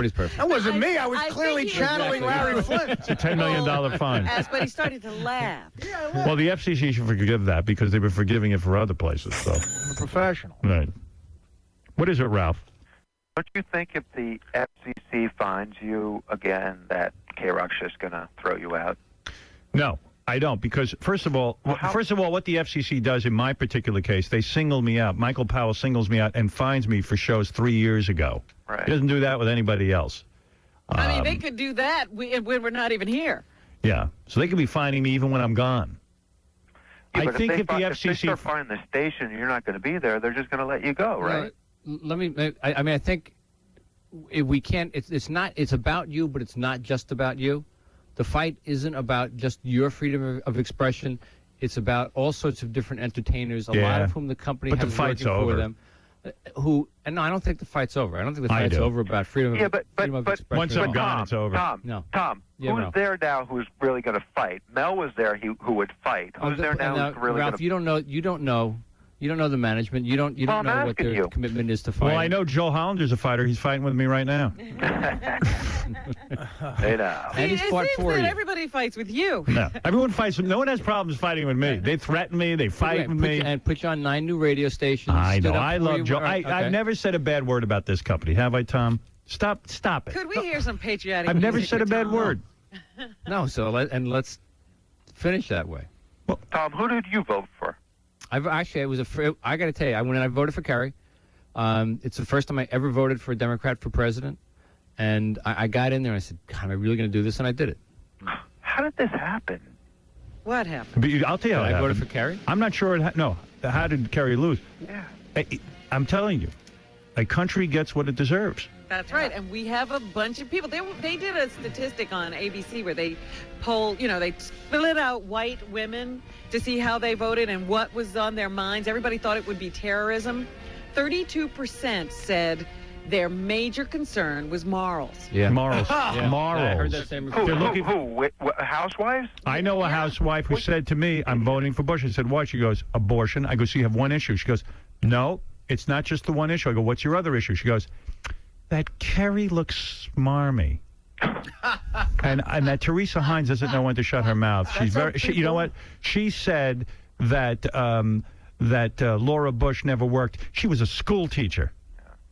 Nobody's perfect. That wasn't me. I was I clearly think he- channeling Larry Flint. It's a $10 million fine. But he started to laugh. Well, the FCC should forgive that because they've been forgiving it for other places. So, I'm a professional. right. What is it, Ralph? Don't you think if the FCC finds you again that K-Rock's just going to throw you out? No, I don't, because first of all, what the FCC does in my particular case, they single me out. Michael Powell singles me out and fines me for shows 3 years ago. Right. He doesn't do that with anybody else. I mean, they could do that when we're not even here. Yeah, so they could be fining me even when I'm gone. Yeah, I but think if if the they FCC start finding the station and you're not going to be there, they're just going to let you go, right? Let me. I mean, I think we can't. It's about you, but it's not just about you. The fight isn't about just your freedom of expression. It's about all sorts of different entertainers, a lot of whom the company has working for them. And no, I don't think the fight's over. I don't think the fight's over about freedom of expression. Once I'm gone, it's over. Tom, who's there now who's really going to fight? Mel was there who would fight. Who's there now who's really going to fight? Ralph, you don't know the management. You don't know what their commitment is to fight. Well, I know Joe Hollander's a fighter. He's fighting with me right now. Hey now. And he's fought for you. Everybody fights with you. No, everyone fights. No one has problems fighting with me. They threaten me. They fight with me. And put you on 9 new radio stations. I know. I love Joe. I've never said a bad word about this company, have I, Tom? Stop it. Could we hear some patriotic I've never music said a for bad Tom? word. No, let's finish that way. Tom, who did you vote for? I got to tell you, when I voted for Kerry, it's the first time I ever voted for a Democrat for president. And I got in there and I said, God, am I really going to do this? And I did it. How did this happen? What happened? But I'll tell you how it I voted happened. for Kerry? I'm not sure. No. How did Kerry lose? Yeah. I'm telling you, a country gets what it deserves. That's right, and we have a bunch of people. They did a statistic on ABC where they polled, they split out white women to see how they voted and what was on their minds. Everybody thought it would be terrorism. 32% said their major concern was morals. Yeah, morals. Morals. I heard that same report. Who? Housewives? I know a housewife who said to me, I'm voting for Bush. I said, why? She goes, abortion. I go, so you have one issue? She goes, no, it's not just the one issue. I go, what's your other issue? She goes, that Kerry looks smarmy. and that Teresa Hines doesn't know when to shut her mouth. She's you know what? She said that Laura Bush never worked. She was a school teacher.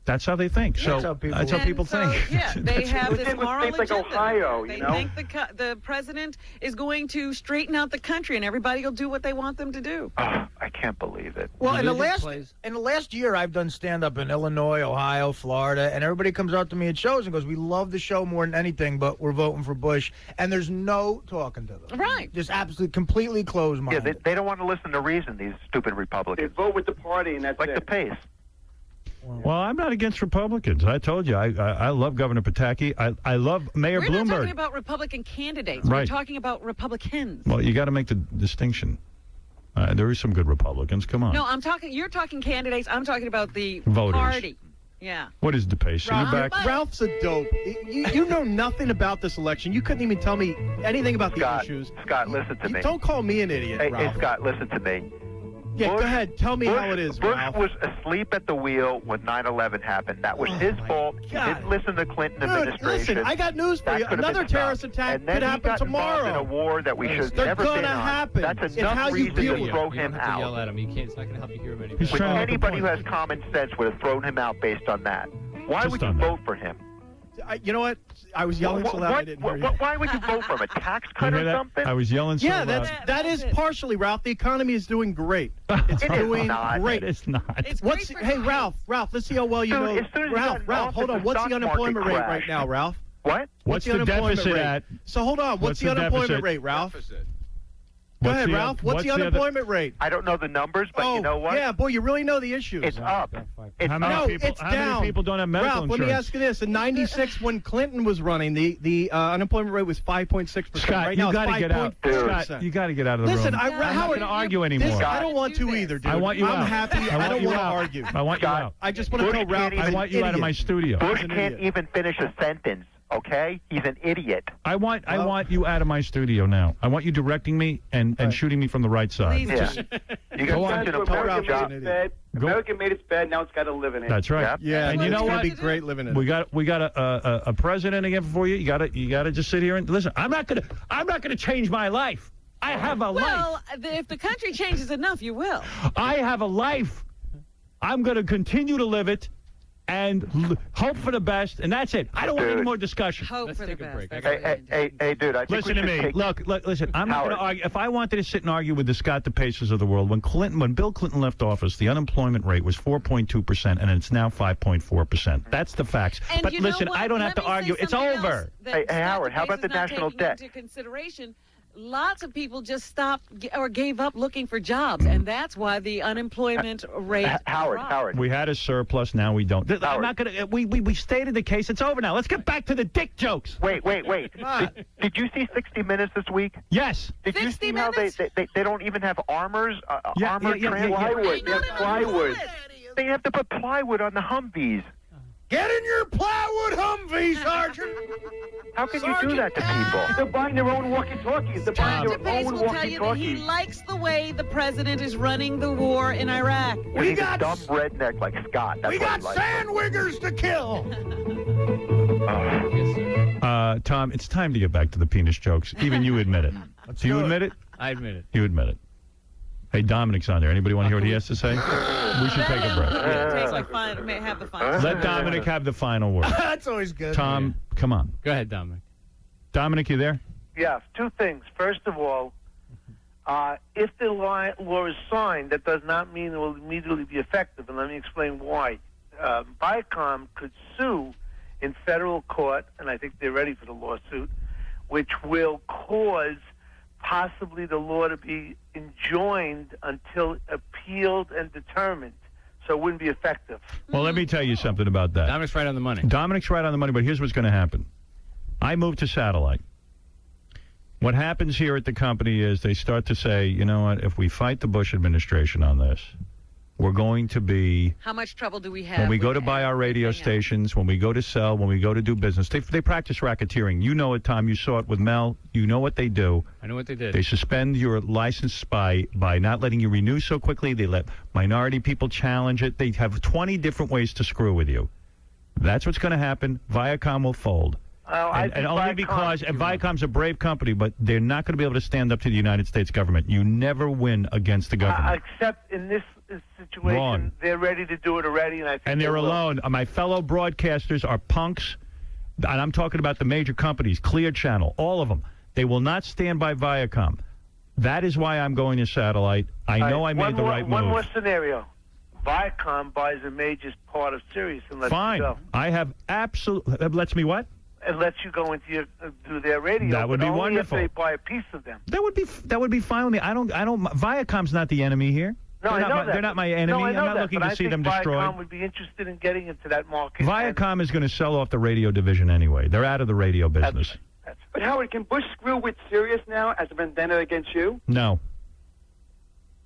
That's how they think. So that's how people think. Yeah, they have this moral like agenda. Ohio, They think the president is going to straighten out the country, and everybody will do what they want them to do. Oh, I can't believe it. Well, in the last year, I've done stand-up in Illinois, Ohio, Florida, and everybody comes out to me at shows and goes, "We love the show more than anything, but we're voting for Bush." And there's no talking to them. Right. Just absolutely, completely closed-minded. Yeah, they don't want to listen to reason. These stupid Republicans. They vote with the party, and that's like it. the pace. Well, I'm not against Republicans. I told you, I love Governor Pataki. I love Mayor Bloomberg. We're not talking about Republican candidates. Right. We're talking about Republicans. Well, you got to make the distinction. There is some good Republicans. Come on. No, you're talking candidates. I'm talking about the Voters. party. Yeah. What is DePace? Are you back? Ralph's a dope. You know nothing about this election. You couldn't even tell me anything about the issues. Scott, listen to me. Don't call me an idiot, Hey, Ralph. Scott, listen to me. Yeah, go ahead. Tell me how it is, Bush Ralph. was asleep at the wheel when 9/11 happened. That was his fault. He didn't listen to the Clinton administration. Listen, I got news for you. Another terrorist attack could happen tomorrow. In a war that we should have never They're been gonna on. happen. That's It's enough how you reason deal to with throw You him don't have to yell out. at him. It's not going to help you hear him anymore. Anybody who has common sense would have thrown him out based on that. Why would you vote for him? You know what? I was yelling so loud I didn't hear you. Why would you vote for him? A tax cut or something? I was yelling so loud. Yeah, that is partially, Ralph. The economy is doing great. It's doing great. It's not. Hey, Ralph, let's see how well you know. Ralph, hold on. What's the unemployment rate right now, Ralph? What? What's the deficit at? So hold on. What's the unemployment rate, Ralph? Go ahead, Ralph. What's the unemployment rate? I don't know the numbers, but you know what? Yeah, boy, you really know the issues. It's up. It's How many people, it's how down. many people don't have medical Ralph, insurance? let me ask you this. In 96, when Clinton was running, the unemployment rate was 5.6%. Scott, right now, you got to get out. 5.4%. Scott, you got to get out of the Listen, room. I'm not going to argue anymore. I don't want to either, dude. I want you I'm out. happy. I don't want to argue. I want you out. I just want to tell Ralph I want you out of my studio. Bush can't even finish a sentence. Okay? He's an idiot. I want you out of my studio now. I want you directing me and shooting me from the right side. Please Yeah. You Go got on. to America job. made its bed. America made its bed. Now it's got to live in it. That's right. Yep. Yeah, and you know it's what? gonna be great living in it. We got a president again for you. You gotta just sit here and listen. I'm not gonna change my life. I have a life. Well, if the country changes enough, you will. I have a life. I'm gonna continue to live it and hope for the best, and that's it. I don't want any more discussion. Hope Let's for the take a best. break. That's what we need. Hey, dude, I think Listen we to should me. take... Look, listen. I'm not going to argue. If I wanted to sit and argue with the Scott DePaces of the world, when Bill Clinton left office, the unemployment rate was 4.2%, and it's now 5.4%. That's the facts. And But you know listen, what? I don't Let have to me say argue. It's something over. else that Hey, Scott Howard, how about DePace the is not national taking debt? Into consideration, lots of people just stopped or gave up looking for jobs, and that's why the unemployment rate dropped. Howard. We had a surplus, now we don't. I'm not going to. We stated the case. It's over now. Let's get back to the dick jokes. Wait. Did you see 60 Minutes this week? Yes. Did you 60 see how Minutes? they don't even have armors? Yeah, Plywood. They have plywood. They have to put plywood on the Humvees. Get in your plywood Humvee, Sergeant. How can you do that to people? They're buying their own walkie-talkies. They're buying Scott their DePace own will tell you that he walkie-talkies. likes the way the president is running the war in Iraq. He's a dumb redneck like Scott. That's We what got he likes. sandwiggers to kill. Yes, sir. Tom, it's time to get back to the penis jokes. Even you admit it. Do you do it. admit it? I admit it. You admit it. Hey, Dominic's on there. Anybody want to hear what he has to say? We should take a break. Take the final, may have the final. Let Dominic have the final word. That's always good. Tom, come on. Go ahead, Dominic. Dominic, you there? Yeah, two things. First of all, if the law is signed, that does not mean it will immediately be effective, and let me explain why. Viacom could sue in federal court, and I think they're ready for the lawsuit, which will cause possibly the law to be enjoined until appealed and determined, so it wouldn't be effective. Well, let me tell you something about that. Dominic's right on the money. Dominic's right on the money, but here's what's going to happen. I moved to satellite. What happens here at the company is they start to say, you know what, if we fight the Bush administration on this, we're going to be... How much trouble do we have? When we go with to buy our radio everything else? stations, when we go to sell, when we go to do business, they practice racketeering. You know it, Tom. You saw it with Mel. You know what they do. I know what they did. They suspend your license by not letting you renew so quickly. They let minority people challenge it. They have 20 different ways to screw with you. That's what's going to happen. Viacom will fold. And only because Viacom's a brave company, but they're not going to be able to stand up to the United States government. You never win against the government. Except in this situation, Wrong. they're ready to do it already, and I think And they're they will. alone. My fellow broadcasters are punks, and I'm talking about the major companies, Clear Channel, all of them. They will not stand by Viacom. That is why I'm going to satellite. I know I made the right move. One more scenario. Viacom buys a major part of Sirius and lets you Fine. go. I have lets me what? It lets you go into do their radio. That would but be only wonderful. If they buy a piece of them. That would be fine with me. I don't. Viacom's not the enemy here. No, I know that. They're not my enemy. No, I know I'm not that, looking but to see them I think destroyed. Viacom would be interested in getting into that market. Viacom is going to sell off the radio division anyway. They're out of the radio business. But Howard, can Bush screw with Sirius now as a vendetta against you? No.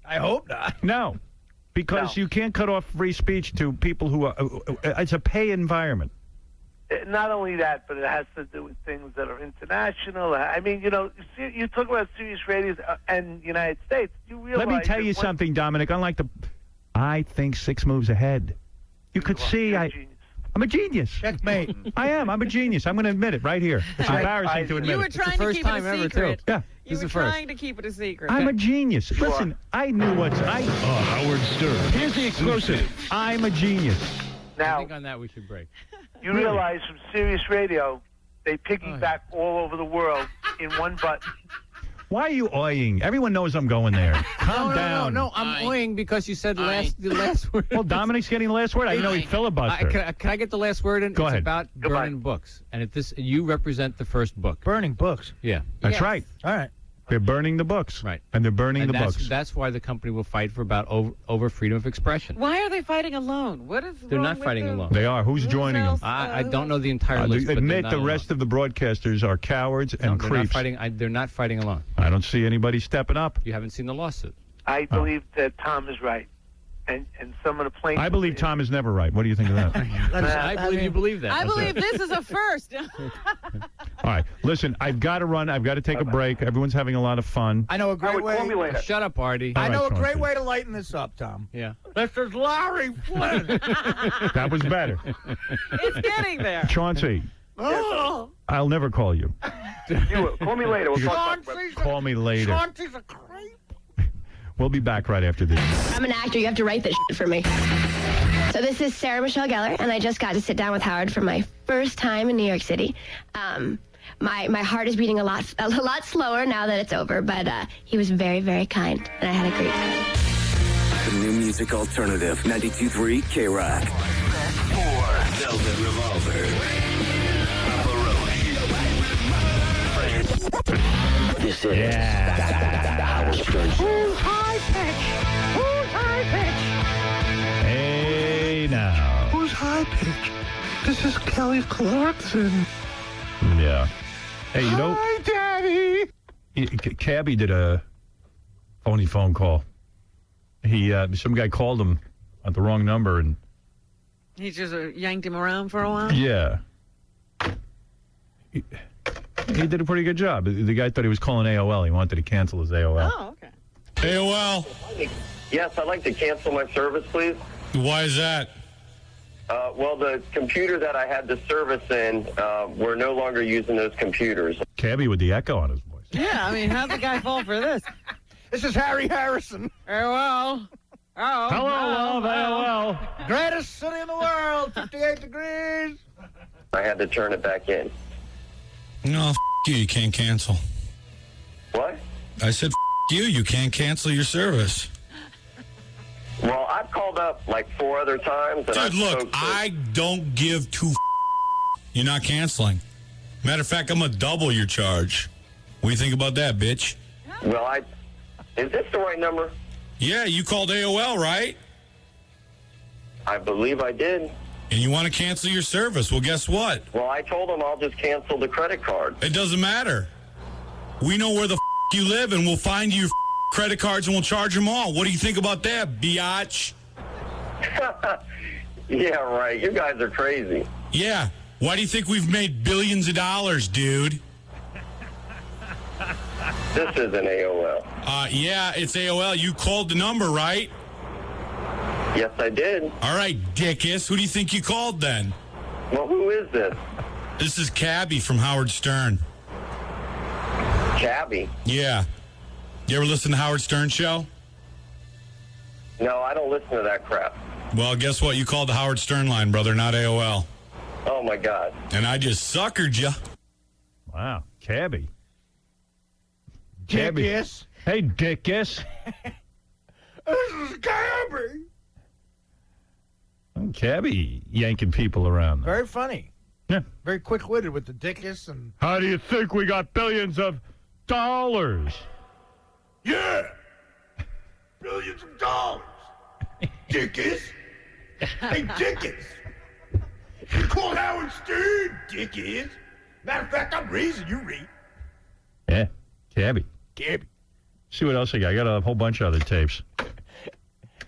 I hope not. No. Because you can't cut off free speech to people who are... it's a pay environment. Not only that, but it has to do with things that are international. I mean, you talk about Sirius radios and United States. You realize... Let me tell you something, Dominic. Unlike I think 6 moves ahead. You could see I'm a genius. Checkmate. I am. I'm a genius. I'm going to admit it right here. It's embarrassing to admit You were it. trying to keep it a secret. Yeah. You were trying to keep it a secret. I'm a genius. Listen, I knew what's... Howard Stern. Here's the exclusive. I'm a genius. I Now, think on that we should break. you realize from Sirius Radio, they piggyback all over the world in one button. Why are you oying? Everyone knows I'm going there. Calm down. No, I'm oying because you said the last word. Well, Dominic's getting the last word. I know he filibustered. Can I get the last word in? Go ahead. It's about burning books. And you represent the first book. Burning books. Yeah. That's Yes. right. All right. They're burning the books. Right. And they're burning the books. That's why the company will fight for about over freedom of expression. Why are they fighting alone? What is They're wrong not with fighting them? alone. They are. Who's joining them? else? I don't know the entire list. but Admit they're the not rest alone. of the broadcasters are cowards and They're creeps. not fighting. They're not fighting alone. I don't see anybody stepping up. You haven't seen the lawsuit. I believe that Tom is right. and some of the plaintiffs. I believe Tom is never right. What do you think of that? I believe you believe that. I believe this is a first. All right, listen, I've got to run. I've got to take a break. Everyone's having a lot of fun. I know a great way. Call me later. Shut up, Artie. I know a great Chauncey. way to lighten this up, Tom. Yeah. This is Larry Flynn. That was better. It's getting there. Chauncey, Oh, I'll never call you. You will. Call me later. We'll talk about Chauncey's Call me later. Chauncey's a creep. We'll be back right after this. I'm an actor. You have to write this shit for me. So this is Sarah Michelle Gellar, and I just got to sit down with Howard for my first time in New York City. My heart is beating a lot slower now that it's over, but he was very, very kind, and I had a great time. The new music alternative, 92.3 K-Rock. Velvet Revolver. This is the Howard Stern Show. Who's high pitch? Who's high pitch? Hey, now. Who's high pitch? This is Kelly Clarkson. Yeah. Hey, you know, Hi, Daddy. Cabby did a phony phone call. Some guy called him at the wrong number, and He just yanked him around for a while. yeah. He did a pretty good job. The guy thought he was calling AOL. He wanted to cancel his AOL. Oh, okay. AOL. Yes, I'd like to cancel my service, please. Why is that? Well, the computer that I had the service in, we're no longer using those computers. Cabby with the echo on his voice. Yeah, I mean, how'd the guy fall for this? This is Harry Harrison. AOL. Oh, Hello, love, AOL. Greatest city in the world, 58 degrees. I had to turn it back in. No, you. You can't cancel. What? I said, you. You can't cancel your service. Well, I've called up like 4 other times. And Dude, look, I don't give two. You're not canceling. Matter of fact, I'm going to double your charge. What do you think about that, bitch? Well, is this the right number? Yeah, you called AOL, right? I believe I did. And you want to cancel your service. Well, guess what? Well, I told them I'll just cancel the credit card. It doesn't matter. We know where the you live, and we'll find you your credit cards, and we'll charge them all. What do you think about that, biatch? Yeah, right. You guys are crazy. Yeah. Why do you think we've made billions of dollars, dude? This isn't AOL. Yeah, it's AOL. You called the number, right? Yes, I did. All right, dickus. Who do you think you called then? Well, who is this? This is Cabby from Howard Stern. Cabby? Yeah. You ever listen to Howard Stern show? No, I don't listen to that crap. Well, guess what? You called the Howard Stern line, brother, not AOL. Oh, my God. And I just suckered you. Wow, Cabby. Dickus. Hey, Dickus. This is Cabby. Cabby yanking people around. Very funny. Yeah. Very quick-witted with the Dickus and... How do you think we got billions of dollars? Yeah. Billions of dollars. Dickus. Hey, Dickus. You called Howard Stern, Dickus. Matter of fact, I'm raising you, Reed. Yeah, Cabby. Cabby. See what else I got. I got a whole bunch of other tapes.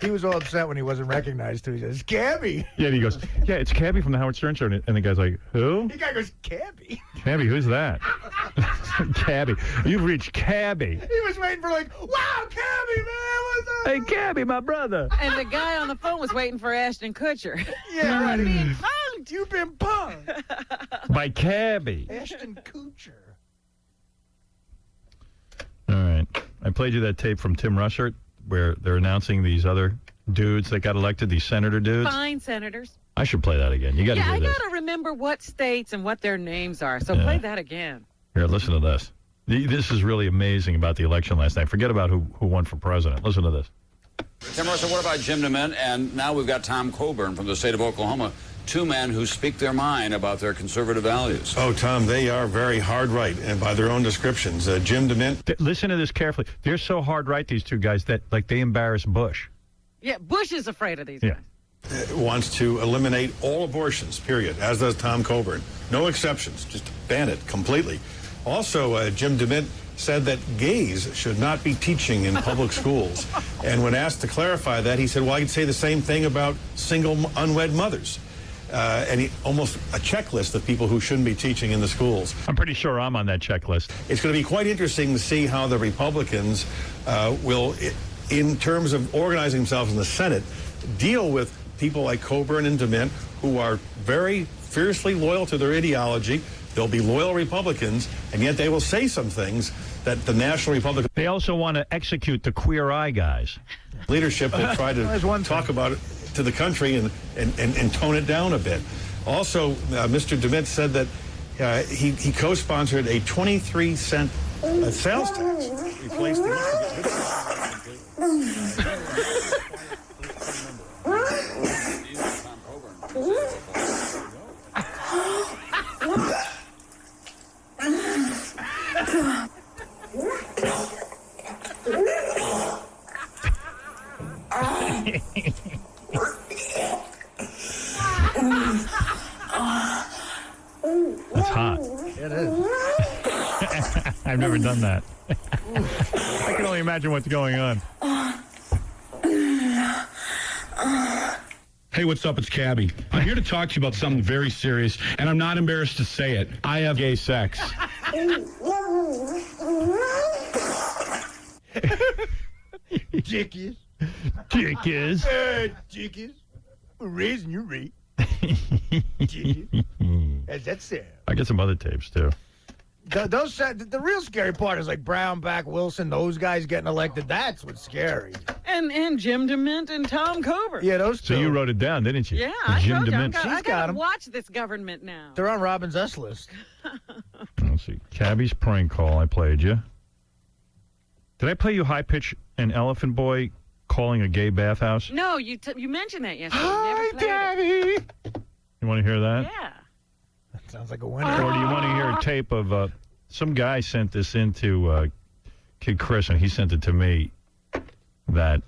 He was all upset when he wasn't recognized, too. He says, Cabby. Yeah, and he goes, yeah, it's Cabby from the Howard Stern Show. And the guy's like, who? The guy goes, Cabby. Cabby, who's that? Cabby. You've reached Cabby. He was waiting for like, wow, Cabby, man, what's up? Hey, Cabby, my brother. And the guy on the phone was waiting for Ashton Kutcher. Yeah, right. Punked. You've been punked. By Cabby. Ashton Kutcher. All right. I played you that tape from Tim Russert where they're announcing these other dudes that got elected, these senator dudes. Fine senators. I should play that again. You got to Yeah, hear I this. got to remember what states and what their names are. So Yeah. play that again. Here, listen to this. This is really amazing about the election last night. Forget about who won for president. Listen to this. Tim Russell, what about Jim DeMint? And now we've got Tom Coburn from the state of Oklahoma. Two men who speak their mind about their conservative values. Oh, Tom, they are very hard right, and by their own descriptions. Jim DeMint. Listen to this carefully. They're so hard right, these two guys, that like they embarrass Bush. Yeah, Bush is afraid of these Yeah. guys. Wants to eliminate all abortions, period, as does Tom Coburn. No exceptions. Just ban it completely. Also, Jim DeMint said that gays should not be teaching in public schools. And when asked to clarify that, he said, well, I could say the same thing about single unwed mothers. And almost a checklist of people who shouldn't be teaching in the schools. I'm pretty sure I'm on that checklist. It's going to be quite interesting to see how the Republicans will, in terms of organizing themselves in the Senate, deal with people like Coburn and DeMint, who are very fiercely loyal to their ideology. They'll be loyal Republicans, and yet they will say some things that the National Republican... They also want to execute the Queer Eye guys. Leadership will try to talk about it to the country and tone it down a bit. Also, Mr. DeMint said that he co-sponsored a 23-cent sales tax. Replaced That's hot. It is. I've never done that. I can only imagine what's going on. Hey, what's up? It's Cabby. I'm here to talk to you about something very serious, and I'm not embarrassed to say it. I have gay sex. Jickies. Jickies. Jickies. We're raising your rate. As that said. I get some other tapes, too. The real scary part is like Brownback, Wilson, those guys getting elected. That's what's scary. And Jim DeMint and Tom Coburn. Yeah, those two. So you wrote it down, didn't you? Yeah, I Jim told you. DeMint. I got got to 'em. watch this government now. They're on Robin's S list. Let's see. Cabby's prank call. I played you. Did I play you high pitch an elephant boy calling a gay bathhouse? No, you mentioned that yesterday. Hi, Daddy. You want to hear that? Yeah. That sounds like a winner. Or do you want to hear a tape of some guy sent this into Kid Chris, and he sent it to me, that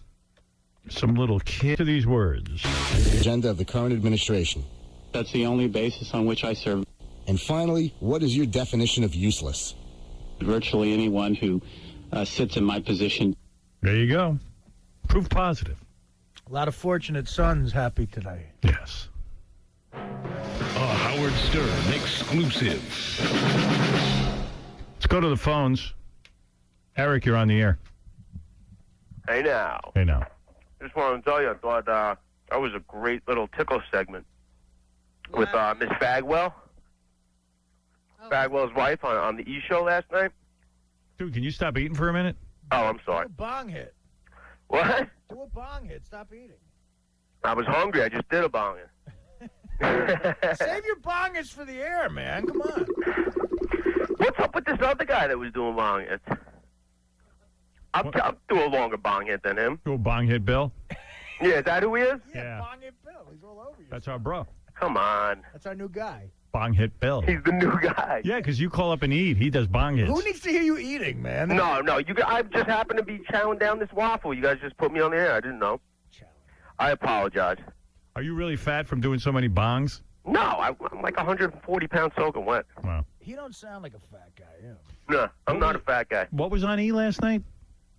some little kid to these words. The agenda of the current administration. That's the only basis on which I serve. And finally, what is your definition of useless? Virtually anyone who sits in my position. There you go. Proof positive. A lot of fortunate sons happy today. Yes. Howard Stern exclusive. Let's go to the phones. Eric, you're on the air. Hey now. Hey now. Just wanted to tell you, I thought that was a great little tickle segment with Miss Bagwell. Bagwell's wife on the E! Show last night. Dude, can you stop eating for a minute? Oh, I'm sorry. Do a bong hit. What? Do a bong hit. Stop eating. I was hungry. I just did a bong hit. Save your bong hits for the air, man. Come on. What's up with this other guy that was doing bong hits? I'll do a longer bong hit than him. Do a bong hit, Bill? Yeah, is that who he is? Yeah. Bong hit Bill. He's all over you. That's our bro. Come on. That's our new guy. Bong hit Bill. He's the new guy. Yeah, because you call up and eat. He does bong hits. Who needs to hear you eating, man? No. I just happened to be chowing down this waffle. You guys just put me on the air. I didn't know. I apologize. Are you really fat from doing so many bongs? No, I'm like 140 pounds soaking wet. Wow. He don't sound like a fat guy, yeah. No, I'm not a fat guy. What was on E! last night?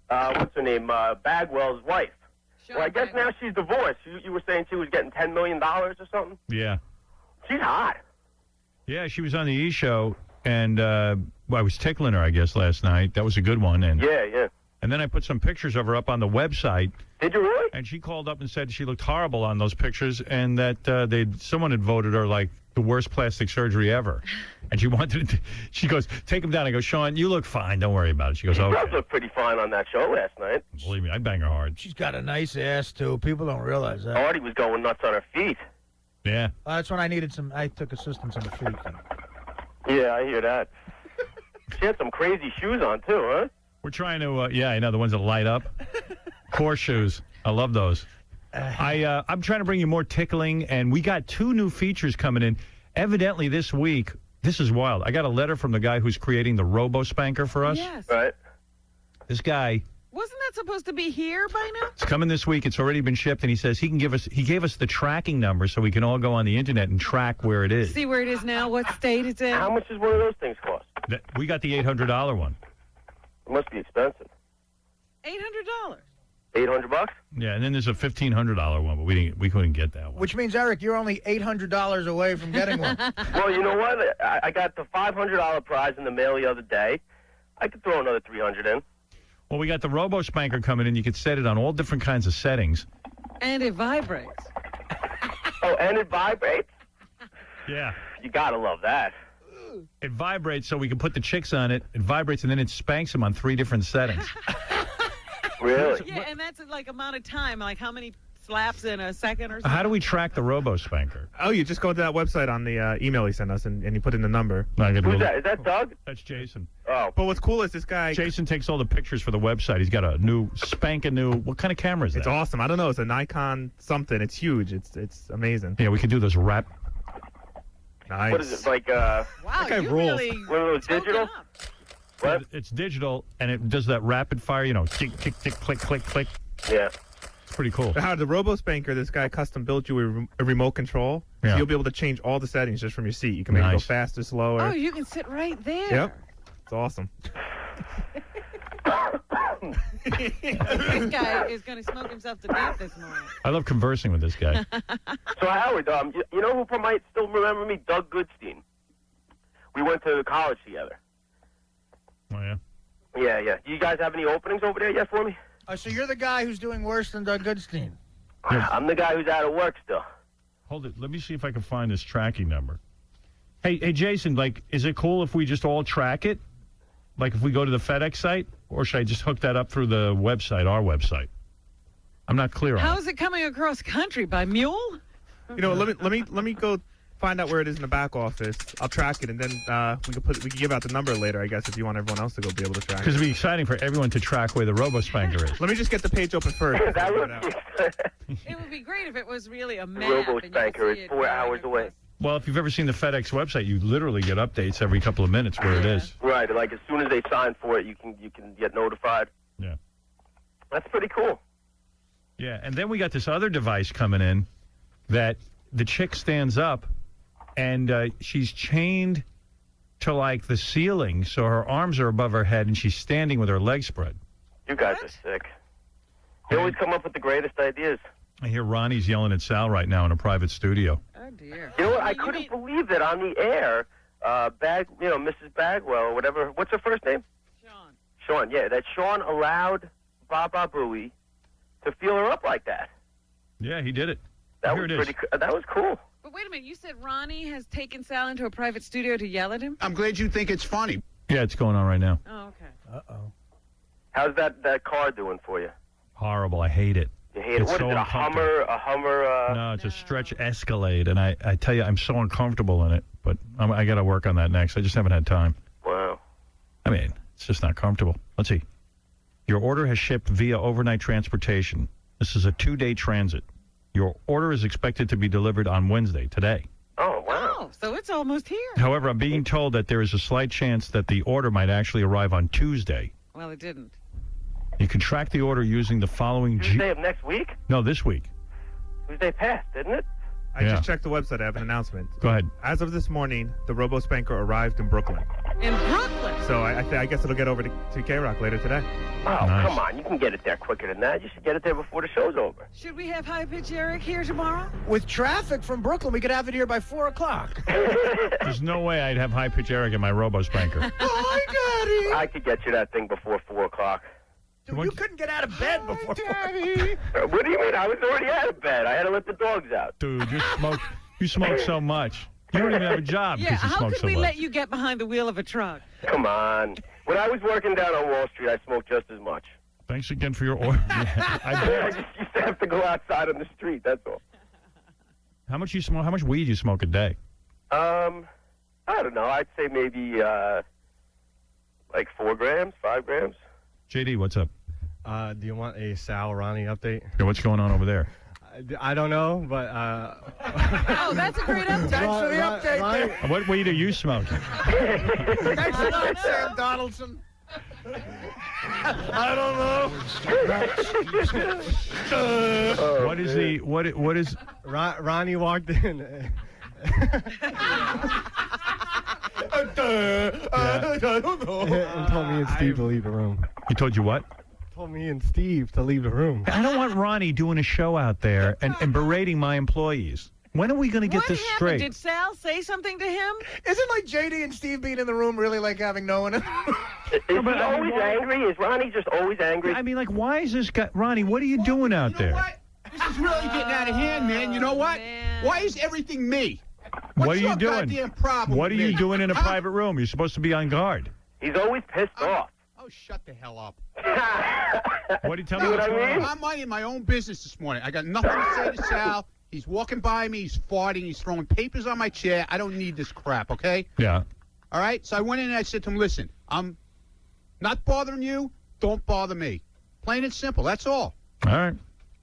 What's her name? Bagwell's wife. Well, I guess now she's divorced. You were saying she was getting $10 million or something? Yeah. She's hot. Yeah, she was on the E! Show, and I was tickling her, I guess, last night. That was a good one. And Yeah. And then I put some pictures of her up on the website. Did you really? And she called up and said she looked horrible on those pictures, and that someone had voted her like the worst plastic surgery ever. And she wanted to, she goes, take him down. I go, Sean, you look fine. Don't worry about it. She goes, okay. She does look pretty fine on that show last night. Believe me, I'd bang her hard. She's got a nice ass, too. People don't realize that. Artie was going nuts on her feet. Yeah. That's when I took assistance on the feet. Yeah, I hear that. She had some crazy shoes on, too, huh? We're trying to, yeah, I know, the ones that light up. Horseshoes. I love those. I'm trying to bring you more tickling, and we got 2 new features coming in. Evidently this week, this is wild. I got a letter from the guy who's creating the Robo-Spanker for us. Yes. Right. This guy. Wasn't that supposed to be here by now? It's coming this week. It's already been shipped, and he says he gave us the tracking number so we can all go on the internet and track where it is. See where it is now, what state it's in. How much does one of those things cost? We got the $800 one. It must be expensive. $800. $800? Yeah, and then there's a $1,500 one, but we couldn't get that one. Which means, Eric, you're only $800 away from getting one. Well, you know what? I got the $500 prize in the mail the other day. I could throw another $300 in. Well, we got the Robo Spanker coming in. You could set it on all different kinds of settings. And it vibrates. Oh, and it vibrates? Yeah. You gotta love that. It vibrates, so we can put the chicks on it. It vibrates, and then it spanks them on 3 different settings. Really? Yeah, and that's like amount of time, like how many slaps in a second or something. How do we track the Robo Spanker? Oh, you just go to that website on the email he sent us, and you put in the number. Who's that? Is that Doug? That's Jason. Oh. But what's cool is this guy... Jason takes all the pictures for the website. He's got a new, spanking new... What kind of camera is that? It's awesome. I don't know. It's a Nikon something. It's huge. It's amazing. Yeah, we can do those rap... Nice. What is it, like, wow, that guy you rules. really one of those digital? What? It's digital, and it does that rapid fire, you know, tick, tick, tick, click, click, click. Yeah. It's pretty cool. The Robo Spanker, this guy custom built you a remote control. Yeah. So you'll be able to change all the settings just from your seat. You can make it go faster, slower. Oh, you can sit right there. Yep. It's awesome. This guy is going to smoke himself to death this morning. I love conversing with this guy. So, Howard, you know who might still remember me? Doug Goodstein. We went to college together. Oh, yeah? Yeah. Do you guys have any openings over there yet for me? So you're the guy who's doing worse than Doug Goodstein. I'm the guy who's out of work still. Hold it. Let me see if I can find this tracking number. Hey, Jason, like, is it cool if we just all track it? Like, if we go to the FedEx site? Or should I just hook that up through the website, our website? I'm not clear on How is it coming across country? By mule? You know, let me go find out where it is in the back office. I'll track it, and then we can give out the number later, I guess, if you want everyone else to be able to track it. Because it'd be exciting for everyone to track where the Robo Spanker is. Let me just get the page open first. It would be great if it was really a map. Robo Spanker is 4 hours away. Well, if you've ever seen the FedEx website, you literally get updates every couple of minutes where it is. Right, like as soon as they sign for it, you can get notified. Yeah. That's pretty cool. Yeah, and then we got this other device coming in that the chick stands up, and she's chained to, like, the ceiling, so her arms are above her head, and she's standing with her legs spread. You guys are sick. You always come up with the greatest ideas. I hear Ronnie's yelling at Sal right now in a private studio. Oh, dear. You know what? I couldn't believe that on the air, Mrs. Bagwell or whatever. What's her first name? Sean, yeah. That Sean allowed Baba Booey to feel her up like that. Yeah, he did it. That Here was it is. That was cool. But wait a minute. You said Ronnie has taken Sal into a private studio to yell at him? I'm glad you think it's funny. Yeah, it's going on right now. Oh, okay. Uh-oh. How's that car doing for you? Horrible. I hate it. You hate it? It's What so is it, a Hummer? No, it's a stretch Escalade, and I tell you, I'm so uncomfortable in it, but I got to work on that next. I just haven't had time. Wow. I mean, it's just not comfortable. Let's see. Your order has shipped via overnight transportation. This is a 2-day transit. Your order is expected to be delivered on Wednesday, today. Oh, wow. Oh, so it's almost here. However, I'm being told that there is a slight chance that the order might actually arrive on Tuesday. Well, it didn't. You can track the order using the following... Tuesday of next week? No, this week. Tuesday passed, didn't it? I just checked the website. I have an announcement. Go ahead. As of this morning, the Robo Spanker arrived in Brooklyn. In Brooklyn? So I guess it'll get over to K-Rock later today. Oh, Nice. come on. You can get it there quicker than that. You should get it there before the show's over. Should we have High Pitch Eric here tomorrow? With traffic from Brooklyn, we could have it here by 4 o'clock. There's no way I'd have High Pitch Eric in my Robo Spanker. Hi, Daddy. I could get you that thing before 4 o'clock. Dude, you couldn't get out of bed before. Daddy. What do you mean? I was already out of bed. I had to let the dogs out. Dude, you smoke so much. You don't even have a job Yeah, because you how smoke could so we much. let you get behind the wheel of a truck? Come on. When I was working down on Wall Street, I smoked just as much. Thanks again for your order. Yeah, I I bet. just used to have to go outside on the street, that's all. How much you smoke? How much weed you smoke a day? I don't know. I'd say maybe like 4 grams, 5 grams. JD, what's up? Do you want a Sal Ronnie update? Yeah, what's going on over there? I don't know, but... Oh, that's a great update. Thanks for the update there. What weed are you smoking? Thanks for that, Sam Donaldson. I don't know. What is the... What is... Ronnie walked in. I don't know. And told me and Steve to leave the room. He told you what? Told me and Steve to leave the room. I don't want Ronnie doing a show out there and berating my employees. When are we going to get this straight? Did Sal say something to him? Isn't like JD and Steve being in the room really like having no one in the room? Is he always angry? Is Ronnie just always angry? I mean, like, why is this guy... Ronnie, what are you doing out there? This is really getting out of hand, man. You know what? Why is everything me? What are you your doing? goddamn problem What are with you me? doing in a Huh? private room? You're supposed to be on guard. He's always pissed off. Oh, shut the hell up. What do you tell me? See what I mean? I'm minding my own business this morning. I got nothing to say to Sal. He's walking by me. He's farting. He's throwing papers on my chair. I don't need this crap, okay? Yeah. All right? So I went in and I said to him, listen, I'm not bothering you. Don't bother me. Plain and simple. That's all. All right.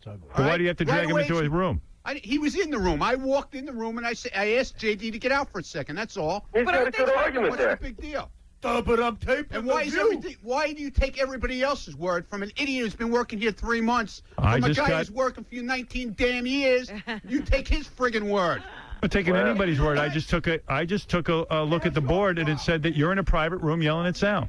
But why do you have to drag him into his room? He was in the room. I walked in the room and I asked JD to get out for a second. That's all. He's got a good argument What's there. the big deal? But I'm taping And why the is view. everything? Why do you take everybody else's word from an idiot who's been working here 3 months? I From a just guy got- who's working for you 19 damn years. You take his friggin' word. I'm not taking anybody's word. I just took a look at the board and it said that you're in a private room yelling at Sal.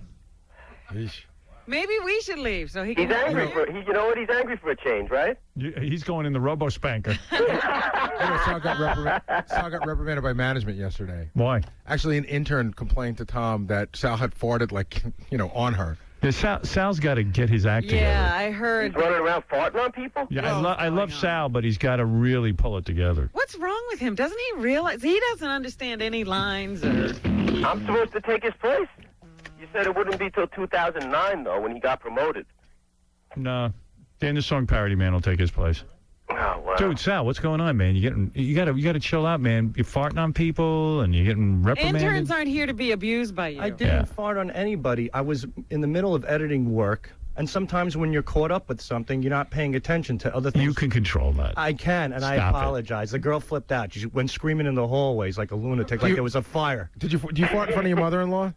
Maybe we should leave so he can. He's angry for. You know what? He's angry for a change, right? He's going in the robo spanker. Sal got reprimanded by management yesterday. Why? Actually, an intern complained to Tom that Sal had farted, on her. Yeah, Sal's got to get his act together. Yeah, I heard. He's running around farting on people. Yeah, I love Sal, but he's got to really pull it together. What's wrong with him? Doesn't he realize he doesn't understand any lines? Or... I'm supposed to take his place. You said it wouldn't be till 2009 though when he got promoted. No, Dan the Song Parody Man will take his place. Oh, wow. Dude, Sal, what's going on, man? You gotta chill out, man. You're farting on people and you're getting reprimanded. Interns aren't here to be abused by you. I didn't fart on anybody. I was in the middle of editing work, and sometimes when you're caught up with something, you're not paying attention to other things. You can control that. I can, and I Stop it. apologize. The girl flipped out. She went screaming in the hallways like a lunatic, like there was a fire. Do you fart in front of your mother-in-law?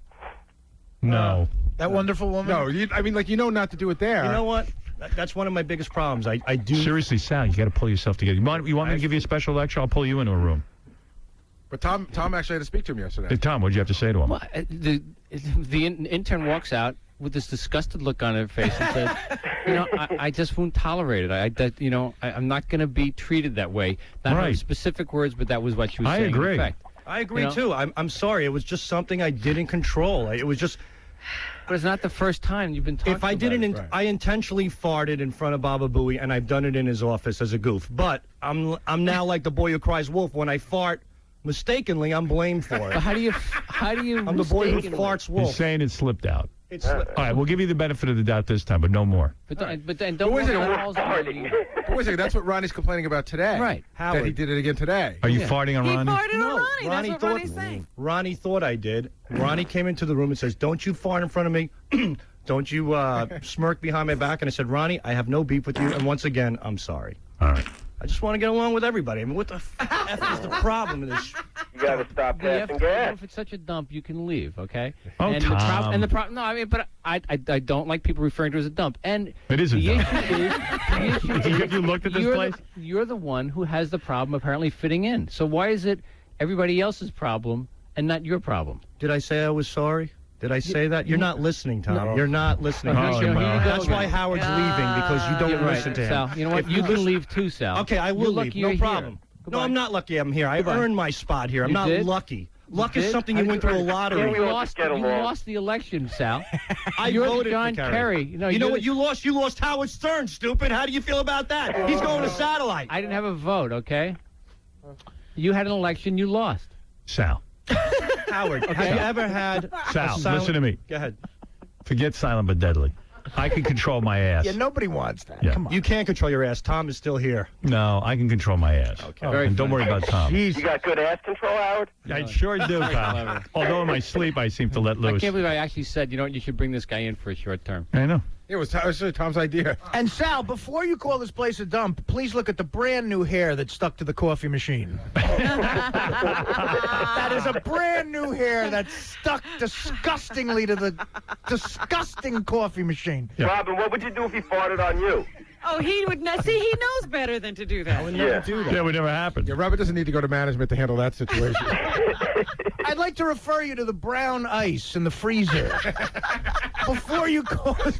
No. That wonderful woman? No, not to do it there. You know what? That's one of my biggest problems. I do. Seriously, Sal, you got to pull yourself together. You want me to give you a special lecture? I'll pull you into a room. But Tom actually had to speak to him yesterday. Hey, Tom, what'd you have to say to him? Well, the intern walks out with this disgusted look on her face and says, I just won't tolerate it. I'm not going to be treated that way. Not her specific words, but that was what she was saying. agree. In effect. I agree too. I'm sorry. It was just something I didn't control. It was just. But it's not the first time you've been talking If I about didn't, it. I intentionally farted in front of Baba Booey, and I've done it in his office as a goof. But I'm now like the boy who cries wolf. When I fart mistakenly, I'm blamed for it. But how do you? I'm the boy who farts wolf. He's saying it slipped out. It slipped. All right, we'll give you the benefit of the doubt this time, but no more. But then don't. wait a second, walk down the halls But wait a second, that's what Ronnie's complaining about today. Right. That he did it again today. Are you farting on He Ronnie? farted on Ronnie. Ronnie That's what Ronnie's saying. Ronnie thought I did. Ronnie came into the room and says, "Don't you fart in front of me. Don't you smirk behind my back." And I said, "Ronnie, I have no beef with you. And once again, I'm sorry." All right. I just want to get along with everybody. I mean, what the F is the problem in this? You got to stop Yeah, passing gas. if it's such a dump, you can leave, okay? Oh, and Tom. The problem, no, I mean, but I don't like people referring to it as a dump. And It is a the dump. issue is, Have you looked at this place? You're the one who has the problem apparently fitting in. So why is it everybody else's problem and not your problem? Did I say I was sorry? Did I say that? You're not listening, Tom. No. You're not listening. Oh, here you go That's why again. Howard's leaving, because you don't You're right, listen to him. Sal. You know what? If You can listen- leave too, Sal. Okay, I You're will lucky leave. No you're problem. here. No, I'm not lucky I'm here. I earned my spot here. I'm You not did? lucky. Luck You is did? something you win through a lottery. You lost the election, Sal. I You're voted John for Kerry. You know what? You lost Howard Stern, stupid. How do you feel about that? He's going to satellite. I didn't have a vote, okay? You had an election, you lost. Sal. Howard, have you ever had Sal, a silent... listen to me. Go ahead. Forget silent but deadly. I can control my ass. Yeah, nobody wants that. Yeah. Come on. You can't control your ass. Tom is still here. No, I can control my ass. Okay. And don't worry about Tom. You got good ass control, Howard? I sure do, pal. clever. Although in my sleep I seem to let I loose. can't believe I actually said, you should bring this guy in for a short term. I know. It was Tom's idea. And Sal, before you call this place a dump, please look at the brand new hair that's stuck to the coffee machine. That is a brand new hair that's stuck disgustingly to the disgusting coffee machine. Robin, what would you do if he farted on you? Oh, he would not see. He knows better than to do that. I would never do that. That would never happen. Yeah, Robert doesn't need to go to management to handle that situation. I'd like to refer you to the brown ice in the freezer before you call us.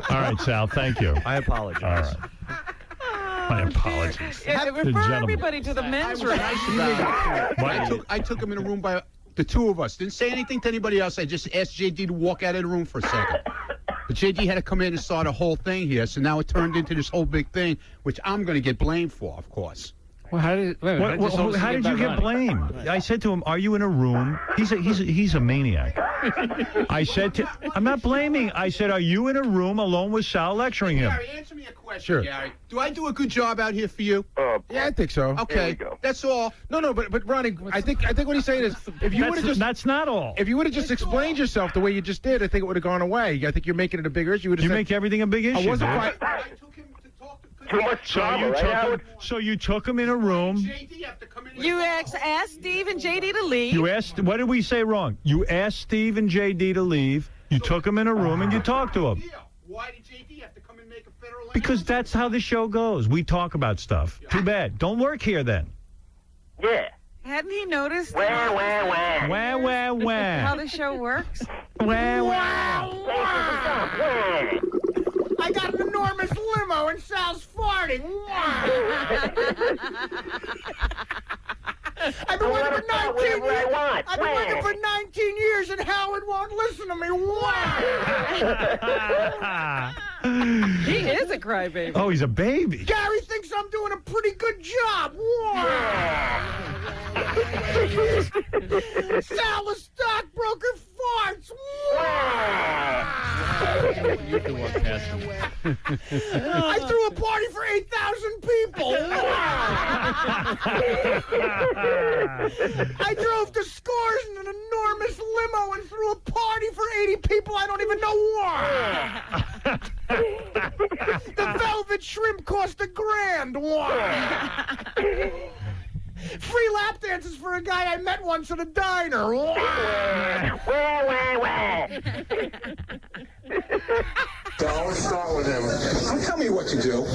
All right, Sal, thank you. I apologize. All right. My apologies. Yeah, refer Gentlemen. everybody to the men's room. I took him in a room by the two of us. Didn't say anything to anybody else. I just asked JD to walk out of the room for a second. But JD had to come in and start a whole thing here, so now it turned into this whole big thing, which I'm going to get blamed for, of course. Well, how did you get blamed? I said to him, "Are you in a room?" He's a maniac. I said to, I'm not blaming. I said, "Are you in a room alone with Sal lecturing him?" Gary, answer me a question, Sure. Gary. Do I do a good job out here for you? Yeah, I think so. Okay, that's all. No, but Ronnie, I think what he's saying is, if you would have just that's not all. If you would have just explained yourself the way you just did, I think it would have gone away. I think you're making it a bigger issue. You make everything a big issue. I wasn't dude. quite. Too much drama, So you took him in a room. You asked Steve and JD to leave. You asked. What did we say wrong? You asked Steve and JD to leave. You took him in a room and you talked to him. Why did JD have to come and make a federal? Because that's how the show goes. We talk about stuff. Too bad. Don't work here then. Yeah. Hadn't he noticed Wah. how the show works? I got an enormous limo and Sal's farting. I've been working for 19 years. I've been working for 19 years and Howard won't listen to me. He is a crybaby. Oh, he's a baby. Gary thinks I'm doing a pretty good job. Sal, the stockbroker, farts. I threw a party for 8,000 people. I drove to Scores in an enormous limo and threw a party for 80 people. I don't even know why. The velvet shrimp cost $1,000. Why? Free lap dances for a guy I met once at a diner. Don't start with him. Don't tell me what to do.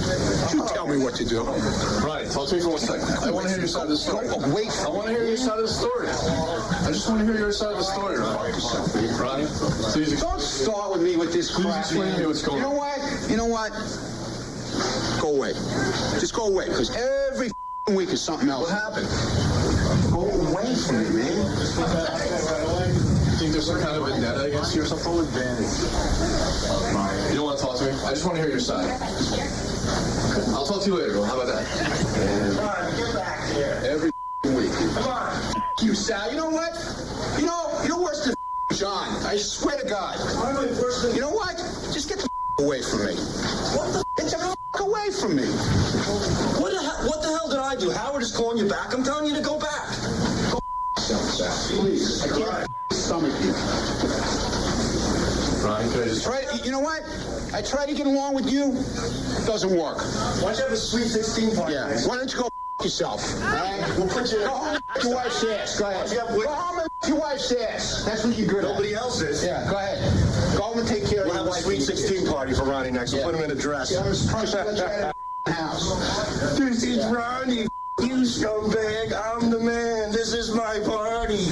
You tell me what to do. Right. Talk to me for 1 second. I want to hear your side of the story. Wait. I want to hear your side of the story. I just want to hear your side of the story, Ronnie. Please don't start with me with this crap. Please explain to me what's going on. You know what? Go away. Just go away, because every week is something else. What happened? Go away from me, man. You think there's some kind of vendetta against you or something? Full advantage. You don't want to talk to me? I just want to hear your side. I'll talk to you later. How about that? Come on, get back here. Every week. Come on. You, Sal. You know what? You're worse than John. I swear to God. You know what? Just get the away from me. What the? Get the away from me. What the hell did I do? Howard is calling you back. I'm telling you to go back. Go yourself, Sal. Please. I can't stomach you. You know what? I try to get along with you. It doesn't work. Why don't you have a sweet 16 party? Yeah. Why don't you go yourself? All right? We'll put you. Go home and your wife's ass. Go ahead. Go home and your wife's ass. That's what you're good at. Nobody else is. Yeah. Go ahead. Go home and take care of your wife. We'll have a sweet 16 party for Ronnie next. We'll put him in a dress. Yeah, I'm surprised you let you out of the house. This is Ronnie. You scumbag. I'm the man. This is my party.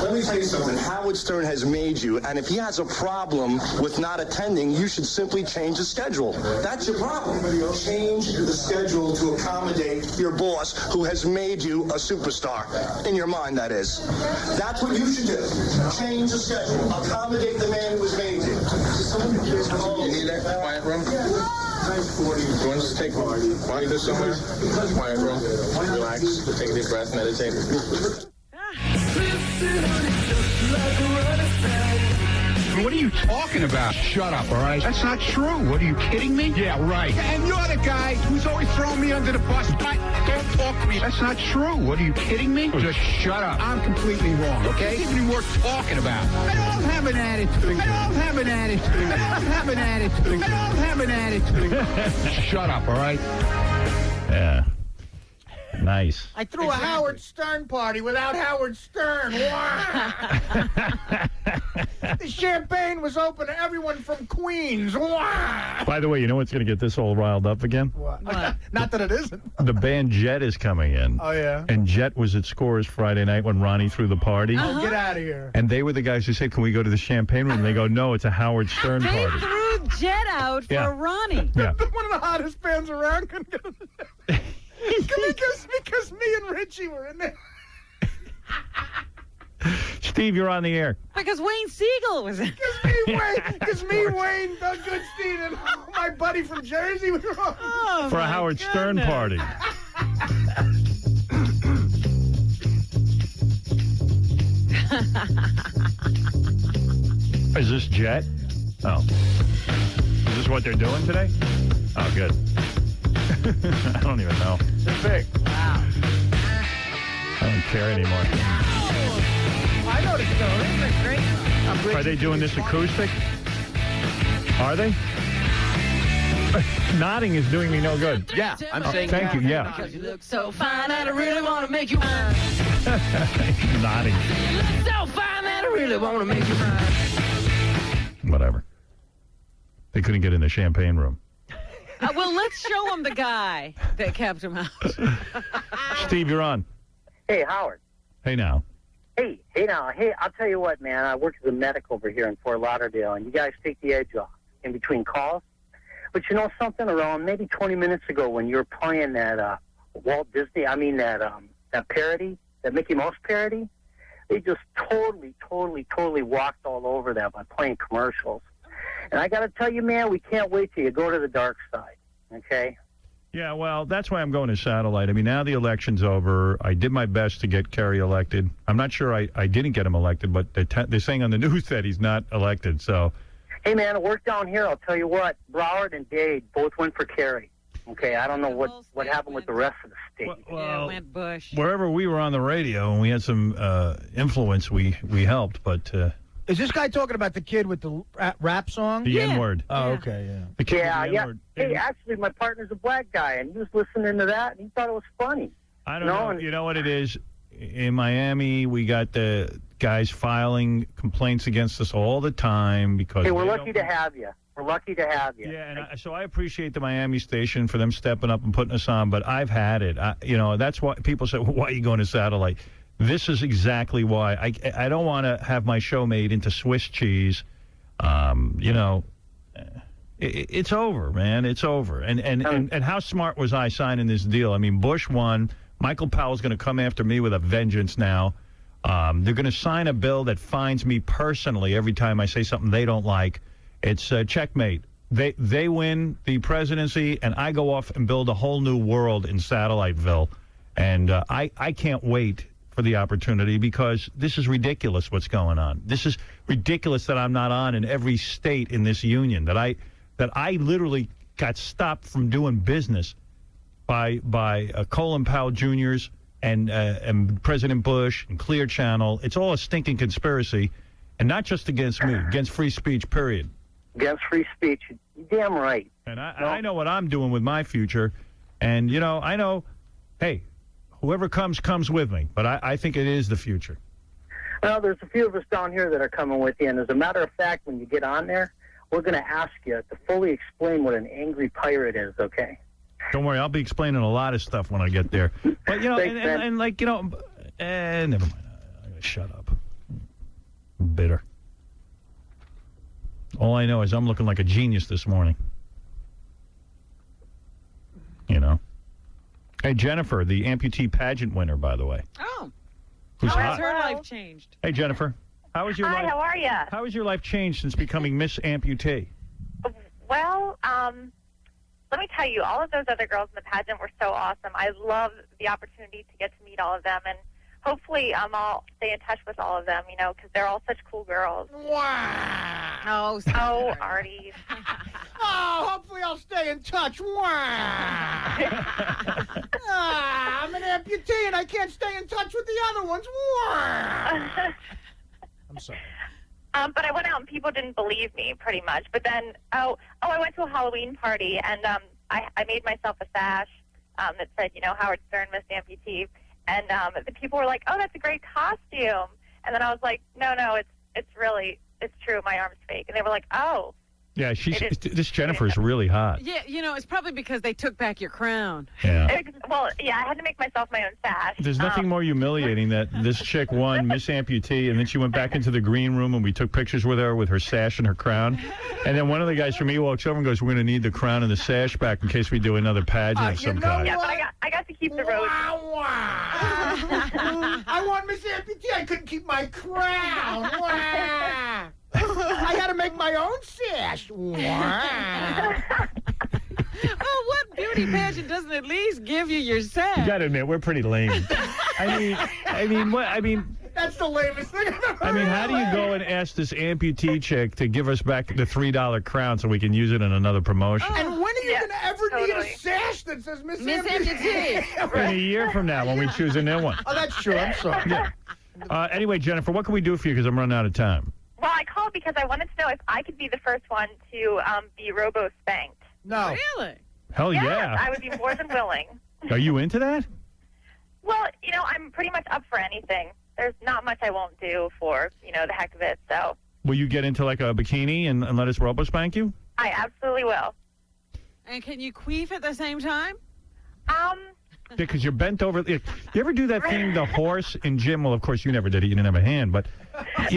Let me tell you something. Howard Stern has made you, and if he has a problem with not attending, you should simply change the schedule. That's your problem. Change the schedule to accommodate your boss, who has made you a superstar. In your mind, that is. That's what you should do. Change the schedule. Accommodate the man who has made you. You need that quiet room? You want to just take why don't you go somewhere? Quiet room. Relax. Take a deep breath. Meditate. What are you talking about? Shut up, all right? That's not true. What, are you kidding me? Yeah, right. And you're the guy who's always throwing me under the bus. Don't talk to me. That's not true. What, are you kidding me? Just shut up. I'm completely wrong, okay? It's even worth talking about. I don't have an attitude. I don't have an attitude. I don't have an attitude. I don't have an attitude. Shut up, all right? Yeah. Nice. I threw a Howard Stern party without Howard Stern. Wah! The champagne was open to everyone from Queens. Wah! By the way, you know what's going to get this all riled up again? What? Not that it isn't. The band Jet is coming in. Oh, yeah? And Jet was at Scores Friday night when Ronnie threw the party. Oh, get out of here. And they were the guys who said, can we go to the champagne room? And they go, no, it's a Howard Stern They party. threw Jet out for Yeah. Ronnie. Yeah. One of the hottest bands around couldn't get in there. because me and Richie were in there. Steve, you're on the air. Because Wayne Siegel was in. Because me, Wayne, Doug Goodstein, and my buddy from Jersey, we were all... Oh, For a Howard Stern party. Is this Jet? Oh. Is this what they're doing today? Oh, good. I don't even know. They're big. Wow. I don't care anymore. I know the story. Great. Are they doing this acoustic? Are they? Nodding is doing me no good. Yeah, I'm saying thank you, yeah. Because you look so fine that I really want to make you mine. Nodding. You look so fine that I really want to make you mine. Whatever. They couldn't get in the champagne room. Well, let's show him the guy that kept him out. Steve, you're on. Hey, Howard. Hey, now. Hey, now. Hey, I'll tell you what, man. I work as a medic over here in Fort Lauderdale, and you guys take the edge off in between calls. But you know something? Around maybe 20 minutes ago when you were playing that Walt Disney, that parody, that Mickey Mouse parody, they just totally walked all over that by playing commercials. And I got to tell you, man, we can't wait till you go to the dark side, okay? Yeah, well, that's why I'm going to satellite. I mean, now the election's over. I did my best to get Kerry elected. I'm not sure I didn't get him elected, but they're saying on the news that he's not elected, so... Hey, man, it worked down here. I'll tell you what. Broward and Dade both went for Kerry. Okay, I don't know what happened with the rest of the state. Yeah, went Bush. Wherever we were on the radio and we had some influence, we helped, but... Is this guy talking about the kid with the rap song? The N-word. Oh, okay, yeah. The kid Yeah, with the yeah. N-word. Hey, actually, my partner's a black guy, and he was listening to that, and he thought it was funny. I don't know. You know what it is? In Miami, we got the guys filing complaints against us all the time because... Hey, we're lucky to have you. We're lucky to have you. Yeah, and so I appreciate the Miami station for them stepping up and putting us on, but I've had it. That's why people say, well, why are you going to satellite? This is exactly why. I don't want to have my show made into Swiss cheese. It's over, man. It's over. And how smart was I signing this deal? I mean, Bush won. Michael Powell's going to come after me with a vengeance now. They're going to sign a bill that fines me personally every time I say something they don't like. It's checkmate. They win the presidency, and I go off and build a whole new world in Satelliteville. And I can't wait for the opportunity because this is ridiculous what's going on. This is ridiculous that I'm not on in every state in this union, that I literally got stopped from doing business by Colin Powell Jr.'s and President Bush and Clear Channel. It's all a stinking conspiracy, and not just against me, against free speech, period. Against free speech. You're damn right. And I know what I'm doing with my future, and, I know, hey, whoever comes with me, but I think it is the future. Well, there's a few of us down here that are coming with you, and as a matter of fact, when you get on there, we're going to ask you to fully explain what an angry pirate is, okay? Don't worry, I'll be explaining a lot of stuff when I get there. But, Thanks, never mind. I gotta shut up. I'm bitter. All I know is I'm looking like a genius this morning. Hey, Jennifer, the amputee pageant winner, by the way. Oh. Who's How hot. has her life changed? Hey, Jennifer. How has your Hi, life? how are you? How has your life changed since becoming Miss Amputee? Well, let me tell you, all of those other girls in the pageant were so awesome. I love the opportunity to get to meet all of them, and hopefully I'll stay in touch with all of them, because they're all such cool girls. Wow. Oh, Artie. Oh, hopefully I'll stay in touch. Wow. I'm an amputee and I can't stay in touch with the other ones. Wow. I'm sorry. But I went out and people didn't believe me pretty much. But then, I went to a Halloween party and I made myself a sash. that said, Howard Stern, Miss Amputee. And the people were like, oh, that's a great costume. And then I was like, no, it's true. My arm's fake. And they were like, oh. Yeah, this Jennifer is really hot. Yeah, it's probably because they took back your crown. Yeah. I had to make myself my own sash. There's nothing more humiliating that this chick won Miss Amputee, and then she went back into the green room, and we took pictures with her sash and her crown. And then one of the guys from me walks over and goes, we're going to need the crown and the sash back in case we do another pageant of some kind. Yeah, but I got to keep the rose. I want Miss Amputee. I couldn't keep my crown. I got to make my own sash. Oh, what beauty pageant doesn't at least give you your sash? You got to admit, we're pretty lame. I mean, that's the lamest thing I've ever heard. I mean, how do you go and ask this amputee chick to give us back the $3 crown so we can use it in another promotion? And when are you going to ever need a sash that says Miss Amputee? In a year from now when we choose a new one. Oh, that's true. I'm sorry. Yeah. Anyway, Jennifer, what can we do for you because I'm running out of time? Well, I called because I wanted to know if I could be the first one to be robo-spanked. No. Really? Hell yeah. I would be more than willing. Are you into that? Well, I'm pretty much up for anything. There's not much I won't do for, the heck of it, so. Will you get into like a bikini and let us robo-spank you? I absolutely will. And can you queef at the same time? Because you're bent over. You ever do that thing, the horse in gym? Well, of course, you never did it. You didn't have a hand. But do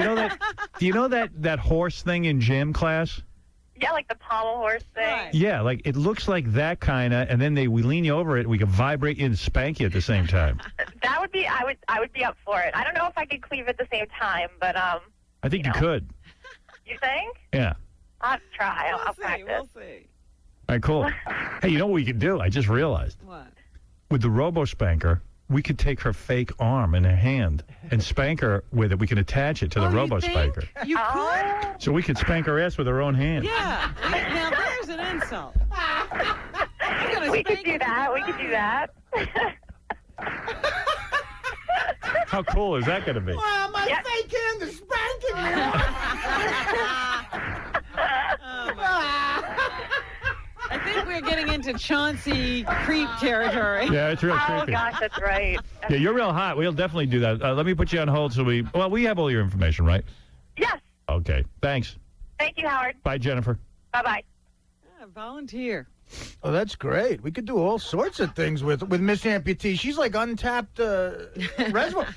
you know that horse thing in gym class? Yeah, like the pommel horse thing. Right. Yeah, like it looks like that kind of, and then we lean you over it, and we can vibrate you and spank you at the same time. That would be, I would be up for it. I don't know if I could cleave at the same time, but I think you could. You think? Yeah. I'll have to try. I'll practice. We'll see. All right, cool. Hey, you know what we could do? I just realized. What? With the robo-spanker, we could take her fake arm in her hand and spank her with it. We can attach it to the robo-spanker. You could? So we could spank her ass with her own hand. Yeah. Now, there's an insult. We could do that. We could do that. How cool is that going to be? Wow, my fake hand is spanking me. I think we're getting into Chauncey creep territory. Yeah, it's real Oh, creepy. gosh, that's right. Yeah, you're real hot. We'll definitely do that. Let me put you on hold so we have all your information, right? Yes. Okay, thanks. Thank you, Howard. Bye, Jennifer. Bye-bye. Volunteer. Oh, that's great. We could do all sorts of things with Miss Amputee. She's like untapped reservoir.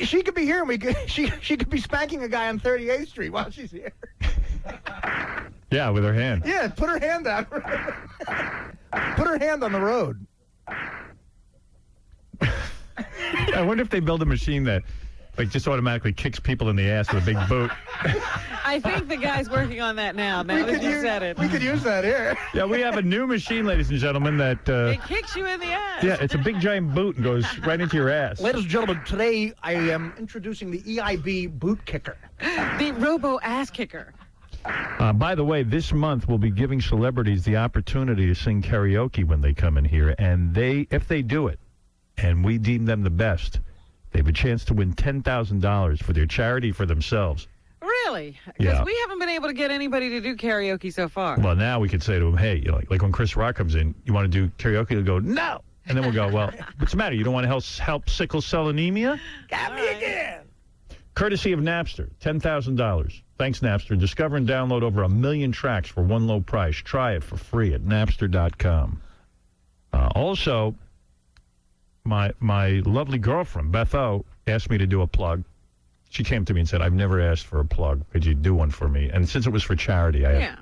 She could be here, and she could be spanking a guy on 38th Street while she's here. Yeah, with her hand. Yeah, put her hand out. Put her hand on the road. I wonder if they build a machine that just automatically kicks people in the ass with a big boot. I think the guy's working on that now that you said it. We could use that here. Yeah, we have a new machine, ladies and gentlemen, that... it kicks you in the ass. Yeah, it's a big giant boot and goes right into your ass. Ladies and gentlemen, today I am introducing the EIB boot kicker. The robo-ass kicker. By the way, this month we'll be giving celebrities the opportunity to sing karaoke when they come in here, and if they do it, and we deem them the best, they have a chance to win $10,000 for their charity for themselves. Really? Because Yeah. we haven't been able to get anybody to do karaoke so far. Well, now we could say to them, hey, like when Chris Rock comes in, you want to do karaoke? They'll go, no! And then we'll go, well, what's the matter? You don't want to help sickle cell anemia? Got me again. Courtesy of Napster, $10,000. Thanks, Napster. Discover and download over 1 million tracks for one low price. Try it for free at Napster.com. Also, my lovely girlfriend, Beth O, asked me to do a plug. She came to me and said, I've never asked for a plug. Could you do one for me? And since it was for charity, if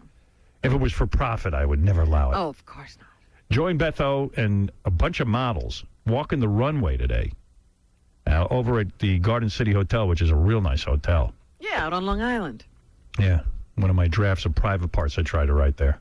it was for profit, I would never allow it. Oh, of course not. Join Beth O and a bunch of models walking the runway today over at the Garden City Hotel, which is a real nice hotel. Yeah, out on Long Island. Yeah, one of my drafts of private parts I try to write there.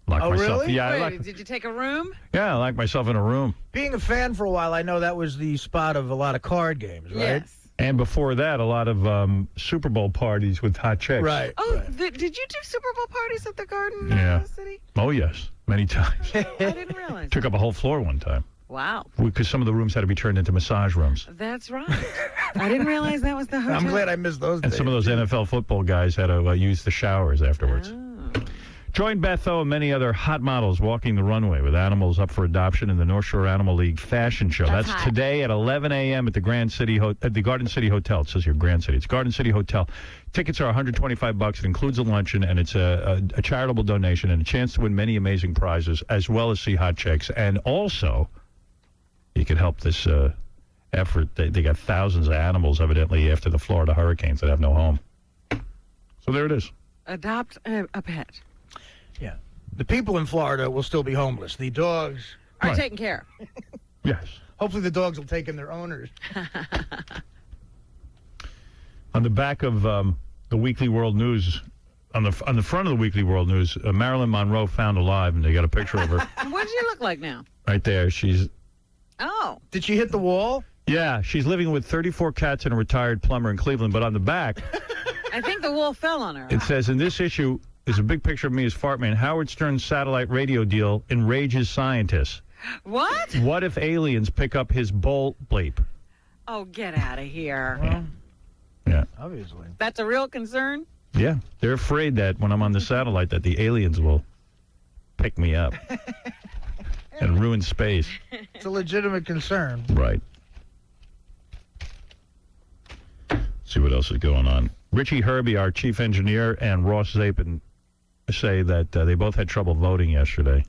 Lock myself. Really? Yeah, Wait, did you take a room? I lock myself in a room. Being a fan for a while, I know that was the spot of a lot of card games, right? Yes. And before that, a lot of Super Bowl parties with hot chicks. Right. Oh, did you do Super Bowl parties at the Garden City? Oh, yes. Many times. I didn't realize. Took up a whole floor one time. Wow. Because some of the rooms had to be turned into massage rooms. That's right. I didn't realize that was the hotel. I'm glad I missed those And days. some of those NFL football guys had to use the showers afterwards. Oh. Join Beth O and many other hot models walking the runway with animals up for adoption in the North Shore Animal League Fashion Show. That's today at 11 a.m. at the at the Garden City Hotel. It says here Grand City. It's Garden City Hotel. Tickets are $125. It includes a luncheon, and it's a charitable donation and a chance to win many amazing prizes, as well as see hot chicks. And also, you can help this effort. They got thousands of animals, evidently, after the Florida hurricanes that have no home. So there it is. Adopt a pet. Yeah. The people in Florida will still be homeless. The dogs are taken care of. Yes. Hopefully the dogs will take in their owners. On the back of the Weekly World News, on the front of the Weekly World News, Marilyn Monroe found alive, and they got a picture of her. What does she look like now? Right there. She's... Oh. Did she hit the wall? Yeah, she's living with 34 cats and a retired plumber in Cleveland, but on the back... I think the wall fell on her. It says, in this issue... There's a big picture of me as Fartman. Howard Stern's satellite radio deal enrages scientists. What? What if aliens pick up his bull bleep? Oh, get out of here. Well, yeah. Obviously. That's a real concern? Yeah. They're afraid that when I'm on the satellite that the aliens will pick me up and ruin space. It's a legitimate concern. Right. See what else is going on. Richie Herbie, our chief engineer, and Ross Zapin say that they both had trouble voting yesterday,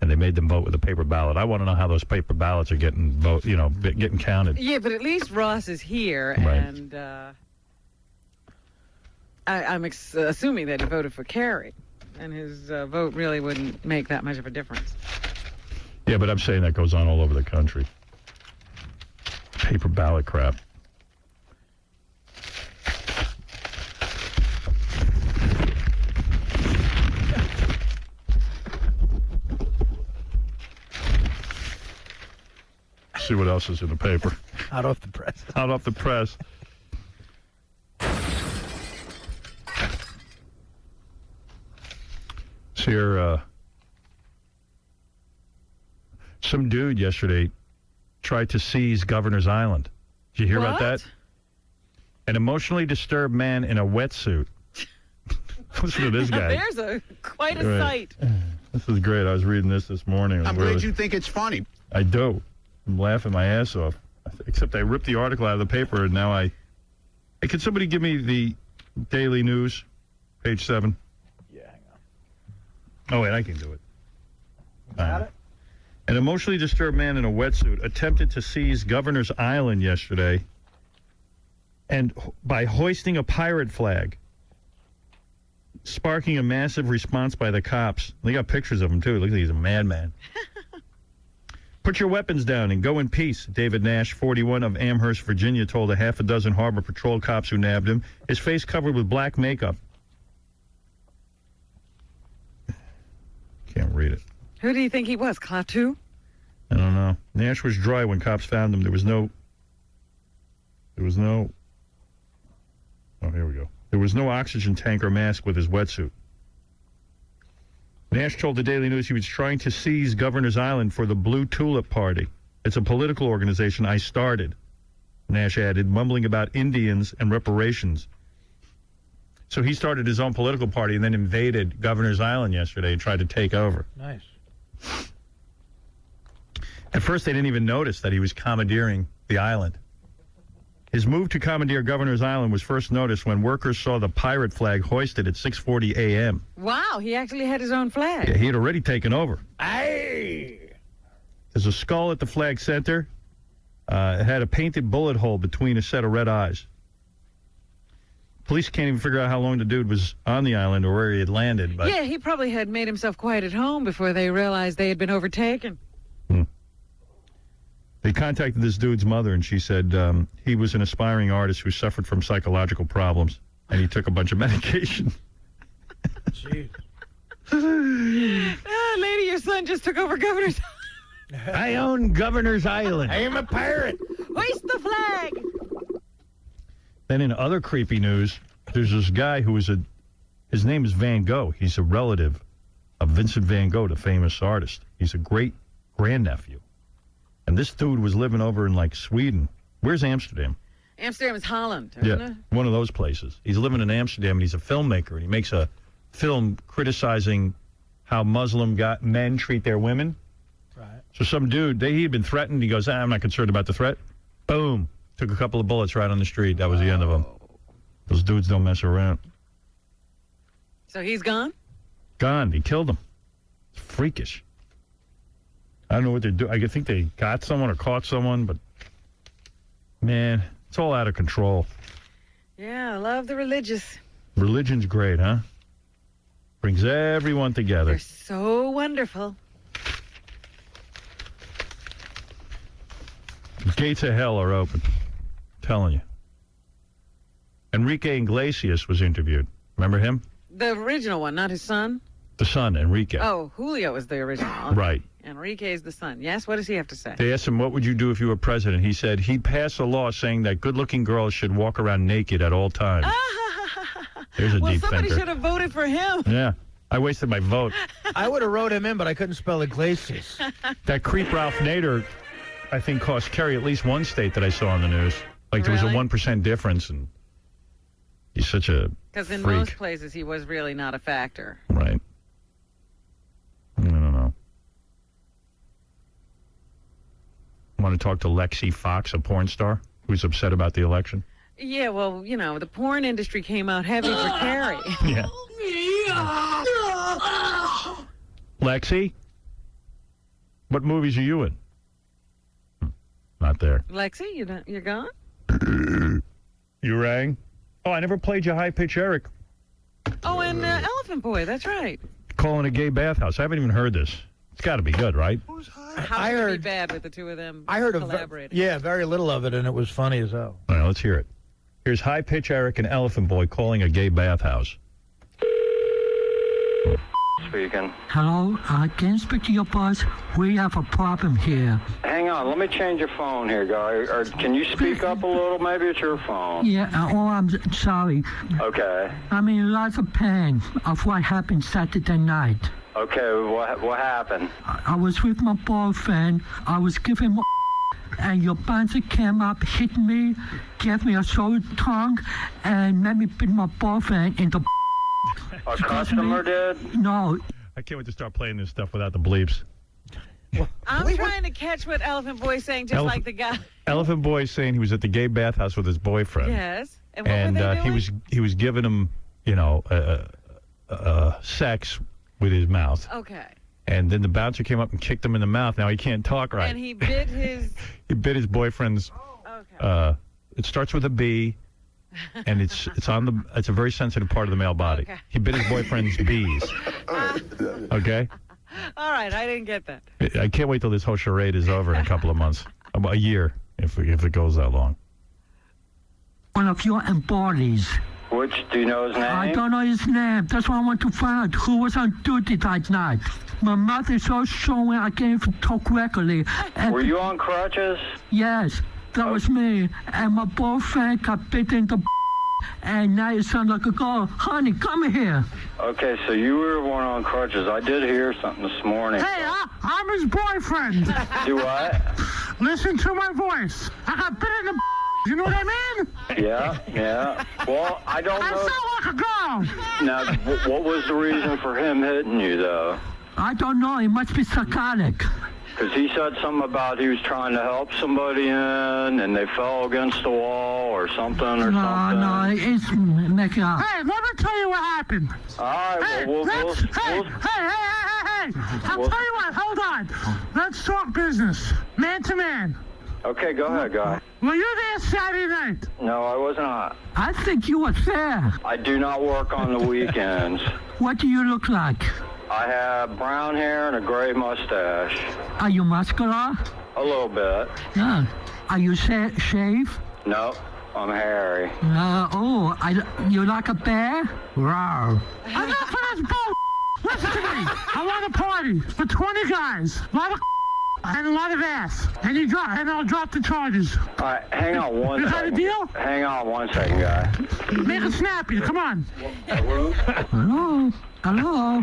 and they made them vote with a paper ballot. I want to know how those paper ballots are getting getting counted. Yeah, but at least Ross is here, right. And I'm assuming that he voted for Kerry, and his vote really wouldn't make that much of a difference. Yeah, but I'm saying that goes on all over the country. Paper ballot crap. See what else is in the paper. Hot off the press. Hot off the press. So here, some dude yesterday tried to seize Governor's Island. Did you hear about that? An emotionally disturbed man in a wetsuit. Listen to this guy. There's quite a sight. This is great. I was reading this morning. I'm glad you think it's funny. I do. I'm laughing my ass off. Except I ripped the article out of the paper, and now Hey, could somebody give me the Daily News, page 7? Yeah, hang on. Oh, wait, I can do it. Got it? An emotionally disturbed man in a wetsuit attempted to seize Governor's Island yesterday, and by hoisting a pirate flag, sparking a massive response by the cops. They got pictures of him, too. Look like he's a madman. Put your weapons down and go in peace, David Nash, 41, of Amherst, Virginia, told a half a dozen Harbor Patrol cops who nabbed him, his face covered with black makeup. Can't read it. Who do you think he was, Klaatu? I don't know. Nash was dry when cops found him. There was no... Oh, here we go. There was no oxygen tank or mask with his wetsuit. Nash told the Daily News he was trying to seize Governor's Island for the Blue Tulip Party. It's a political organization I started, Nash added, mumbling about Indians and reparations. So he started his own political party and then invaded Governor's Island yesterday and tried to take over. Nice. At first, they didn't even notice that he was commandeering the island. His move to commandeer Governor's Island was first noticed when workers saw the pirate flag hoisted at 6:40 a.m. Wow, he actually had his own flag. Yeah, he had already taken over. Aye. There's a skull at the flag center. It had a painted bullet hole between a set of red eyes. Police can't even figure out how long the dude was on the island or where he had landed. But yeah, he probably had made himself quite at home before they realized they had been overtaken. They contacted this dude's mother, and she said he was an aspiring artist who suffered from psychological problems, and he took a bunch of medication. Jeez. Lady, your son just took over Governor's Island. I own Governor's Island. I am a pirate. Hoist the flag. Then in other creepy news, there's this guy who is his name is Van Gogh. He's a relative of Vincent van Gogh, the famous artist. He's a great grandnephew. And this dude was living over in, like, Sweden. Where's Amsterdam? Amsterdam is Holland, isn't it? One of those places. He's living in Amsterdam, and he's a filmmaker, and he makes a film criticizing how Muslim men treat their women. Right. So some dude, he had been threatened. He goes, I'm not concerned about the threat. Boom. Took a couple of bullets right on the street. That was the end of him. Those dudes don't mess around. So he's gone? Gone. He killed him. It's freakish. I don't know what they're doing. I think they got someone or caught someone, but, man, it's all out of control. Yeah, I love the religious. Religion's great, huh? Brings everyone together. They're so wonderful. The gates of hell are open. I'm telling you. Enrique Iglesias was interviewed. Remember him? The original one, not his son? The son, Enrique. Oh, Julio is the original. Okay. Right. Enrique is the son. Yes, what does he have to say? They asked him, what would you do if you were president? He said he'd pass a law saying that good-looking girls should walk around naked at all times. There's a well, deep somebody thinker. should have voted for him. Yeah. I wasted my vote. I would have wrote him in, but I couldn't spell Iglesias. That creep Ralph Nader, I think, cost Kerry at least one state that I saw on the news. Like, there was a 1% difference, and he's such a Because in freak. most places, he was really not a factor. Right. I don't know. Want to talk to Lexi Fox, a porn star, who's upset about the election? Yeah, well, you know, the porn industry came out heavy for Kerry. Yeah. Lexi? What movies are you in? Not there. Lexi, you're gone? You rang? Oh, I never played you High Pitch Eric. Oh, and Elephant Boy, that's right. Calling a gay bathhouse. I haven't even heard this. It's got to be good, right? How could it be bad with the two of them I heard collaborating? very little of it, and it was funny as hell. All right, let's hear it. Here's High Pitch Eric and Elephant Boy calling a gay bathhouse. Speaking. Hello, can you speak to your boss? We have a problem here. Hang on, let me change your phone here, guy. Or can you speak up a little? Maybe it's your phone. Yeah, I'm sorry. Okay. I'm in lots of pain of what happened Saturday night. Okay, what happened? I was with my boyfriend. I was giving him and your bouncer came up, hit me, gave me a sore tongue, and made me beat my boyfriend in the A customer did? No. I can't wait to start playing this stuff without the bleeps. I'm trying to catch what Elephant Boy's saying, just like the guy. Elephant Boy's saying he was at the gay bathhouse with his boyfriend. Yes. And what were they doing? he was giving him, sex with his mouth. Okay. And then the bouncer came up and kicked him in the mouth. Now he can't talk right. And he bit his... He bit his boyfriend's... Okay. It starts with a B, and it's a very sensitive part of the male body. Okay. He bit his boyfriend's B's. Okay? All right, I didn't get that. I can't wait till this whole charade is over in a couple of months. About a year, if it goes that long. One of your embodies. Which, do you know his name? I don't know his name. That's why I want to find out who was on duty that night. My mouth is so swollen I can't even talk regularly. Were you on crutches? Yes, that was me. And my boyfriend got bit in the and now you sound like a girl. Honey, come here. Okay, so you were one on crutches. I did hear something this morning. Hey, I'm his boyfriend. Do what? Listen to my voice. I got bit in the you know what I mean? Yeah. Well, I don't know. I sound like a girl. Now, what was the reason for him hitting you, though? I don't know. He must be psychotic. Because he said something about he was trying to help somebody in, and they fell against the wall or something or something. No, it's making up. Hey, let me tell you what happened. All right, hey, well, hey. I'll tell you what, hold on. Let's talk business, man to man. Okay, go ahead, guy. Were you there Saturday night? No, I was not. I think you were there. I do not work on the weekends. What do you look like? I have brown hair and a gray mustache. Are you muscular? A little bit. Yeah. Are you shave? No, I'm hairy. You like a bear? Rawr. Enough of this bull. Listen to me. I want a party for 20 guys. A lot of and a lot of ass. And I'll drop the charges. All right, hang on one second. Is that a deal? Hang on 1 second, guy. Make it snappy. Come on. Hello?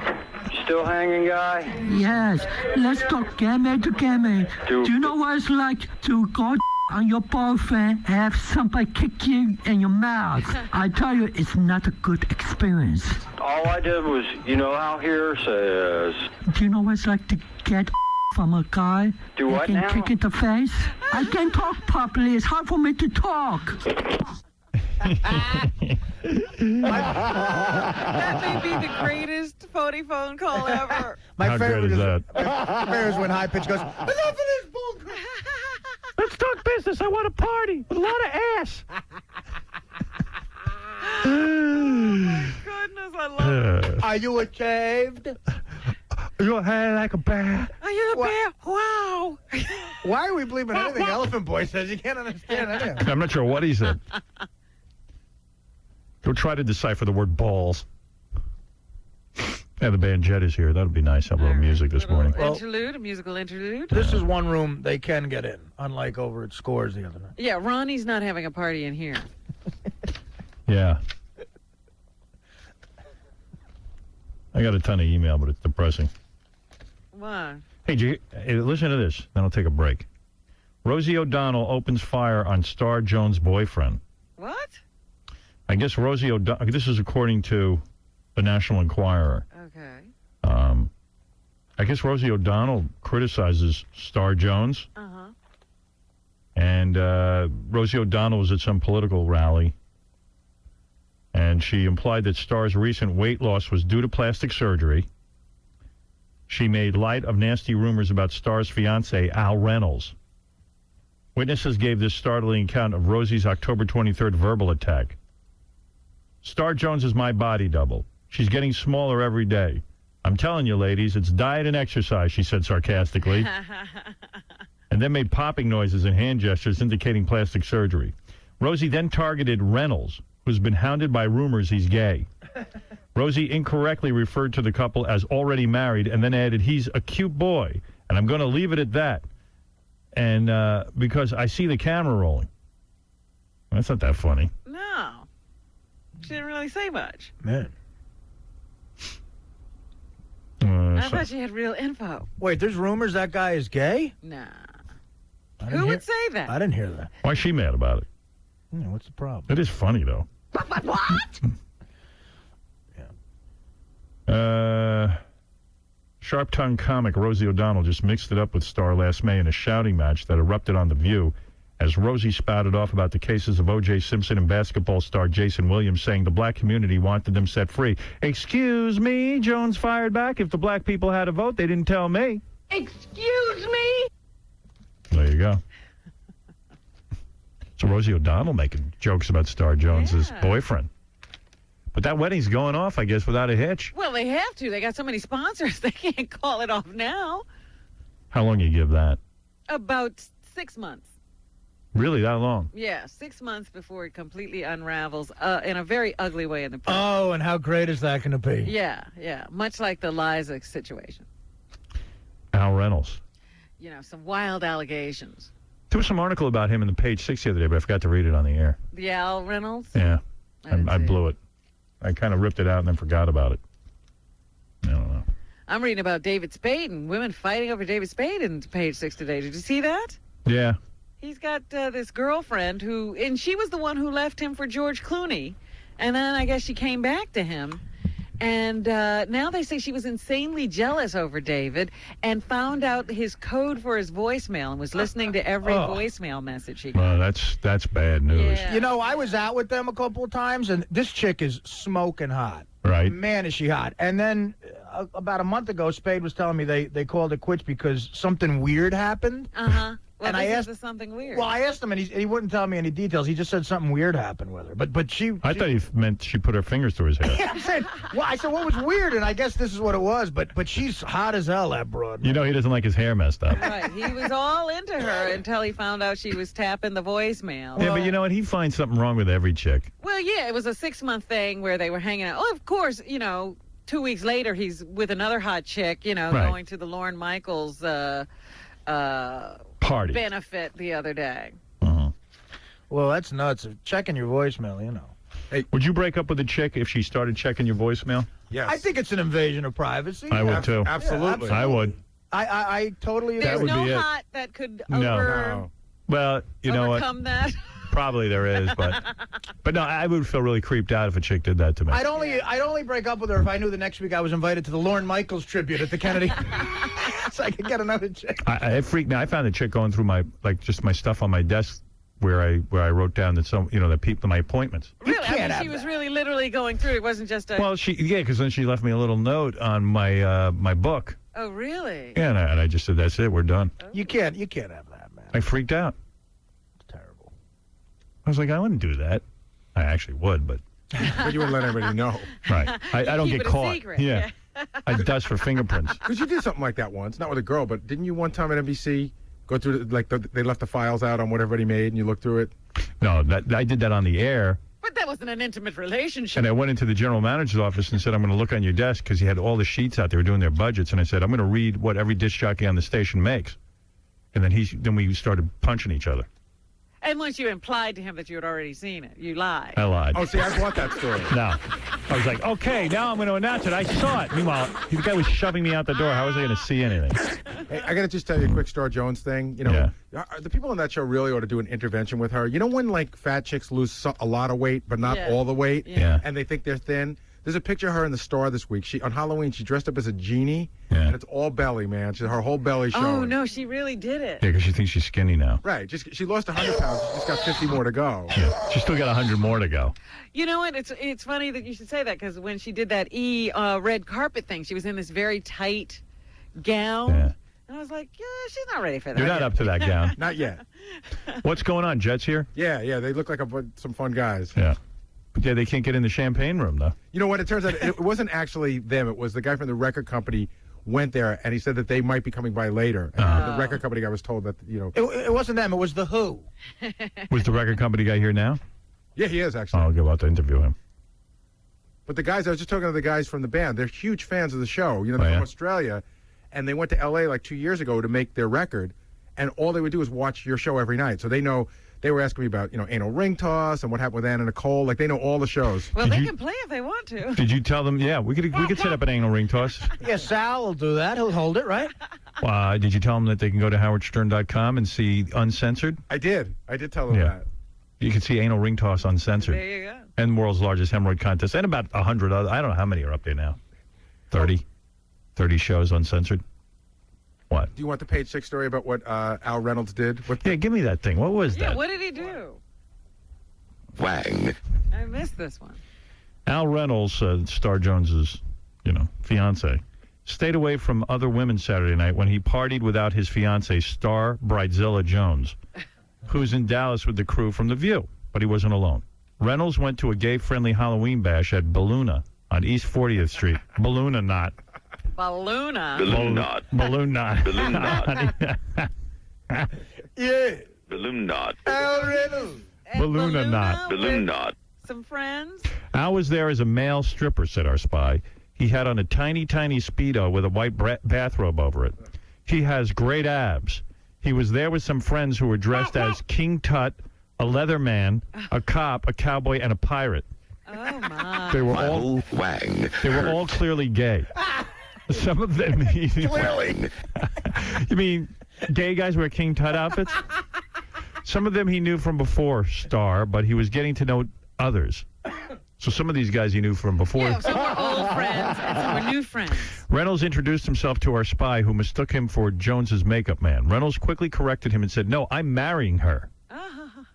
Still hanging, guy? Yes. Let's talk game to game. Do you know what it's like to go on your boyfriend and have somebody kick you in your mouth? I tell you, it's not a good experience. All all I did was, you know how here says. Do you know what it's like to get from a guy? Do that what can now? kick in the face? I can't talk properly. It's hard for me to talk. That may be the greatest phony phone call ever. My How favorite great is that? My favorite is when high pitch goes, enough of this bullcrap. Let's talk business. I want a party with a lot of ass. Goodness, I love it. Are you ashamed? Your hair like a bear. Are you the bear? Wow. Why are we believing anything Elephant Boy says? You can't understand anything. I'm not sure what he said. Go try to decipher the word balls. Yeah, the band Jet is here. That'll be nice. Have a little music this morning. Interlude, a musical interlude. This is one room they can get in, unlike over at Scores the other night. Yeah, Ronnie's not having a party in here. Yeah. I got a ton of email, but it's depressing. What? Hey, listen to this, then I'll take a break. Rosie O'Donnell opens fire on Star Jones' boyfriend. What? I guess Rosie O'Donnell, this is according to the National Enquirer. Okay. I guess Rosie O'Donnell criticizes Star Jones. Uh-huh. And Rosie O'Donnell was at some political rally. And she implied that Star's recent weight loss was due to plastic surgery. She made light of nasty rumors about Star's fiancé, Al Reynolds. Witnesses gave this startling account of Rosie's October 23rd verbal attack. Star Jones is my body double. She's getting smaller every day. I'm telling you, ladies, it's diet and exercise, she said sarcastically. And then made popping noises and hand gestures indicating plastic surgery. Rosie then targeted Reynolds, who's been hounded by rumors he's gay. Rosie incorrectly referred to the couple as already married and then added, he's a cute boy, and I'm going to leave it at that. And because I see the camera rolling. That's not that funny. No. She didn't really say much. Man. I thought she had real info. Wait, there's rumors that guy is gay? Nah. Who would say that? I didn't hear that. Why is she mad about it? What's the problem? It is funny, though. What? Sharp-tongued comic Rosie O'Donnell just mixed it up with Star last May in a shouting match that erupted on The View as Rosie spouted off about the cases of O.J. Simpson and basketball star Jason Williams, saying the black community wanted them set free. Excuse me, Jones fired back. If the black people had a vote, they didn't tell me. Excuse me? There you go. So Rosie O'Donnell making jokes about Star Jones's boyfriend. But that wedding's going off, I guess, without a hitch. Well, they have to. They got so many sponsors. They can't call it off now. How long you give that? About 6 months. Really, that long? Yeah, 6 months before it completely unravels in a very ugly way in the press. Oh, and how great is that going to be? Yeah. Much like the Liza situation. Al Reynolds. You know, some wild allegations. There was some article about him in the Page 6 the other day, but I forgot to read it on the air. The Al Reynolds? Yeah. I blew it. I kind of ripped it out and then forgot about it. I don't know. I'm reading about David Spade and women fighting over David Spade in Page 6 today. Did you see that? Yeah. He's got this girlfriend and she was the one who left him for George Clooney. And then I guess she came back to him. And now they say she was insanely jealous over David and found out his code for his voicemail and was listening to every voicemail message he got. Well, that's bad news. Yeah. You know, I was out with them a couple of times, and this chick is smoking hot. Right. Man, is she hot. And then about a month ago, Spade was telling me they called it quits because something weird happened. Uh-huh. Well, and I asked something weird. Well, I asked him, and he wouldn't tell me any details. He just said something weird happened with her. But she... I thought he meant she put her fingers through his hair. Yeah, I said, what was weird? And I guess this is what it was. But she's hot as hell, that broad. You know he doesn't like his hair messed up. Right. He was all into her until he found out she was tapping the voicemail. Yeah, but you know what? He finds something wrong with every chick. Well, yeah, it was a 6-month thing where they were hanging out. Oh, of course, 2 weeks later, he's with another hot chick, Right. going to the Lorne Michaels party benefit the other day. Well, that's nuts. Checking your voicemail, Hey, would you break up with a chick if she started checking your voicemail? Yes. I think it's an invasion of privacy. I would too. Absolutely. I would. I totally agree. There's would no be it. hot that could No. Well, you know what? overcome that. Probably there is, but But no, I would feel really creeped out if a chick did that to me. I'd only break up with her if I knew the next week I was invited to the Lorne Michaels tribute at the Kennedy. So I could get another chick. It freaked me. I found a chick going through my stuff on my desk where I wrote down that my appointments. Really? I mean, she was really literally going through. It wasn't just a. Well, because then she left me a little note on my my book. Oh, really? Yeah, and I just said, "That's it. We're done." Oh. You can't have that, man. I freaked out. It's terrible. I was like, I wouldn't do that. I actually would, but you wouldn't let anybody know. Right. I don't Keep get it a caught. secret. Yeah. I dust for fingerprints. Because you did something like that once, not with a girl, but didn't you one time at NBC go through they left the files out on what everybody made, and you looked through it? No, I did that on the air. But that wasn't an intimate relationship. And I went into the general manager's office and said, I'm going to look on your desk, because he had all the sheets out. They were doing their budgets. And I said, I'm going to read what every disc jockey on the station makes. And then we started punching each other. And once you implied to him that you had already seen it, you lied. I lied. Oh, see, I bought that story. No. I was like, okay, now I'm going to announce it. I saw it. Meanwhile, the guy was shoving me out the door. How was I going to see anything? Hey, I got to just tell you a quick Star Jones thing. You know, the people on that show really ought to do an intervention with her. You know when, like, fat chicks lose a lot of weight, but not all the weight? Yeah. And they think they're thin? There's a picture of her in the Star this week. On Halloween, she dressed up as a genie, and it's all belly, man. Her whole belly showing. Oh, no, she really did it. Yeah, because she thinks she's skinny now. Right. She lost 100 pounds. She's just got 50 more to go. Yeah. She's still got 100 more to go. You know what? It's funny that you should say that, because when she did that red carpet thing, she was in this very tight gown. Yeah. And I was like, yeah, she's not ready for that. You're not up to that gown. Not yet. What's going on? Jet's here? Yeah. They look like some fun guys. Yeah. Yeah, they can't get in the champagne room, though. You know what? It turns out it wasn't actually them. It was the guy from the record company went there, and he said that they might be coming by later. And the record company guy was told that, It wasn't them. It was The Who. Was the record company guy here now? Yeah, he is, actually. I'll go out to interview him. But the guys, I was just talking to the guys from the band. They're huge fans of the show. They're from Australia, and they went to L.A. like 2 years ago to make their record, and all they would do is watch your show every night. So they know. They were asking me about, anal ring toss and what happened with Anna Nicole. Like, they know all the shows. Well, they can play if they want to. Did you tell them? Yeah, we could set up an anal ring toss. Yeah, Sal will do that. He'll hold it, right? Did you tell them that they can go to howardstern.com and see Uncensored? I did tell them that. You can see anal ring toss Uncensored. There you go. And world's largest hemorrhoid contest. And about 100 other. I don't know how many are up there now. 30 shows Uncensored. What? Do you want the page 6 story about what Al Reynolds did? Yeah, give me that thing. What was that? Yeah, what did he do? Wang. I missed this one. Al Reynolds, Star Jones's, fiance, stayed away from other women Saturday night when he partied without his fiancée, Star Bridezilla Jones, who's in Dallas with the crew from The View, but he wasn't alone. Reynolds went to a gay-friendly Halloween bash at Balluna on East 40th Street. Balluna not. Balluna. Balloon knot. Balloon knot. Balloon knot. Yeah. Balloon knot. Al Reynolds. Balluna knot. Balloon knot. Some friends. Al was there as a male stripper, said our spy. He had on a tiny, tiny Speedo with a white bathrobe over it. He has great abs. He was there with some friends who were dressed as King Tut, a leather man, a cop, a cowboy, and a pirate. Oh, my. They were all clearly gay. Some of them... Clearly. You mean gay guys wear King Tut outfits? Some of them he knew from before Star, but he was getting to know others. So some of these guys he knew from before. Yeah, some were old friends and some were new friends. Reynolds introduced himself to our spy, who mistook him for Jones's makeup man. Reynolds quickly corrected him and said, "No, I'm marrying her."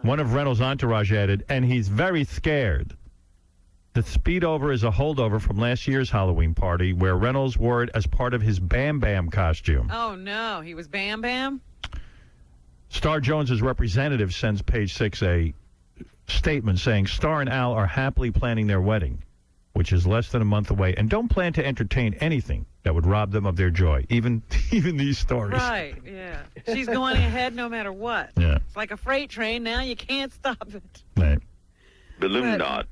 One of Reynolds' entourage added, "And he's very scared." The speedover is a holdover from last year's Halloween party, where Reynolds wore it as part of his Bam Bam costume. Oh, no. He was Bam Bam? Star Jones's representative sends page 6 a statement saying Star and Al are happily planning their wedding, which is less than a month away, and don't plan to entertain anything that would rob them of their joy, even these stories. Right, yeah. She's going ahead no matter what. Yeah. It's like a freight train now. You can't stop it. Right. Balloon knot.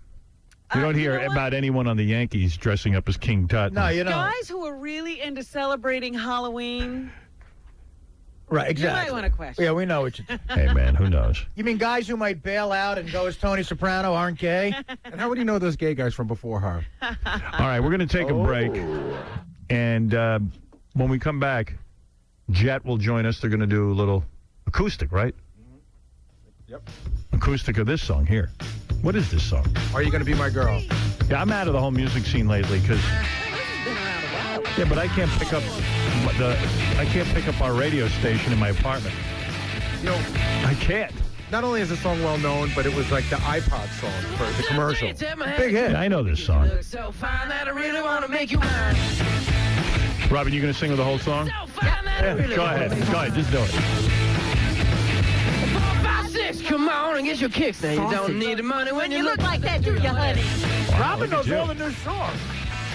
You don't hear about anyone on the Yankees dressing up as King Tut. No, you don't. Guys who are really into celebrating Halloween... Right, exactly. You might want to question. Yeah, we know what you... Hey, man, who knows? You mean guys who might bail out and go as Tony Soprano aren't gay? And how would you know those gay guys from before her? All right, we're going to take a break. And when we come back, Jet will join us. They're going to do a little acoustic, right? Yep. Acoustic of this song here. What is this song? Are You Gonna Be My Girl? Yeah, I'm out of the whole music scene lately because. Yeah, but I can't pick up our radio station in my apartment. You know, I can't. not only is the song well known, but it was like the iPod song for the commercial. Big hit. Yeah, I know this song. So fine that I really want to make you mine. Robin, you going to sing with the whole song? Yeah, go ahead. Go ahead. Just do it. 4, 5, 6, come on and get your kicks. Now you don't need the money when you look like that, do you, honey? Wow, Robin knows all the new songs.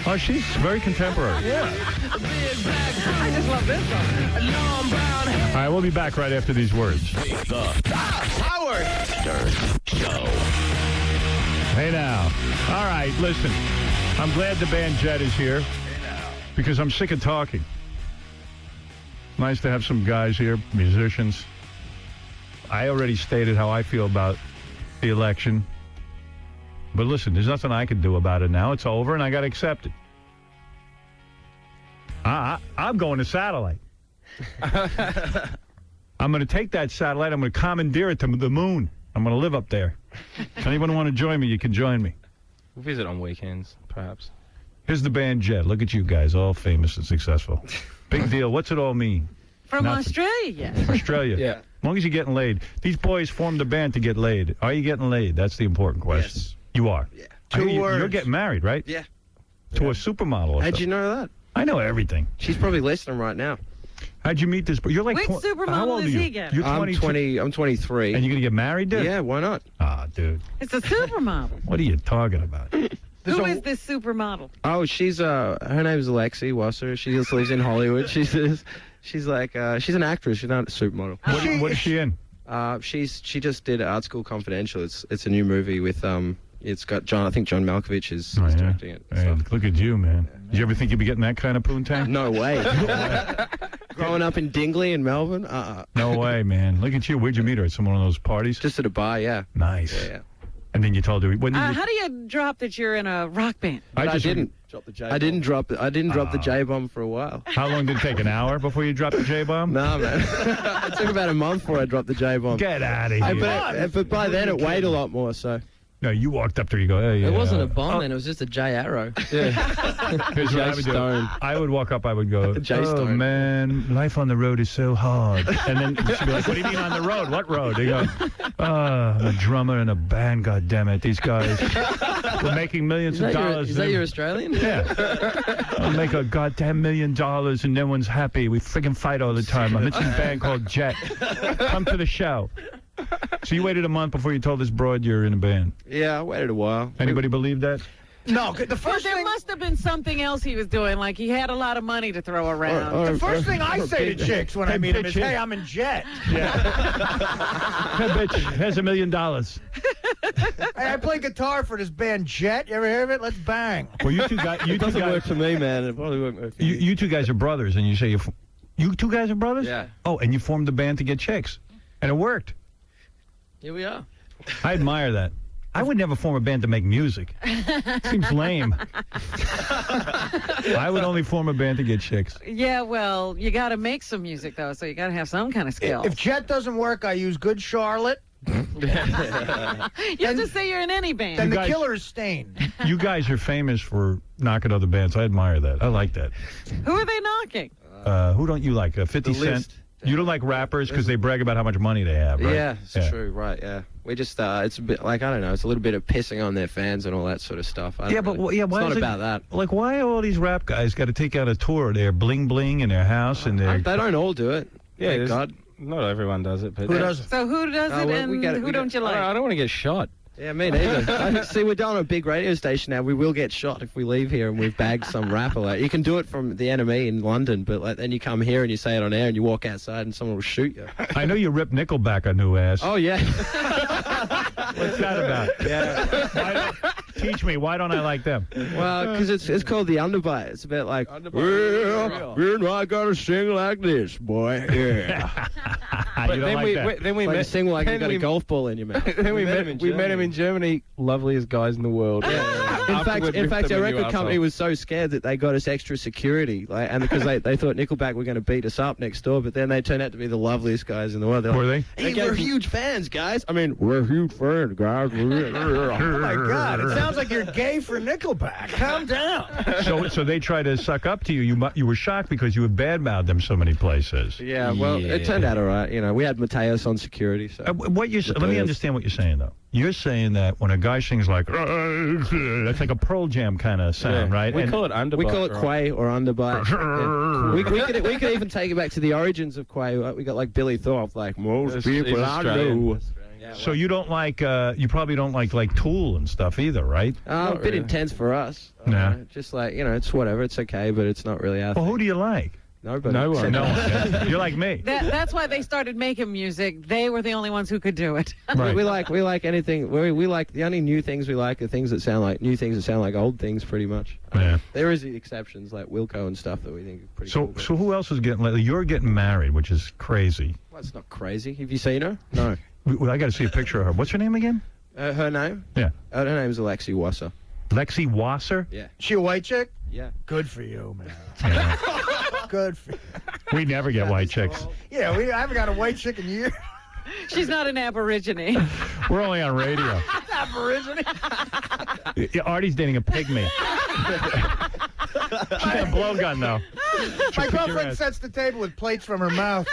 Oh, she's very contemporary. Yeah. I just love this song. All right, we'll be back right after these words. The Howard Stern Show. Hey now. All right, listen. I'm glad the band Jet is here because I'm sick of talking. Nice to have some guys here, musicians. I already stated how I feel about the election. But listen, there's nothing I can do about it now. It's over, and I got to accept it. I'm going to satellite. I'm going to take that satellite. I'm going to commandeer it to the moon. I'm going to live up there. If anyone want to join me, you can join me. We'll visit on weekends, perhaps. Here's the band Jet. Look at you guys, all famous and successful. Big deal. What's it all mean? From Nothing. Australia. Australia. Yeah. As long as you're getting laid. These boys formed a band to get laid. Are you getting laid? That's the important question. Yes. You are? Yeah. I hear you're getting married, right? Yeah. To a supermodel. Or How'd something. you know that? I know everything. She's probably listening right now. How'd you meet this? You're like Which how supermodel old is are you? he getting? You're 22. I'm 23. And you're going to get married, dude? Yeah, why not? Ah, dude. It's a supermodel. What are you talking about? Who is this supermodel? Oh, she's her name's Alexi Wasser. She just lives in Hollywood. She's an actress. She's not a supermodel. What is she in? She just did Art School Confidential. It's a new movie with it's got John Malkovich is directing it. Hey, look at you, man. Did you ever think you'd be getting that kind of poontang? No way. Growing up in Dingley in Melbourne? No way, man. Look at you. Where'd you meet her? At some one of those parties? Just at a bar, yeah. Nice. Yeah. And then you told her. When did you... How do you drop that you're in a rock band? I didn't drop the J-bomb. I didn't drop the J-bomb for a while. How long did it take? An hour before you dropped the J-bomb? No, man. It took about a month before I dropped the J-bomb. Get out of here. But by then it weighed a lot more, so... No, you walked up there, you go, hey. It wasn't a bomb, then. It was just a J arrow. Yeah. Here's what I would do. I would walk up, I would go, oh, man, life on the road is so hard. And then she'd be like, what do you mean on the road? What road? They go, I'm a drummer in a band, goddammit. These guys, we're making millions of dollars. Is that your Australian? Yeah. I'll make a goddamn $1 million and no one's happy. We friggin' fight all the time. I'm in a band called Jet. Come to the show. So you waited a month before you told this broad you're in a band? Yeah, I waited a while. Anybody believe that? No, the first there thing... must have been something else he was doing, like he had a lot of money to throw around. The first thing I say to chicks when I meet them is, hey, I'm in Jet. Yeah. Hey, bitch, here's $1 million. Hey, I play guitar for this band Jet. You ever hear of it? Let's bang. Well, you two guys... It doesn't work for me, man. It probably won't work for you. You two guys are brothers, and you say you two guys are brothers? Yeah. Oh, and you formed the band to get chicks. And it worked. Here we are. I admire that. I would never form a band to make music. Seems lame. I would only form a band to get chicks. Yeah, well, you got to make some music, though, so you got to have some kind of skill. If Jet doesn't work, I use Good Charlotte. You have to say you're in any band. Then the Killer's Stain. You guys are famous for knocking other bands. I admire that. I like that. Who are they knocking? Who don't you like? 50 Cent? List. You don't like rappers because they brag about how much money they have, right? Yeah, it's true, right, yeah. We just, it's a bit, like, I don't know, it's a little bit of pissing on their fans and all that sort of stuff. Yeah, but why it's not is about that. Like, why all these rap guys got to take out a tour? They're bling-bling in their house and they're... They don't all do it. Yeah, thank God. Not everyone does it, but... Who doesn't? So who does it and who don't you like? I don't want to get shot. Yeah, me neither. See, we're down on a big radio station now. We will get shot if we leave here and we've bagged some rapper. Like, you can do it from the NME in London, but like, then you come here and you say it on air and you walk outside and someone will shoot you. I know you ripped Nickelback a new ass. Oh, yeah. What's that about? Yeah. Teach me. Why don't I like them? Well, because it's called the underbite. It's about like, well, you're not gonna sing like this, boy. Yeah. You don't like that? Then we met, sing like you got a golf ball in your mouth. Then we met him in Germany. Loveliest guys in the world. In fact, our record company was so scared that they got us extra security, and because they thought Nickelback were going to beat us up next door, but then they turned out to be the loveliest guys in the world. Were they? Hey, we're huge fans, guys. I mean, we're huge fans, guys. Oh my God! It sounds like you're gay for Nickelback. Calm down. So they tried to suck up to you. You were shocked because you had badmouthed them so many places. Yeah, well, it turned out all right. You know, we had Mateus on security. So let me understand what you're saying though. You're saying that when a guy sings like, that's like a Pearl Jam kind of sound, right? We call it underbite. We call it quay or underbite. Yeah. we could even take it back to the origins of quay. We got like Billy Thorpe, like most people I know. So you don't like, you probably don't like Tool and stuff either, right? A bit intense for us. Just like, it's whatever. It's okay, but it's not really our thing. Well, who do you like? Nobody. No one. You're like me. That's why they started making music. They were the only ones who could do it. Right. We like anything. We like the only new things we like are things that sound like new things that sound like old things, pretty much. Yeah. There is the exceptions like Wilco and stuff that we think are pretty cool. So who else is getting? You're getting married, which is crazy. Well, it's not crazy. Have you seen her? No. I got to see a picture of her. What's her name again? Her name? Yeah. Her name's Alexi Wasser. Lexi Wasser? Yeah. She a white chick? Yeah. Good for you, man. Yeah. Good for you. We never get white chicks. Yeah, I haven't got a white chick in years. She's not an aborigine. We're only on radio. Aborigine? Yeah, Artie's dating a pigmy. She's got a blowgun, though. My girlfriend sets the table with plates from her mouth.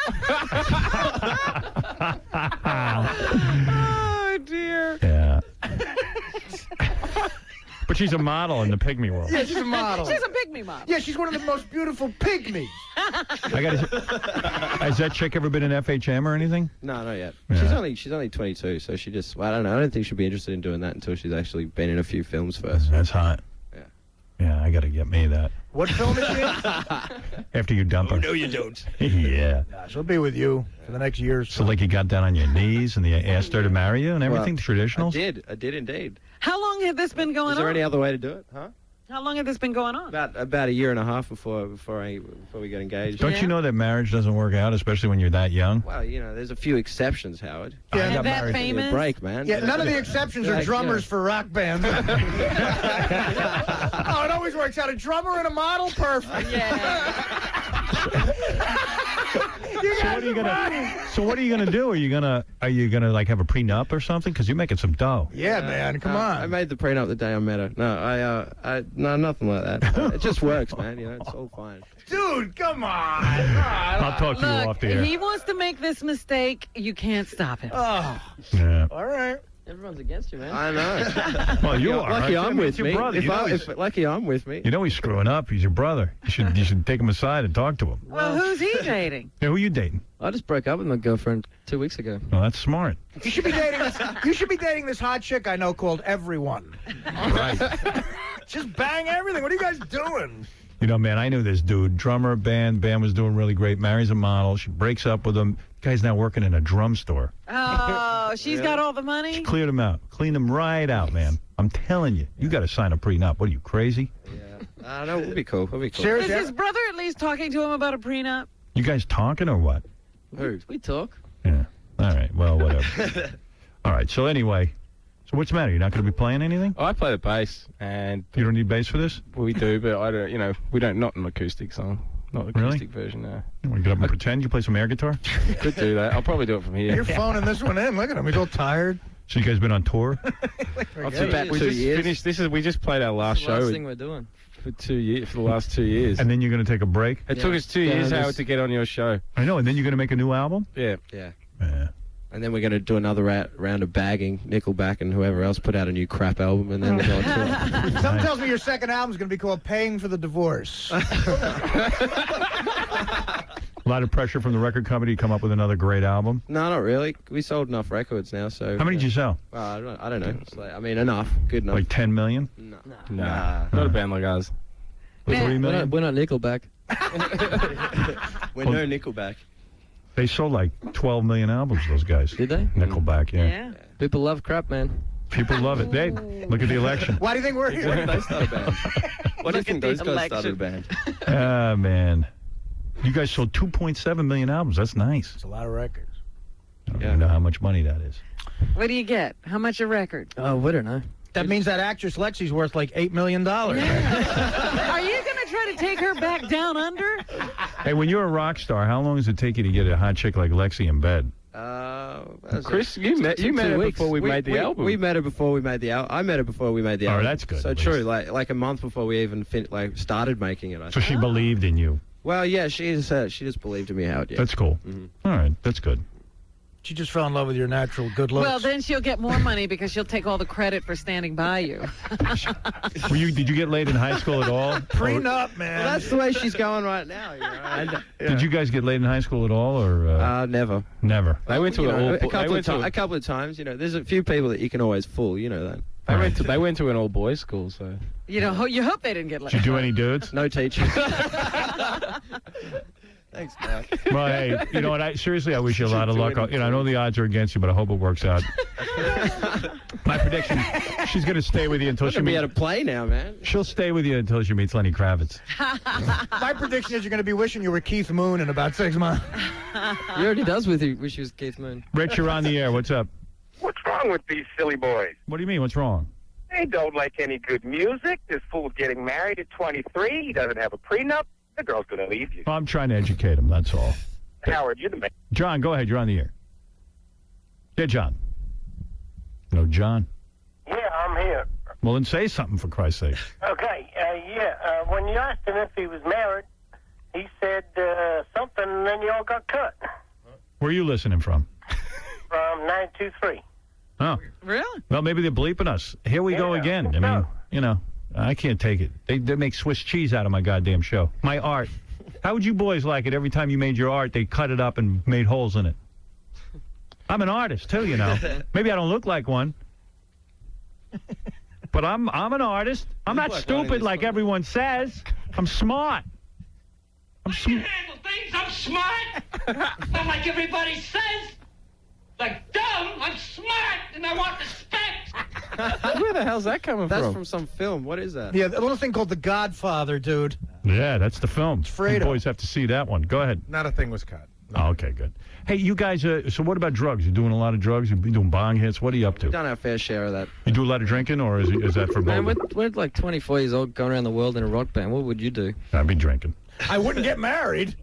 Oh, dear. Yeah. But she's a model in the pygmy world. Yeah, she's a model. She's a pygmy model. Yeah, she's one of the most beautiful pygmies. Has that chick ever been in FHM or anything? No, not yet. Yeah. She's only 22, so she just, I don't know. I don't think she'll be interested in doing that until she's actually been in a few films first. That's hot. Yeah. Yeah, I got to get me that. What film is she in? After you dump her. No, you don't. Yeah. Nah, she'll be with you for the next year or so. So like you got down on your knees and you asked her to marry you and everything, traditional? I did indeed. How long had this been going on? Is there any other way to do it? Huh? How long had this been going on? About a year and a half before we got engaged. Don't you know that marriage doesn't work out, especially when you're that young? Well, there's a few exceptions, Howard. Yeah, I got that married famous? in a break, man. Yeah, none of the exceptions are drummers for rock bands. Oh, it always works out. A drummer and a model, perfect. So what are you gonna do? Are you gonna like have a prenup or something? Because you're making some dough. Yeah, man. Come on. I made the prenup the day I met her. No, nothing like that. It just works, man. It's all fine. Dude, come on. I'll talk to you off the air. He wants to make this mistake. You can't stop him. Oh. Yeah. All right. Everyone's against you, man. I know. Well, you are. Lucky I'm with your me. brother. Lucky I'm with me. You know he's screwing up. He's your brother. You should take him aside and talk to him. Well, who's he dating? Yeah, who are you dating? I just broke up with my girlfriend 2 weeks ago. Well, that's smart. You should be dating this hot chick I know called Everyone. Right. Just bang everything. What are you guys doing? You know, man, I knew this dude. Drummer, band was doing really great. Marries a model. She breaks up with him. Guy's now working in a drum store. Oh, she's got all the money? She cleared him out. Cleaned him right out, man. I'm telling you. You got to sign a prenup. What are you, crazy? Yeah. No, it'll be cool. Is his brother at least talking to him about a prenup? You guys talking or what? Who? We talk. Yeah. All right. Well, whatever. All right. So anyway, so what's the matter? You're not going to be playing anything? I play the bass, and you don't need bass for this. We do, but I don't. We don't. Not an acoustic song. Not an acoustic version. No. You want to get up and pretend you play some air guitar? Could do that. I'll probably do it from here. You're phoning this one in. Look at him. He's all tired. So you guys been on tour? It's about 2 years. Finished. We just played our last show. Last thing we're doing. For 2 years, for the last 2 years. And then you're going to take a break? It took us 2 years, Howard, to get on your show. I know, and then you're going to make a new album? Yeah. Yeah. Yeah. And then we're going to do another round of bagging. Nickelback and whoever else put out a new crap album, and then we're going to tour. Something tells me your second album's going to be called Paying for the Divorce. A lot of pressure from the record company to come up with another great album? No, not really. We sold enough records now, so... How many did you sell? I don't know. It's like, enough. Good enough. Like 10 million? No. Nah. Not a band like ours. 3 million? We're not Nickelback. We're no Nickelback. They sold like 12 million albums, those guys. Did they? Nickelback, yeah. People love crap, man. People love it. They look at the election. Why do you think we're here? What did they start a band? What do you think those guys started a band? Ah, man. You guys sold 2.7 million albums. That's nice. It's a lot of records. I don't even know how much money that is. What do you get? How much a record? Oh, we don't know. That means that actress Lexi's worth like $8 million. Are you going to try to take her back down under? Hey, when you're a rock star, how long does it take you to get a hot chick like Lexi in bed? Chris, you met her before we made the album. We met her before we made the album. I met her before we made the album. Oh, that's good. So true. Like a month before we even started making it. So she believed in you. Well, yeah, she just believed in me, Howard. Yeah. That's cool. All right, that's good. She just fell in love with your natural good looks. Well, then she'll get more money because she'll take all the credit for standing by you. Did you get laid in high school at all? Prenup, man. Well, that's the way she's going right now. You know? Did you guys get laid in high school at all, or never? Never. They went to a couple of times. You know, there's a few people that you can always fool. You know that. They went to an all boys school, so. You know, you hope they didn't get laid. Did you do any dudes? No teachers. Thanks, Mark. Well, hey, you know what? Seriously, I wish you a lot of luck. I know the odds are against you, but I hope it works out. My prediction: she's going to stay with you until she be able to play now, man. She'll stay with you until she meets Lenny Kravitz. My prediction is you're going to be wishing you were Keith Moon in about 6 months. He already does wish he was Keith Moon. Rich, you're on the air. What's up? What's wrong with these silly boys? What do you mean? What's wrong? They don't like any good music. This fool's getting married at 23. He doesn't have a prenup. The girl's going to leave you. Well, I'm trying to educate him, that's all. Howard, you're the man. John, go ahead. You're on the air. Yeah, John. No, John. Yeah, I'm here. Well, then say something, for Christ's sake. Okay, when you asked him if he was married, he said something, and then you all got cut. Where are you listening from? From 923. Oh. Really? Well, maybe they're bleeping us. Here we go again. I mean, you know, I can't take it. They make Swiss cheese out of my goddamn show. My art. How would you boys like it every time you made your art, they cut it up and made holes in it? I'm an artist, too, you know. Maybe I don't look like one. But I'm an artist. I'm not stupid like everyone says. I'm smart. I can handle things. I'm smart. Not like everybody says. Like dumb, I'm smart, and I want respect. Where the hell's that coming from? That's from some film. What is that? Yeah, a little thing called The Godfather, dude. Yeah, that's the film. It's Fredo. You boys have to see that one. Go ahead. Not a thing was cut. Oh, okay, good. Hey, you guys, so what about drugs? You doing a lot of drugs? You doing bong hits? What are you up to? We've done our fair share of that. You do a lot of drinking, or is that for Man, both? we're like 24 years old going around the world in a rock band. What would you do? I'd be drinking. I wouldn't get married.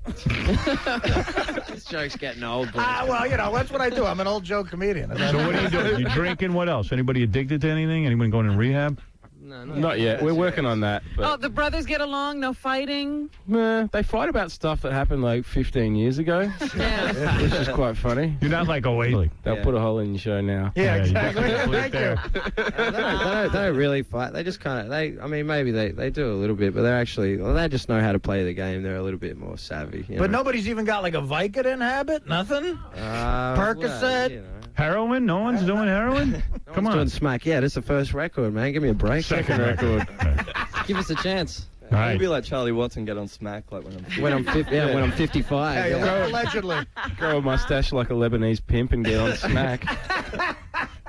This joke's getting old. Well, you know, that's what I do. I'm an old joke comedian. So what are you doing? You drinking? What else? Anybody addicted to anything? Anyone going in rehab? No, not yet. We're working on that. But Oh, the brothers get along? No fighting? they fight about stuff that happened like 15 years ago. Yeah. Which is quite funny. You're not like, oh, wait. They'll put a hole in your show now. Yeah, exactly. Thank you. They don't really fight. They just kind of, I mean, maybe they do a little bit, but they're actually, they just know how to play the game. They're a little bit more savvy. But nobody's even got like a Vicodin habit? Nothing? Percocet? Well, you know. Heroin? No one's doing heroin? Come on. Doing smack. Yeah, this is the first record, man. Give me a break. Second record. Give us a chance. All right. Maybe like Charlie Watson, get on smack like when I'm 50. When I'm 55. Hey, yeah. allegedly. Grow a mustache like a Lebanese pimp and get on smack.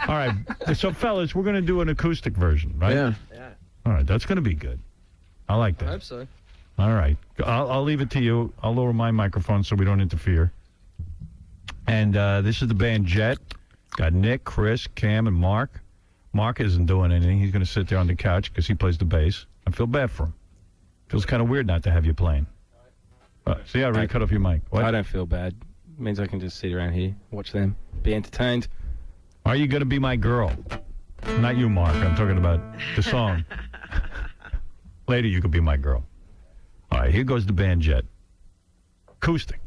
All right. So, fellas, we're going to do an acoustic version, right? Yeah. All right. That's going to be good. I like that. I hope so. All right. I'll leave it to you. I'll lower my microphone so we don't interfere. And this is the band Jet. Got Nick, Chris, Cam, and Mark. Mark isn't doing anything. He's going to sit there on the couch because he plays the bass. I feel bad for him. Feels kind of weird not to have you playing. See, I already cut off your mic. What? I don't feel bad. It means I can just sit around here, watch them, be entertained. Are you going to be my girl? Not you, Mark. I'm talking about the song. Later, you could be my girl. All right, here goes the band Jet. Acoustic.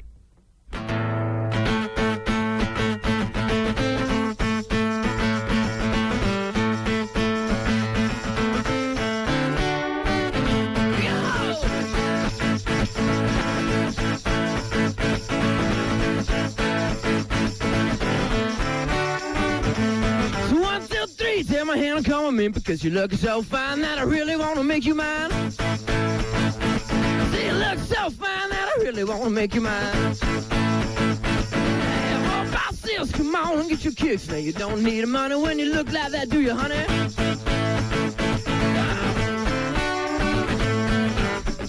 Take my hand and come with me because you look so fine that I really want to make you mine. See, you look so fine that I really want to make you mine. Hey, Brazils, come on and get your kicks. Now you don't need money when you look like that, do you, honey?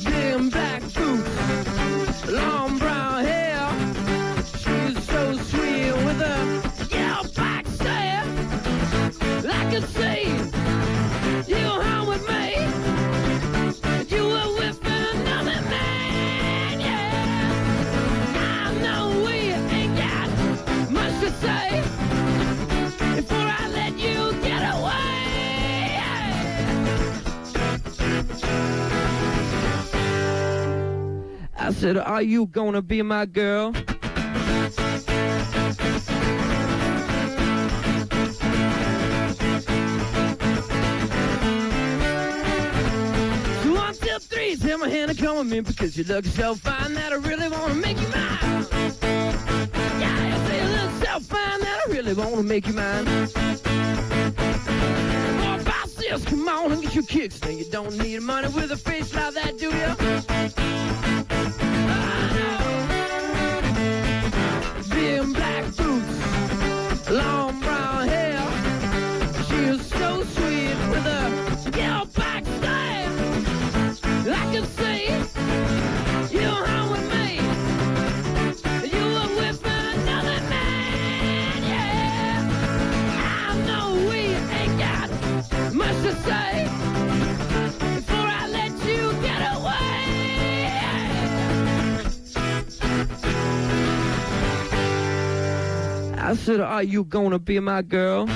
Big black boots, long brown hair. She's so sweet with a yellow back stare. I could see you home with me. You were with another man, yeah. I know we ain't got much to say before I let you get away. I said, are you gonna be my girl? Three, tell my hand to come with me because you look so fine that I really want to make you mine. Yeah, you say you look so fine that I really want to make you mine. Oh, Brazils, come on and get your kicks. Now you don't need money with a face like that, do you? Big black boots, long brown hair. She is so sweet with a yellow back style. I can see you home with me. You were with another man, yeah. I know we ain't got much to say before I let you get away. I said, are you gonna be my girl?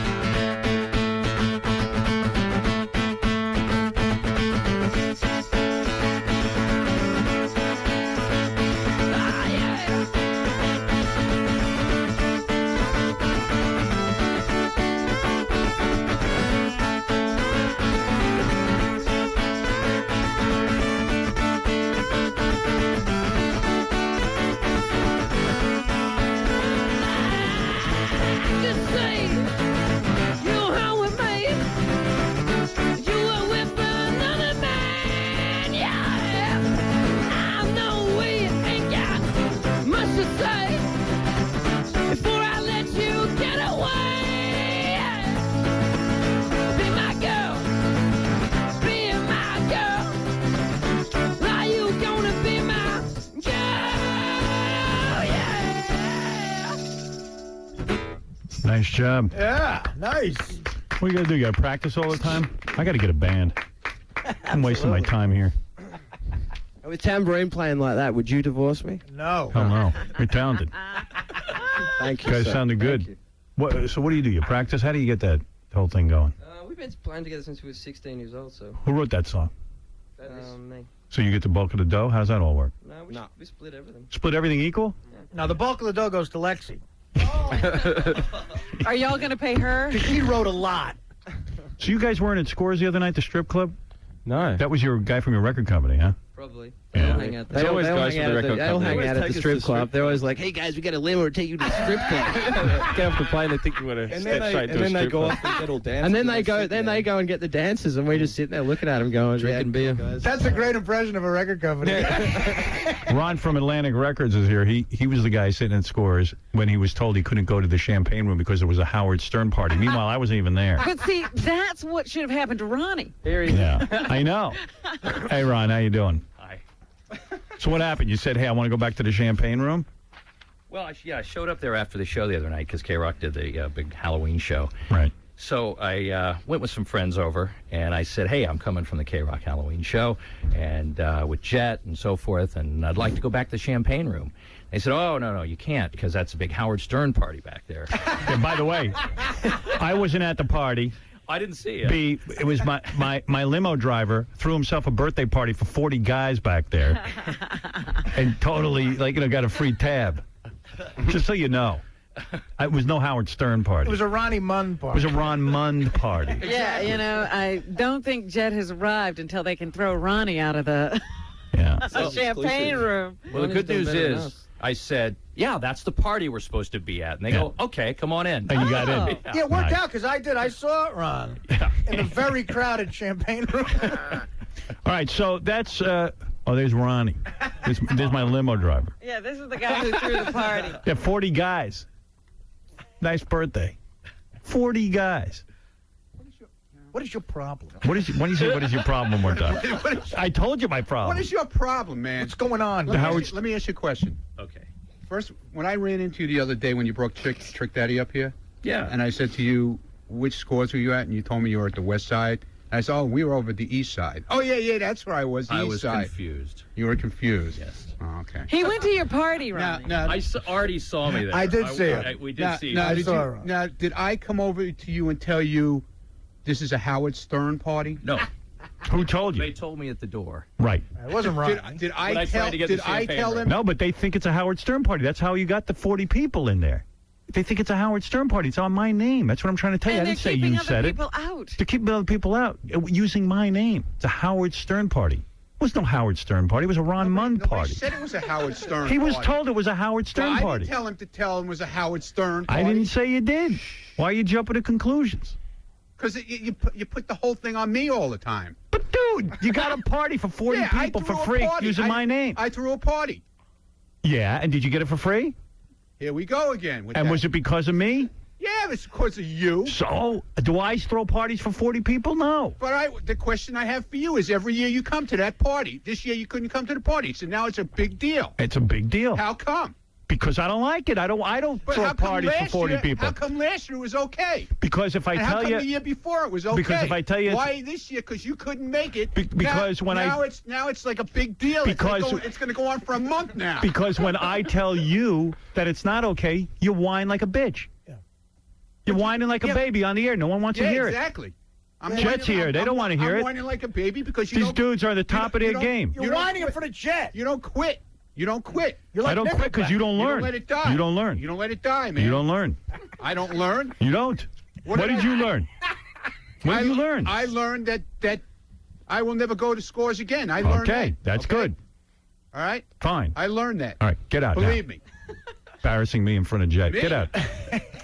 Nice job. Yeah, nice. What you got to do? You got to practice all the time? I got to get a band. I'm wasting my time here. With tambourine playing like that, would you divorce me? No. Hell no. You're talented. Thank you, You guys sir. sounded Thank good. So what do? You practice? How do you get that whole thing going? We've been playing together since we were 16 years old, so. Who wrote that song? Me. So you get the bulk of the dough? How's that all work? No, we split everything. Split everything equal? Now, the bulk of the dough goes to Lexi. Are y'all going to pay her? She wrote a lot. So you guys weren't at Scores the other night, the strip club? No. That was your guy from your record company, huh? Probably. Yeah. They'll hang out there. They always all guys hang from the out at record they all company. hang out at the strip club. They're always like, hey guys, we got a limo to take you to the strip club. Get off the plane, they think you want to step straight to a they strip go club. off and get all dancing. And then they go and get the dancers, and we just sit there looking at them going, Drinking beer. Guys. That's a great impression of a record company. Ron from Atlantic Records is here. He was the guy sitting at Scores when he was told he couldn't go to the champagne room because there was a Howard Stern party. Meanwhile, I wasn't even there. But see, that's what should have happened to Ronnie. Yeah, I know. Hey, Ron, how you doing? Hi. So what happened? You said, hey, I want to go back to the champagne room? Well, I showed up there after the show the other night because K-Rock did the big Halloween show. Right. So I went with some friends over, and I said, hey, I'm coming from the K-Rock Halloween show, and with Jet and so forth, and I'd like to go back to the champagne room. They said, oh, no, you can't, because that's a big Howard Stern party back there. And by the way, I wasn't at the party. I didn't see it. B, it was my limo driver threw himself a birthday party for 40 guys back there and totally, got a free tab. Just so you know. It was no Howard Stern party. It was a Ronnie Munn party. It was a Ron Mund party. Yeah, I don't think Jet has arrived until they can throw Ronnie out of the champagne room. Well, the good news is, I said, yeah, that's the party we're supposed to be at. And they go, okay, come on in. And you got in. Yeah, it worked out because I saw it, Ron, in a very crowded champagne room. All right, so that's, there's Ronnie. There's my limo driver. Yeah, this is the guy who threw the party. Yeah, 40 guys. Nice birthday. 40 guys. What is your problem? When you say what is your problem one more time? I told you my problem. What is your problem, man? What's going on? Let me ask you a question. Okay. First, when I ran into you the other day when you brought Trick Daddy up here, Yeah. and I said to you, which scores were you at? And you told me you were at the west side. And I said, oh, we were over at the east side. Oh, yeah, that's where I was, the I east was side. confused. You were confused? Yes. Oh, okay. He went to your party, Ronnie. I already saw me there. I did see it. We did see now, it. did I come over to you and tell you this is a Howard Stern party? No. Who told you? They told me at the door. Right. It wasn't right. Did When I I tried to get the champagne tell right. them? No, but they think it's a Howard Stern party. That's how you got the 40 people in there. They think it's a Howard Stern party. It's on my name. That's what I'm trying to tell you. And I they're didn't say keeping you other said it. people out. To keep other people out using my name. It's a Howard Stern party. It was no Howard Stern party. It was a Ron Munn Nobody party. said it was a Howard Stern He was party. told it was a Howard Stern Well, party. I didn't tell him it was a Howard Stern party. I didn't say you did. Why are you jumping to conclusions? Because you put the whole thing on me all the time. But, dude, you got a party for 40 people for free using my name. I threw a party. Yeah, and did you get it for free? Here we go again. With And that. was it because of me? Yeah, it's because of you. So, do I throw parties for 40 people? No. But the question I have for you is every year you come to that party. This year you couldn't come to the party, so now it's a big deal. It's a big deal. How come? Because I don't like it. I don't But throw how come parties for last 40 year, people. How come last year it was okay? Because if I and tell how come you, the year before it was okay? Because if I tell you, why this year? Because you couldn't make it. Because now it's like a big deal. Because it's going to go on for a month now. Because when I tell you that it's not okay, you whine like a bitch. Yeah. You're whining like a baby on the air. No one wants to hear exactly. it. Jet's here. They don't want to hear I'm it. whining like a baby because These dudes are at the top of their game. You're whining for the Jet. You don't quit. You don't quit. I don't quit because you don't learn. You don't let it die. You don't learn. You don't let it die, man. You don't learn. I don't learn. You don't. What did you learn? What did you learn? I learned that I will never go to scores again. I learned that. Okay, that's good. All right? Fine. I learned that. All right, get out Believe now. me. Embarrassing me in front of Jet. Me? Get out.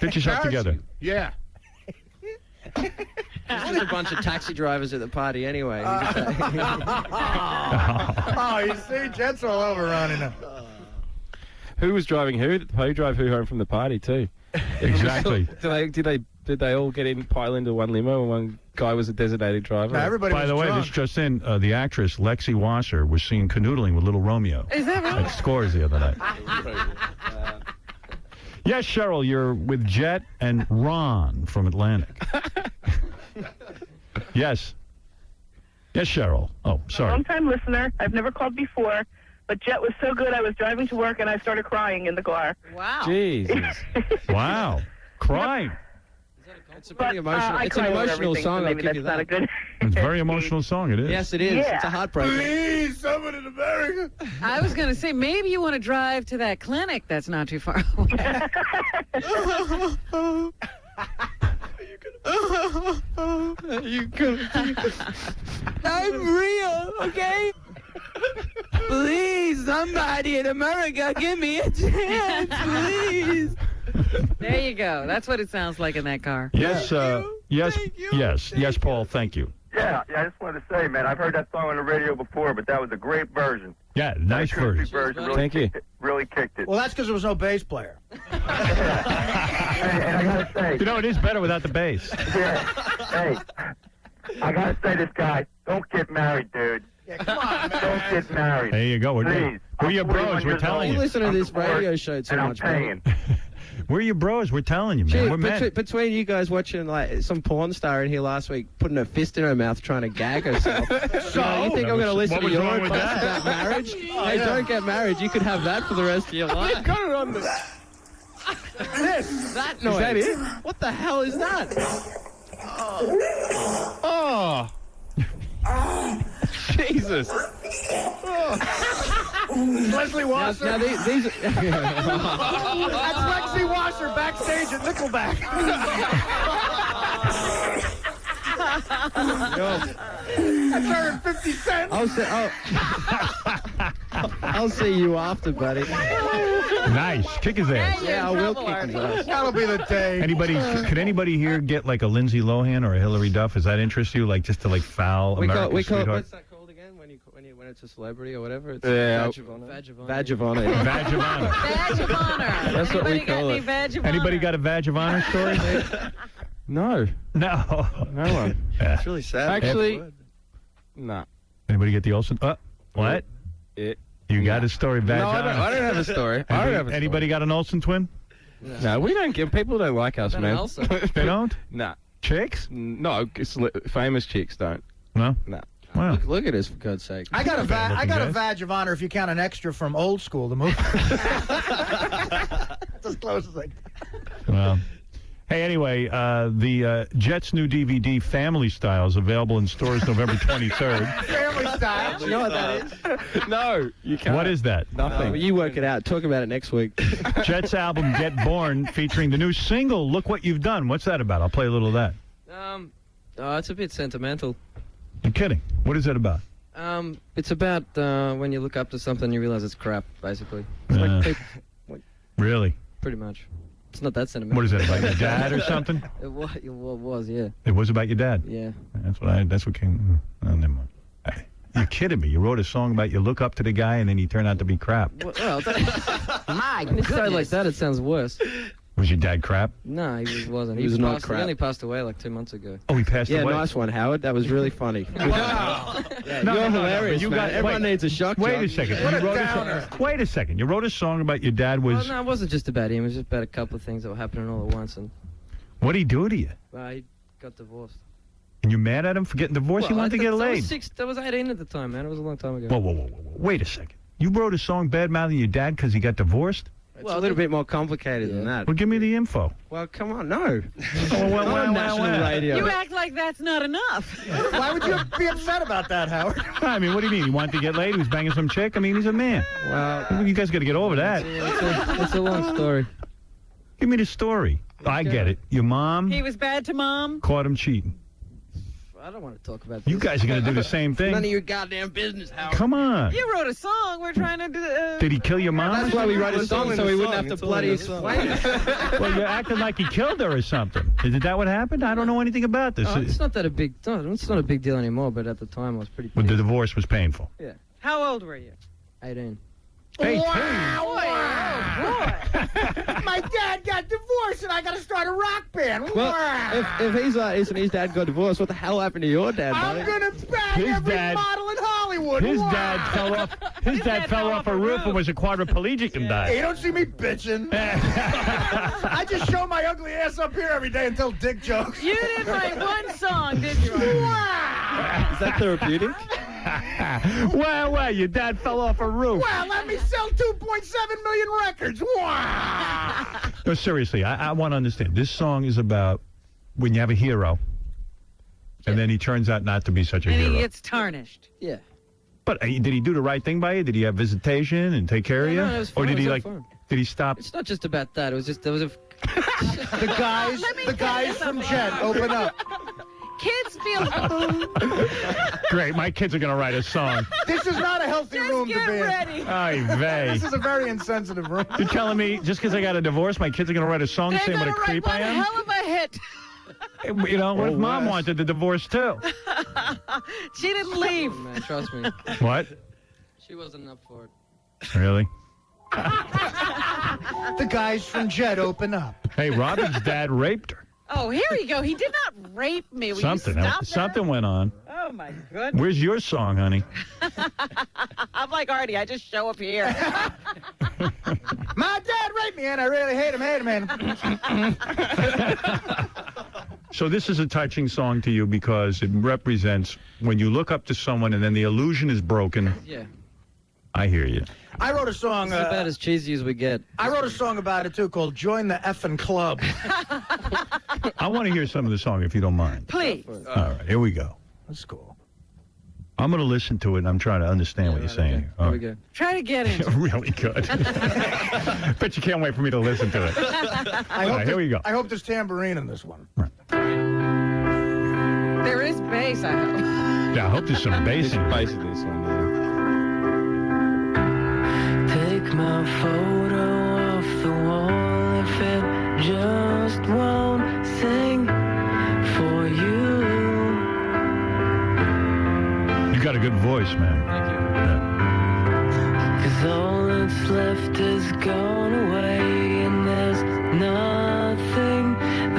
Get yourself together. Yeah. There's just a bunch of taxi drivers at the party anyway. Oh, you see, Jet's all over Ronnie now. Who was driving who? Who drove who home from the party too? Exactly. Did they all pile into one limo and one guy was a designated driver? No, everybody By was the way, drunk. this just in, the actress Lexi Wasser was seen canoodling with Little Romeo. Is that right? At Scores the other night. Yes, Cheryl, you're with Jet and Ron from Atlantic. Yes. Yes, Cheryl. Oh, sorry. Long-time listener. I've never called before, but Jet was so good I was driving to work and I started crying in the car. Wow. Jesus. Wow. Crying. It's a pretty emotional. I It's an cry over emotional everything, song. so I'll maybe give that's you not that. a good. It's a very emotional song, it is. Yes, it is. Yeah. It's a heartbreaker. Please, someone in America. I was going to say, maybe you want to drive to that clinic that's not too far away. I'm real, okay? Please, somebody in America, give me a chance, please. There you go. That's what it sounds like in that car. Yes, yes, Paul, thank you. Yeah, I just wanted to say, man, I've heard that song on the radio before, but that was a great version. Yeah, nice Acoustic version. Really Thank you. kicked it, really kicked it. Well, that's because there was no bass player. And I gotta say, You know, it is better without the bass. hey, I gotta say this, guy, don't get married, dude. Yeah, come on, man. Don't get married. There you go. Please. We're your I'm 41 bros. We're years telling old. You you. listen to this I'm radio show too and I'm much, man. paying. We're your bros. We're telling you, man. Gee, We're men. between you guys watching like some porn star in here last week, putting her fist in her mouth trying to gag herself. So? You think I'm going to listen What to was your wrong with advice that? about marriage? Hey, yeah. don't get married. You could have that for the rest of your life. Got it on the... That noise. Is that it? What the hell is that? Oh. Jesus. Leslie Wasser. Now these That's Lexi Wasser backstage at Nickelback. That's her and 50 Cent. I'll see you after, buddy. Nice. Kick his ass. Yeah, I will kick his ass. That'll be the day. Could anybody here get like a Lindsay Lohan or a Hillary Duff? Does that interest you? Like just to like foul We call America's sweetheart? what's that called again when you When it's a celebrity or whatever, it's Yeah. badge of honor. Badge of honor. Badge of honor. That's what we Anybody got call any it. badge of Anybody honor? got a badge of honor story? No. No. No one. It's really sad. Actually, nah. Anybody get the Olsen? What? Yeah. You got a story, badge No, of honor? I don't have a story. I don't have a story. Anybody got an Olsen twin? No, we don't give. People don't like us, Got an man. ulcer. They don't? Nah. Chicks? No, famous chicks don't. No? Nah. Wow. Look at us, for God's sake. I got a looking guys. badge of honor if you count an extra from Old School, the movie. That's as close as I. Well, hey, anyway, the Jets' new DVD, Family Style, is available in stores November 23rd. Family Style. You know what that is? No, you can't. What is that? Nothing. You work it out. Talk about it next week. Jets album, Get Born, featuring the new single, Look What You've Done. What's that about? I'll play a little of that. It's a bit sentimental. You're kidding. What is that about? It's about when you look up to something, you realize it's crap, basically. It's Really? pretty much. It's not that sentimental. What is that, about your dad or something? It was, yeah. It was about your dad? Yeah. That's what came... Oh, never mind. You're kidding me. You wrote a song about you look up to the guy and then he turned out to be crap. Well, My when you say it goodness. like that, it sounds worse. Was your dad crap? No, he wasn't. He was not passed, crap. He only passed away like 2 months ago. Oh, he passed Yeah, away? nice one, Howard. That was really funny. Wow. Yeah, No, you're no, no, hilarious, you man. got- Everyone wait. needs a shock Wait job. a second. What You a wrote downer. Wait a second. You wrote a song about your dad Well, was... no, it wasn't just about him. It was just about a couple of things that were happening all at once. And What'd he do to you? he got divorced. And you mad at him for getting divorced? He wanted to get laid. I was 18 at the time, man. It was a long time ago. Whoa. Wait a second. You wrote a song bad-mouthing your dad because he got divorced? It's a little bit more complicated than that. Well, give me the info. Well, come on, no. well, Not on national radio. You act like that's not enough. Why would you be upset about that, Howard? I mean, what do you mean? He wanted to get laid? He was banging some chick? I mean, he's a man. Well, You guys got to get over that. it's a long story. Give me the story. I get it. Your mom He was bad to mom. caught him cheating. I don't want to talk about this. You guys are going to do the same thing. None of your goddamn business, Howard. Come on. You wrote a song. We're trying to do. Did he kill your mom? That's why we wrote a song, so we wouldn't have to bloody explain it. Well, you're acting like he killed her or something. Is that what happened? I don't know anything about this. It's not that a big. It's not a big deal anymore. But at the time, it was pretty. Well, the divorce was painful. Yeah. How old were you? 18. Hey, My dad got divorced and I got to start a rock band. Well, if he's isn't his dad got divorced, what the hell happened to your dad, buddy? I'm going to bang His every dad- model in Hollywood. His dad fell off. His dad fell off a roof and was a quadriplegic and You died. don't see me bitching. I just show my ugly ass up here every day and tell dick jokes. You didn't write one song, did you? Wow. Is that therapeutic? Well, your dad fell off a roof. Well, let me sell 2.7 million records. Wow. No, seriously, I want to understand. This song is about when you have a hero, and then he turns out not to be such a And hero. he gets tarnished. Yeah. But did he do the right thing by you? Did he have visitation and take care of you? No, it was Or fine. did It he was all fine. Did he stop? It's not just about that. It was just there was a. The guys from Jet, open up. Kids feel. Great, my kids are going to write a song. This is not a healthy room to get be in. ready. Ay vey. This is a very insensitive room. You're telling me just because I got a divorce, my kids are going to write a song They're saying what a gonna write creep one I am? hell of a hit. You know, what if Mom Wes. wanted the divorce too? She didn't leave. Man, trust me. What? She wasn't up for it. Really? The guys from Jet, open up. Hey, Robin's dad raped her. Oh, here you go. He did not rape me. Will Something. You stop Something went on. that? Oh, my goodness. Where's your song, honey? I'm like Artie. I just show up here. My dad raped me and I really hate him. So this is a touching song to you because it represents when you look up to someone and then the illusion is broken. Yeah. I hear you. I wrote a song. It's about as cheesy as we get. I wrote a song about it too called "Join the Effing Club." I want to hear some of the song if you don't mind. Please. All right, here we go. That's cool. I'm going to listen to it and I'm trying to understand what you're saying. Here All we right. go. Try to get in. Really good. Bet you can't wait for me to listen to it. All right, here we go. I hope there's tambourine in this one. There is bass, I hope. Yeah, I hope there's some bass in it. Basically, this one, yeah. Take my photo off the wall if it just won't sing for you. You got a good voice, man. Thank you. 'Cause all that's left is gone away, and there's nothing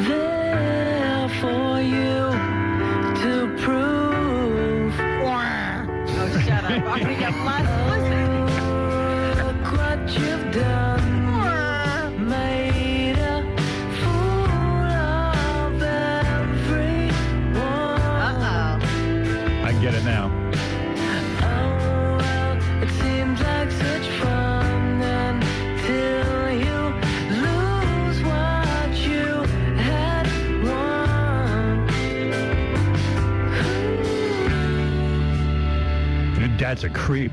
there for you to prove. Oh, shut up. I'm going to get lost. Listen. Look what you've done. Made a fool of everyone. I get it now. It seems like such fun until you lose what you had won. Your dad's a creep.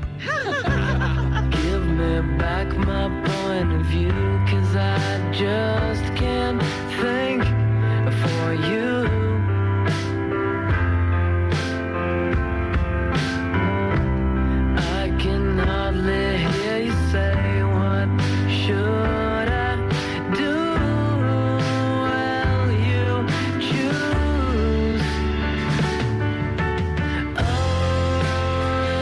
Give me back my point of view, 'cause I just can't think for you. I can hardly hear you say, what should I do? Well, you choose. Oh,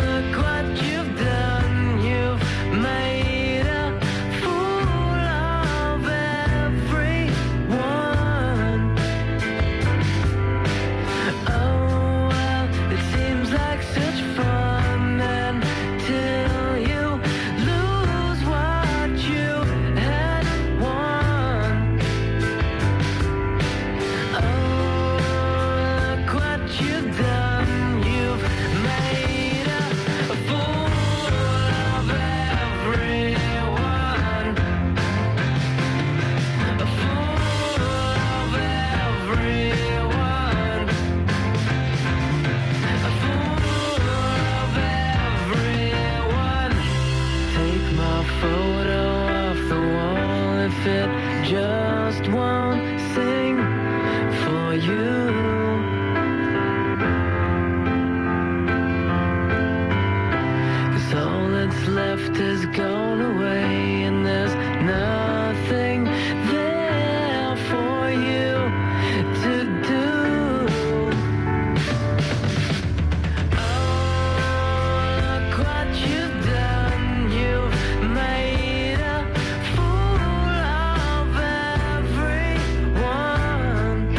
look what you've done. You've made a fool of everyone. Oh, well, it seems like such fun until you lose what you had won. Oh, look what you've done. You've made a fool of everyone. A fool of everyone. A fool of everyone. Take my photo off the wall if it just won't sing for you. 'Cause all that's left is gone away, and there's nothing there for you to do. Look what you've done. You've made a fool of everyone.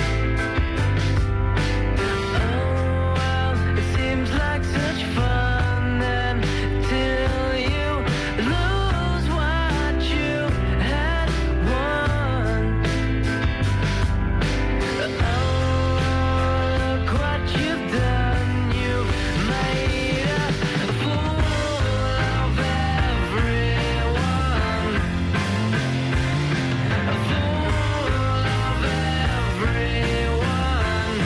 Oh, well, it seems like such fun until you lose what you had won. Oh, look what you've done. You've made a fool of everyone. A fool of everyone.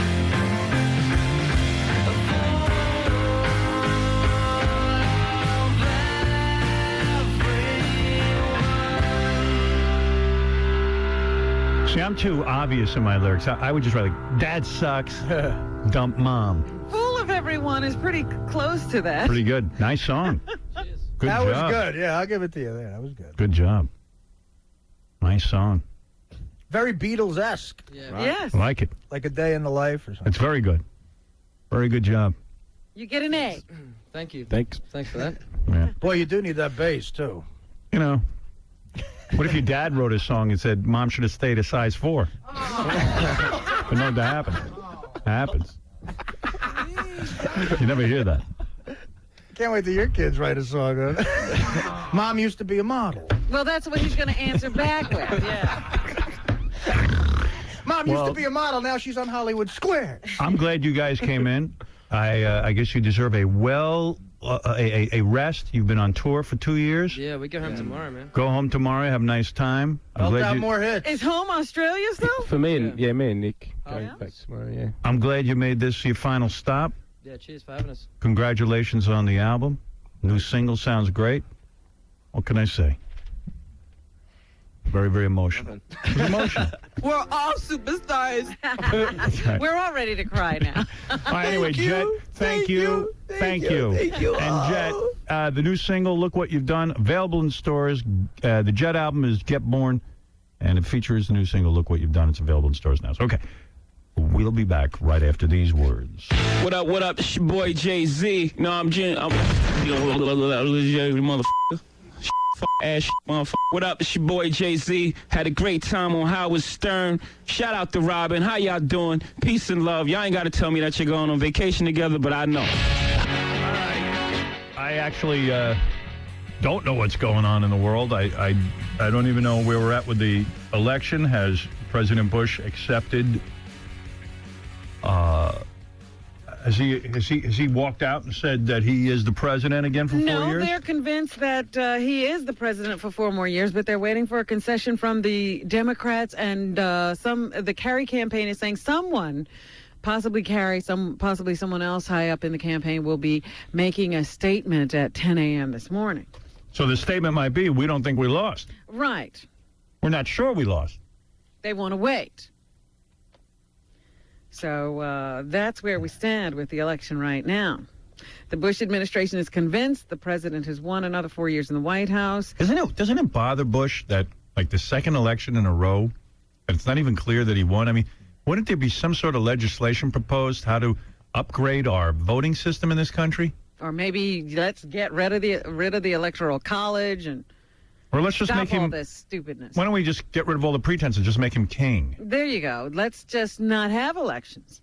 A fool of See, I'm too obvious in my lyrics. I would just write like, Dad sucks, dump mom. Fool of Everyone is pretty close to that. Pretty good. Nice song. Good that job. was good. Yeah, I'll give it to you there. That was good. Good job. Nice song. Very Beatles-esque. Yeah. Yes. I like it. Like A Day in the Life or something. It's very good. Very good job. You get an A. Thank you. Thanks. Thanks for that. Yeah. Boy, you do need that bass, too. You know, what if your dad wrote a song and said, Mom should have stayed a size 4? But no, that happens. Happens. You never hear that. Can't wait till your kids write a song. Mom used to be a model. Well, that's what he's going to answer back with. Yeah. Mom used Well- to be a model. Now she's on Hollywood Square. I'm glad you guys came in. I guess you deserve a rest. You've been on tour for 2 years. Yeah, we go home tomorrow, man. Go home tomorrow. Have a nice time. I'm glad you, hits. Is home Australia still? For me, me and Nick going back tomorrow. Yeah. I'm glad you made this your final stop. Yeah, cheers for having us. Congratulations on the album. New single sounds great. What can I say? Very, very emotional. It was emotional. We're all superstars. right. We're all ready to cry now. All right, anyway, Jet, thank you. Thank you. And Jet, the new single, Look What You've Done, available in stores. The Jet album is Get Born, and it features the new single, Look What You've Done. It's available in stores now. So, okay. We'll be back right after these words. What up, it's your boy Jay-Z. No, I'm motherfucker. Ass motherfucker. What up, it's your boy Jay-Z. Had a great time on Howard Stern. Shout out to Robin. How y'all doing? Peace and love. Y'all ain't got to tell me that you're going on vacation together, but I know. I actually don't know what's going on in the world. I don't even know where we're at with the election. Has President Bush accepted? Has he walked out and said that he is the president again for 4 years? No, they're convinced that he is the president for 4 more years, but they're waiting for a concession from the Democrats, and the Kerry campaign is saying someone, possibly Kerry, possibly someone else high up in the campaign, will be making a statement at 10 a.m. this morning. So the statement might be, we don't think we lost. Right. We're not sure we lost. They want to wait. So that's where we stand with the election right now. The Bush administration is convinced the president has won another 4 years in the White House. Doesn't it bother Bush that, like, the second election in a row, and it's not even clear that he won? I mean, wouldn't there be some sort of legislation proposed how to upgrade our voting system in this country? Or maybe let's get rid of the Electoral College and or let's just stop make him all this stupidness. Why don't we just get rid of all the pretense and just make him king? There you go. Let's just not have elections.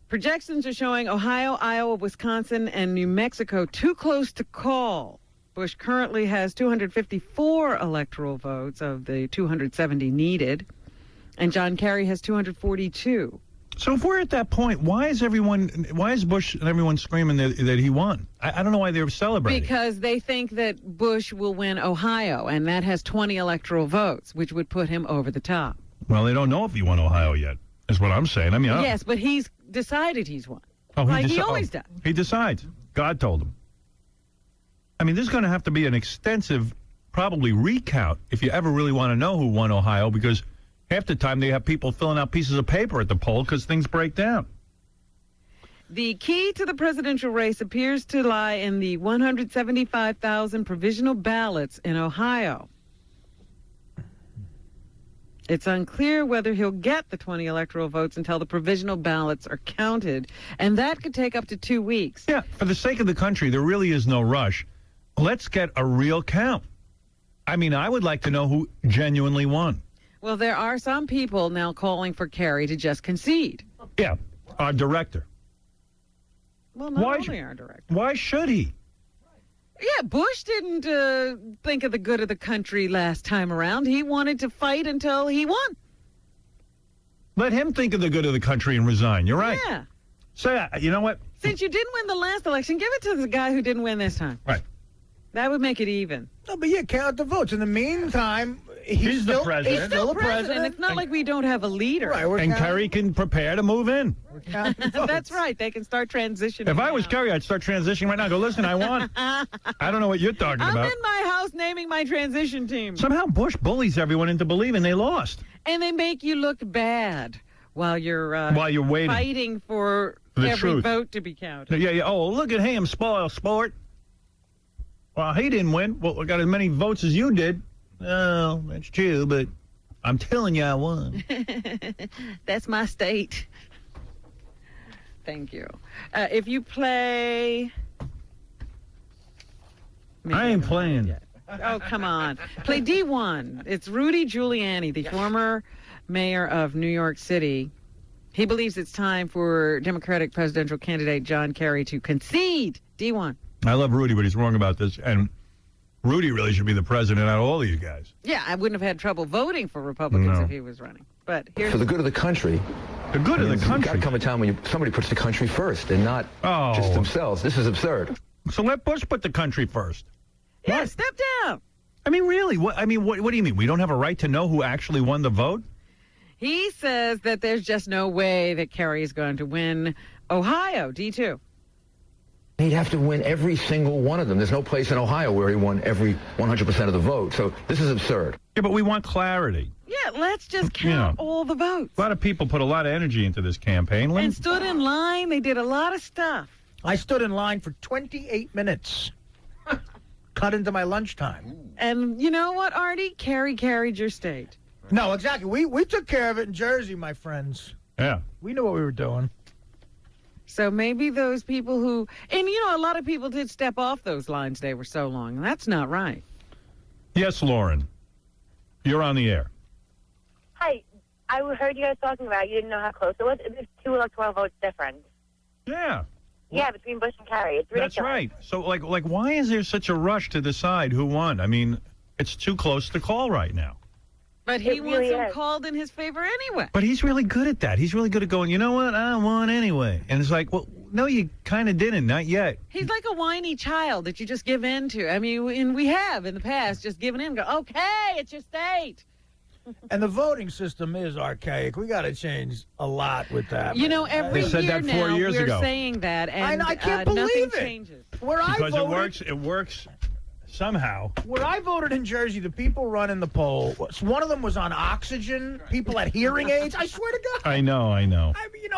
Projections are showing Ohio, Iowa, Wisconsin, and New Mexico too close to call. Bush currently has 254 electoral votes of the 270 needed, and John Kerry has 242. So if we're at that point, why is Bush and everyone screaming that he won? I don't know why they're celebrating. Because they think that Bush will win Ohio, and that has 20 electoral votes, which would put him over the top. Well, they don't know if he won Ohio yet, is what I'm saying. I mean, yes, but he's decided he's won. Oh, he always does. He decides. God told him. I mean, there's going to have to be an extensive, probably recount if you ever really want to know who won Ohio, because half the time they have people filling out pieces of paper at the poll because things break down. The key to the presidential race appears to lie in the 175,000 provisional ballots in Ohio. It's unclear whether he'll get the 20 electoral votes until the provisional ballots are counted, and that could take up to 2 weeks. Yeah, for the sake of the country, there really is no rush. Let's get a real count. I mean, I would like to know who genuinely won. Well, there are some people now calling for Kerry to just concede. Yeah, our director. Well, not only our director. Why should he? Yeah, Bush didn't think of the good of the country last time around. He wanted to fight until he won. Let him think of the good of the country and resign. You're right. Yeah. So, you know what? Since you didn't win the last election, give it to the guy who didn't win this time. Right. That would make it even. No, but yeah, count the votes. In the meantime, he's the president. He's still president. It's not like we don't have a leader. Right, and Kerry can prepare to move in. That's right. They can start transitioning. If I was Kerry, I'd start transitioning right now. Go, listen, I won. I don't know what you're talking about. I'm in my house naming my transition team. Somehow Bush bullies everyone into believing they lost. And they make you look bad while you're waiting. Fighting for the every truth. vote to be counted. Yeah. Oh, look at him, spoil sport. Well, he didn't win. Well, we got as many votes as you did. Oh, that's true, but I'm telling you I won. That's my state. Thank you. If you play... I ain't playing. Oh, come on. Play D1. It's Rudy Giuliani, the former mayor of New York City. He believes it's time for Democratic presidential candidate John Kerry to concede. D1. I love Rudy, but he's wrong about this. And Rudy really should be the president out of all these guys. Yeah, I wouldn't have had trouble voting for Republicans if he was running. But here's for the good of the country. The good of the country. There's got to come a time when somebody puts the country first and not just themselves. This is absurd. So let Bush put the country first. Yeah, what? Step down. I mean, really? What do you mean? We don't have a right to know who actually won the vote? He says that there's just no way that Kerry is going to win Ohio, D2. He'd have to win every single one of them. There's no place in Ohio where he won every 100% of the vote. So this is absurd. Yeah, but we want clarity. Yeah, let's just count all the votes. A lot of people put a lot of energy into this campaign. And stood in line. They did a lot of stuff. I stood in line for 28 minutes. Cut into my lunchtime. And you know what, Artie? Kerry carried your state. No, exactly. We took care of it in Jersey, my friends. Yeah. We knew what we were doing. So maybe those people who, and a lot of people did step off those lines. They were so long. And that's not right. Yes, Lauren. You're on the air. Hi. I heard you guys talking about you didn't know how close it was. There's 2 electoral votes difference. Yeah. Yeah, between Bush and Kerry. It's ridiculous. That's right. So, like, why is there such a rush to decide who won? I mean, it's too close to call right now. But he wants really them is. called in his favor anyway. But he's really good at that. He's really good at going, you know what, I won anyway. And it's like, well, no, you kind of didn't, not yet. He's like a whiny child that you just give in to. I mean, and we have in the past just given in, go, okay, it's your state. And the voting system is archaic. We got to change a lot with that. Every They said year that 4 now years we're ago. saying that, and I can't nothing believe it. changes. Where I Because voted, it works somehow. Where I voted in Jersey, the people running the poll, one of them was on oxygen. People had hearing aids. I swear to God. I know. I mean,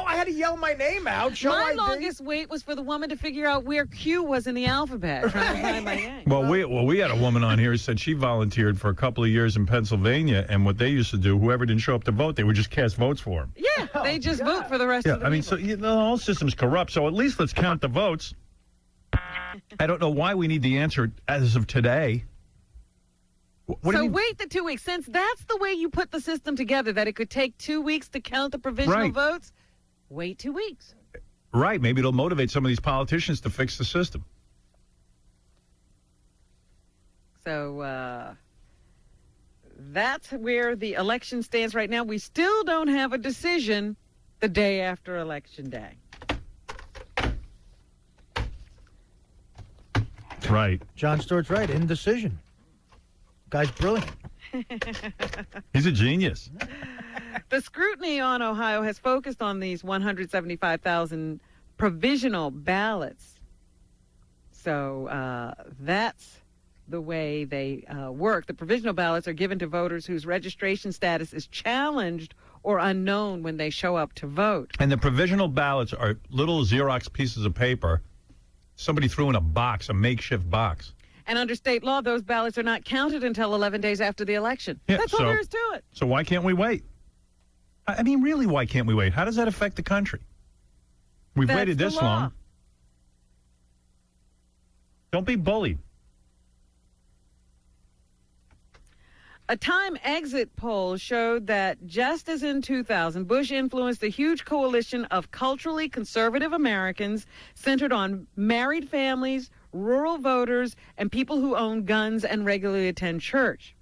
I had to yell my name out. Show My ID. longest wait was for the woman to figure out where Q was in the alphabet. Trying to find my name. Well, we had a woman on here who said she volunteered for a couple of years in Pennsylvania, and what they used to do, whoever didn't show up to vote, they would just cast votes for him. Yeah, they just vote for the rest of the I mean, people. so the whole system's corrupt, so at least let's count the votes. I don't know why we need the answer as of today. What do you mean? Wait the 2 weeks. Since that's the way you put the system together, that it could take 2 weeks to count the provisional votes, wait 2 weeks. Right. Maybe it'll motivate some of these politicians to fix the system. So that's where the election stands right now. We still don't have a decision the day after Election Day. Right. Jon Stewart's right. Indecision. Guy's brilliant. He's a genius. The scrutiny on Ohio has focused on these 175,000 provisional ballots. So that's the way they work. The provisional ballots are given to voters whose registration status is challenged or unknown when they show up to vote. And the provisional ballots are little Xerox pieces of paper somebody threw in a box, a makeshift box. And under state law, those ballots are not counted until 11 days after the election. Yeah, That's all there is to it. So why can't we wait? I mean, really, why can't we wait? How does that affect the country? We've That's waited the this law. long. Don't be bullied. A Time exit poll showed that just as in 2000, Bush influenced a huge coalition of culturally conservative Americans centered on married families, rural voters, and people who own guns and regularly attend church.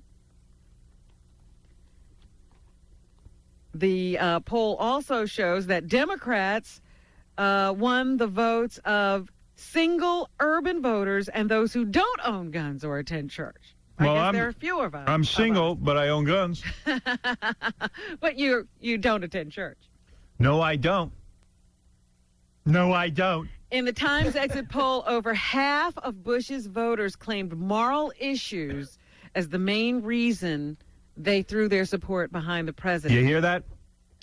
The poll also shows that Democrats won the votes of single urban voters and those who don't own guns or attend church. I guess there are fewer of us. I'm single, but I own guns. But you don't attend church. No, I don't. No, I don't. In the Times exit poll, over half of Bush's voters claimed moral issues as the main reason they threw their support behind the president. You hear that?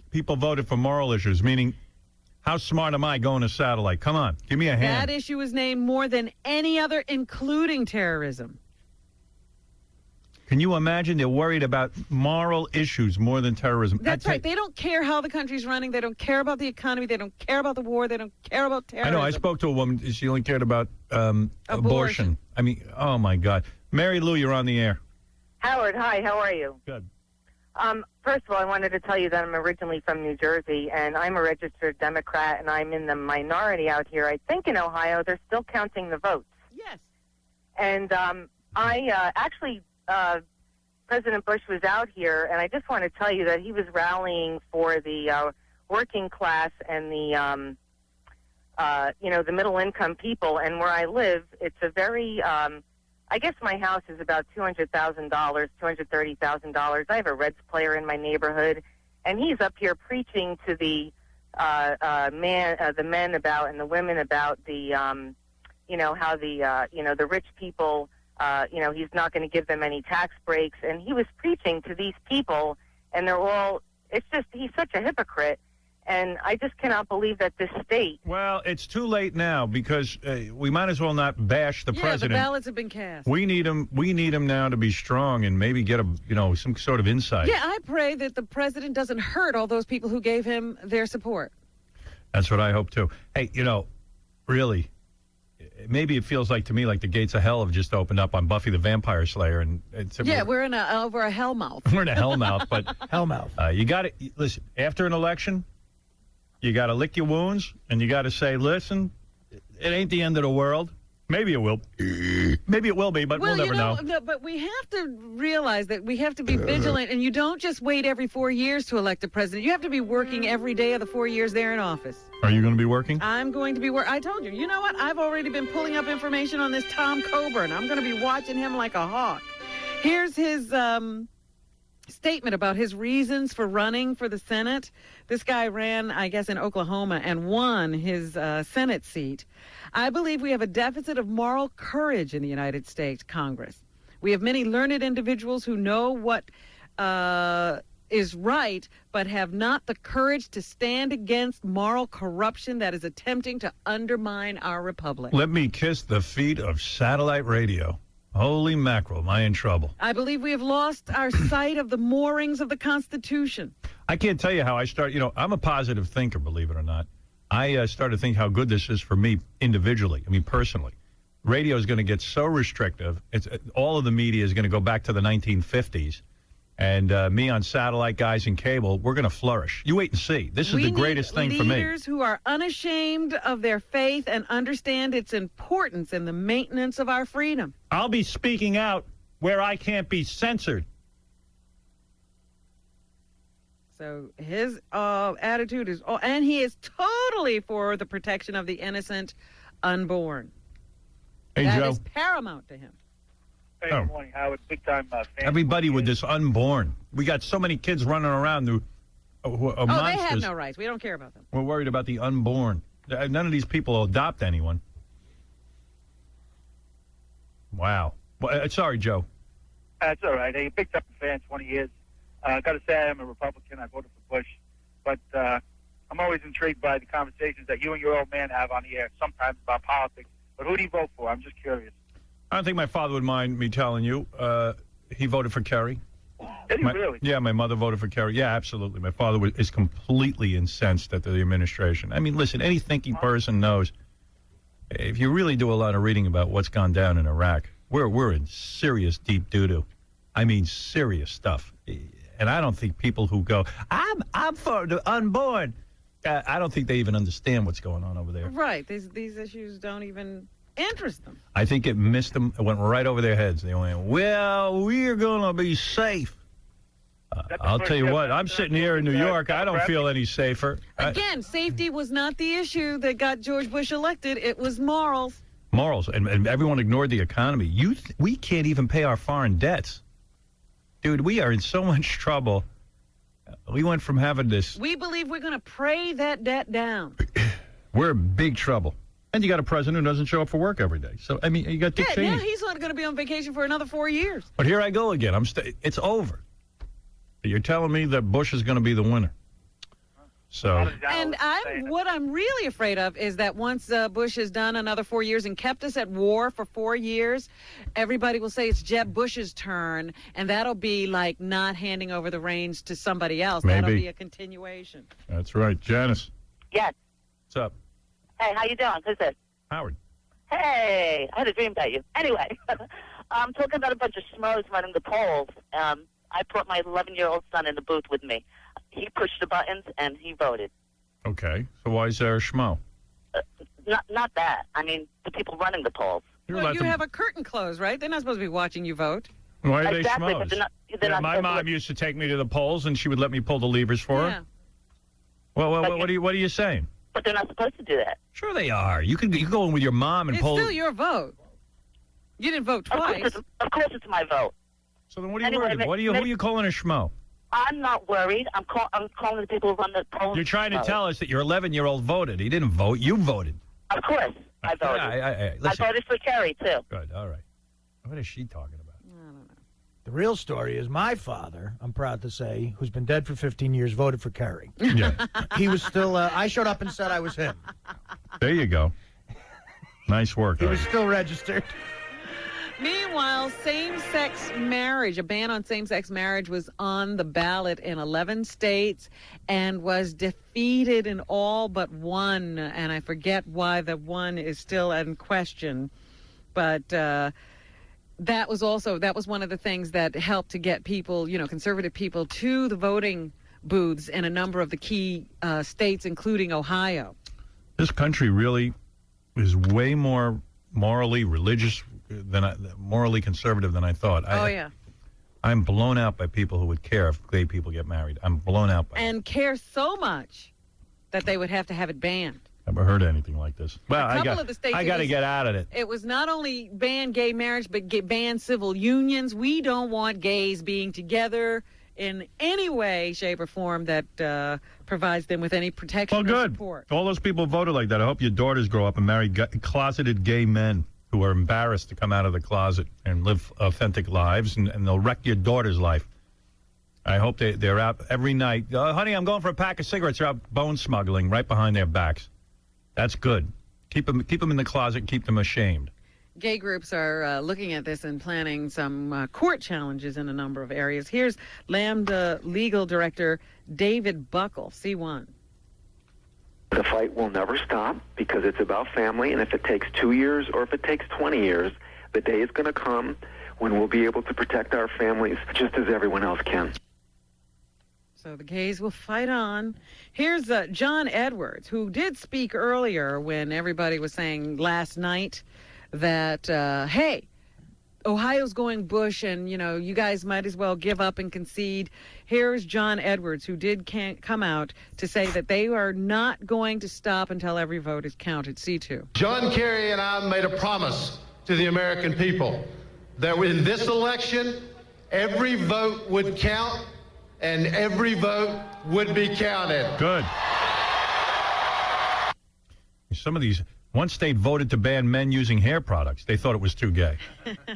People voted for moral issues, meaning how smart am I going to satellite? Come on, give me a hand. That issue was named more than any other, including terrorism. Can you imagine they're worried about moral issues more than terrorism? That's right. They don't care how the country's running. They don't care about the economy. They don't care about the war. They don't care about terrorism. I know. I spoke to a woman. She only cared about abortion. I mean, oh, my God. Mary Lou, you're on the air. Howard, hi, how are you? Good. First of all, I wanted to tell you that I'm originally from New Jersey, and I'm a registered Democrat, and I'm in the minority out here. I think in Ohio they're still counting the votes. Yes. And President Bush was out here, and I just want to tell you that he was rallying for the working class and the middle-income people. And where I live, it's a very, I guess my house is about $200,000, $230,000. I have a Reds player in my neighborhood, and he's up here preaching to the men about and the women about the, how the rich people. He's not going to give them any tax breaks. And he was preaching to these people, and they're all, it's just, he's such a hypocrite. And I just cannot believe that this state. Well, it's too late now because we might as well not bash the president. Yeah, the ballots have been cast. We need him. We need him now to be strong and maybe get some sort of insight. Yeah, I pray that the president doesn't hurt all those people who gave him their support. That's what I hope too. Hey, really, maybe it feels like to me like the gates of hell have just opened up on Buffy the Vampire Slayer, and we're in over a hellmouth. We're in a hellmouth, but hellmouth. You got to listen. After an election, you got to lick your wounds, and you got to say, "Listen, it ain't the end of the world. Maybe it will. Maybe it will be, but we'll never know." No, but we have to realize that we have to be vigilant, and you don't just wait every 4 years to elect a president. You have to be working every day of the 4 years they're in office. Are you going to be working? I'm going to be working. I told you. You know what? I've already been pulling up information on this Tom Coburn. I'm going to be watching him like a hawk. Here's his statement about his reasons for running for the Senate. This guy ran, I guess, in Oklahoma and won his Senate seat. I believe we have a deficit of moral courage in the United States Congress. We have many learned individuals who know what is right, but have not the courage to stand against moral corruption that is attempting to undermine our republic. Let me kiss the feet of satellite radio. Holy mackerel, am I in trouble? I believe we have lost our sight of the moorings of the Constitution. I can't tell you how I start. I'm a positive thinker, believe it or not. I started to think how good this is for me individually, personally. Radio is going to get so restrictive. All of the media is going to go back to the 1950s. And me on satellite, guys in cable, we're going to flourish. You wait and see. This is the greatest thing for me. Leaders who are unashamed of their faith and understand its importance in the maintenance of our freedom. I'll be speaking out where I can't be censored. So his attitude is, and he is totally for the protection of the innocent unborn. Hey, that Joe. is paramount to him. Hey, good morning, Howard. Big time fan. Everybody with this unborn. We got so many kids running around who are monsters. They have no rights. We don't care about them. We're worried about the unborn. None of these people will adopt anyone. Wow. Well, sorry, Joe. That's all right. Hey, big time fan, 20 years. I got to say I'm a Republican. I voted for Bush. But I'm always intrigued by the conversations that you and your old man have on the air, sometimes about politics. But who do you vote for? I'm just curious. I don't think my father would mind me telling you. He voted for Kerry. Did he really? Yeah, my mother voted for Kerry. Yeah, absolutely. My father is completely incensed at the administration. Listen, any thinking person knows if you really do a lot of reading about what's gone down in Iraq, we're in serious deep doo-doo. Serious stuff. And I don't think people who go, I'm for the unborn, I don't think they even understand what's going on over there. Right. These issues don't even interest them. I think it missed them. It went right over their heads. They went, well, we're going to be safe. I'll tell you what, I'm sitting here in New York. I don't feel any safer. Again, safety was not the issue that got George Bush elected. It was morals. Morals. And everyone ignored the economy. We can't even pay our foreign debts. Dude, we are in so much trouble. We went from having this. We believe we're going to pray that debt down. We're in big trouble. And you got a president who doesn't show up for work every day. So, you got Dick Cheney. Yeah, he's not going to be on vacation for another 4 years. But here I go again. It's over. But you're telling me that Bush is going to be the winner. So. And what I'm really afraid of is that once Bush has done another 4 years and kept us at war for 4 years, everybody will say it's Jeb Bush's turn, and that'll be like not handing over the reins to somebody else. Maybe. That'll be a continuation. That's right. Janice. Yes. What's up? Hey, how you doing? Who's this? Howard. Hey, I had a dream about you. Anyway, I'm talking about a bunch of schmoes running the polls. I brought my 11-year-old son in the booth with me. He pushed the buttons, and he voted. Okay. So why is there a schmo? Not that. The people running the polls. Well, you have a curtain closed, right? They're not supposed to be watching you vote. Why are they Exactly, schmoes? but they're not my mom used to take me to the polls, and she would let me pull the levers for her. Well, what are you saying? But they're not supposed to do that. Sure they are. You can go in with your mom and pull. It's still your vote. You didn't vote twice. Of course it's my vote. So then what are you worried about? Who are you calling a schmo? I'm not worried. I'm calling the people who run the polls. You're trying to tell us that your 11-year-old voted. He didn't vote. You voted. Of course I voted. I voted for Kerry, too. Good. All right. What is she talking about? I don't know. The real story is my father, I'm proud to say, who's been dead for 15 years, voted for Kerry. Yeah. He was still, I showed up and said I was him. There you go. Nice work. He was still registered. Meanwhile, same-sex marriage, a ban on same-sex marriage was on the ballot in 11 states and was defeated in all but one. And I forget why the one is still in question. But that was one of the things that helped to get people, conservative people to the voting booths in a number of the key states, including Ohio. This country really is way more morally religious morally conservative than I thought. Yeah. I'm blown out by people who would care if gay people get married. I'm blown out by and care so much that they would have to have it banned. Never heard anything like this. Well, I got to get out of it. It was not only ban gay marriage, but ban civil unions. We don't want gays being together in any way, shape, or form that provides them with any protection or support. All those people voted like that. I hope your daughters grow up and marry closeted gay men who are embarrassed to come out of the closet and live authentic lives, and they'll wreck your daughter's life. I hope they're out every night. Honey, I'm going for a pack of cigarettes. They're out bone smuggling right behind their backs. That's good. Keep them in the closet and keep them ashamed. Gay groups are looking at this and planning some court challenges in a number of areas. Here's Lambda Legal Director David Buckle, C1. The fight will never stop because it's about family, and if it takes 2 years or if it takes 20 years, the day is going to come when we'll be able to protect our families just as everyone else can. So the gays will fight on. Here's John Edwards, who did speak earlier when everybody was saying last night that, hey, Ohio's going Bush and, you guys might as well give up and concede. Here's John Edwards, who did come out to say that they are not going to stop until every vote is counted. C2. John Kerry and I made a promise to the American people that in this election, every vote would count and every vote would be counted. Good. Some of these... One state voted to ban men using hair products. They thought it was too gay.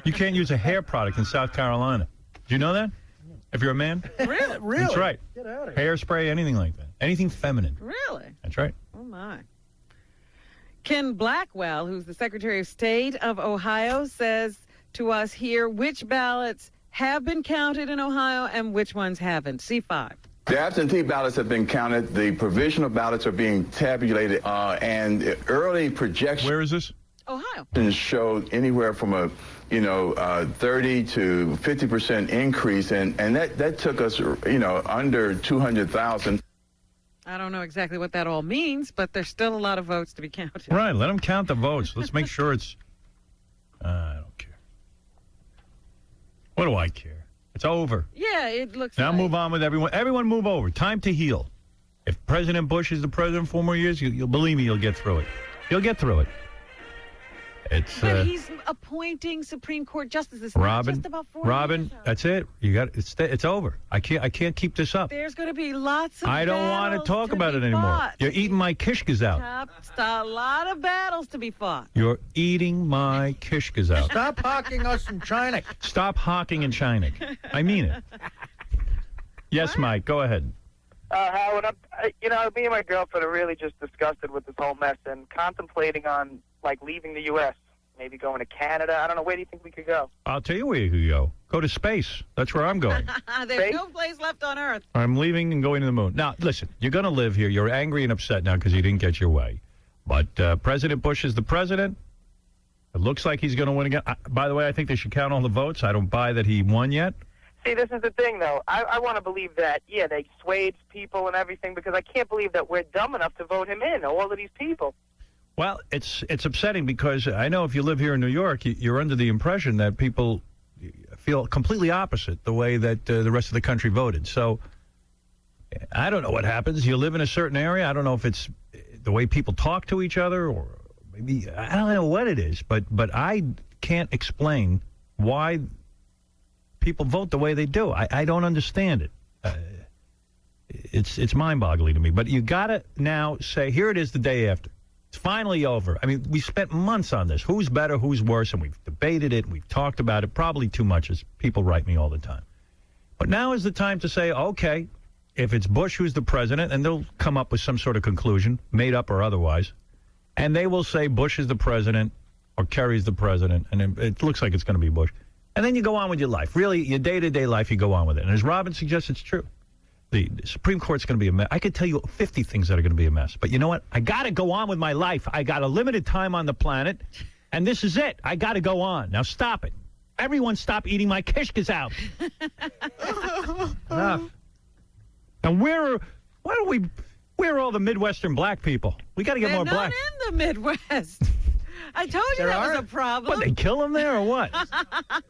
You can't use a hair product in South Carolina. Do you know that? If you're a man? Really? That's right. Get out of here. Hairspray, anything like that. Anything feminine. Really? That's right. Oh, my. Ken Blackwell, who's the Secretary of State of Ohio, says to us here which ballots have been counted in Ohio and which ones haven't. C5. The absentee ballots have been counted. The provisional ballots are being tabulated, and early projections. Where is this? Ohio. Showed anywhere from a 30 to 50% increase, and that took us under 200,000. I don't know exactly what that all means, but there's still a lot of votes to be counted. Right. Let them count the votes. Let's make sure it's. I don't care. What do I care? It's over. Yeah, it looks now like. Move on with everyone. Everyone move over. Time to heal. If President Bush is the president 4 more years, you'll believe me, you'll get through it. You'll get through it. But he's appointing Supreme Court justices. Robin, just about 4 Robin, years out. that's it. It's over. I can't keep this up. There's going to be lots of I don't want to talk about it anymore. Fought. You're eating my kishkas out. A lot of battles to be fought. You're eating my kishkas out. Stop hawking us in China. Stop hawking in China. I mean it. Yes, Mike, go ahead. Howard, me and my girlfriend are really just disgusted with this whole mess and contemplating on, leaving the U.S., maybe going to Canada. I don't know. Where do you think we could go? I'll tell you where you could go. Go to space. That's where I'm going. There's no place left on Earth. I'm leaving and going to the moon. Now, listen, you're going to live here. You're angry and upset now because you didn't get your way. But President Bush is the president. It looks like he's going to win again. By the way, I think they should count all the votes. I don't buy that he won yet. See, this is the thing, though. I want to believe that, they swayed people and everything, because I can't believe that we're dumb enough to vote him in, all of these people. Well, it's upsetting because I know if you live here in New York, you're under the impression that people feel completely opposite the way that the rest of the country voted. So I don't know what happens. You live in a certain area. I don't know if it's the way people talk to each other or maybe I don't know what it is, but I can't explain why people vote the way they do. I don't understand it. It's mind-boggling to me. But you got to now say, here it is the day after. It's finally over. I mean, we spent months on this. Who's better, who's worse, and we've debated it, we've talked about it, probably too much, as people write me all the time. But now is the time to say, okay, if it's Bush who's the president, and they'll come up with some sort of conclusion, made up or otherwise, and they will say Bush is the president or Kerry's the president, and it looks like it's going to be Bush. And then you go on with your life. Really, your day-to-day life, you go on with it. And as Robin suggests, it's true. The Supreme Court's going to be a mess. I could tell you 50 things that are going to be a mess. But you know what? I got to go on with my life. I got a limited time on the planet, and this is it. I got to go on. Now stop it. Everyone stop eating my kishkas out. Enough. And where are all the Midwestern black people? We got to get more black. They're not in the Midwest. I told you that was a problem. What, they kill them there or what?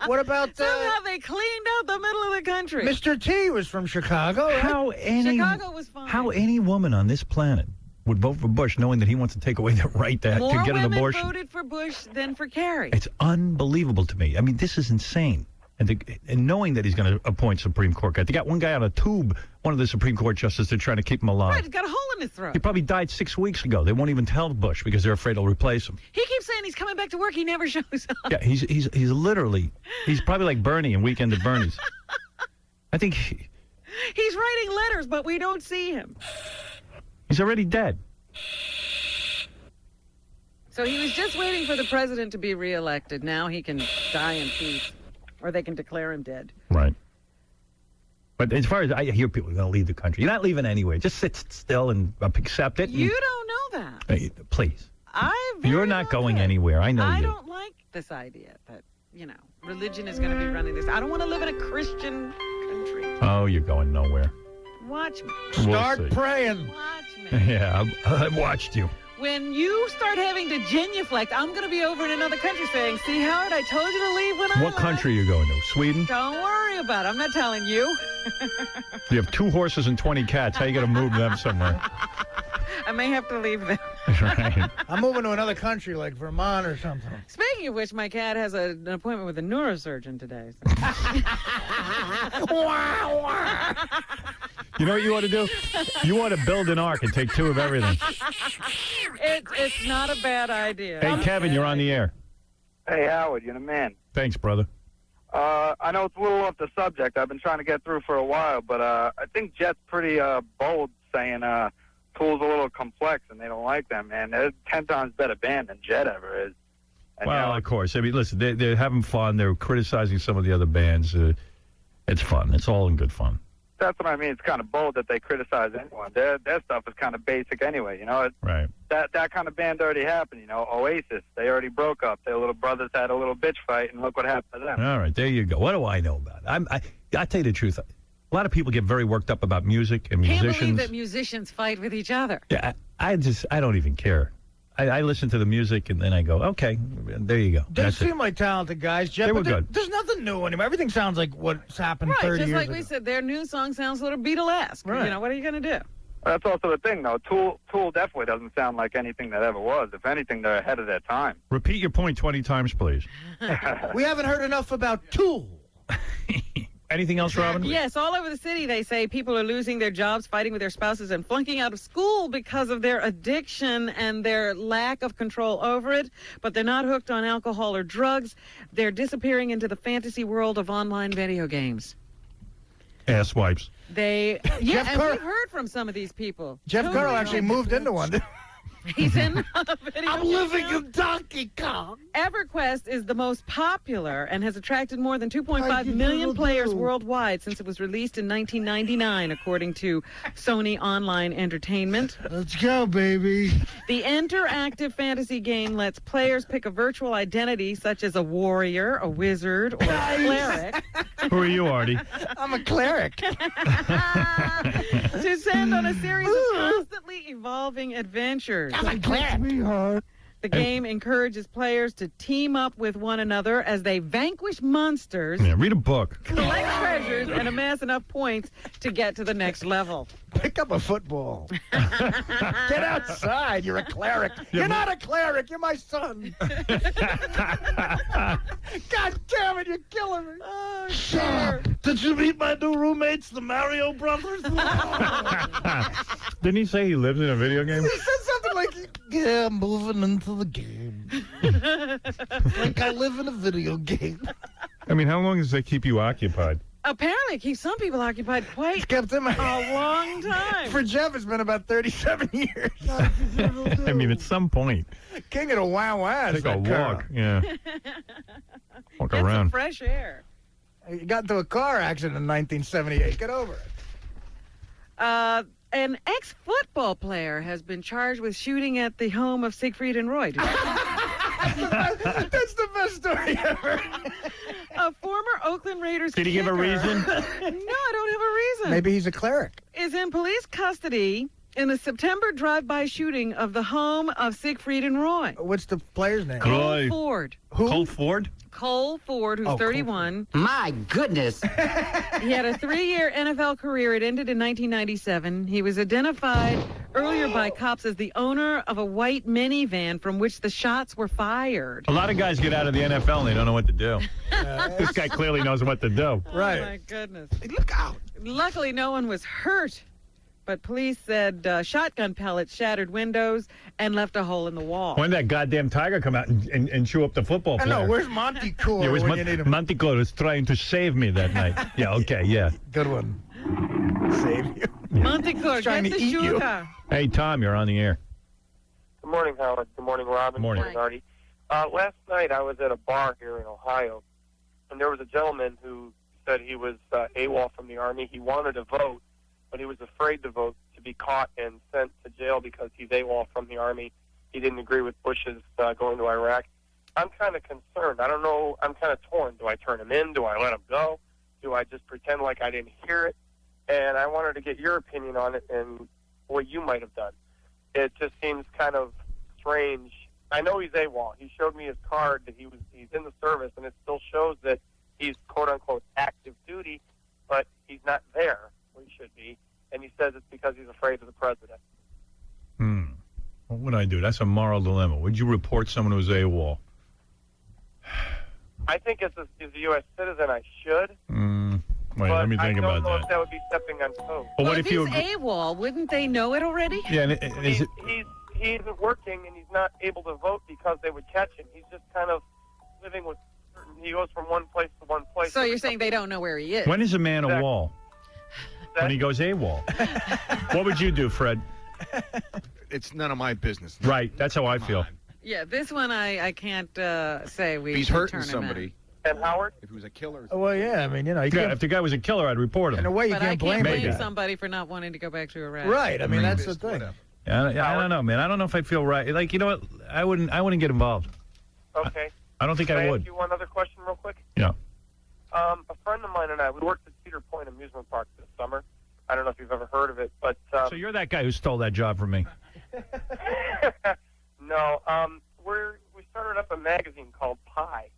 What about somehow they cleaned out the middle of the country? Mr. T was from Chicago. Right? Chicago was fine. How any woman on this planet would vote for Bush knowing that he wants to take away their right to get an abortion? More women voted for Bush than for Kerry. It's unbelievable to me. I mean, this is insane. And knowing that he's going to appoint Supreme Court guy. They got one guy on a tube, one of the Supreme Court justices, they're trying to keep him alive. Right, he's got a hole in his throat. He probably died 6 weeks ago. They won't even tell Bush because they're afraid they'll replace him. He keeps saying he's coming back to work. He never shows up. Yeah, he's literally, he's probably like Bernie in Weekend at Bernie's. I think he's writing letters, but we don't see him. He's already dead. So he was just waiting for the president to be reelected. Now he can die in peace. Or they can declare him dead. Right. But as far as I hear people are going to leave the country, you're not leaving anyway. Just sit still and accept it. You don't know that. Hey, please. You're not going anywhere. I know you. I don't like this idea that, religion is going to be running this. I don't want to live in a Christian country. Oh, you're going nowhere. Watch me. Start praying. Watch me. Yeah, I've watched you. When you start having to genuflect, I'm going to be over in another country saying, see, Howard, I told you to leave when I What country are you going to? Sweden? Don't worry about it. I'm not telling you. You have 2 horses and 20 cats. How are you going to move them somewhere? I may have to leave them. Right. I'm moving to another country like Vermont or something. Speaking of which, my cat has an appointment with a neurosurgeon today. You know what you ought to do? You ought to build an ark and take 2 of everything. It's not a bad idea. Hey, Kevin, you're on the air. Hey, Howard, you're the man. Thanks, brother. I know it's a little off the subject. I've been trying to get through for a while, but I think Jet's pretty bold saying Tool's a little complex and they don't like them, man. They're 10 times better band than Jet ever is. And, well, of course. I mean, listen, they're having fun. They're criticizing some of the other bands. It's fun. It's all in good fun. That's what I mean. It's kind of bold that they criticize anyone. Their stuff is kind of basic anyway, Right. That kind of band already happened, Oasis, they already broke up. Their little brothers had a little bitch fight, and look what happened to them. All right, there you go. What do I know about it? I tell you the truth. A lot of people get very worked up about music and musicians. Can't believe that musicians fight with each other. Yeah, I don't even care. I listen to the music and then I go, okay, there you go. They seem like talented guys, Jeff. They were good. There's nothing new anymore. Everything sounds like what's happened 30 Right, years just like ago. we said, their new song sounds a little Beatlesque. Right. What are you going to do? That's also the thing, though. Tool definitely doesn't sound like anything that ever was. If anything, they're ahead of their time. Repeat your point 20 times, please. We haven't heard enough about Tool. Anything else, Robin? Yes, all over the city they say people are losing their jobs, fighting with their spouses, and flunking out of school because of their addiction and their lack of control over it. But they're not hooked on alcohol or drugs. They're disappearing into the fantasy world of online video games. Ass wipes. And we've heard from some of these people. Jeff Carroll actually moved into one. He's in a video. I'm living in Donkey Kong. EverQuest is the most popular and has attracted more than 2.5 million players worldwide since it was released in 1999, according to Sony Online Entertainment. Let's go, baby. The interactive fantasy game lets players pick a virtual identity such as a warrior, a wizard, or a cleric. Who are you, Artie? I'm a cleric. To send on a series of constantly evolving adventures. I'm a cleric. The game encourages players to team up with one another as they vanquish monsters, Yeah, read a book. collect treasures, and amass enough points to get to the next level. Pick up a football. Get outside. You're a cleric. You're not a cleric. You're my son. God damn it. You're killing me. Oh, sure. Did you meet my new roommates, the Mario Brothers? Didn't he say he lives in a video game? He said something like Yeah, I'm moving into the game. Like I live in a video game. I mean, how long does that keep you occupied? Apparently, it keeps some people occupied quite kept him a long time. For Jeff, it's been about 37 years. I mean, at some point. King of the wow-wow. Take a walk. Yeah. Walk Get around. some fresh air. You got into a car accident in 1978. Get over it. An ex-football player has been charged with shooting at the home of Siegfried and Roy. That's the best story ever. A former Oakland Raiders Did he give a reason? No, I don't have a reason. Maybe he's a cleric. Is in police custody in the September drive-by shooting of the home of Siegfried and Roy. What's the player's name? Cole Ford. Who? Cole Ford? Cole Ford, who's 31. My goodness. He had a 3-year NFL career. It ended in 1997. He was identified earlier by cops as the owner of a white minivan from which the shots were fired. A lot of guys get out of the NFL and they don't know what to do. This guy clearly knows what to do. Right. Oh, my goodness. Look out. Luckily, no one was hurt. But police said shotgun pellets shattered windows and left a hole in the wall. When did that goddamn tiger come out and chew up the football player? I know. Where's Montecore? Yeah, where's when you need him? Montecore was trying to save me that night. Yeah, okay, yeah. Good one. Save you. Montecore, Trying get to the eat you. shooter. Hey, Tom, you're on the air. Good morning, Howard. Good morning, Robin. Good morning. Good morning, Artie. Last night I was at a bar here in Ohio, and there was a gentleman who said he was AWOL from the Army. He wanted to vote, but he was afraid to vote to be caught and sent to jail because he's AWOL from the Army. He didn't agree with Bush's going to Iraq. I'm kind of concerned. I don't know. I'm kind of torn. Do I turn him in? Do I let him go? Do I just pretend like I didn't hear it? And I wanted to get your opinion on it and what you might have done. It just seems kind of strange. I know he's AWOL. He showed me his card that he's in the service, and it still shows that he's quote-unquote active duty, but he's not there where he should be. And he says it's because he's afraid of the president. What would I do? That's a moral dilemma. Would you report someone who's AWOL? I think as a U.S. citizen, I should. Wait, let me think about I don't know that. if that would be stepping on toes. Well, what if he's you? AWOL, wouldn't they know it already? Yeah, and is it? He isn't working, and he's not able to vote because they would catch him. He's just kind of living with certain. He goes from one place to one place. So you're saying they don't know where he is? When is a man a wall? When he goes AWOL. What would you do, Fred? It's none of my business. Right, that's how I feel. Yeah, this one I can't say we. If he's we hurting turn him somebody. And Howard? If he was a killer. Oh, well, yeah. I mean, you know, you Yeah, can't, if the guy was a killer, I'd report him. in a way, you But I can't can't blame blame him. somebody for not wanting to go back to Iraq. Right. I mean, that's the thing. Yeah, I don't know, man. I don't know if I'd feel right. Like, you know what? I wouldn't get involved. Okay. I don't think Can I would. ask you one other question real quick? Yeah. A friend of mine and I, we worked at Cedar Point Amusement Park this summer. I don't know if you've ever heard of it, but... So you're that guy who stole that job from me. No, we started up a magazine called Pie,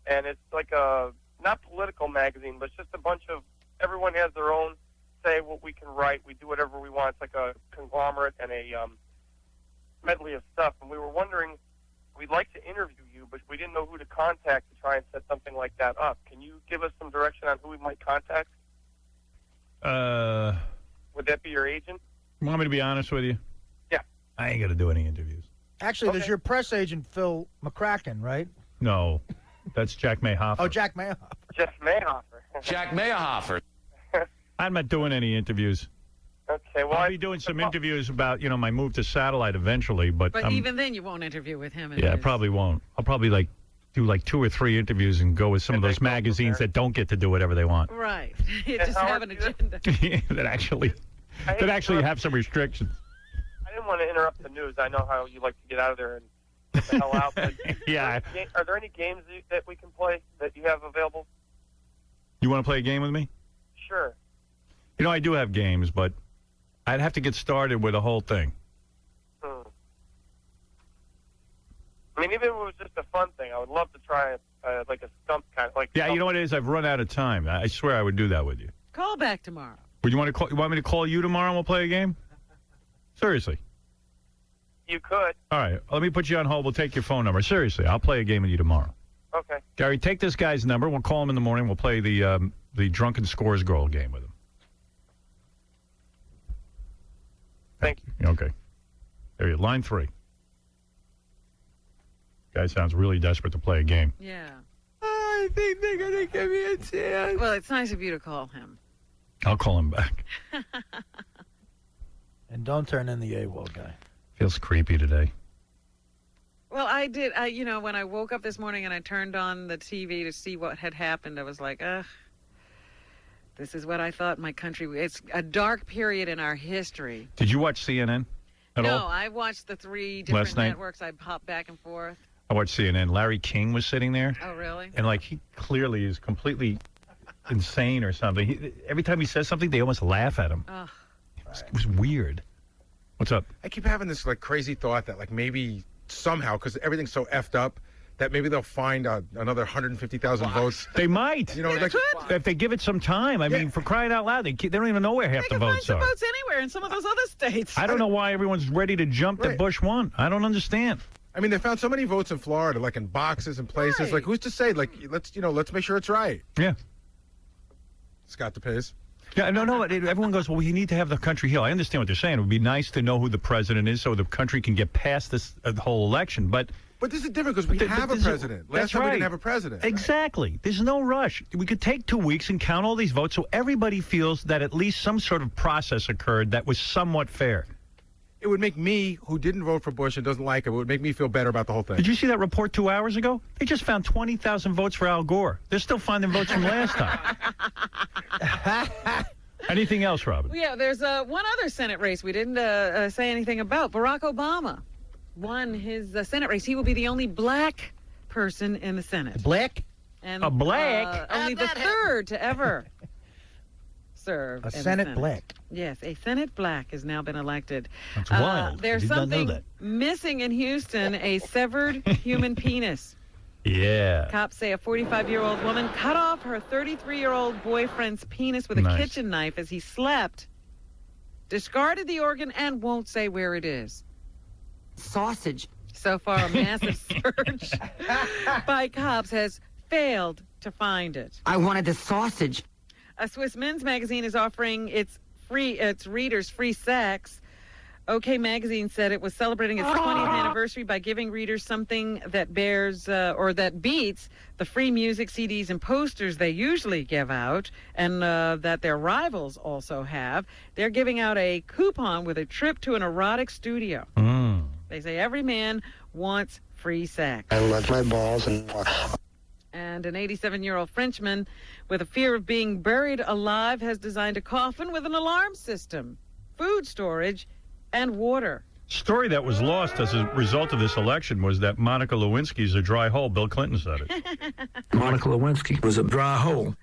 and it's like a, not political magazine, but it's just a bunch of, everyone has their own say what we can write. We do whatever we want. It's like a conglomerate and a medley of stuff, and we were wondering, we'd like to interview you, but we didn't know who to contact to try and set something like that up. Can you give us some direction on who we might contact? Would that be your agent? You want me to be honest with you? Yeah. I ain't going to do any interviews. Actually, there's your press agent, Phil McCracken, right? No. That's Jack Mayhofer. Oh, Jack Mayhofer. Jeff Mayhofer. Jack Mayhofer. I'm not doing any interviews. Okay, well, I'll be doing some interviews about, my move to satellite eventually, but But even then, you won't interview with him. yeah, I probably won't. I'll probably do 2 or 3 interviews and go with some of those magazines that don't get to do whatever they want. Right. You just have an agenda. that actually have some restrictions. I didn't want to interrupt the news. I know how you like to get out of there and get the hell out. But Yeah. Are there any games that we can play that you have available? You want to play a game with me? Sure. I do have games, but I'd have to get started with the whole thing. I mean, even if it was just a fun thing, I would love to try like a stump kind of like. Yeah, you know what it is? I've run out of time. I swear I would do that with you. Call back tomorrow. Would you want to call? You want me to call you tomorrow and we'll play a game? Seriously. You could. All right. Let me put you on hold. We'll take your phone number. Seriously, I'll play a game with you tomorrow. Okay. Gary, take this guy's number. We'll call him in the morning. We'll play the Drunken Scores Girl game with him. Thank you. Okay. There you go. Line 3. Guy sounds really desperate to play a game. Yeah. I think they're going to give me a chance. Well, it's nice of you to call him. I'll call him back. And don't turn in the AWOL guy. Feels creepy today. Well, I did. When I woke up this morning and I turned on the TV to see what had happened, I was like, ugh. This is what I thought my country. It's a dark period in our history. Did you watch CNN at all? No, I watched the 3 different Last night? networks. I popped back and forth. I watched CNN. Larry King was sitting there. Oh, really? And, he clearly is completely insane or something. Every time he says something, they almost laugh at him. Ugh. It was weird. What's up? I keep having this crazy thought that maybe somehow, because everything's so effed up, that maybe they'll find another 150,000 votes. They might. If they give it some time. I mean, for crying out loud, they don't even know where half the votes are. Find some votes anywhere in some of those other states. I don't know why everyone's ready to jump that Bush won. I don't understand. I mean, they found so many votes in Florida, in boxes and places. Right. Who's to say? Let's make sure it's right. Yeah. Scott DePace. Yeah, no. Everyone goes, well, we need to have the country heal. I understand what they're saying. It would be nice to know who the president is so the country can get past this whole election. But this is different because we have a president. Last time we didn't have a president. Exactly. There's no rush. We could take 2 weeks and count all these votes so everybody feels that at least some sort of process occurred that was somewhat fair. It would make me, who didn't vote for Bush and doesn't like him, it would make me feel better about the whole thing. Did you see that report 2 hours ago? They just found 20,000 votes for Al Gore. They're still finding votes from last time. Anything else, Robin? Yeah, there's one other Senate race we didn't say anything about. Barack Obama won his Senate race. He will be the only black person in the Senate. Black? And, A black? Only the third to ever serve. A in the Senate black. Yes, a Senate black has now been elected. That's wild. There's I did not know something that. missing in Houston, a severed human penis. Yeah. Cops say a 45-year-old woman cut off her 33-year-old boyfriend's penis with a Nice. kitchen knife as he slept, discarded the organ, and won't say where it is. Sausage. So far, a massive search by cops has failed to find it. I wanted the sausage. A Swiss men's magazine is offering its readers free sex. OK Magazine said it was celebrating its 20th anniversary by giving readers something that bears or that beats the free music, CDs, and posters they usually give out, and that their rivals also have. They're giving out a coupon with a trip to an erotic studio. They say every man wants free sex. I love my balls and. And an 87-year-old Frenchman with a fear of being buried alive has designed a coffin with an alarm system, food storage, and water. Story that was lost as a result of this election was that Monica Lewinsky is a dry hole. Bill Clinton said it. Monica Lewinsky was a dry hole.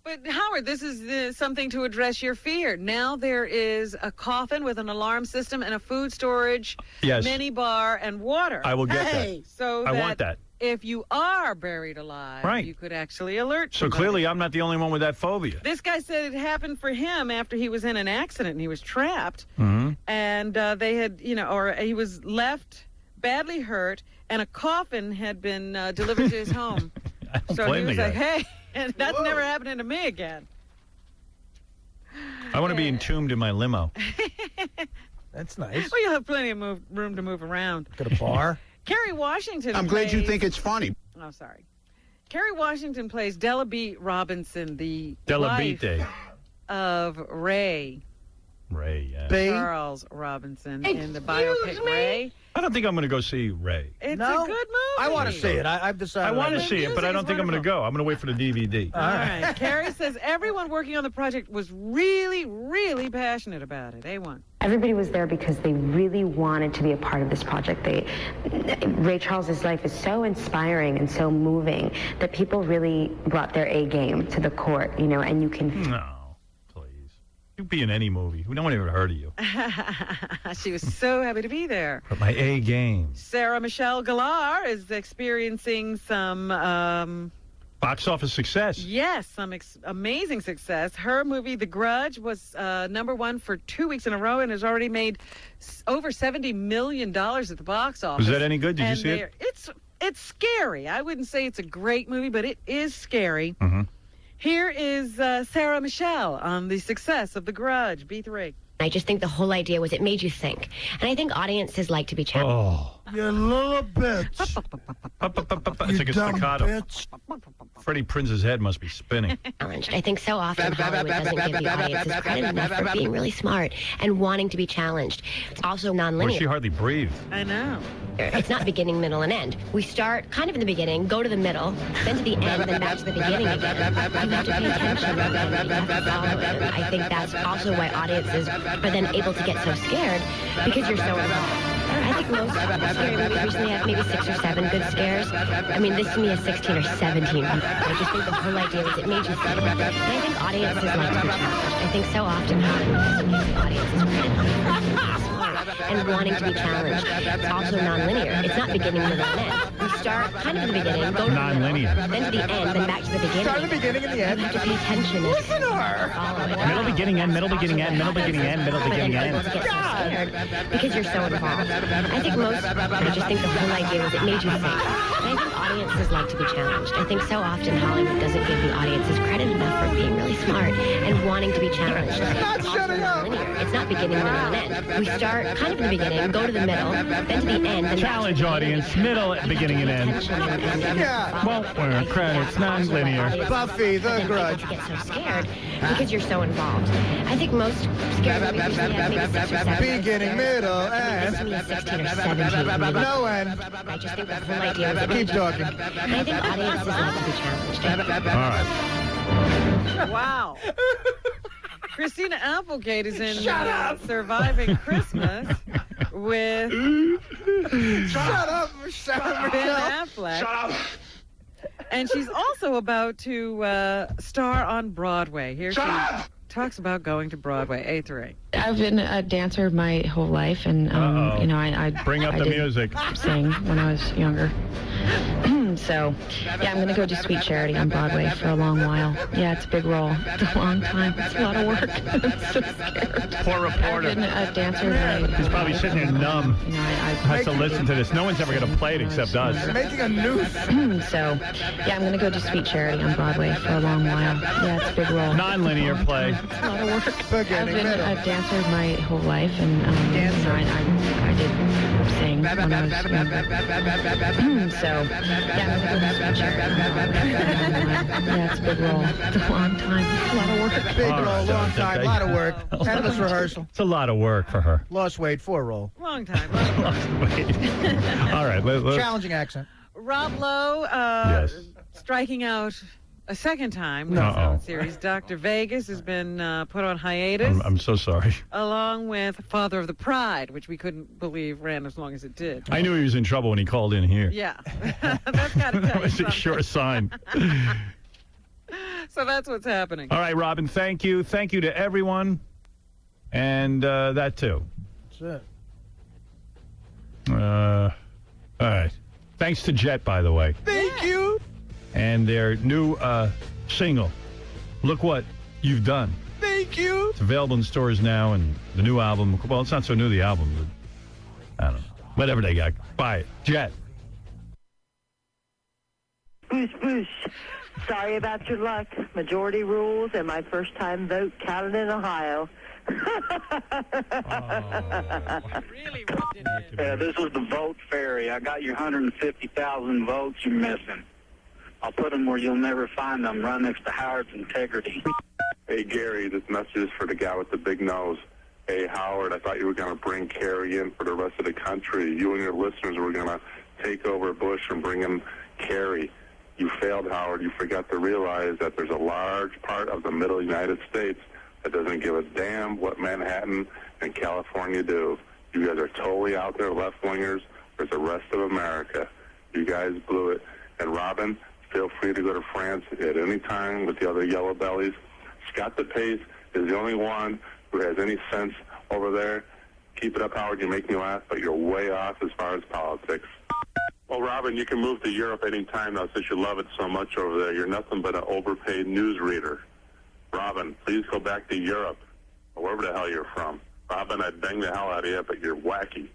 But, Howard, this is something to address your fear. Now there is a coffin with an alarm system and a food storage, mini bar, and water. I will get that. So I want that. If you are buried alive, you could actually alert So somebody. clearly I'm not the only one with that phobia. This guy said it happened for him after he was in an accident and he was trapped. And they had, or he was left badly hurt, and a coffin had been delivered to his home. So he was like, hey, and that's never happening to me again. I want to be entombed in my limo. That's nice. Well, you'll have plenty of room to move around. Got a bar? Kerry Washington I'm glad you think it's funny. Oh, sorry. Kerry Washington plays Della B. Robinson, the Della wife Bite. of Ray. Ray, yeah. Charles Robinson in the biopic Ray. I don't think I'm going to go see Ray. It's a good movie. I want to see it. I've decided. I want to see it, but I don't think I'm going to go. I'm going to wait for the DVD. All right. Kerry says everyone working on the project was really, really passionate about it. A1. Everybody was there because they really wanted to be a part of this project. Ray Charles's life is so inspiring and so moving that people really brought their A game to the court, and you can. No, please. You'd be in any movie. We don't want to ever heard of you. She was so happy to be there. But my A game. Sarah Michelle Gellar is experiencing some box office success. Yes, some amazing success. Her movie, The Grudge, was #1 for 2 weeks in a row and has already made over $70 million at the box office. Was that any good? Did you see it? It's scary. I wouldn't say it's a great movie, but it is scary. Here is Sarah Michelle on the success of The Grudge, B3. I just think the whole idea was it made you think. And I think audiences like to be challenged. Oh, You little bitch. It's like a staccato. Freddie Prinze's head must be spinning. I think so often Hollywood doesn't give the audiences credit enough for being really smart and wanting to be challenged. It's also Or non-linear. she hardly breathed. I know. It's not beginning, middle, and end. We start kind of in the beginning, go to the middle, then to the end, then back to the beginning again. You have to pay attention and you have to follow it. And I think that's also why audiences are then able to get so scared, because you're so involved. I think most scary movies recently have maybe 6 or 7 good scares. I mean, this to me is 16 or 17. I just think the whole idea was it made you think. And I think audiences like to be challenged. I think so often Hollywood doesn't give the audiences credit smart and wanting to be challenged. It's also non-linear. It's not beginning, middle, and end. We start kind of in the beginning, go to the Non-linear. middle, then to the end, then back to the beginning. Start at the beginning and the end. You have to pay attention. Listen to her. Follow it. Middle, beginning, end, middle, beginning, end, middle, beginning, end, middle, beginning, end. Get so scared because you're so involved. I think I just think the whole idea was it made you think. And I think audiences like to be challenged. I think so often Hollywood doesn't give the audiences credit enough for being really smart and wanting to be challenged. It's also non-linear. It's not beginning, middle, and end. We start kind of in the beginning, go to the middle, then to the end. Then Challenge audience, middle, beginning, and end. Yeah. Well, credits, non-linear. Buffy, The Grudge. You get so scared because you're so involved. I think most scary movies usually have maybe 6 or 7. Beginning, middle, This to me is 16 or 17. No end. I just think the whole idea was Keep talking. And I think audiences like to be challenged. All right. Wow. Christina Applegate is in Surviving Christmas with Shut up, Ben Affleck. Shut up. And she's also about to star on Broadway. Here she talks about going to Broadway, A3. I've been a dancer my whole life, and you know, I Bring up I the did music. Sing when I was younger. So, yeah, I'm going to go do Sweet Charity on Broadway for a long while. Yeah, it's a big role. It's a long time. It's a lot of work. I'm so scared. Poor reporter. I've been a dancer. He's probably sitting there numb. You know, Has to listen to this. No one's ever going to play it except us. Making a noose. So, yeah, I'm going to go do Sweet Charity on Broadway for a long while. Yeah, it's a big role. Non-linear play. It's a lot of work. I've Beginning, been middle. a dancer my whole life, and you know, I did sing when I was younger. So, yeah, I'm going to go to Sweet Charity. Yeah, it's a big role. It's a long time. It's a lot of work. Big All roll, right, long time, a lot of work. Endless rehearsal. It's a lot of work for her. Lost weight, 4 roll. Long time. All right. Let's, Challenging accent. Rob Lowe yes. striking out a second time with Uh-oh. his own series. Dr. Vegas has been put on hiatus, I'm so sorry. along with Father of the Pride, which we couldn't believe ran as long as it did. I knew he was in trouble when he called in here. Yeah, that's got to tell That you was a something. sure sign. So that's what's happening. All right, Robin, thank you. Thank you to everyone. And that, too. That's it. All right. Thanks to Jet, by the way. Thank you. And their new single, Look What You've Done. Thank you. It's available in stores now, and the new album, well, it's not so new, the album, but I don't know. Whatever they got, buy it. Jet. Boosh, boosh. Sorry about your luck. Majority rules, and my first-time vote counted in Ohio. Yeah, this is the vote fairy. I got your 150,000 votes you're missing. I'll put them where you'll never find them, right next to Howard's integrity. Hey, Gary, this message is for the guy with the big nose. Hey, Howard, I thought you were going to bring Kerry in for the rest of the country. You and your listeners were going to take over Bush and bring in Kerry. You failed, Howard. You forgot to realize that there's a large part of the middle United States that doesn't give a damn what Manhattan and California do. You guys are totally out there, left-wingers. There's the rest of America. You guys blew it. And Robin, feel free to go to France at any time with the other yellow bellies. Scott DePace is the only one who has any sense over there. Keep it up, Howard. You make me laugh, but you're way off as far as politics. Well, Robin, you can move to Europe any time now since you love it so much over there. You're nothing but an overpaid newsreader. Robin, please go back to Europe, or wherever the hell you're from. Robin, I'd bang the hell out of you, but you're wacky.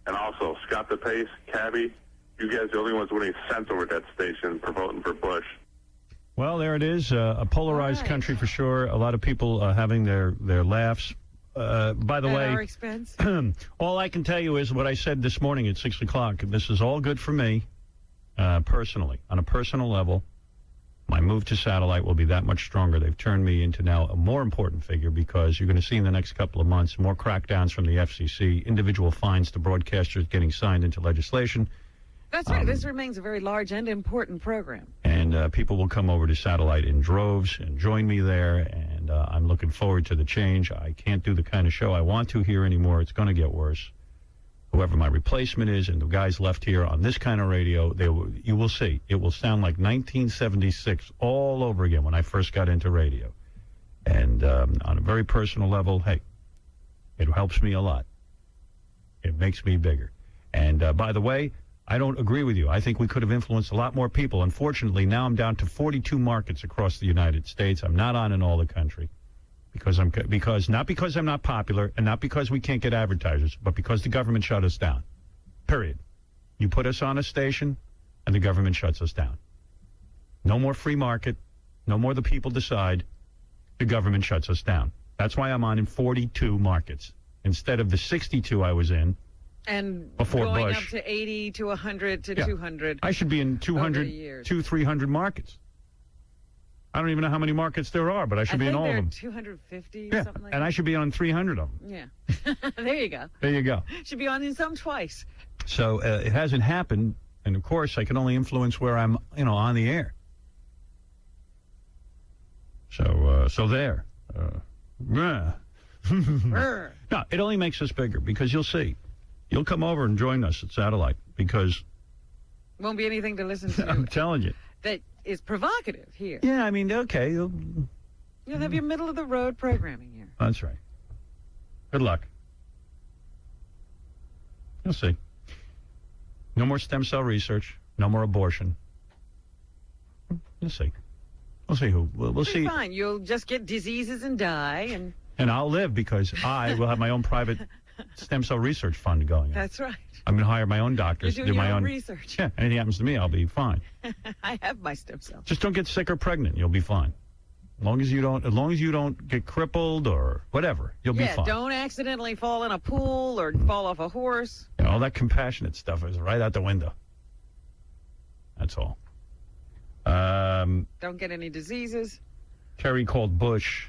And also, Scott DePace, Cabby, you guys are the only ones with any sense over at that station for voting for Bush. Well, there it is. A polarized country for sure. A lot of people having their laughs. by the At way, our expense. all I can tell you is what I said this morning at 6 o'clock. This is all good for me, personally. On a personal level, my move to satellite will be that much stronger. They've turned me into now a more important figure because you're going to see in the next couple of months more crackdowns from the FCC, individual fines to broadcasters getting signed into legislation. That's right. This remains a very large and important program. And people will come over to satellite in droves and join me there. And I'm looking forward to the change. I can't do the kind of show I want to here anymore. It's going to get worse. Whoever my replacement is and the guys left here on this kind of radio, you will see. It will sound like 1976 all over again when I first got into radio. And on a very personal level, hey, it helps me a lot. It makes me bigger. And by the way, I don't agree with you. I think we could have influenced a lot more people. Unfortunately, now I'm down to 42 markets across the United States. I'm not on in all the country because not because I'm not popular and not because we can't get advertisers, but because the government shut us down. Period. You put us on a station and the government shuts us down. No more free market. No more the people decide. The government shuts us down. That's why I'm on in 42 markets instead of the 62 I was in. And before going Bush, up to 80 to 100 to 200. I should be in 200, 300 markets. I don't even know how many markets there are, but I should be in all of them. 250 Yeah, something like and that. I should be on 300 of them. Yeah. There you go. There you go. Should be on in some twice. So it hasn't happened, and of course I can only influence where I'm, on the air. So there. No, it only makes us bigger because you'll see. You'll come over and join us at Satellite because... Won't be anything to listen to. I'm telling you. That is provocative here. Yeah, I mean, okay. You'll have your middle-of-the-road programming here. That's right. Good luck. You'll see. No more stem cell research. No more abortion. You'll see. We'll see who. We'll see. Fine. You'll just get diseases and die. And I'll live because I will have my own private stem cell research fund going on. That's right. I'm going to hire my own doctors You're to do doing my your own research. Yeah, anything happens to me, I'll be fine. I have my stem cells. Just don't get sick or pregnant. You'll be fine. As long as you don't get crippled or whatever, you'll be fine. Yeah, don't accidentally fall in a pool or fall off a horse. All that compassionate stuff is right out the window. That's all. Don't get any diseases. Kerry called Bush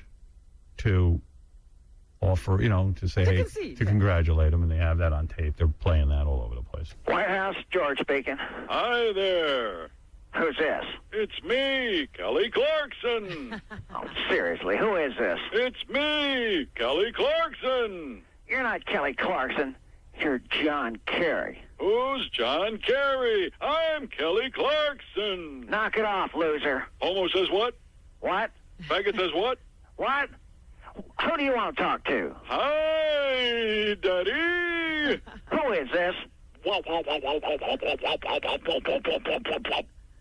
to offer, to say, hey, to congratulate him, and they have that on tape. They're playing that all over the place. White House, George speaking. Hi there. Who's this? It's me, Kelly Clarkson. Oh, seriously, who is this? It's me, Kelly Clarkson. You're not Kelly Clarkson. You're John Kerry. Who's John Kerry? I'm Kelly Clarkson. Knock it off, loser. Homo says what? What? Faggot says what? What? Who do you want to talk to? Hi, Daddy. Who is this?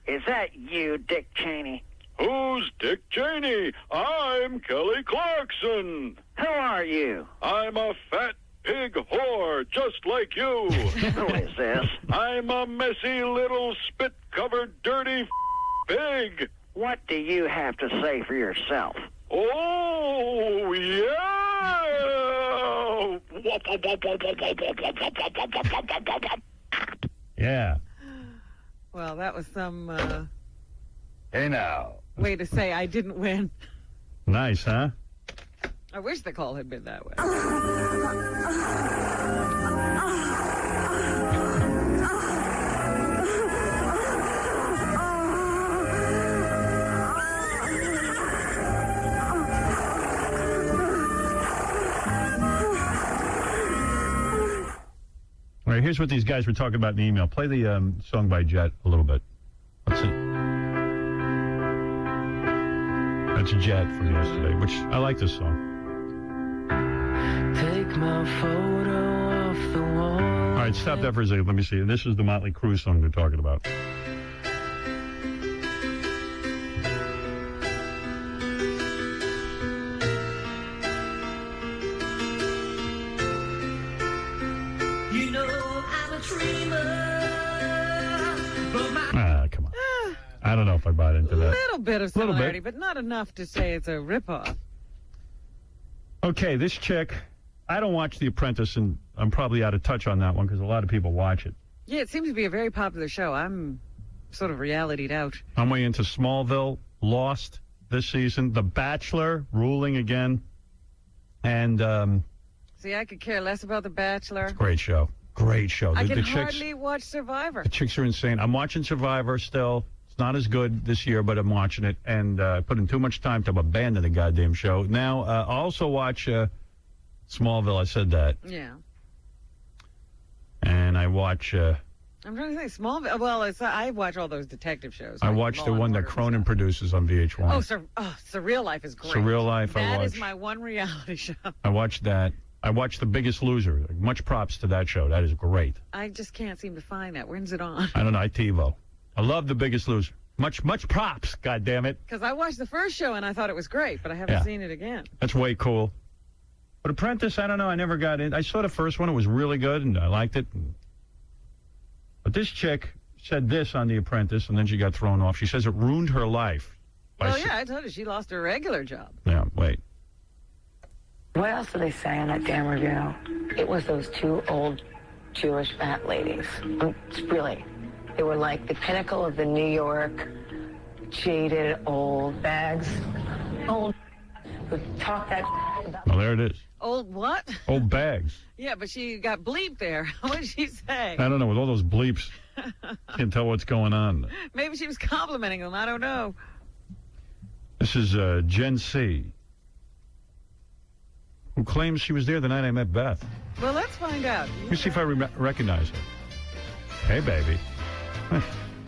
Is that you, Dick Cheney? Who's Dick Cheney? I'm Kelly Clarkson. Who are you? I'm a fat pig whore, just like you. Who is this? I'm a messy little spit-covered dirty pig. What do you have to say for yourself? Oh, yeah. Yeah. Well, that was some Hey, now. way to say I didn't win. Nice, huh? I wish the call had been that way. All right, here's what these guys were talking about in the email. Play the song by Jet a little bit. Let's see. That's Jet from yesterday, which I like this song. Take my photo off the wall. All right, stop that for a second. Let me see. This is the Motley Crue song they're talking about. You know I'm a dreamer, but my Come on. I don't know if I bought into A that. little bit of Little bit. similarity, but not enough to say it's a ripoff. Okay, this chick I don't watch The Apprentice, and I'm probably out of touch on that one because a lot of people watch it. Yeah, it seems to be a very popular show. I'm sort of reality'd out. I'm way into Smallville, Lost this season, The Bachelor, ruling again, and See, I could care less about The Bachelor. great show. Great show. I can chicks, hardly watch Survivor. the chicks are insane. I'm watching Survivor still. It's not as good this year, but I'm watching it, and put in too much time to abandon the goddamn show. Now, I also watch Smallville. I said that. Yeah. And I watch... I'm trying to think. Smallville. Well, I watch all those detective shows. I like watch Law the and one Order that Cronin produces on VH1. Surreal Life is great. Surreal Life, I That is watch. my one reality show. I watch that. I watch The Biggest Loser. Much props to that show. That is great. I just can't seem to find that. When's it on? I don't know. TiVo. I love The Biggest Loser. Much props. God damn it. Because I watched the first show and I thought it was great, but I haven't Yeah. seen it again. That's way cool. But Apprentice, I don't know. I never got in. I saw the first one. It was really good, and I liked it. But this chick said this on The Apprentice, and then she got thrown off. She says it ruined her life. Well, yeah, I told you she lost her regular job. Yeah, wait. What else did they say on that damn review? It was those two old Jewish fat ladies. Really. They were like the pinnacle of the New York jaded old bags. Old who talk that about... Well, there it is. Old what? Old bags. Yeah, but she got bleeped there. What did she say? I don't know. With all those bleeps, can't tell what's going on. Maybe she was complimenting them. I don't know. This is Gen C, who claims she was there the night I met Beth. Well, let's find out. Let me see if I recognize her. Hey, baby. I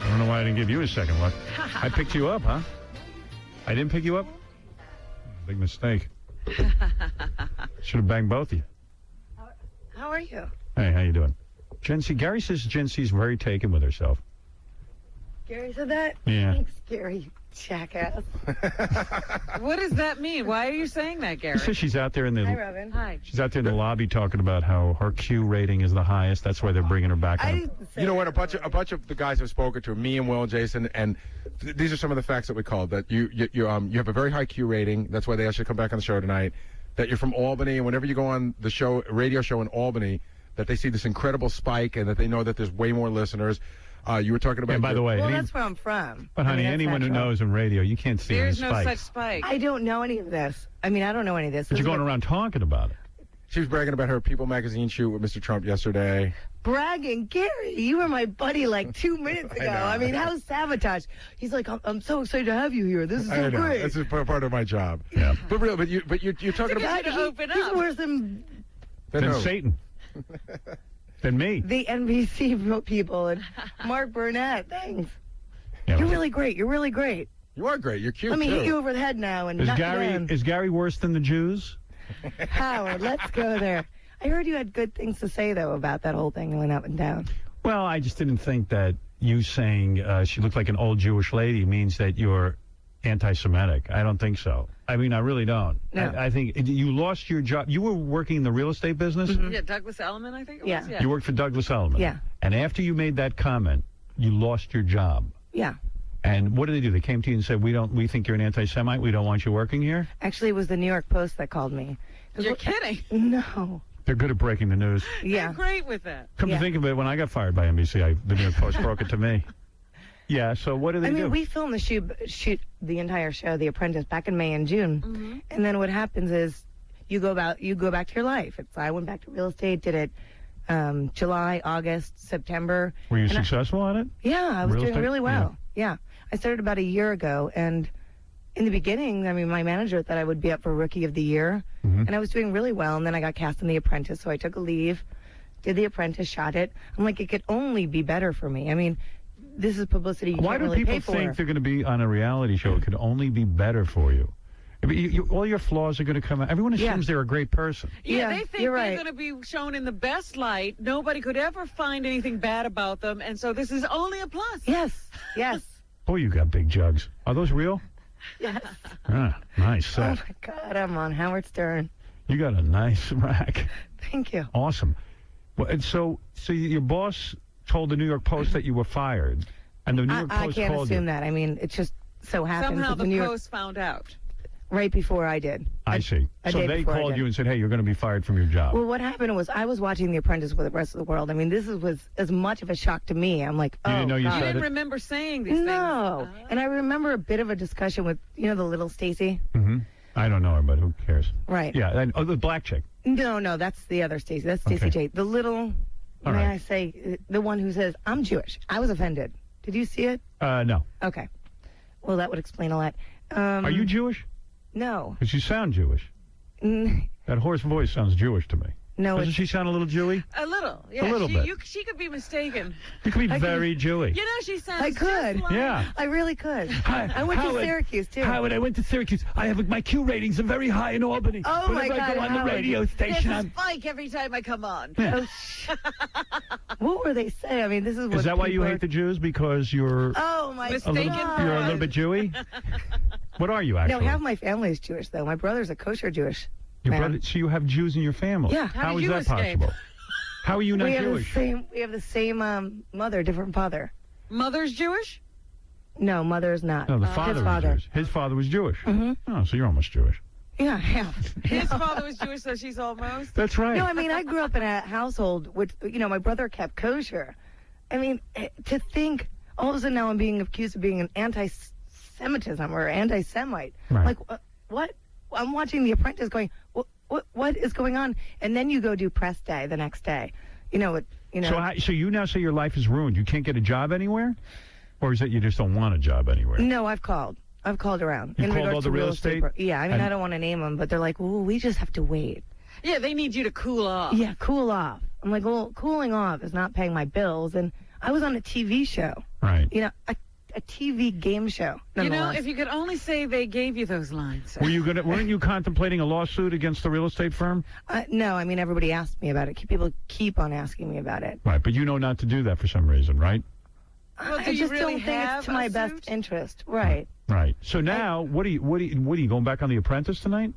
don't know why I didn't give you a second look. I picked you up, huh? I didn't pick you up? Big mistake. Should have banged both of you. How are you? Hey, how you doing? Gen C. Gary says Gen C's very taken with herself. Gary said that? Yeah. Thanks, Gary. Jackass. What does that mean? Why are you saying that, Gary? He says she's out there in the... Hi, Robin. Hi. She's out there in the lobby talking about how her Q rating is the highest. That's why they're bringing her back. You know what? A bunch of the guys have spoken to her, me and Will and Jason, and these are some of the facts that we called. That you have a very high Q rating. That's why they asked you to come back on the show tonight. That you're from Albany, and whenever you go on the show, radio show in Albany, that they see this incredible spike, and that they know that there's way more listeners. You were talking about. And by the way, well, that's where I'm from. But honey, anyone who knows in radio, you can't see There's any no spikes. such spike. I don't know any of this. I mean, I don't know any of this. But you're going around talking about it. She was bragging about her People magazine shoot with Mr. Trump yesterday. Bragging, Gary, you were my buddy like 2 minutes ago. I mean, how's sabotage? He's like, I'm so excited to have you here. This is so I know. great. This is part of my job. Yeah. But you're talking about. He's worse than Than Satan. Than me. the NBC people and Mark Burnett. Thanks. Yeah, You're really great. You're really great. You are great. You're cute. Let me too. hit you over the head now and Is knock you Gary down. is Gary worse than the Jews? Howard, let's go there. I heard you had good things to say, though, about that whole thing going up and down. Well, I just didn't think that you saying she looked like an old Jewish lady means that you're anti-Semitic. I don't think so. I mean, I really don't. No. I think you lost your job. You were working in the real estate business? Yeah, Douglas Elliman, I think it was. Yeah. You worked for Douglas Elliman. Yeah. And after you made that comment, you lost your job. Yeah. And what did they do? They came to you and said, we think you're an anti-Semite. We don't want you working here? Actually, it was the New York Post that called me. You're kidding. No. They're good at breaking the news. Yeah. They're great with that. Come to think of it, when I got fired by NBC, the New York Post broke it to me. Yeah, so what do they I mean, do? we filmed the shoot the entire show, The Apprentice, back in May and June, and then what happens is you go back to your life. I went back to real estate, did it July, August, September. Were you and successful at it? Yeah, I was Real doing estate? really well. Yeah, I started about a year ago, and in the beginning, I mean, my manager thought I would be up for Rookie of the Year, and I was doing really well. And then I got cast in The Apprentice, so I took a leave, did The Apprentice, shot it. I'm like, it could only be better for me. I mean, this is publicity you Why can't do really people pay for. think they're going to be on a reality show? It could only be better for you. I mean, all your flaws are going to come out. Everyone assumes they're a great person. Yeah, they think you're they're right. going to be shown in the best light. Nobody could ever find anything bad about them, and so this is only a plus. Yes, yes. Boy, you got big jugs. Are those real? Yes. Ah, nice Oh set. my God, I'm on Howard Stern. You got a nice rack. Thank you. Awesome. Well, and so your boss told the New York Post that you were fired, and the New York I Post can't called assume you. that. I mean, it just so happens Somehow that the New York. Post found out. right before I did. I see. a So day they before I called did. you and said, hey, you're going to be fired from your job. Well, what happened was I was watching The Apprentice with the rest of the world. I mean, this was as much of a shock to me. I'm like, You oh, didn't know you God. said didn't it? remember saying these No. And I remember a bit of a discussion with, the little Stacy. Mm-hmm. I don't know her, but who cares? Right. Yeah. And, the black chick. No, that's the other Stacy. That's Stacy Okay. J. The little, All may right. I say, the one who says, I'm Jewish. I was offended. Did you see it? No. Okay. Well, that would explain a lot. Are you Jewish? No. Because you sound Jewish. That hoarse voice sounds Jewish to me. No, Doesn't she sound a little Jewy? A little, yeah. A little bit. She could be mistaken. You could be very Jewy. You know, she sounds I could. just like... Yeah. I really could. I went to Howard, Syracuse, too. Howard, I went to Syracuse. My Q ratings are very high in Albany. Oh, my Whenever I God, go on the Howard. radio station, There's a I'm... spike every time I come on. Yeah. What were they saying? I mean, this is what Is that why you people hate the Jews? Because you're Oh, my a little, God. you're a little bit Jewy? What are you, actually? No, half my family is Jewish, though. My brother's a kosher Jewish Your man. brother, so you have Jews in your family? Yeah. How did is you that escape? possible? How are you not we have Jewish? We have the same mother, different father. Mother's Jewish? No, mother's not. No, the His father was father. Jewish. His father was Jewish. Mhm. Oh, so you're almost Jewish. Yeah, half. His father was Jewish, so she's almost. That's right. No, I mean, I grew up in a household which, my brother kept kosher. I mean, to think all of a sudden now I'm being accused of being an anti-Semitism or anti-Semite. Right. Like, what? I'm watching The Apprentice going, what is going on? And then you go do press day the next day. So you now say your life is ruined. You can't get a job anywhere? Or is it you just don't want a job anywhere? No, I've called around. You in called regards all the to real estate? Yeah, I mean, And- I don't want to name them, but they're like, well, we just have to wait. Yeah, they need you to cool off. Yeah, cool off. I'm like, well, cooling off is not paying my bills. And I was on a TV show. Right. A TV game show. You know, nonetheless. if you could only say they gave you those lines. Weren't you contemplating a lawsuit against the real estate firm? No, I mean, everybody asked me about it. People keep on asking me about it. Right, but you know not to do that for some reason, right? Well, do I you just really don't think have it's to my a best suit? interest. Right. Right. So now, what are you going back on The Apprentice tonight?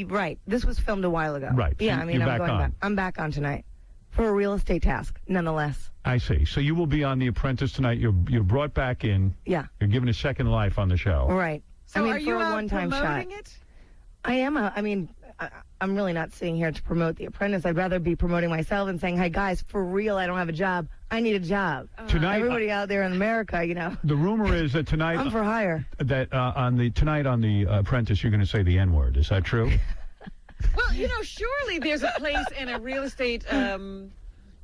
Right. This was filmed a while ago. Right. So Yeah, I mean, you're I'm back going on. back. I'm back on tonight for a real estate task, nonetheless. I see. So you will be on The Apprentice tonight. You're brought back in. Yeah. You're given a second life on the show. Right. So I mean, are for you a out one-time shot. promoting it? I am. I'm really not sitting here to promote The Apprentice. I'd rather be promoting myself and saying, hey, guys, for real, I don't have a job. I need a job. Tonight, Everybody out there in America, The rumor is that tonight I'm for hire. that on the Apprentice you're going to say the N-word. Is that true? Well, surely there's a place in a real estate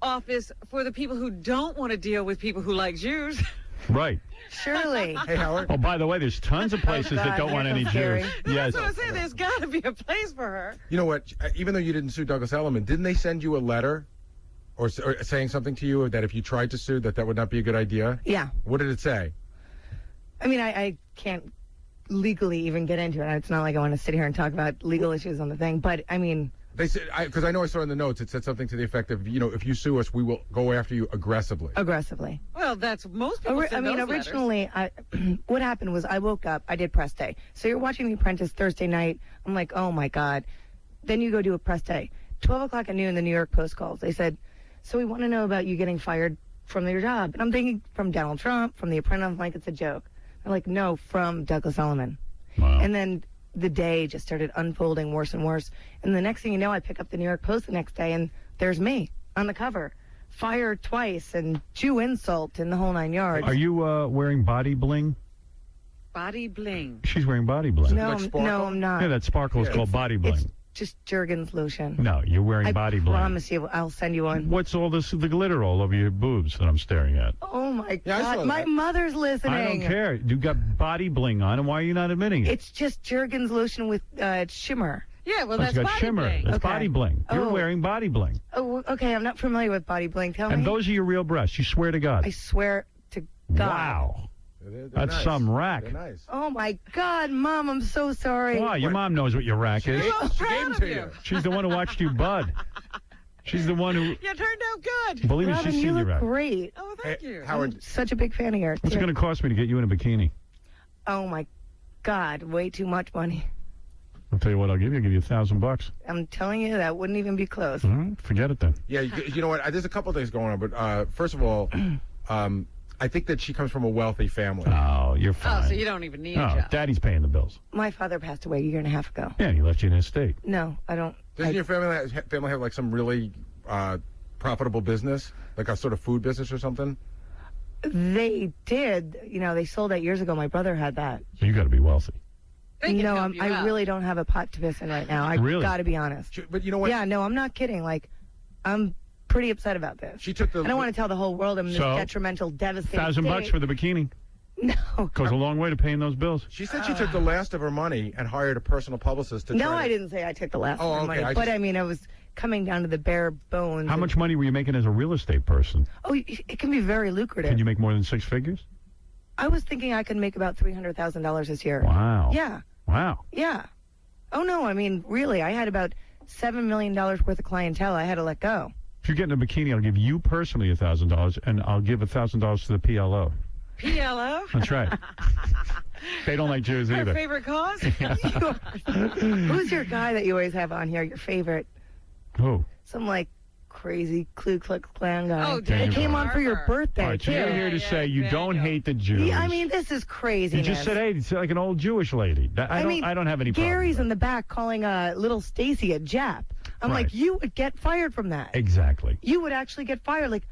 office for the people who don't want to deal with people who like Jews. Right. Surely. Hey, Howard. Oh, by the way, there's tons of places that don't want any Jews. Yes. That's what I'm saying. There's got to be a place for her. You know what? Even though you didn't sue Douglas Elliman, didn't they send you a letter or saying something to you that if you tried to sue, that would not be a good idea? Yeah. What did it say? I mean, I can't legally even get into it. It's not like I want to sit here and talk about legal issues on the thing. But, I mean... They said, because I know I saw in the notes, it said something to the effect of, if you sue us, we will go after you aggressively. Aggressively. Well, that's most people send those letters. Originally, what happened was I woke up, I did press day. So you're watching The Apprentice Thursday night. I'm like, oh, my God. Then you go do a press day. 12 o'clock at noon, the New York Post calls. They said, so we want to know about you getting fired from your job. And I'm thinking from Donald Trump, from The Apprentice. I'm like, it's a joke. They're like, no, from Douglas Elliman. Wow. And then the day just started unfolding worse and worse. And the next thing you know, I pick up the New York Post the next day, and there's me on the cover. Fired twice, and Jew insult, and the whole 9 yards. Are you wearing body bling? Body bling. She's wearing body bling. No, no, I'm not. Yeah, that sparkle is called body bling. It's just Jergens lotion. No, you're wearing body bling. I promise you, I'll send you one. What's all the glitter all over your boobs that I'm staring at? Oh, my Yeah, I saw God. My that. mother's listening. I don't care. You got body bling on, and why are you not admitting it? It's just Jergens lotion with shimmer. Yeah, well, Oh, that's it's got body shimmer. bling. That's Okay. body bling. You're Oh. wearing body bling. Oh, okay. I'm not familiar with body bling. Tell And me. those are your real breasts. You swear to God. I swear to God. Wow. They're That's nice. some rack. They're nice. Oh, my God, Mom, I'm so sorry. Why? Your mom knows what your rack is. She gave them to you. She's the one who watched you bud. She's the one who... You turned out good. Believe me, Robin, she's you seen your look rack. great. Oh, thank you. Howard, I'm such a big fan of yours. What's it too. going to cost me to get you in a bikini? Oh, my God, way too much money. I'll tell you what I'll give you. I'll give you $1,000. I'm telling you, that wouldn't even be close. Forget it then. yeah, you know what? There's a couple things going on, but first of all, I think that she comes from a wealthy family. Oh, you're fine. Oh, so you don't even need a No, job. Daddy's paying the bills. My father passed away a year and a half ago. Yeah, and he left you in his estate. No, I don't. Doesn't your family have like some really profitable business, like a sort of food business or something? They did. You know, they sold that years ago. My brother had that. So you got to be wealthy. No, I really don't have a pot to piss in right now. I Really? got to be honest. But you know what? Yeah, no, I'm not kidding. Like, I'm pretty upset about this. She took the. I don't want to tell the whole world I'm in this So, detrimental, devastating $1,000 state. for the bikini. No. Goes a long way to paying those bills. She said she took the last of her money and hired a personal publicist to. No, try I to- didn't say I took the last Oh, of my okay, money. I But just- I mean, I was coming down to the bare bones. How much money were you making as a real estate person? Oh, it can be very lucrative. Can you make more than 6 figures? I was thinking I could make about $300,000 this year. Wow. Yeah. Wow. Yeah. Oh, no, I mean, really, I had about $7 million worth of clientele I had to let go. If you're getting a bikini, I'll give you personally $1,000, and I'll give $1,000 to the PLO. PLO? That's right. They don't like Jews Her either. favorite cause? Who's your guy that you always have on here, your favorite? Who? Some, like, crazy Ku Klux Klan guy. Oh, They Daniel came on for your birthday, All right, so too. you're here to say you don't hate the Jews. Yeah, I mean, this is You craziness. just said, hey, it's like an old Jewish lady. I don't have any problem. Gary's in the back calling little Stacy a Jap. I'm Right. like, you would get fired from that. Exactly. You would actually get fired. Like,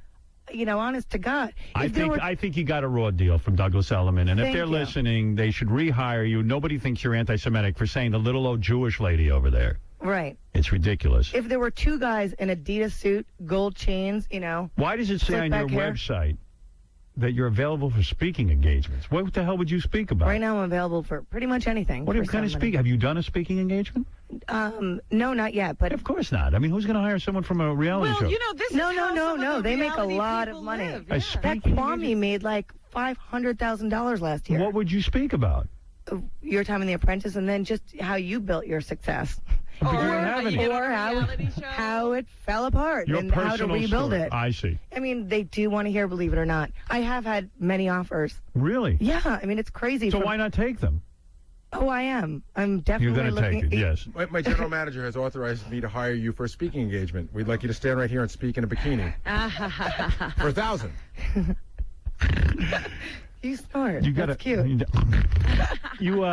you know, honest to God. If there were- I think you got a raw deal from Douglas Elliman, and if Thank they're you. listening, they should rehire you. Nobody thinks you're anti-Semitic for saying the little old Jewish lady over there. Right. It's ridiculous. If there were two guys in Adidas suit, gold chains, you know. Why does it say slick on back your hair. website that you're available for speaking engagements? What the hell would you speak about? Right now I'm available for pretty much anything. What for kind of somebody. speak? Have you done a speaking engagement? No, not yet. But of course not. I mean, who's going to hire someone from a reality show? this no, is no, how no, some of no. the They make a reality lot of people money. live, A yeah. That Kwame made like $500,000 last year. What would you speak about? Your time in The Apprentice, and then just how you built your success. But you don't have any. Or how it fell apart Your and how to personal rebuild story. it. I see. I mean, they do want to hear, believe it or not. I have had many offers. Really? Yeah, I mean, it's crazy. So why not take them? Oh, I am. I'm You're definitely going to looking. take it, yes. My general manager has authorized me to hire you for a speaking engagement. We'd like you to stand right here and speak in a bikini for $1,000. You smart. You gotta, That's cute. You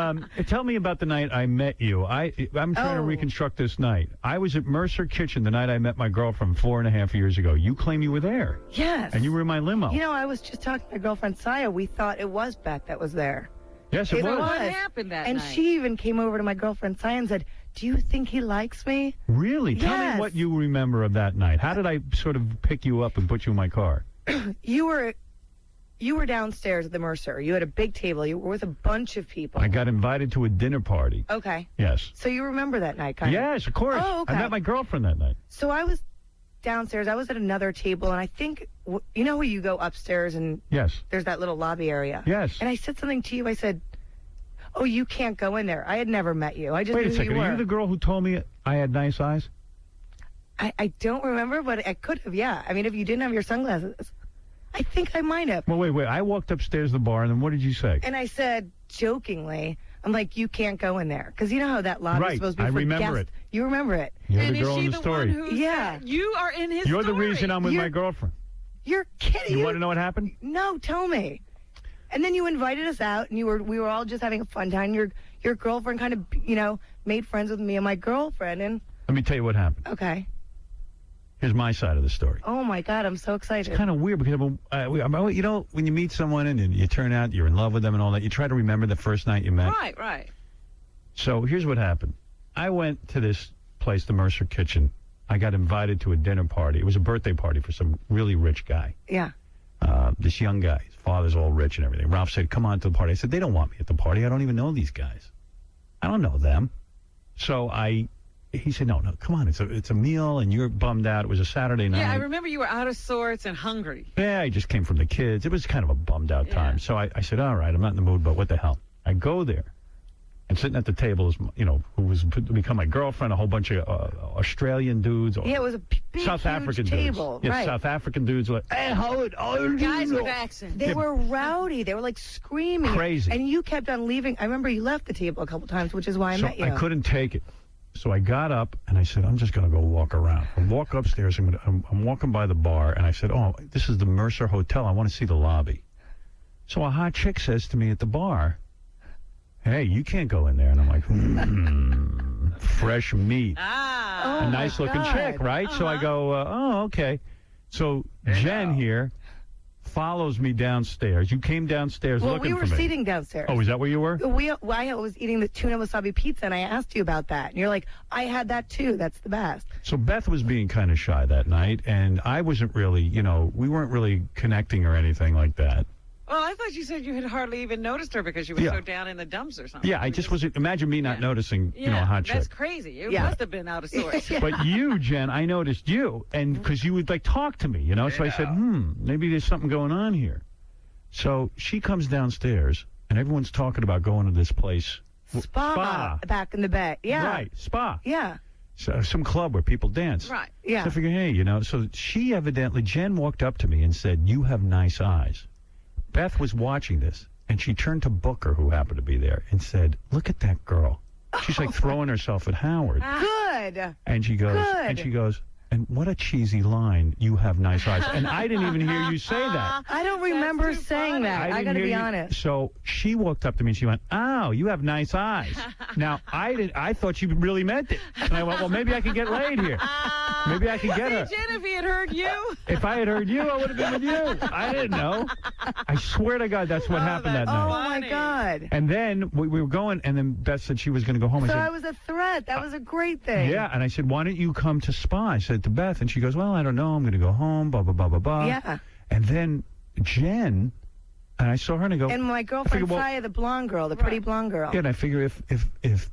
tell me about the night I met you. I'm trying to reconstruct this night. I was at Mercer Kitchen the night I met my girlfriend 4.5 years ago. You claim you were there. Yes. And you were in my limo. You know, I was just talking to my girlfriend Saya. We thought it was Beth that was there. Yes, it was. What happened that and night? she even came over to my girlfriend Saya and said, "Do you think he likes me?" Really? Tell Yes. me what you remember of that night. How did I sort of pick you up and put you in my car? You were downstairs at the Mercer. You had a big table. You were with a bunch of people. I got invited to a dinner party. Okay. Yes. So you remember that night, kind of? Yes, of course. Oh, okay. I met my girlfriend that night. So I was downstairs. I was at another table, and I think, you know where you go upstairs and Yes. there's that little lobby area? Yes. And I said something to you. I said, "Oh, you can't go in there." I had never met you. I just Wait knew a who second. you Are were. you the girl who told me I had nice eyes? I don't remember, but I could have, yeah. I mean, if you didn't have your sunglasses, I think I might have. Well, wait. I walked upstairs to the bar, and then what did you say? And I said, jokingly, I'm like, "You can't go in there." Because you know how that lobby Right. is supposed to be I for remember guests. it. You remember it. You're and the is girl she in the the story. one who Yeah. said, you are in his You're story. the reason I'm with my girlfriend. You're kidding. You want to know what happened? No, tell me. And then you invited us out, and we were all just having a fun time. Your girlfriend kind of, made friends with me and my girlfriend. And Let me tell you what happened. okay. Here's my side of the story. Oh my God, I'm so excited. It's kind of weird because, when you meet someone and you turn out you're in love with them and all that, you try to remember the first night you met. Right. So here's what happened. I went to this place, the Mercer Kitchen. I got invited to a dinner party. It was a birthday party for some really rich guy. Yeah. This young guy. His father's all rich and everything. Ralph said, "Come on to the party." I said, "They don't want me at the party. I don't even know these guys. I don't know them." So he said, no, come on. It's a meal, and you're bummed out. It was a Saturday night. Yeah, I remember you were out of sorts and hungry. Yeah, I just came from the kids. It was kind of a bummed out time. So I said, all right, I'm not in the mood, but what the hell? I go there. And sitting at the table is, who was to become my girlfriend, a whole bunch of Australian dudes. Yeah, it was a big, South huge African table. dudes. Yes, Right. South African dudes were like, hey, Howard, Guys with accents. They were rowdy. They were like screaming. Crazy. And you kept on leaving. I remember you left the table a couple times, which is why I met you. I couldn't take it. So I got up and I said, I'm just going to go walk around. I walk upstairs. I'm walking by the bar, and I said, oh, this is the Mercer Hotel. I want to see the lobby. So a hot chick says to me at the bar, hey, you can't go in there. And I'm like, fresh meat. A nice-looking chick, right? So I go, oh, okay. So Jen here follows me downstairs. You came downstairs looking for me. Well, we were seating downstairs. Oh, is that where you were? I was eating the tuna wasabi pizza, and I asked you about that. And you're like, I had that too. That's the best. So Beth was being kind of shy that night, and I wasn't really, we weren't really connecting or anything like that. Well, I thought you said you had hardly even noticed her because you were so down in the dumps or something. Yeah, I just wasn't. Imagine me not noticing, a hot chick. That's crazy. You must have been out of sorts. But you, Jen, I noticed you, and because you would talk to me, So I said, maybe there's something going on here. So she comes downstairs, and everyone's talking about going to this place. Spa. Back in the bay. Yeah. Right, spa. Yeah. So, some club where people dance. Right, yeah. So I figure, hey, so she evidently, Jen walked up to me and said, you have nice eyes. Beth was watching this, and she turned to Booker, who happened to be there, and said, look at that girl. She's throwing herself at Howard. Good. And she goes, and what a cheesy line, you have nice eyes. And I didn't even hear you say that. I don't remember saying that. I got to be honest. So she walked up to me and she went, oh, you have nice eyes. Now, I thought she really meant it. And I went, well, maybe I could get laid here. Maybe I could get her. Jen, if he had heard you. If I had heard you, I would have been with you. I didn't know. I swear to God, that's what happened that night. Oh, my God. And then we were going, and then Beth said she was going to go home. So I was a threat. That was a great thing. Yeah, and I said, why don't you come to spa? I said to Beth, and she goes, well, I don't know. I'm going to go home, blah, blah, blah, blah, blah. Yeah. And then Jen, and I saw her and I go. And my girlfriend, Saya, the blonde girl, the pretty blonde girl. Yeah, and I figure if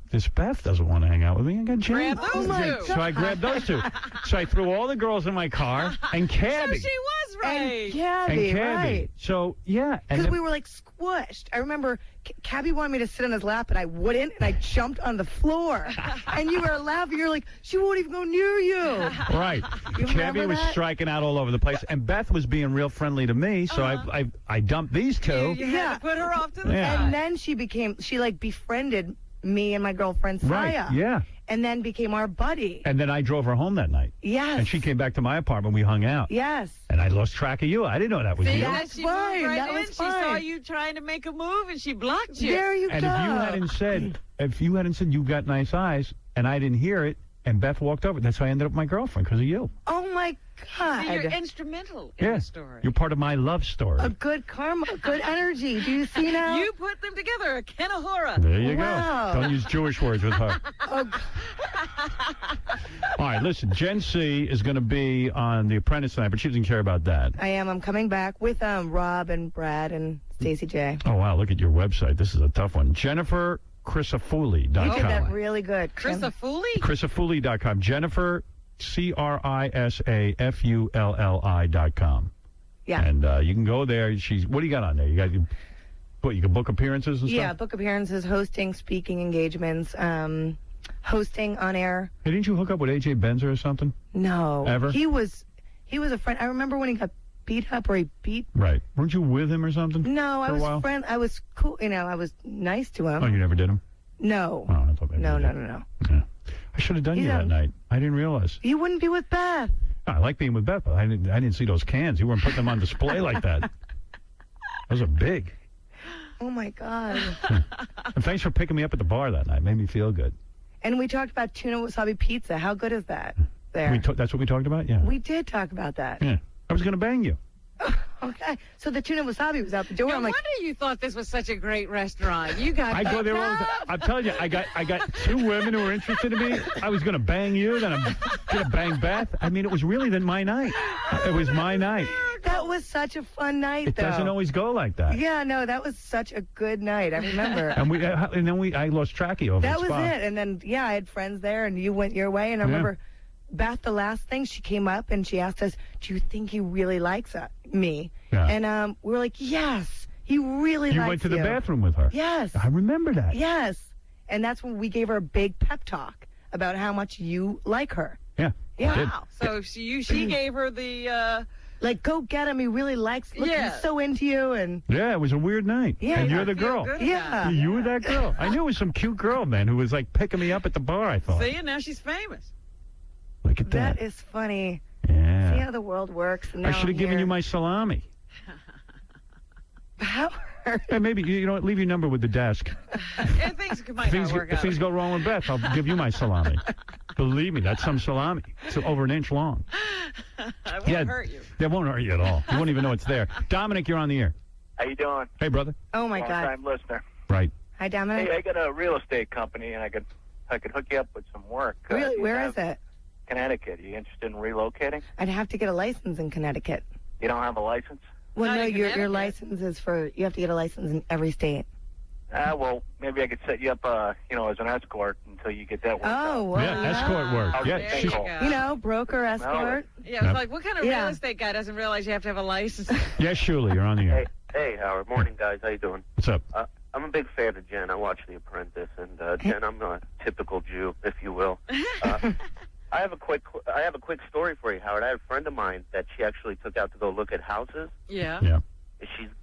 this Beth doesn't want to hang out with me, I got Jen. Grab those two. So I grabbed those two. So I threw all the girls in my car and Cabby. So she was right. And Cabby, right. So, yeah. Because we were squished. I remember Cabby wanted me to sit on his lap, and I wouldn't, and I jumped on the floor. And you were laughing. You're like, she won't even go near you. Right. Cabby was striking out all over the place, and Beth was being real friendly to me, so I dumped these two. You had to put her off to the side. And then she befriended me and my girlfriend, Saya. Right, yeah. And then became our buddy. And then I drove her home that night. Yes. And she came back to my apartment. We hung out. Yes. And I lost track of you. I didn't know that was you. That's fine. That was fine. She saw you trying to make a move, and she blocked you. There you go. And if you hadn't said you've got nice eyes, and I didn't hear it, and Beth walked over, that's how I ended up with my girlfriend, because of you. Oh, my God. So you're instrumental in the story. You're part of my love story. A good karma, good energy. Do you see now? You put them together, a Kenahora. There you go. Don't use Jewish words with her. Oh, all right, listen, Jen C. is going to be on The Apprentice tonight, but she doesn't care about that. I am. I'm coming back with Rob and Brad and Stacey J. Oh, wow, look at your website. This is a tough one. JenniferChrisafulli.com. You did that really good. Chrisafulli? Chrisafulli.com. Jennifer, CRISAFULLI.com. Yeah. And you can go there. What do you got on there? You can book appearances and stuff? Yeah, book appearances, hosting, speaking engagements, hosting on air. Hey, didn't you hook up with AJ Benzer or something? No. Ever? He was a friend. I remember when he got beat up or he beat. Right. Weren't you with him or something? No, I was friend. I was cool. I was nice to him. Oh, you never did him? No. Oh, I thought maybe No. Yeah. I should have done you that night. I didn't realize. You wouldn't be with Beth. I like being with Beth, but I didn't see those cans. You weren't putting them on display like that. Those are big. Oh, my God. And thanks for picking me up at the bar that night. Made me feel good. And we talked about tuna wasabi pizza. How good is that? There. That's what we talked about? Yeah. We did talk about that. Yeah. I was going to bang you. Okay. So the tuna wasabi was out the door. No I'm like, wonder you thought this was such a great restaurant. You got. I go there all the time. I'm telling you, I got two women who were interested in me. I was going to bang you, then I'm going to bang Beth. I mean, it was really my night. It was my night. That was such a fun night, It doesn't always go like that. Yeah, no, that was such a good night. I remember. And then I lost track of you over That the was spot. it. And then, I had friends there, and you went your way. And I remember Beth, the last thing, she came up and she asked us, do you think he really likes me? Yeah. And we were like, yes, he really likes you. You went to the bathroom with her. Yes. I remember that. Yes. And that's when we gave her a big pep talk about how much you like her. Yeah. Yeah. Wow. So she gave her the... go get him. He really likes. Look, he's so into you. And yeah, it was a weird night. Yeah, and you're the girl. Yeah. You were that girl. I knew it was some cute girl, man, who was picking me up at the bar. I thought. See, and now she's famous. Look at that. That is funny. Yeah. See how the world works. And I should have given you my salami. How? Hey, maybe, you know what, leave your number with the desk. And things might not work If out. things go wrong with Beth, I'll give you my salami. Believe me, that's some salami. It's over an inch long. It won't hurt you. That won't hurt you at all. You won't even know it's there. Dominic, you're on the air. How you doing? Hey, brother. Oh, my God. Long-time listener. Right. Hi, Dominic. Hey, I got a real estate company, and I could hook you up with some work. Really? Where is it? Connecticut. Are you interested in relocating? I'd have to get a license in Connecticut. You don't have a license? Well, no, your license is for, you have to get a license in every state. Well, maybe I could set you up, as an escort until you get that work. Oh, well. Yeah, escort work. How's Yeah, the thing called? You know, broker, escort. Yeah, it's like, what kind of real estate guy doesn't realize you have to have a license? Yes, Shuli, you're on the air. Hey, Howard. Morning, guys. How you doing? What's up? I'm a big fan of Jen. I watch The Apprentice, and Jen, I'm a typical Jew, if you will. I have a quick story for you, Howard. I have a friend of mine that she actually took out to go look at houses. Yeah. Yeah.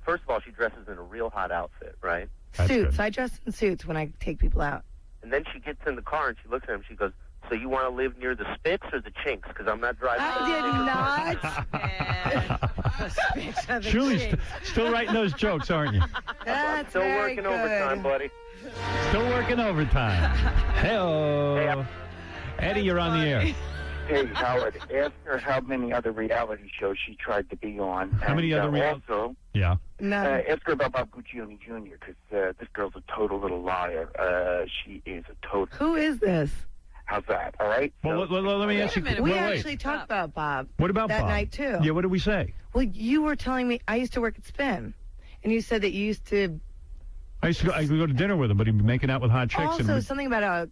First of all, she dresses in a real hot outfit, right? Suits. I dress in suits when I take people out. And then she gets in the car and she looks at him. She goes, "So you want to live near the Spits or the Chinks? Because I'm not driving." I did not. Shuli's still writing those jokes, aren't you? That's Still very working good. overtime, buddy. Still working overtime. Hello. Eddie, you're on the air. Hey, Howard, ask her how many other reality shows she tried to be on. How many other reality? Also, yeah. Ask her about Bob Guccione Jr., because this girl's a total little liar. She is a total... Who is this? How's that, all right? Well, let me ask you... We wait. actually talked about Bob. What about that Bob? night, too. Yeah, what did we say? Well, you were telling me, I used to work at Spin, and you said that you used to... I could go to dinner with him, but he'd be making out with hot chicks. Also, something about a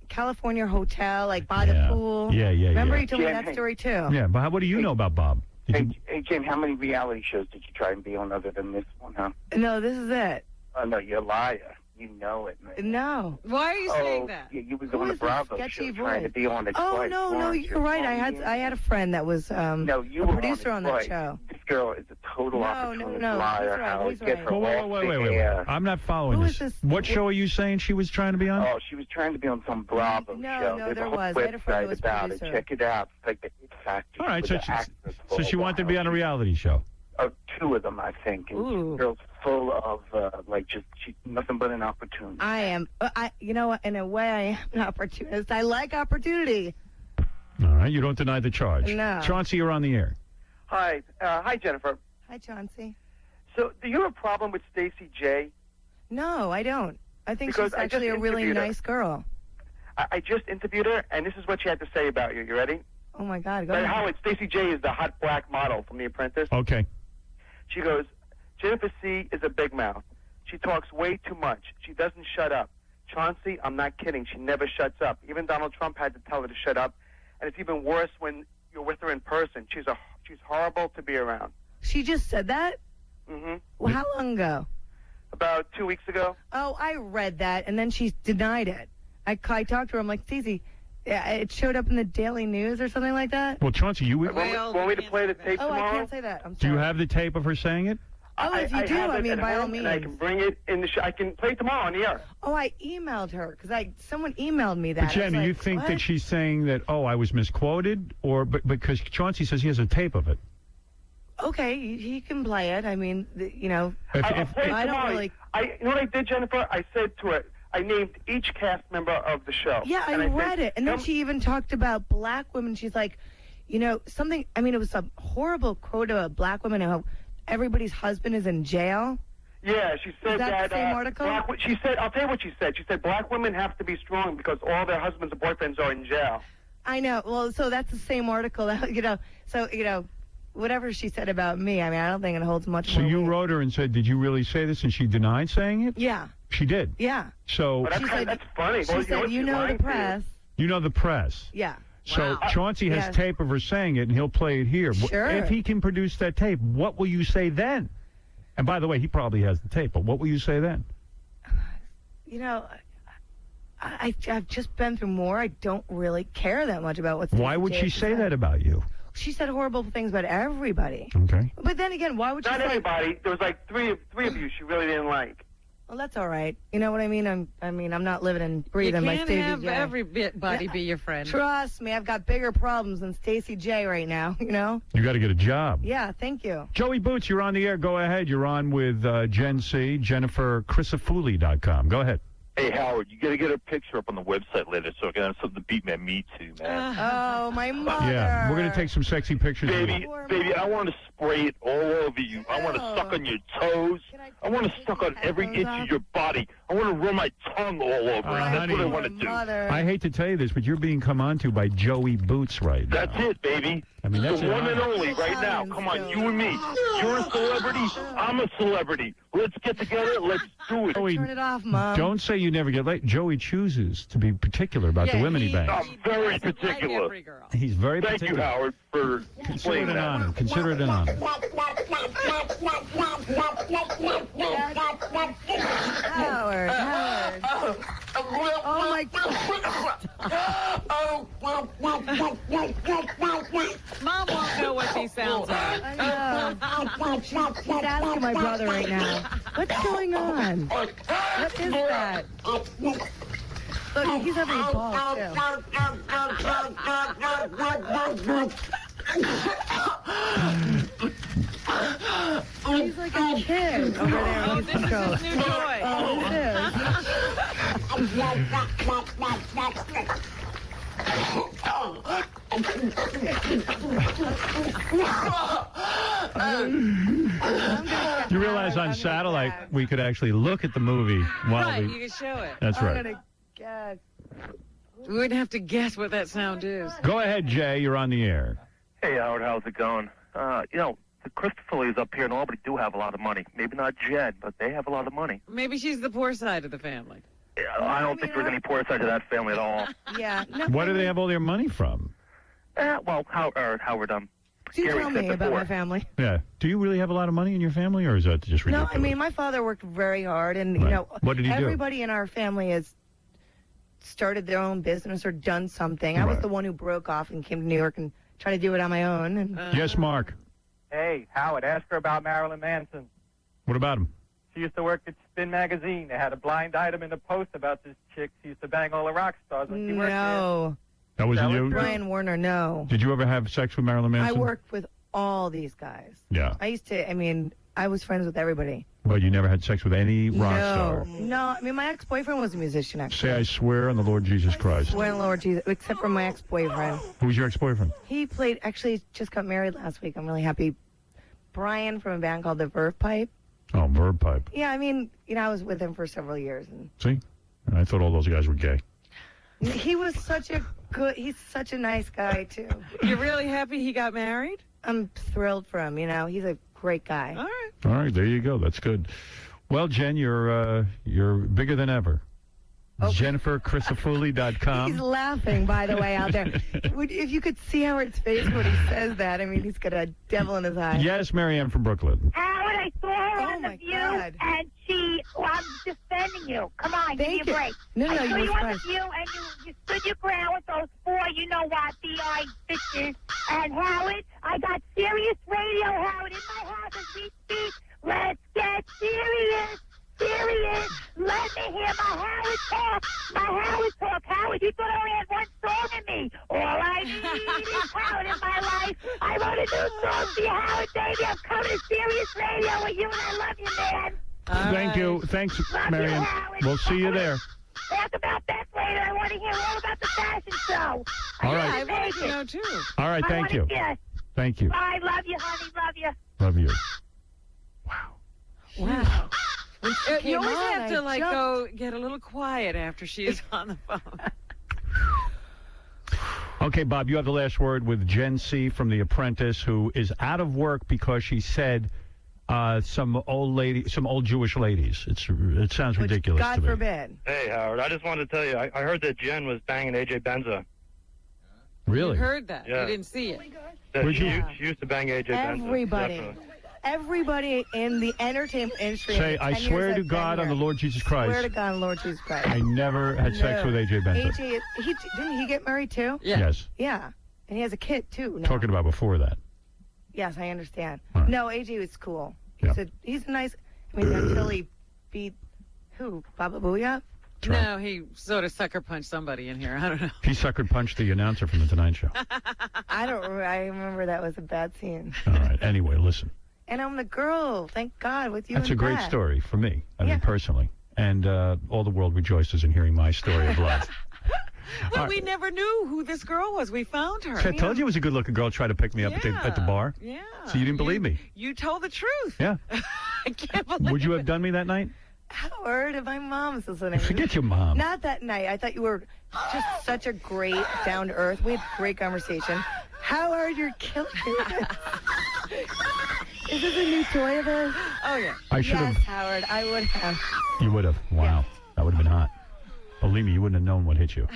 California hotel, like by the pool. Yeah. Remember you told me Jen, that story, too. Yeah, but what do you know about Bob? Hey, Jen, how many reality shows did you try and be on other than this one, huh? No, this is it. Oh, no, you're a liar. You know it, man. No. Why are you saying that? Yeah, you was Who on the is this Bravo sketchy show voice? trying to be on it Oh, twice. no, weren't you're right. I had a friend that was No, you a were producer on that twice. show. This girl is a total opportunist liar. he's right, Howard. he's Get right. her off Wait. the air. I'm not following Who this. is this? What show are you saying she was trying to be on? Oh, she was trying to be on some Bravo show. No, There's there a whole was. I had a friend who website was about producer. it. Check it out. It's like the It Factor. All right, with so the actors for she a wanted to while. be on a reality show. Two of them, I think. And Ooh. the girl's full of she's nothing but an opportunity. I am. You know what? In a way, I am an opportunist. I like opportunity. All right, you don't deny the charge. No. Chauncey, you're on the air. Hi, Jennifer. Hi, Chauncey. So, do you have a problem with Stacey J? No, I don't. I think Because she's I actually just a really interviewed her. nice girl. I just interviewed her, and this is what she had to say about you. You ready? Oh, my God. Go But ahead. Howard, Stacey J is the hot black model from The Apprentice. Okay. She goes, Jennifer C. is a big mouth. She talks way too much. She doesn't shut up. Chauncey, I'm not kidding. She never shuts up. Even Donald Trump had to tell her to shut up. And it's even worse when you're with her in person. She's horrible to be around. She just said that? Mm-hmm. Well, how long ago? About 2 weeks ago. Oh, I read that, and then she denied it. I talked to her. I'm like, Stacey, it showed up in the Daily News or something like that? Well, Chauncey, you Want me to play the tape Oh, tomorrow? I can't say that. I'm do sorry. you have the tape of her saying it? Oh, if you do, have I it mean, at by all home, means. And I can bring it in the show. I can play it tomorrow on the air. Oh, I emailed her because someone emailed me that. But Jen, I was do you like, think what? that she's saying that, I was misquoted? Or because Chauncey says he has a tape of it? Okay, he can play it. I mean, I'll play it I don't tomorrow. really. You know what I did, Jennifer? I said to her, I named each cast member of the show. Yeah, I And read said, it. And then she even talked about black women. She's like, something. I mean, it was a horrible quote about black women and how everybody's husband is in jail. Yeah, she said Is that the same article? She said, I'll tell you what she said. She said black women have to be strong because all their husbands and boyfriends are in jail. I know. Well, so that's the same article. So, whatever she said about me, I mean, I don't think it holds much So more you weight. wrote her and said, did you really say this? And she denied saying it? Yeah. She did? Yeah. So But that's funny. She said, you know the press. you know the press. Yeah. So Chauncey has Yeah. tape of her saying it, and he'll play it here. Sure. If he can produce that tape, what will you say then? And by the way, he probably has the tape, but what will you say then? I've just been through more. I don't really care that much about what's. Why would she say that about you? She said horrible things about everybody. Okay. But then again, why would she Not say... everybody. There was like three of you she really didn't like. Well, that's all right. You know what I mean? I'm not living and breathing by You Stacey can't have J. everybody be your friend. Trust me, I've got bigger problems than Stacey J right now, you know? You got to get a job. Yeah, thank you. Joey Boots, you're on the air. Go ahead. You're on with Gen C, JenniferChrisafulli.com. Go ahead. Hey, Howard, you got to get a picture up on the website later so I can have something to beat my meat to, man. Oh, my mother. Yeah, we're going to take some sexy pictures. Baby, I want to spray it all over you. I want to suck on your toes. I want to suck on every inch of your body. I want to run my tongue all over it. That's honey, what I want to do. I hate to tell you this, but you're being come on to by Joey Boots right now. That's it, baby. I mean, that's the it. one and only right now. Come on, you and me. You're a celebrity. I'm a celebrity. Let's get together. Let's do it. Turn it off, Mom. Don't say you never get late. Joey chooses to be particular about the women he bangs. I'm very particular. He's very Thank particular. you, Howard, for Consider explaining it an that. honor. Consider it an honor. Howard. Oh, my God. Mom won't know what these sounds are. I know. She's asking my brother right now. What's going on? What is that? Look, he's having a ball, too. He's like a kid over there. Oh, this is his new toy. Oh, You realize on satellite we could actually look at the movie while Right, we. you can show it. That's right. We wouldn't have to guess what that sound is. Go ahead, Jay. You're on the air. Hey, Howard, how's it going? The Christophers up here in Albany do have a lot of money. Maybe not Jed, but they have a lot of money. Maybe she's the poor side of the family. I don't think there's any poor side to that family at all. Yeah. Where do they have all their money from? Howard, Do you Kerry tell said me about before. my family? Yeah. Do you really have a lot of money in your family, or is that just No, ridiculous? I mean, my father worked very hard, and, you Right. know, What did he do? everybody in our family has started their own business or done something. I was Right. the one who broke off and came to New York and tried to do it on my own. And Yes, Mark. Hey, Howard, ask her about Marilyn Manson. What about him? She used to work at Spin Magazine. They had a blind item in the post about this chick. She used to bang all the rock stars when she worked No. That wasn't you? Brian Warner, no. Did you ever have sex with Marilyn Manson? I worked with all these guys. Yeah. I used to, I mean, I was friends with everybody. But you never had sex with any rock star? No, I mean, my ex-boyfriend was a musician, actually. Say, I swear on the Lord Jesus Christ. Swear on Lord Jesus, except for my ex-boyfriend. Who's your ex-boyfriend? He played, actually, just got married last week. I'm really happy. Brian from a band called the Verve Pipe. Oh, Verb Pipe. Yeah, I mean, you know, I was with him for several years. And See? I thought all those guys were gay. he was he's such a nice guy, too. You're really happy he got married? I'm thrilled for him, you know. He's a great guy. All right. All right, there you go. That's good. Well, Jen, you're bigger than ever. JenniferChrisafulli.com. He's laughing, by the way, out there. If you could see Howard's face when he says that, I mean, he's got a devil in his eye. Yes, Marianne from Brooklyn. Howard, I saw her on The View, and I'm defending you. Come on, give me a break. No, I saw you you was on fine. The View, and you stood your ground with those four, you know what, DI bitches. And Howard, I got serious radio, Howard, in my house as we speak. Let's get serious. Serious. Let me hear my Howard talk. My Howard talk. Howard, you thought I only had one song in me. All I need is Howard in my life. I wrote a new song for you, Howard, baby. I'm coming to Serious Radio with you, and I love you, man. Thank you. Thanks, Love Marianne. you, Howard. We'll see you there. Talk about that later. I want to hear all about the fashion show. All right. I want to know, too. All right, thank you. Thank you. Bye. Love you, honey. Love you. Love you. Wow. You always on, have to, I like, jumped. go get a little quiet after she is on the phone. Okay, Bob, you have the last word with Jen C. from The Apprentice, who is out of work because she said some old Jewish ladies. It sounds ridiculous God to me. forbid. Hey, Howard, I just wanted to tell you, I heard that Jen was banging AJ Benza. Really? You heard that. Yeah. You didn't see it. Yeah, she Yeah. used to bang AJ Benza. Everybody. definitely. Everybody in the entertainment industry. Say, in the I 10 swear years to I've been God on the here, Lord Jesus Christ. Swear to God on Lord Jesus Christ. I never had sex with AJ Benza. AJ, didn't he get married too? Yes. Yeah. And he has a kid too. Now. Talking about before that. Yes, I understand. All right. No, AJ was cool. Yeah. He's a nice. I mean, until he beat Who? Baba Booyah? No, he sort of sucker punched somebody in here. I don't know. He sucker punched the announcer from the Tonight Show. I remember that was a bad scene. All right. Anyway, listen. And I'm the girl. Thank God with you. That's a and great Pat. story for me. I mean, personally. And all the world rejoices in hearing my story of love. Well, we never knew who this girl was. We found her. So I told you it was a good-looking girl tried to pick me up at the bar. Yeah. So you didn't believe me. You told the truth. Yeah. I can't believe Would you have done me that night? Howard, if my mom's listening. Forget your mom. Not that night. I thought you were just such a great, down-to-earth. We had great conversation. Howard, you're killing me. Is this a new toy of his? Oh, yeah. I should have. Yes, Howard, I would have. You would have. Wow. That would have been hot. Believe me, you wouldn't have known what hit you.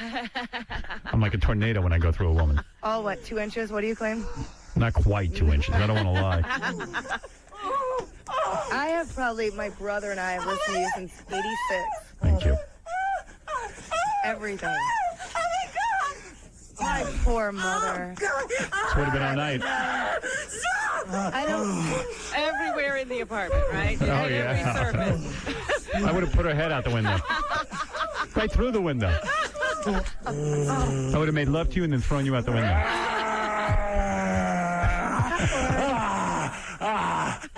I'm like a tornado when I go through a woman. Oh, what, 2 inches? What do you claim? Not quite 2 inches. I don't want to lie. I have probably, my brother and I have listened to you since 86. Thank you. Everything. My poor mother. This would have been all night. I don't. Everywhere in the apartment, right? Oh, At yeah. every surface. I would have put her head out the window. Right through the window. I would have made love to you and then thrown you out the window.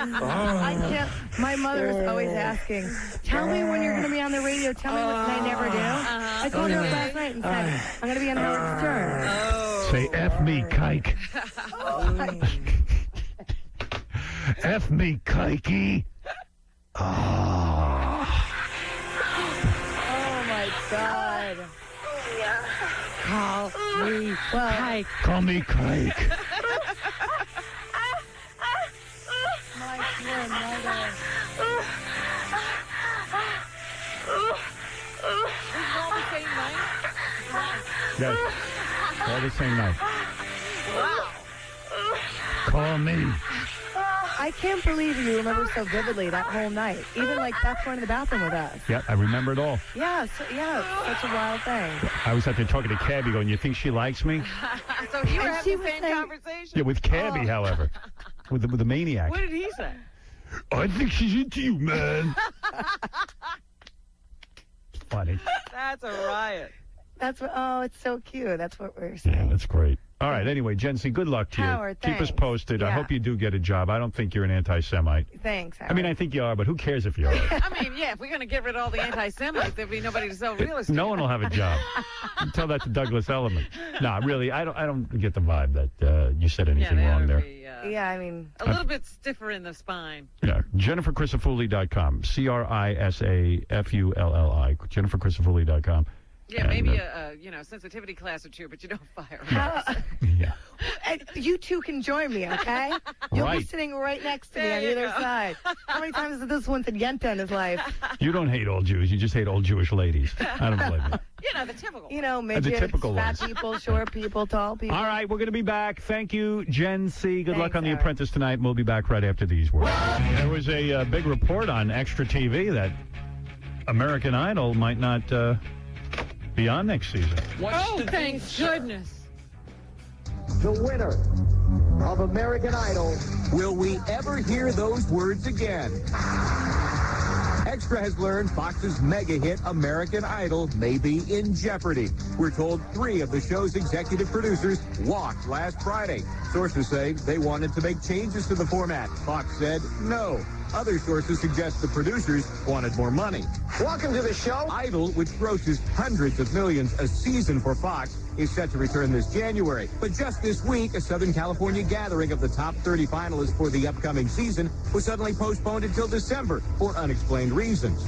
I can't. My mother is always asking, tell me when you're going to be on the radio. Tell me when. And I never do. I called her up last night and said, I'm going to be on Howard Stern. Say F me, kike. F me, kikey. Oh, my God. Call me Kike. Call me kike. My poor mother. All the same night? Yes. All the same night. Wow. Call me. I can't believe you remember so vividly that whole night. Even like Beth going to the bathroom with us. Yeah, I remember it all. Yeah, such a wild thing. I was out there talking to Cabby going, you think she likes me? So you were And having she the was same saying- conversation? Yeah, with Cabby, however. With the maniac. What did he say? I think she's into you, man. Funny. That's a riot. That's what. Oh, it's so cute. That's what we're saying. Yeah, that's great. All right, anyway, Jency, good luck to you. Howard, Keep us thanks. posted. I Yeah. hope you do get a job. I don't think you're an anti-Semite. Thanks, Howard. I mean, I think you are, but who cares if you are? I mean, yeah, if we're going to get rid of all the anti-Semites, there'd be nobody to sell real estate. No one will have a job. Tell that to Douglas Elliman. No, really, I don't get the vibe that you said anything that wrong would there. be, yeah, I mean. a little bit stiffer in the spine. Yeah, JenniferChristofulli.com. CRISAFULLI. JenniferChristofulli.com. Yeah, And, maybe a sensitivity class or two, but you don't fire them. Yeah. And you two can join me, okay? You'll be Right. sitting right next to me There on you either go. side. How many times has this one said Yenta in his life? You don't hate old Jews. You just hate old Jewish ladies. I don't blame you. The typical. Midgets, typical fat ones. people, short people, tall people. All right, we're going to be back. Thank you, Jen C. Good luck Thanks, on The Howard. Apprentice tonight. We'll be back right after these words. There was a big report on Extra TV that American Idol might not be on next season. Oh, thank goodness. The winner of American Idol. Will we ever hear those words again? Extra has learned Fox's mega hit American Idol may be in jeopardy. We're told 3 of the show's executive producers walked last Friday. Sources say they wanted to make changes to the format. Fox said no. Other sources suggest the producers wanted more money. Welcome to the show. Idol, which grosses hundreds of millions a season for Fox, is set to return this January. But just this week, a Southern California gathering of the top 30 finalists for the upcoming season was suddenly postponed until December for unexplained reasons.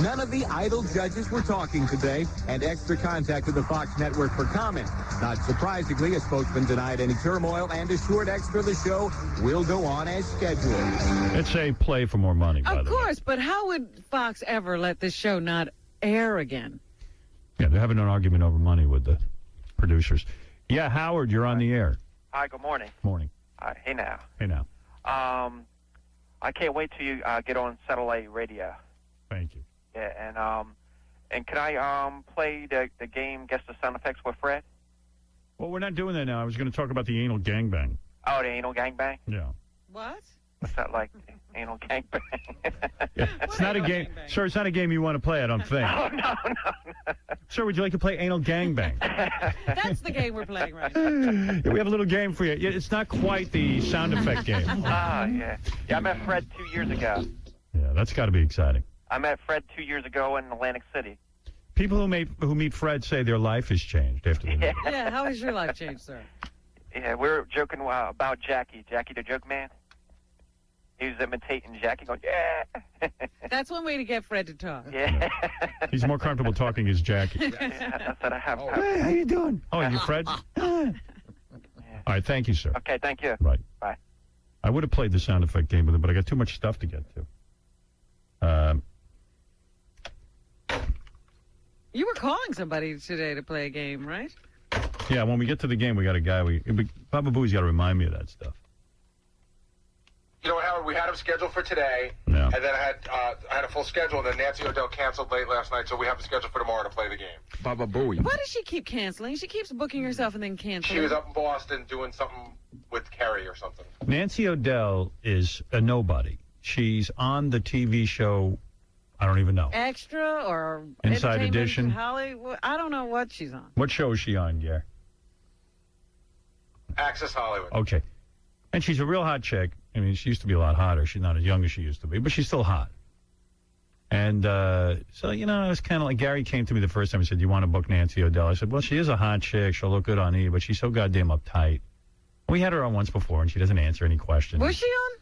None of the Idol judges were talking today, and Extra contacted the Fox network for comment. Not surprisingly, a spokesman denied any turmoil and assured Extra the show will go on as scheduled. It's a play for more money, by Of the way. course, but how would Fox ever let this show not air again? Yeah, they're having an argument over money with the producers. Yeah, Howard, you're on the air. Hi, good morning. Morning. Hey now. Hey now. I can't wait till you get on satellite radio. Thank you. Yeah, and can I play the game Guess the Sound Effects with Fred? Well, we're not doing that now. I was going to talk about the anal gangbang. Oh, the anal gangbang? Yeah. What? What's that like? Anal gangbang? It's not a game. Sir, it's not a game you want to play, I don't think. Oh, no. Sir, would you like to play anal gangbang? That's the game we're playing right now. Yeah, we have a little game for you. Yeah, it's not quite the sound effect game. Ah, yeah. Yeah, I met Fred 2 years ago. Yeah, that's got to be exciting. I met Fred 2 years ago in Atlantic City. People who meet Fred say their life has changed after the meeting. Yeah, how has your life changed, sir? Yeah, we were joking about Jackie the joke man. He was imitating Jackie going, yeah. That's one way to get Fred to talk. Yeah. He's more comfortable talking as Jackie. Yeah, that's what I have. Hey, how you doing? Oh, you Fred? All right, thank you, sir. Okay, thank you. Right. Bye. I would have played the sound effect game with him, but I got too much stuff to get to. You were calling somebody today to play a game, right? Yeah, when we get to the game, we got a guy. Baba Booey's got to remind me of that stuff. You know what, Howard? We had him scheduled for today, Yeah. and then I had a full schedule, and then Nancy O'Dell canceled late last night, so we have a schedule for tomorrow to play the game. Baba Booey. Why does she keep canceling? She keeps booking herself and then canceling. She was up in Boston doing something with Kerry or something. Nancy O'Dell is a nobody. She's on the TV show, I don't even know. Extra or Inside Entertainment Edition. Hollywood. I don't know what she's on. What show is she on, Gare? Access Hollywood. Okay. And she's a real hot chick. I mean, she used to be a lot hotter. She's not as young as she used to be, but she's still hot. And so, you know, it was kind of like Gary came to me the first time and said, "Do you want to book Nancy O'Dell?" I said, "Well, she is a hot chick. She'll look good on E, but she's so goddamn uptight." We had her on once before, and she doesn't answer any questions. Was she on?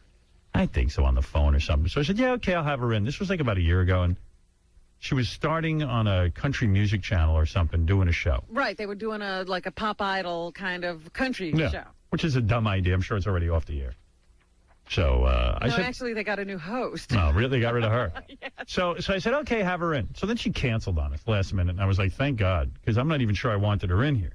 I think so, on the phone or something. So I said, "Yeah, okay, I'll have her in." This was like about a year ago, and she was starting on a country music channel or something, doing a show. Right. They were doing a pop idol kind of country show. Which is a dumb idea. I'm sure it's already off the air. So I said, actually, they got a new host. "No, really, they got rid of her." Yeah. So I said, "Okay, have her in." So then she canceled on us last minute, and I was like, "Thank God," because I'm not even sure I wanted her in here.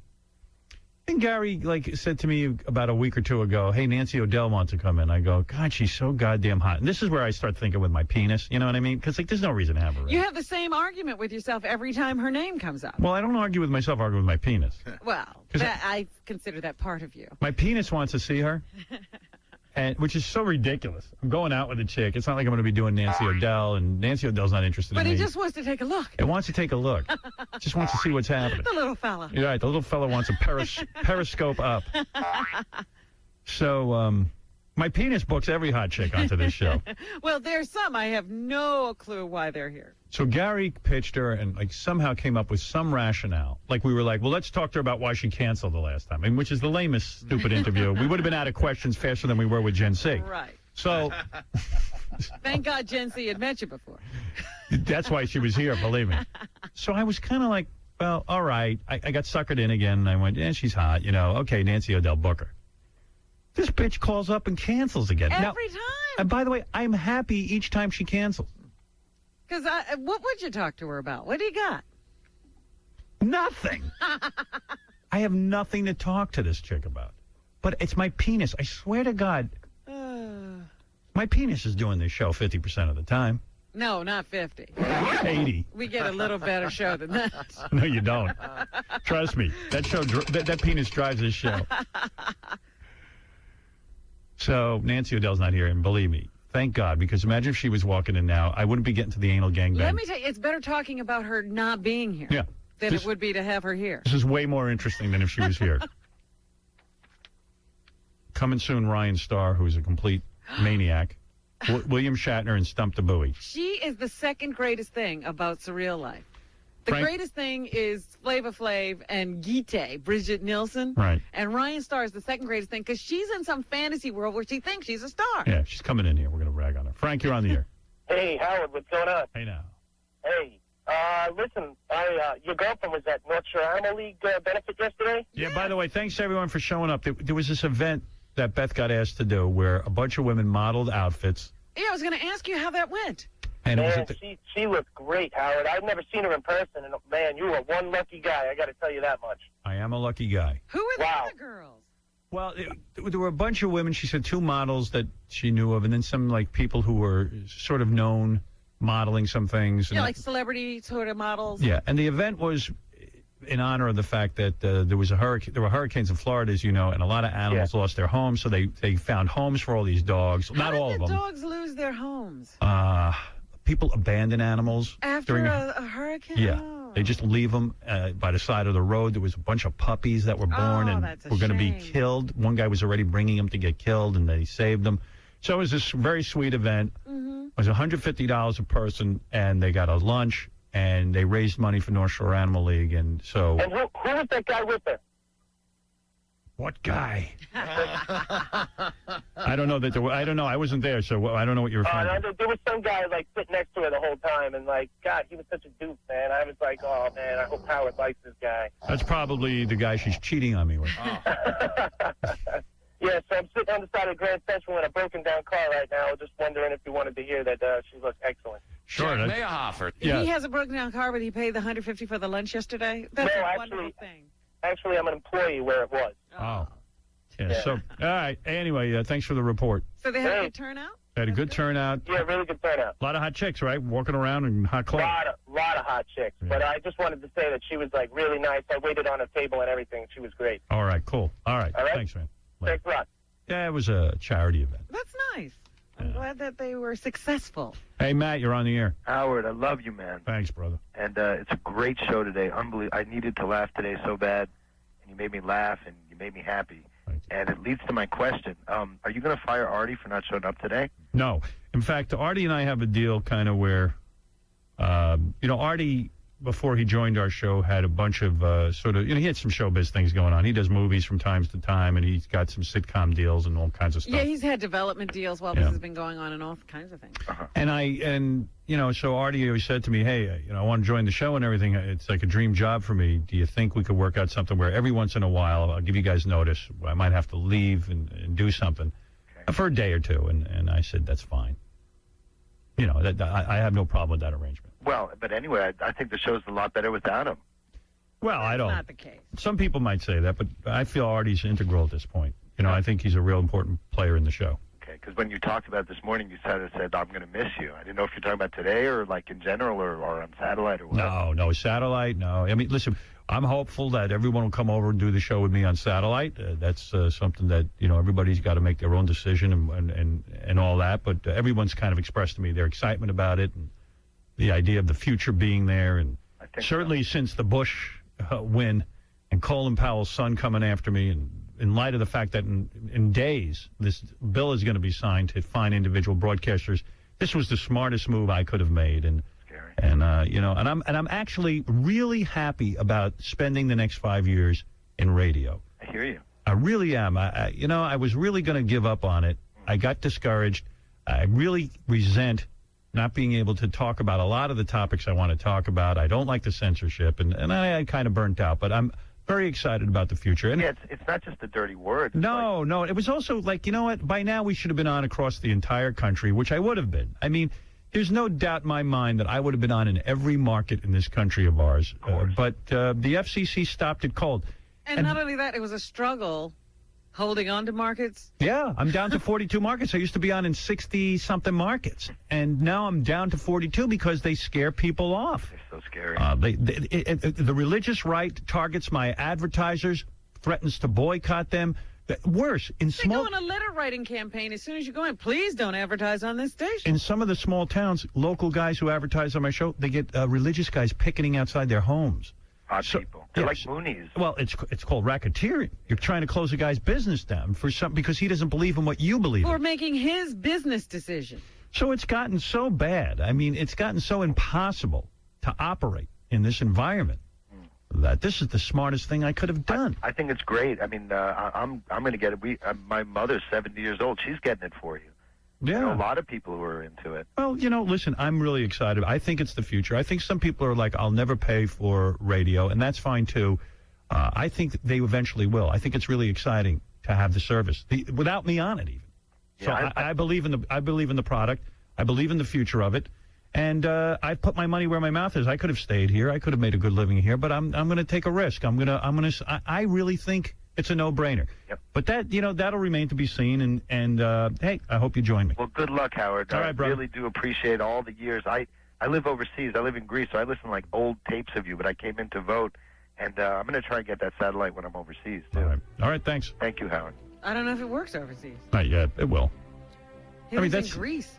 And Gary said to me about a week or two ago, "Hey, Nancy O'Dell wants to come in." I go, "God, she's so goddamn hot." And this is where I start thinking with my penis. You know what I mean? Because there's no reason to have her in. You have the same argument with yourself every time her name comes up. Well, I don't argue with myself. I argue with my penis. Well, I consider that part of you. My penis wants to see her. Which is so ridiculous. I'm going out with a chick. It's not like I'm going to be doing Nancy O'Dell, and Nancy O'Dell's not interested But in me. he just wants to take a look. It wants to take a look. Just wants to see what's happening. The little fella. You're right. The little fella wants a periscope up. So my penis books every hot chick onto this show. Well, there's some. I have no clue why they're here. So Gary pitched her and somehow came up with some rationale. We were like, well, let's talk to her about why she canceled the last time, which is the lamest, stupid interview. We would have been out of questions faster than we were with Gen C. Right. So thank God Gen C had met you before. That's why she was here, believe me. So I was kind of like, well, all right. I got suckered in again, and I went, yeah, she's hot. Okay, Nancy O'Dell, book her. This bitch calls up and cancels again. Every time. And by the way, I'm happy each time she cancels. Because what would you talk to her about? What do you got? Nothing. I have nothing to talk to this chick about. But it's my penis. I swear to God, my penis is doing this show 50% of the time. No, not 50. 80. We get a little better show than that. No, you don't. Trust me. That penis drives this show. So Nancy O'Dell's not here, and believe me, thank God, because imagine if she was walking in now, I wouldn't be getting to the anal gangbang. Let me tell you, it's better talking about her not being here than it would be to have her here. This is way more interesting than if she was here. Coming soon, Ryan Starr, who's a complete maniac. William Shatner and Stump the Buoy. She is the second greatest thing about Surreal Life. The greatest thing is Flava Flav and Gite, Bridget Nielsen. Right. And Ryan Starr is the second greatest thing because she's in some fantasy world where she thinks she's a star. Yeah, she's coming in here. We're going to rag on her. Frank, you're on the air. Hey, Howard, what's going on? Hey, now. Hey, listen, your girlfriend was at North Shore Animal League benefit yesterday? Yeah, by the way, thanks to everyone for showing up. There was this event that Beth got asked to do where a bunch of women modeled outfits. Yeah, I was going to ask you how that went. And man, she looked great, Howard. I've never seen her in person, and man, you are one lucky guy. I got to tell you that much. I am a lucky guy. Who were the other girls? Well, there were a bunch of women. She said 2 models that she knew of, and then some people who were sort of known modeling some things. Yeah, like celebrity sort of models. Yeah, and the event was in honor of the fact that there was a hurricane. There were hurricanes in Florida, as you know, and a lot of animals lost their homes. So they found homes for all these dogs. Not all of them. How did the dogs lose their homes? people abandon animals After during a hurricane? Yeah. Oh. They just leave them by the side of the road. There was a bunch of puppies that were born and that's a were going to be shame. killed. One guy was already bringing them to get killed, and they saved them. So it was this very sweet event. Mm-hmm. It was $150 a person, and they got a lunch, and they raised money for North Shore Animal League. And so, And who was that guy with her? what guy? I don't know that there were, I don't know. I wasn't there, so I don't know what you're referring to. No, there was some guy like sitting next to her the whole time, and like, God, he was such a dupe, man. I was like, oh man, I hope Howard likes this guy. That's probably the guy she's cheating on me with. Yeah, so I'm sitting on the side of Grand Central in a broken down car right now, just wondering if you wanted to hear that she looks excellent. Sure. Meyerhofer. Yeah. He has a broken down car, but he paid the $150 for the lunch yesterday. That's No, a actually- wonderful thing. Actually, I'm an employee where it was. Oh. Yeah, so, all right. Anyway, thanks for the report. So they had a good turnout? Had a good turnout. Yeah, really good turnout. A lot of hot chicks, right? Walking around in hot clothes. Lot of hot chicks. But I just wanted to say that she was like really nice. I waited on her table and everything. She was great. All right, cool. All right. All right? Thanks, man. Thanks a lot. Yeah, it was a charity event. That's nice. I'm glad that they were successful. Hey, Matt, you're on the air. Howard, I love you, man. Thanks, brother. And it's a great show today. Unbelievable. I needed to laugh today so bad, and you made me laugh, and you made me happy. And it leads to my question. Are you going to fire Artie for not showing up today? No. In fact, Artie and I have a deal kind of where, Artie, before he joined our show, had a bunch of he had some showbiz things going on. He does movies from time to time, and he's got some sitcom deals and all kinds of stuff. Yeah, he's had development deals while this has been going on and all kinds of things. And so Artie always said to me, hey, I want to join the show and everything. It's like a dream job for me. Do you think we could work out something where every once in a while I'll give you guys notice. I might have to leave and do something for a day or two. And I said, that's fine. I have no problem with that arrangement. Well, but anyway, I think the show's a lot better without him. Well, I don't. Not the case. Some people might say that, but I feel Artie's integral at this point. I think he's a real important player in the show. Okay, because when you talked about it this morning, you said, I'm going to miss you. I didn't know if you're talking about today or like in general or on satellite or what. No, satellite, no. I mean, listen, I'm hopeful that everyone will come over and do the show with me on satellite. That's something that, everybody's got to make their own decision and all that. But everyone's kind of expressed to me their excitement about it and the idea of the future being there. And certainly since the Bush win and Colin Powell's son coming after me, and in light of the fact that in days this bill is going to be signed to fine individual broadcasters, this was the smartest move I could have made. And I'm actually really happy about spending the next 5 years in radio. I hear you. I really am. I was really going to give up on it. I got discouraged. I really resent not being able to talk about a lot of the topics I want to talk about. I don't like the censorship, and I kind of burnt out. But I'm very excited about the future. And it's not just a dirty word. No. It was also like, what? By now we should have been on across the entire country, which I would have been. I mean, there's no doubt in my mind that I would have been on in every market in this country of ours. But the FCC stopped it cold. And not only that, it was a struggle holding on to markets. Yeah, I'm down to 42 markets. I used to be on in 60-something markets. And now I'm down to 42 because they scare people off. They're so scary. The religious right targets my advertisers, threatens to boycott them. Worse, They go on a letter writing campaign as soon as you go in. Please don't advertise on this station. In some of the small towns, local guys who advertise on my show, they get religious guys picketing outside their homes. Odd people. They're like Moonies. Well, it's called racketeering. You're trying to close a guy's business down for something because he doesn't believe in what you believe in. For making his business decision. So it's gotten so bad. I mean, it's gotten so impossible to operate in this environment that this is the smartest thing I could have done. I think it's great. I mean, I'm going to get it. My mother's 70 years old. She's getting it for you. Yeah. I know a lot of people who are into it. Well, listen, I'm really excited. I think it's the future. I think some people are like, I'll never pay for radio, and that's fine, too. I think they eventually will. I think it's really exciting to have the service, without me on it even. Yeah, so I believe in the product. I believe in the future of it. And I put my money where my mouth is. I could have stayed here. I could have made a good living here, but I'm going to take a risk. I really think it's a no-brainer. Yep. But that'll remain to be seen. And hey, I hope you join me. Well, good luck, Howard. All right, I brother. really do appreciate all the years. I live overseas. I live in Greece, so I listen to like old tapes of you. But I came in to vote, and I'm going to try and get that satellite when I'm overseas too. All right, thanks. Thank you, Howard. I don't know if it works overseas. Not yet. It will. He lives in Greece.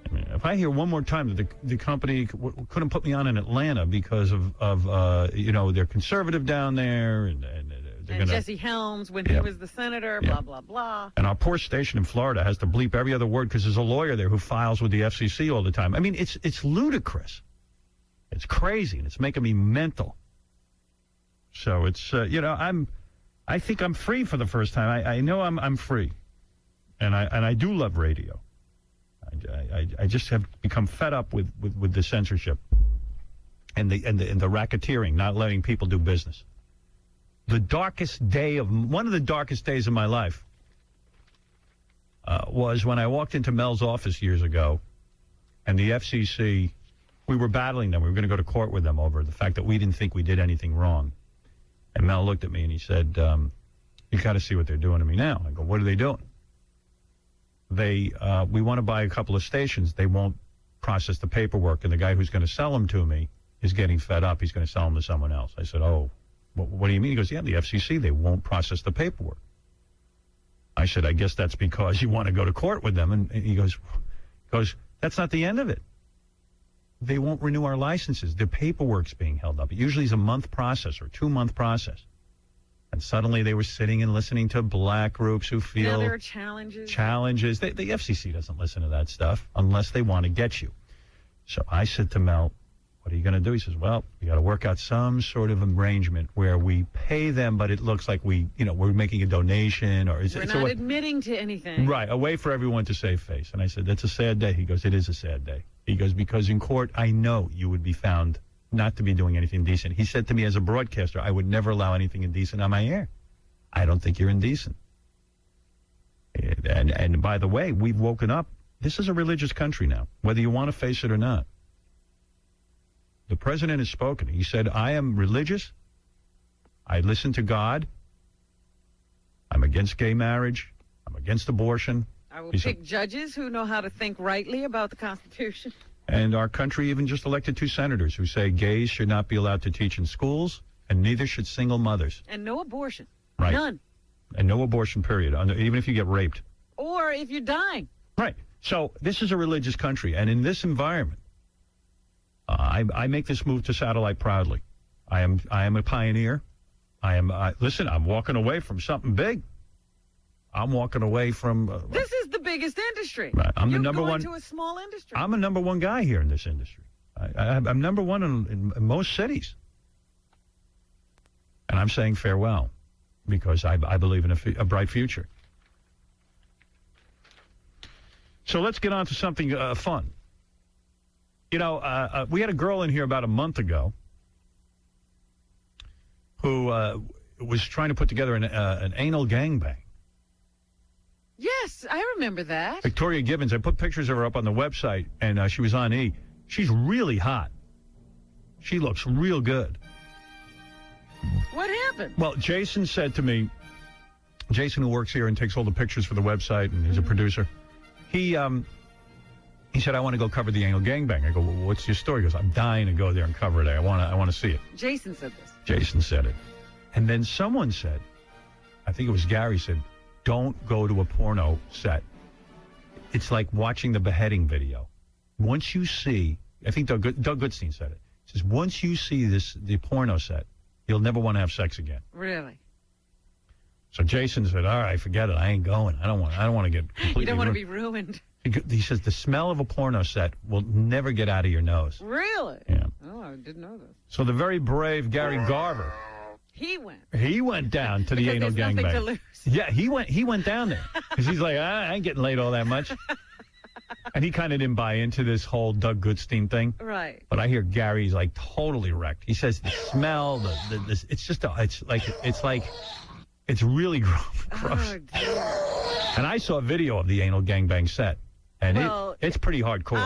I mean, if I hear one more time that the company couldn't put me on in Atlanta because of they're conservative down there, and they're And gonna, Jesse Helms, when he was the senator, blah, blah, blah. and our poor station in Florida has to bleep every other word because there's a lawyer there who files with the FCC all the time. I mean, it's ludicrous. It's crazy, and it's making me mental. So it's I think I'm free for the first time. I know I'm free, and I do love radio. I just have become fed up with the censorship and the racketeering, not letting people do business. One of the darkest days of my life was when I walked into Mel's office years ago, and the FCC, we were battling them. We were going to go to court with them over the fact that we didn't think we did anything wrong. And Mel looked at me and he said, you got to see what they're doing to me now. I go, what are they doing? We want to buy a couple of stations. They won't process the paperwork, and the guy who's going to sell them to me is getting fed up. He's going to sell them to someone else. I said, oh, what do you mean? He goes, yeah, the FCC, they won't process the paperwork. I said, I guess that's because you want to go to court with them. And he goes, that's not the end of it. They won't renew our licenses. The paperwork's being held up. It usually is a month process or 2-month process. And suddenly they were sitting and listening to black groups who feel... there are challenges. The FCC doesn't listen to that stuff unless they want to get you. So I said to Mel, what are you going to do? He says, well, we got to work out some sort of arrangement where we pay them, but it looks like we're making a donation. Or we're not admitting to anything. Right, a way for everyone to save face. And I said, that's a sad day. He goes, it is a sad day. He goes, because in court, I know you would be found not to be doing anything decent. He said to me, as a broadcaster, I would never allow anything indecent on my air. I don't think you're indecent. And by the way, we've woken up. This is a religious country now, whether you want to face it or not. The president has spoken. He said, I am religious. I listen to God. I'm against gay marriage. I'm against abortion. I will pick judges who know how to think rightly about the Constitution. And our country even just elected 2 senators who say gays should not be allowed to teach in schools, and neither should single mothers. And no abortion. Right. None. And no abortion, period, even if you get raped. Or if you're dying. Right. So this is a religious country, and in this environment, I make this move to satellite proudly. I am a pioneer. Listen, I'm walking away from something big. I'm walking away from... this is the biggest industry. Right. I'm You're the number going one... to a small industry. I'm a number one guy here in this industry. I'm number one in most cities. And I'm saying farewell because I believe in a bright future. So let's get on to something fun. We had a girl in here about a month ago who was trying to put together an anal gangbang. Yes, I remember that. Victoria Gibbons, I put pictures of her up on the website, and she was on E! She's really hot. She looks real good. What happened? Well, Jason said to me, Jason, who works here and takes all the pictures for the website, and he's a producer, he said, I want to go cover the anal gangbang. I go, well, what's your story? He goes, I'm dying to go there and cover it. I want to see it. Jason said this. Jason said it. And then someone said, I think it was Gary said, don't go to a porno set. It's like watching the beheading video. Once you see, I think Doug Goodstein said it. He says, once you see the porno set, you'll never want to have sex again. Really? So Jason said, all right, forget it. I ain't going. I don't want to get completely You don't want to be ruined. He says the smell of a porno set will never get out of your nose. Really? Yeah. Oh, I didn't know this. So the very brave Gary Garver. He went. He went down to the anal gangbang. Nothing to lose. Yeah, he went down there because he's like, I ain't getting laid all that much. And he kind of didn't buy into this whole Doug Goodstein thing. Right. But I hear Gary's like totally wrecked. He says the smell, it's really gross. Oh, dear. And I saw a video of the anal gangbang set, and it's pretty hardcore.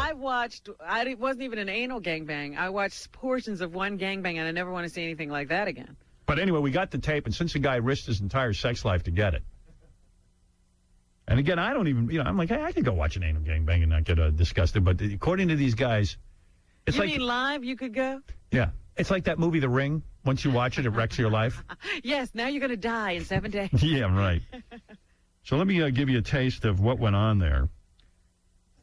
It wasn't even an anal gangbang. I watched portions of one gangbang, and I never want to see anything like that again. But anyway, we got the tape, and since the guy risked his entire sex life to get it, and again, I don't even, I'm like, hey, I could go watch an anal gangbang and not get disgusted. But according to these guys, it's you like... mean live you could go? Yeah. It's like that movie, The Ring. Once you watch it, it wrecks your life. Yes, now you're going to die in 7 days. Yeah, right. So let me give you a taste of what went on there.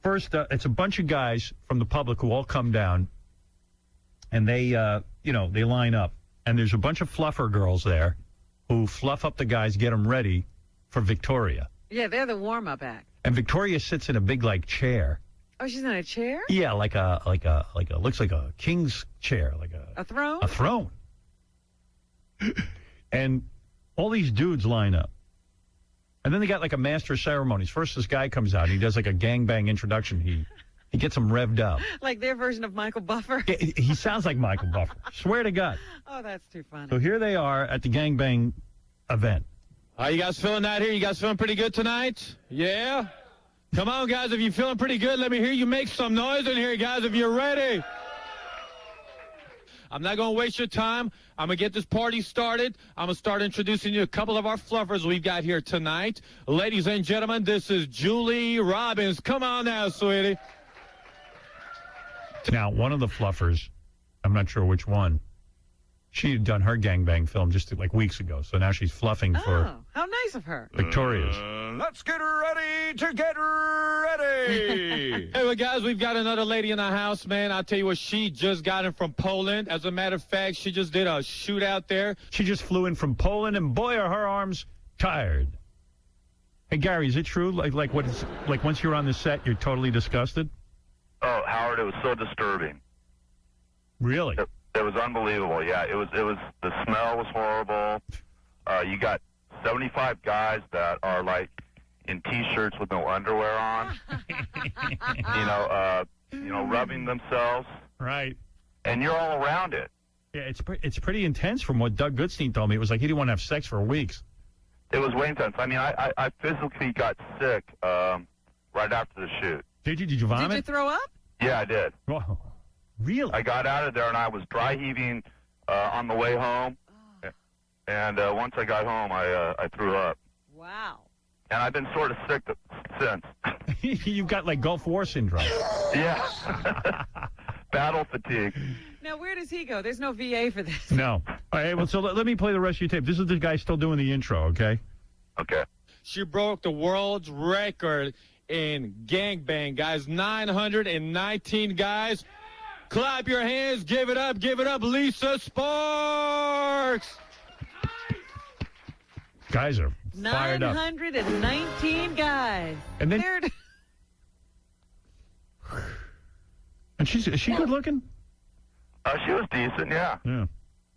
First, it's a bunch of guys from the public who all come down, and they line up. And there's a bunch of fluffer girls there who fluff up the guys, get them ready for Victoria. Yeah, they're the warm-up act. And Victoria sits in a big, chair. Oh, she's in a chair? Yeah, looks like a king's chair, a throne? A throne. And all these dudes line up. And then they got a master of ceremonies. First, this guy comes out. He does a gangbang introduction. He gets them revved up. Like their version of Michael Buffer? Yeah, he sounds like Michael Buffer. Swear to God. Oh, that's too funny. So here they are at the gangbang event. How you guys feeling out here? You guys feeling pretty good tonight? Yeah? Come on, guys. If you're feeling pretty good, let me hear you make some noise in here, guys, if you're ready. I'm not going to waste your time. I'm going to get this party started. I'm going to start introducing you a couple of our fluffers we've got here tonight. Ladies and gentlemen, this is Julie Robbins. Come on now, sweetie. Now, one of the fluffers, I'm not sure which one, she had done her gangbang film just weeks ago, so now she's fluffing for how nice of her. Victoria's. Let's get ready to get ready. Hey, well, guys, we've got another lady in the house, man. I'll tell you what, she just got in from Poland. As a matter of fact, she just did a shootout there. She just flew in from Poland, and boy, are her arms tired. Hey, Gary, is it true? Once you're on the set, you're totally disgusted? Oh, Howard, it was so disturbing. Really? It was unbelievable. Yeah, it was. The smell was horrible. You got 75 guys that are in T-shirts with no underwear on. Rubbing themselves. Right. And you're all around it. Yeah, it's pretty intense. From what Doug Goodstein told me, it was like he didn't want to have sex for weeks. It was way intense. I mean, I physically got sick right after the shoot. Did you? Did you vomit? Did you throw up? Yeah, I did. Oh, really? I got out of there and I was dry heaving on the way home. And once I got home, I threw up. Wow. And I've been sort of sick since. You've got Gulf War syndrome. Yeah. Battle fatigue. Now, where does he go? There's no VA for this. No. All right, well, so let me play the rest of your tape. This is the guy still doing the intro, okay? Okay. She broke the world's record in gangbang, guys. 919 guys. Clap your hands. Give it up, Lisa Sparks. Guys are fired up. 919 guys. And then, and is she good looking? She was decent, yeah. Yeah.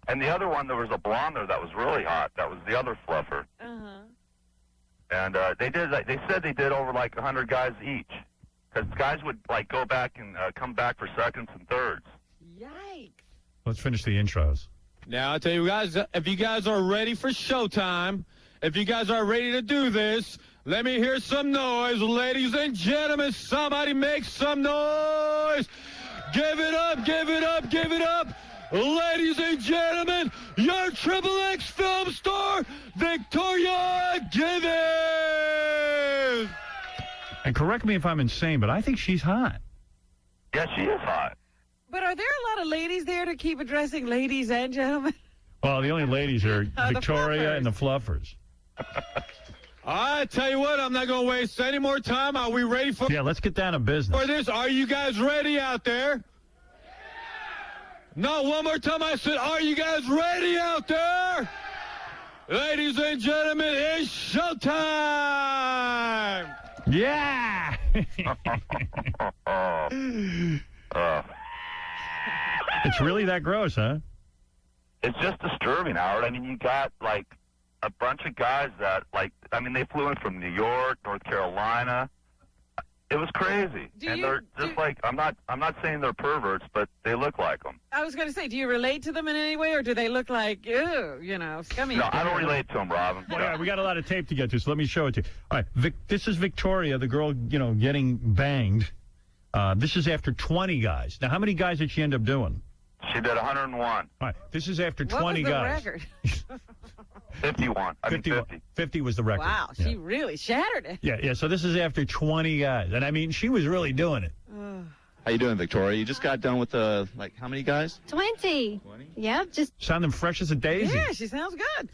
And the other one, there was a blonde there that was really hot. That was the other fluffer. Uh-huh. And they said they did over 100 guys each. Because guys would go back and come back for seconds and thirds. Yikes. Let's finish the intros. Now, I tell you guys, if you guys are ready for showtime, if you guys are ready to do this, let me hear some noise. Ladies and gentlemen, somebody make some noise. Give it up, give it up, give it up. Ladies and gentlemen, your Triple X film star, Victoria Givens. And correct me if I'm insane, but I think she's hot. Yeah, she is hot. But are there a lot of ladies there to keep addressing ladies and gentlemen? Well, the only ladies are Victoria fluffers. and the fluffers. I tell you what, I'm not going to waste any more time. Are we ready for let's get down to business. for this? Are you guys ready out there? No, one more time I said, are you guys ready out there? Ladies and gentlemen, it's showtime! Yeah! It's really that gross, huh? It's just disturbing, Howard. I mean, you got a bunch of guys that they flew in from New York, North Carolina. It was crazy. They're just I'm not saying they're perverts, but they look like them. I was going to say, do you relate to them in any way, or do they look like, scummy? No, I don't relate to them, Robin. Well, yeah, we got a lot of tape to get to, so let me show it to you. All right, this is Victoria, the girl, getting banged. This is after 20 guys. Now, how many guys did she end up doing? She did 101. All right, this is after 20 what was guys. the record? 51. 50 was the record. Wow, she really shattered it. Yeah, so this is after 20 guys. And, I mean, she was really doing it. How you doing, Victoria? You just got done with, how many guys? 20. Yep, just... Sounding fresh as a daisy. Yeah, she sounds good.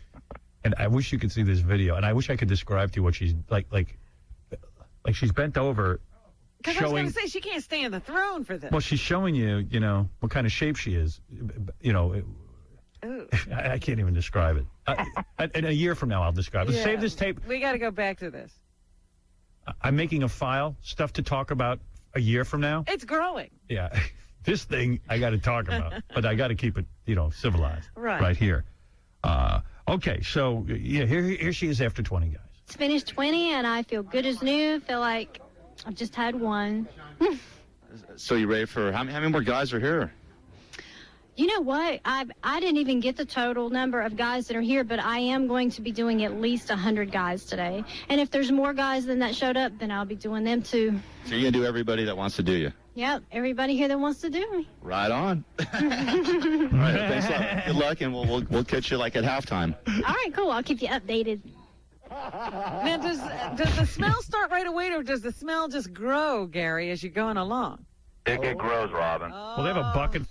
And I wish you could see this video, and I wish I could describe to you what she's like she's bent over Because I was going to say, she can't stay on the throne for this. Well, she's showing you, what kind of shape she is. I can't even describe it. In a year from now, I'll describe it. Yeah. Save this tape. We got to go back to this. I'm making a file, stuff to talk about a year from now. It's growing. Yeah. This thing I got to talk about, but I got to keep it, civilized. Right here. Okay, so, here she is after 20 guys. It's finished 20, and I feel good as new. Feel like I've just had one. So you ready for, how many more guys are here? You know what? I didn't even get the total number of guys that are here, but I am going to be doing at least 100 guys today. And if there's more guys than that showed up, then I'll be doing them too. So you're going to do everybody that wants to do you? Yep, everybody here that wants to do me. Right on. All right, thanks a lot. Good luck, and we'll catch you like at halftime. All right, cool. I'll keep you updated. Now, does the smell start right away, or does the smell just grow, Gary, as you're going along? It grows, Robin. Well, they have a bucket.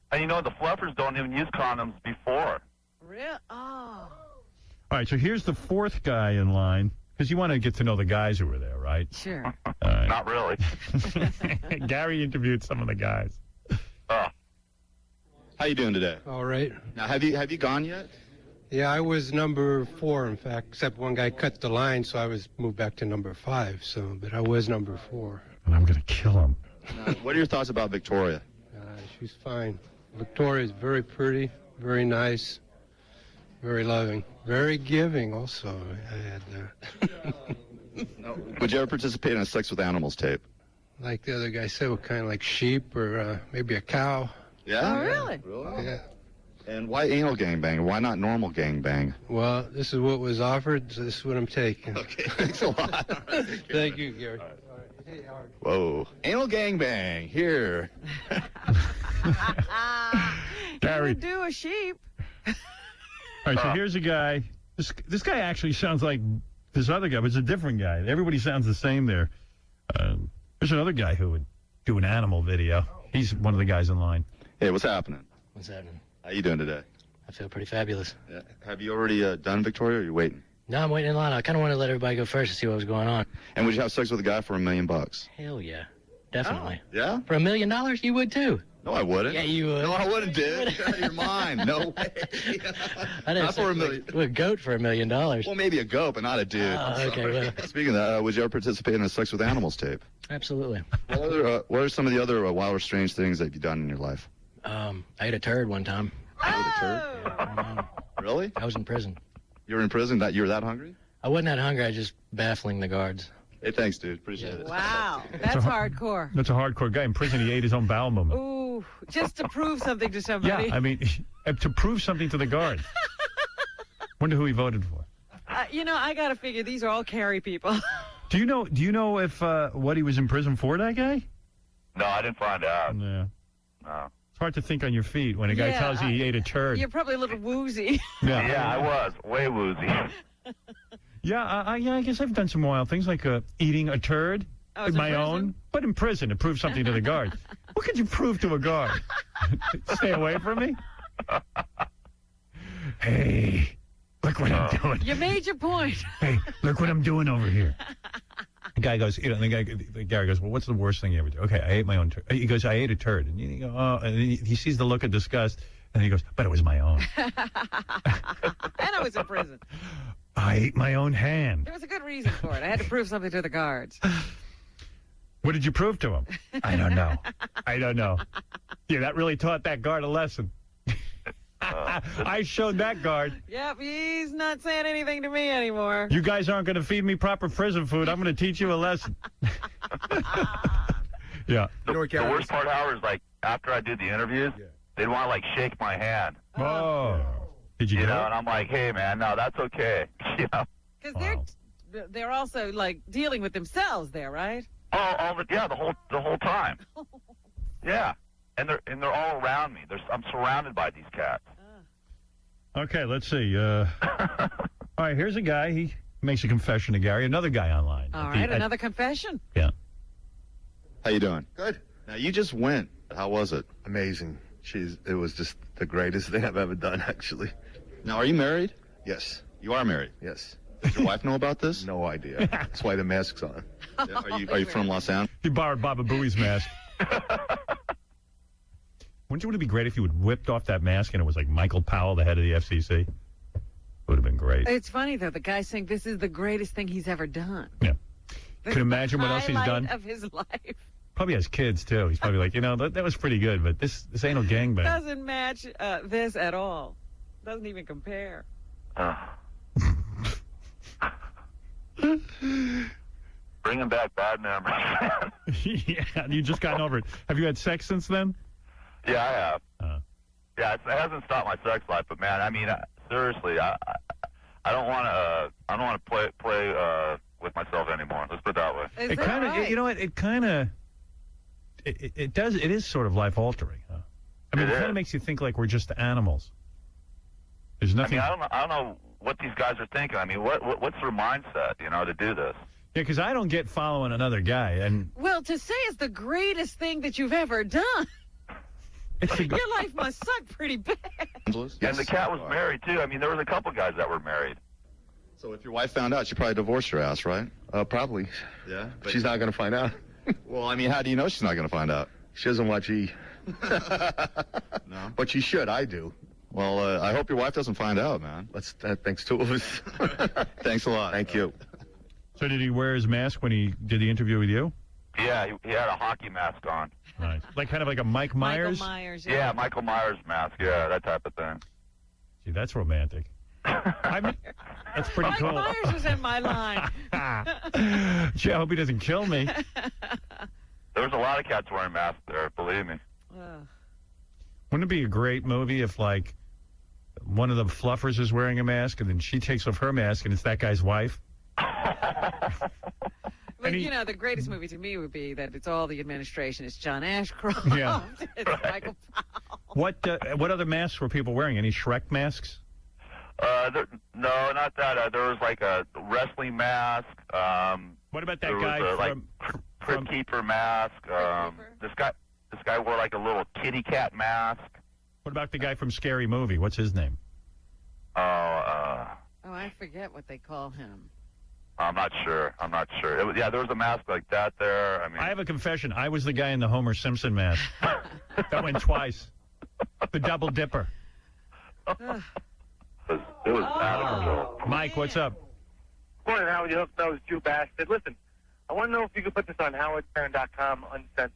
And the fluffers don't even use condoms before. Really? Oh. All right, so here's the fourth guy in line, because you want to get to know the guys who were there, right? Sure. Right. Not really. Gary interviewed some of the guys. How you doing today? All right. Now, have you gone yet? Yeah, I was number 4, in fact, except one guy cut the line, so I was moved back to number 5. But I was number 4. And I'm going to kill him. Now, what are your thoughts about Victoria? She's fine. Victoria is very pretty, very nice, very loving, very giving. Also, I had Would you ever participate in a sex with animals tape? like the other guy said, kind of like sheep or maybe a cow. Yeah. Oh, really? Yeah. And why anal gangbang? Why not normal gangbang? Well, this is what was offered, so this is what I'm taking. Okay, thanks a lot. Thank you, Gary. Whoa. Anal gangbang, here. Gary. You would do a sheep. All right, so here's a guy. This guy actually sounds like this other guy, but it's a different guy. Everybody sounds the same there. There's another guy who would do an animal video. He's one of the guys in line. Hey, what's happening? What's happening? How you doing today? I feel pretty fabulous. Yeah. Have you already done Victoria, or are you waiting? No, I'm waiting in line. I kind of want to let everybody go first to see what was going on. And would you have sex with a guy for $1 million? Hell yeah. Definitely. Yeah? For $1 million, you would too. No, I wouldn't. Yeah, you would. No, I wouldn't, dude. Get out of your mind. No way. Not for $1 million. A goat for $1 million. Well, maybe a goat, but not a dude. Oh, okay, well. Speaking of that, would you ever participate in a sex with animals tape? Absolutely. What are some of the other wild or strange things that you've done in your life? I ate a turd one time. You ate a turd? Really? I was in prison. You were in prison? You were that hungry? I wasn't that hungry. I was just baffling the guards. Hey, thanks, dude. Appreciate it. Wow, that's hardcore. That's a hardcore guy. In prison, he ate his own bowel movement. Ooh, just to prove something to somebody. Yeah, I mean, to prove something to the guard. Wonder who he voted for. I got to figure these are all Kerry people. Do you know if what he was in prison for, that guy? No, I didn't find out. Yeah. No. It's hard to think on your feet when a guy tells you he ate a turd. You're probably a little woozy. Yeah, I was. Way woozy. Yeah, I guess I've done some wild things, like eating a turd in my own, but in prison to prove something to the guard. What could you prove to a guard? Stay away from me? Hey, look what I'm doing. You made your point. Hey, look what I'm doing over here. The guy goes, the Gary goes, well, what's the worst thing you ever do? Okay, I ate my own turd. He goes, I ate a turd. And you go, oh, and he sees the look of disgust, and he goes, but it was my own. And I was in prison. I ate my own hand. There was a good reason for it. I had to prove something to the guards. What did you prove to him? I don't know. Yeah, that really taught that guard a lesson. I showed that guard. Yep, he's not saying anything to me anymore. You guys aren't going to feed me proper prison food. I'm going to teach you a lesson. Yeah. The worst part, Howard, is like after I did the interviews, they'd want to like shake my hand. Oh. Did you know? get it? And I'm like, hey man, no, that's okay. Because they're also like dealing with themselves there, right? The whole time. Yeah. And they're all around me. I'm surrounded by these cats. Okay, let's see. All right, here's a guy. He makes a confession to Gary. Another guy online. All right, another confession. Yeah. How you doing? Good. Now, you just went. How was it? Amazing. It was just the greatest thing I've ever done, actually. Now, are you married? Yes. You are married? Yes. Does your wife know about this? No idea. That's why the mask's on. Yeah, are you from Los Angeles? He borrowed Baba Booey's mask. Wouldn't it be great if you would whipped off that mask and it was like Michael Powell, the head of the FCC? Would have been great. It's funny, though. The guy's saying this is the greatest thing he's ever done. Yeah. This Can is imagine the what else he's done? highlight of his life. Probably has kids, too. He's probably like, that was pretty good, but this ain't no gangbang. Doesn't match this at all. Doesn't even compare. Bringing back bad memories. Yeah, you just gotten over it. Have you had sex since then? Yeah, I have. Yeah, it hasn't stopped my sex life, but man, I mean, seriously, I don't want to play with myself anymore. Let's put it that way. It kind of, you know what? It kind of, it does. It is sort of life altering. Huh? I mean, it kind of makes you think like we're just animals. There's nothing. I mean, I don't know what these guys are thinking. I mean, what's their mindset, to do this? Yeah, because I don't get following another guy, and Well, to say it's the greatest thing that you've ever done. Your life must suck pretty bad. And the cat was married too. I mean, there was a couple guys that were married. So if your wife found out, she'd probably divorce your ass, right? Probably. Yeah. But she's not going to find out. Well, I mean, how do you know she's not going to find out? She doesn't watch E. No. But she should. I do. Well, I hope your wife doesn't find out, man. Thanks to us. Thanks a lot. Thank you. So did he wear his mask when he did the interview with you? Yeah, he had a hockey mask on. Nice. Like kind of like a Mike Myers? Michael Myers, Yeah, Michael Myers mask. Yeah, that type of thing. Gee, that's romantic. I mean, that's pretty Mike cool. Myers was in my line. Gee, I hope he doesn't kill me. There was a lot of cats wearing masks there, believe me. Wouldn't it be a great movie if, like, one of the fluffers is wearing a mask and then she takes off her mask and it's that guy's wife? But, the greatest movie to me would be that it's all the administration. It's John Ashcroft. Yeah. It's Michael Powell. What other masks were people wearing? Any Shrek masks? No, not that. There was like a wrestling mask. What about that guy Crypt Keeper mask? This guy wore like a little kitty cat mask. What about the guy from Scary Movie? What's his name? Oh, I forget what they call him. I'm not sure. There was a mask like that there. I mean, I have a confession. I was the guy in the Homer Simpson mask. That went twice. The Double Dipper. it was out of control. Mike, what's up? Morning, Howard, you hook-nosed Jew bastard. Listen, I want to know if you could put this on howardstern.com uncensored.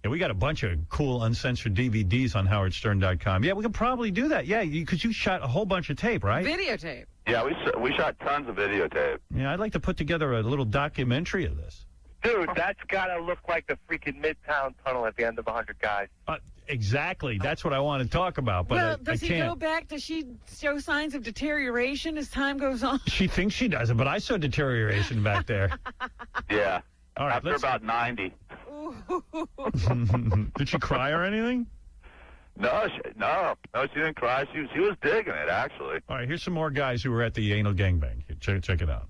Yeah, we got a bunch of cool uncensored DVDs on howardstern.com. Yeah, we could probably do that. Yeah, because you shot a whole bunch of tape, right? Videotape. Yeah, we shot tons of videotape. Yeah, I'd like to put together a little documentary of this. Dude, that's got to look like the freaking Midtown Tunnel at the end of 100 Guys. Exactly. That's what I want to talk about, but Well, I does he can't. go back? Does she show signs of deterioration as time goes on? She thinks she doesn't, but I saw deterioration back there. Yeah. All right, After about 90. Did she cry or anything? No, she didn't cry. She was digging it, actually. All right, here's some more guys who were at the anal gangbang. Check it out.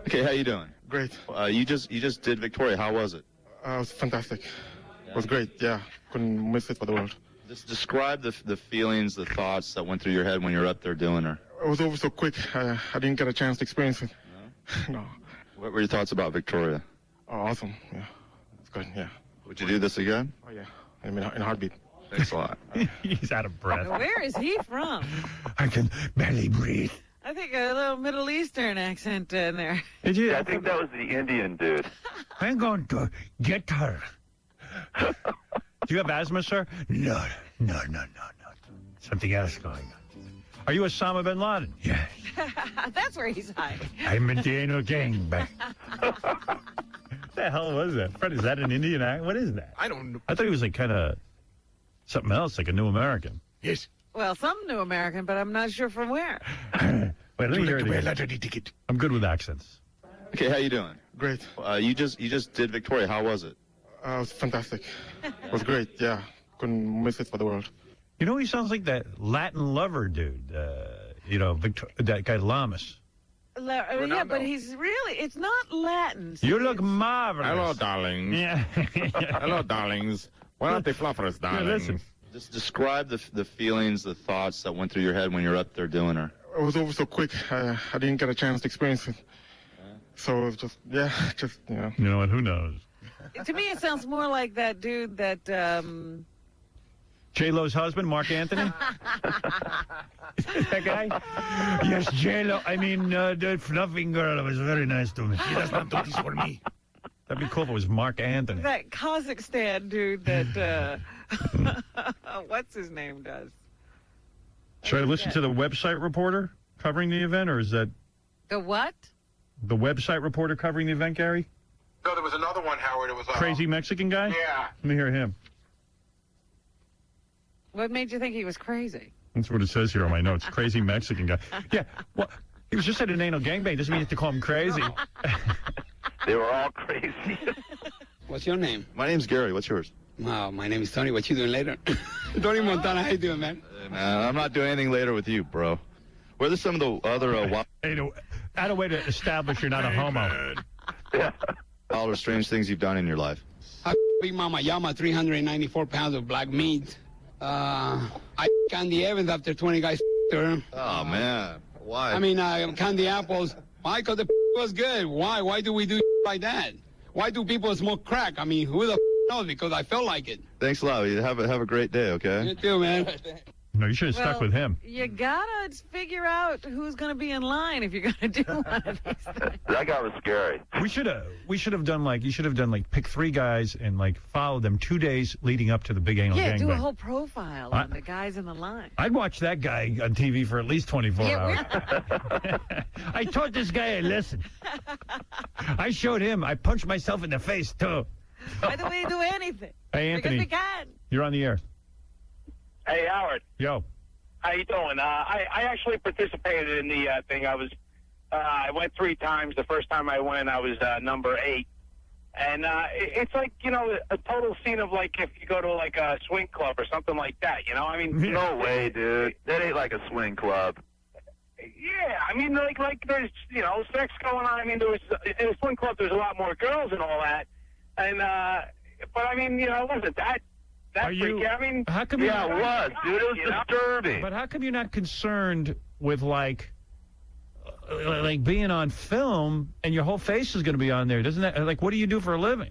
Okay, how you doing? Great. You just did Victoria. How was it? It was fantastic. It was great. Yeah. Couldn't miss it for the world. Just describe the feelings, the thoughts that went through your head when you were up there doing her. It was over so quick. I didn't get a chance to experience it. No. What were your thoughts about Victoria? Oh, awesome. Yeah. It's good. Yeah. Would you do this again? Oh, yeah. I mean, in a heartbeat. Thanks a lot. He's out of breath. Where is he from? I can barely breathe. I think a little Middle Eastern accent in there. Did you? Yeah, I think that was the Indian dude. I'm going to get her. Do you have asthma, sir? No. Something else going on. Are you Osama bin Laden? Yeah. That's where he's hiding. I'm in the anal gangbang. What the hell was that? Fred, is that an Indian act? What is that? I don't know. I thought he was like kind of something else, like a new American. Yes. Well, some new American, but I'm not sure from where. Wait, let me hear it again. Ticket. I'm good with accents. Okay, how you doing? Great. You just did Victoria. How was it? It was fantastic. It was great. Yeah. Couldn't miss it for the world. You know, he sounds like that Latin lover dude. That guy Lamas. Yeah, but he's really, it's not Latin. You look marvelous. Hello, darlings. Yeah. Hello, darlings. Why aren't they fluffers, darlings? Yeah, listen. Just describe the feelings, the thoughts that went through your head when you were up there doing her. It was over so quick. I didn't get a chance to experience it. So it's just, yeah, just, you know. You know what? Who knows? To me, it sounds more like that dude that. J-Lo's husband, Mark Anthony? Is that guy? Yes, J-Lo. I mean, the fluffing girl was very nice to me. She does not do this for me. That'd be cool if it was Mark Anthony. That Kazakhstan dude that. What's his name does? Should I listen to the website reporter covering the event, or is that The what? the website reporter covering the event, Gary? No, there was another one, Howard. It was Crazy Mexican guy? Yeah. Let me hear him. What made you think he was crazy? That's what it says here on my notes. Crazy Mexican guy. Yeah, well, he was just at an anal gangbang. Doesn't mean you have to call him crazy. They were all crazy. What's your name? My name's Gary. What's yours? Wow, my name is Tony. What you doing later? Tony Montana, how you doing, man? Hey, man, I'm not doing anything later with you, bro. Where are some of the other Hey, no, add a way to establish you're not a homo. all the strange things you've done in your life? I Big Mama Yama, 394 pounds of black meat. I Candy Evans after 20 guys her. Oh, man. Why? I mean, Candy Apples. Why? Because the was good. Why? Why do we do like that? Why do people smoke crack? I mean, who the knows? Because I felt like it. Thanks a lot. You have a great day, okay? You too, man. No, you should have stuck with him. You gotta figure out who's gonna be in line if you're gonna do one of these things. That guy was scary. We should have done like pick 3 guys and like follow them 2 days leading up to the big anal Yeah, gangbang. do a whole profile on the guys in the line. I'd watch that guy on TV for at least 24 hours. I taught this guy a lesson. I showed him. I punched myself in the face too. Why do we do anything? Hey, Anthony. Because we can. You're on the air. Hey, Howard. Yo. How you doing? I actually participated in the thing. I went 3 times. The first time I went, I was number 8. And it's like, you know, a total scene of like if you go to like a swing club or something like that, you know? I mean, No way, dude. That ain't like a swing club. yeah, I mean, like there's, you know, sex going on. I mean, there was in a swing club, there's a lot more girls and all that. And, but I mean, you know, it wasn't that freaky. I mean, how come yeah, you it was, dude. It was disturbing. But how come you're not concerned with like being on film and your whole face is going to be on there? Doesn't that, like, what do you do for a living?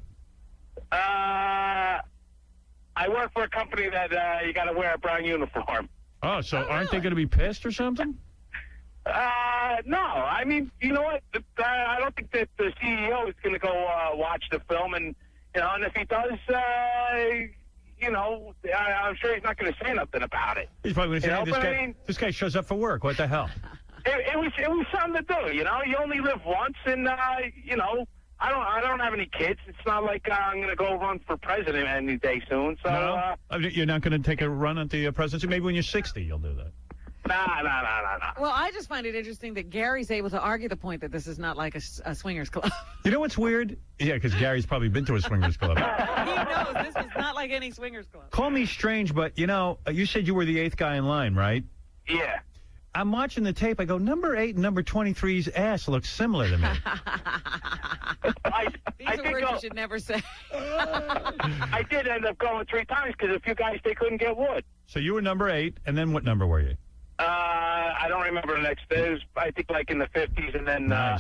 I work for a company that you got to wear a brown uniform. Oh, so aren't they going to be pissed or something? No. I mean, you know what? I don't think that the CEO is going to go watch the film, and you know, and if he does, you know, I'm sure he's not going to say nothing about it. He's probably going to say, You know, hey, this guy shows up for work. What the hell? It was something to do. You know, you only live once, and you know, I don't have any kids. It's not like I'm going to go run for president any day soon. So No? You're not going to take a run at the presidency? Maybe when you're 60 you'll do that. Nah. Well, I just find it interesting that Gary's able to argue the point that this is not like a swingers club. You know what's weird? Yeah, because Gary's probably been to a swingers club. He knows this is not like any swingers club. Call me strange, but, you know, you said you were the 8th guy in line, right? Yeah. I'm watching the tape. I go, number 8 and number 23's ass looks similar to me. These are words you should never say. I did end up going 3 times because a few guys, they couldn't get wood. So you were number 8, and then what number were you? I don't remember the next day. It was, I think, like in the 50s, and then I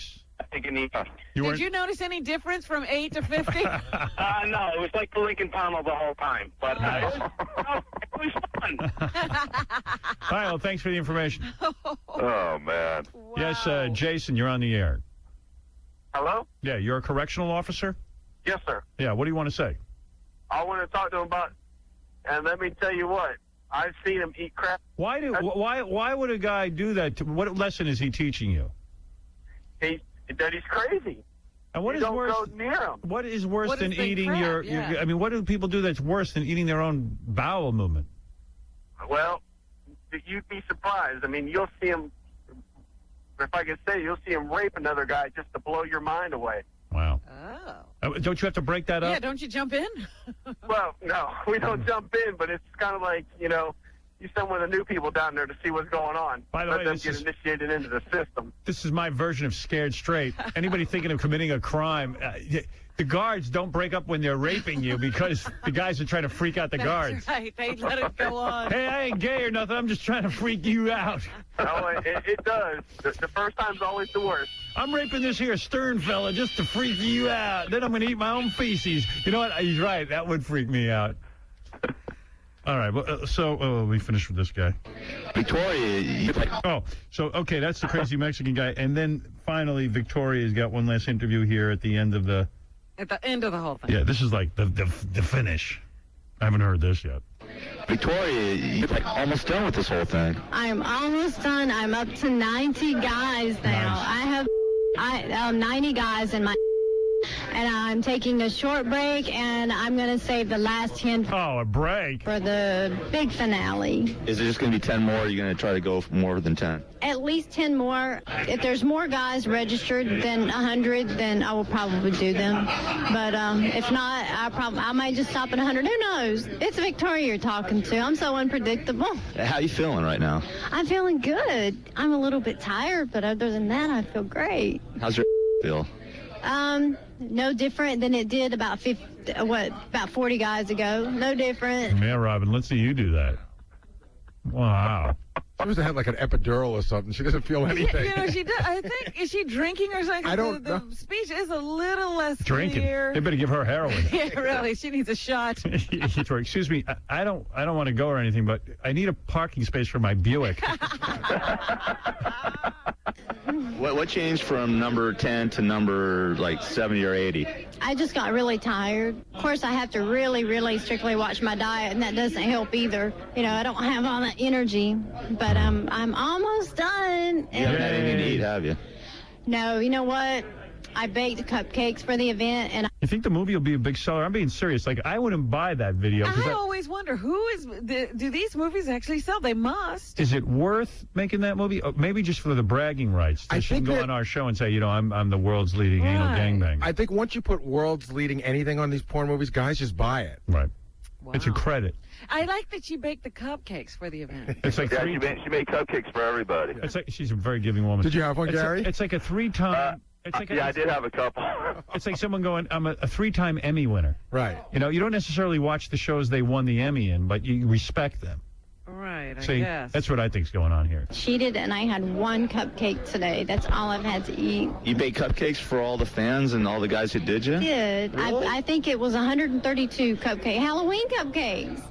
think in the... Did you notice any difference from 8 to 50? No, it was like the Lincoln Tunnel the whole time. But it was fun. All right, well, thanks for the information. Oh, man. Yes, Jason, you're on the air. Hello? Yeah, you're a correctional officer? Yes, sir. Yeah, what do you want to say? I want to talk to him about, and let me tell you what, I've seen him eat crap. Why would a guy do that? What lesson is he teaching you? That he's crazy. And what You is don't worse? go near him. What is worse What than is the eating crap? your? Yeah. I mean, what do people do that's worse than eating their own bowel movement? Well, you'd be surprised. I mean, you'll see him, if I can say, you'll see him rape another guy just to blow your mind away. Wow. Oh. Don't you have to break that up? Yeah, don't you jump in? Well, no, we don't jump in, but it's kind of like, you know, You send one of the new people down there to see what's going on. By the Let way, them this get is- initiated into the system. This is my version of Scared Straight. Anybody thinking of committing a crime, the guards don't break up when they're raping you because the guys are trying to freak out the guards. That's right. They let it go on. Hey, I ain't gay or nothing. I'm just trying to freak you out. Oh, it does. The first time's always the worst. I'm raping this here Stern fella just to freak you out. Then I'm going to eat my own feces. You know what? He's right. That would freak me out. All right. Well, let me finish with this guy. Victoria. Okay, that's the crazy Mexican guy. And then finally, Victoria's got one last interview here at the end of the... At the end of the whole thing. Yeah, this is like the finish. I haven't heard this yet. Victoria, you're like almost done with this whole thing. I'm almost done. I'm up to 90 guys now. Nice. I have 90 guys in my... And I'm taking a short break, and I'm going to save the last 10 a break for the big finale. Is it just going to be 10 more, or are you going to try to go for more than 10? At least 10 more. If there's more guys registered than 100, then I will probably do them. But if not, I might just stop at 100. Who knows? It's Victoria you're talking to. I'm so unpredictable. How you feeling right now? I'm feeling good. I'm a little bit tired, but other than that, I feel great. How's your feel? No different than it did about 40 guys ago. No different. Yeah, Robin, let's see you do that. Wow. She must have had like an epidural or something. She doesn't feel anything. You know, she does. I think, is she drinking or something? I don't the speech is a little less Drinking. clear. They better give her heroin. Yeah, really. She needs a shot. Excuse me, I don't want to go or anything, but I need a parking space for my Buick. What changed from number 10 to number like 70 or 80? I just got really tired. Of course, I have to really, really strictly watch my diet, and that doesn't help either. You know, I don't have all that energy, but I'm almost done. You haven't had anything to eat, have you? No, you know what? I baked cupcakes for the event, and You think the movie will be a big seller? I'm being serious. Like, I wouldn't buy that video. I always wonder, do these movies actually sell? They must. Is it worth making that movie? Or maybe just for the bragging rights. I She can think go that- on our show and say, you know, I'm the world's leading anal gangbang. I think once you put world's leading anything on these porn movies, guys just buy it. Right. It's a credit. I like that she baked the cupcakes for the event. It's like she made cupcakes for everybody. It's like she's a very giving woman. Did you have one, It's Gary? It's like a three-time. I did have a couple. It's like someone going, I'm a three-time Emmy winner. Right. You know, you don't necessarily watch the shows they won the Emmy in, but you respect them. Right, I See, guess. that's what I think's going on here. cheated, and I had one cupcake today. That's all I've had to eat. You baked cupcakes for all the fans and all the guys who did you? Did. I think it was 132 Halloween cupcakes.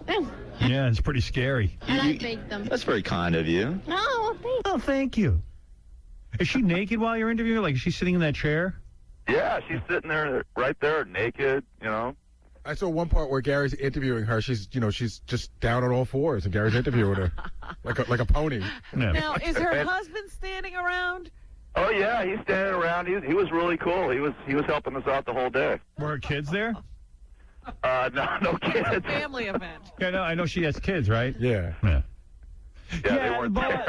Yeah, it's pretty scary. And I baked them. That's very kind of you. Oh, thank you. Is she naked while you're interviewing her? Like, is she sitting in that chair? Yeah, she's sitting there, right there, naked, you know. I saw one part where Gary's interviewing her. She's just down on all fours, and Gary's interviewing her like a pony. Now, is her husband standing around? Oh yeah, he's standing around. He was really cool. He was helping us out the whole day. Were her kids there? No kids. Family event. Yeah, no, I know she has kids, right? Yeah. Yeah. Yeah,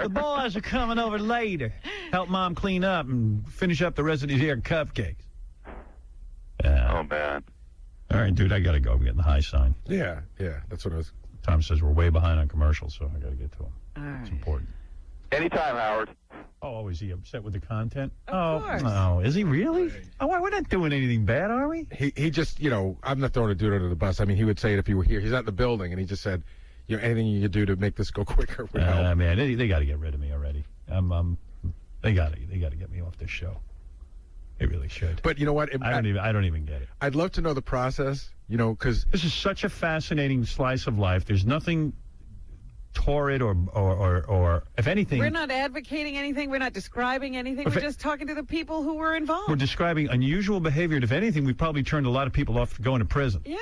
the boys are coming over later. Help Mom clean up and finish up the rest of these here cupcakes. Oh man. All right, dude, I gotta go. I'm getting the high sign. Yeah, that's what it was. Tom says we're way behind on commercials, so I gotta get to him. It's important. Anytime, Howard. Oh, is he upset with the content? Of course. No, is he really? Oh, we're not doing anything bad, are we? He just, I'm not throwing a dude under the bus. I mean, he would say it if he were here. He's not in the building, and he just said, anything you could do to make this go quicker would help. Man, they got to get rid of me already. They got to get me off this show. They really should. But you know what? I don't even get it. I'd love to know the process, because this is such a fascinating slice of life. There's nothing torrid or if anything, We're not advocating anything. We're not describing anything. We're just talking to the people who were involved. we're describing unusual behavior. And if anything, we probably turned a lot of people off going to prison. Yeah.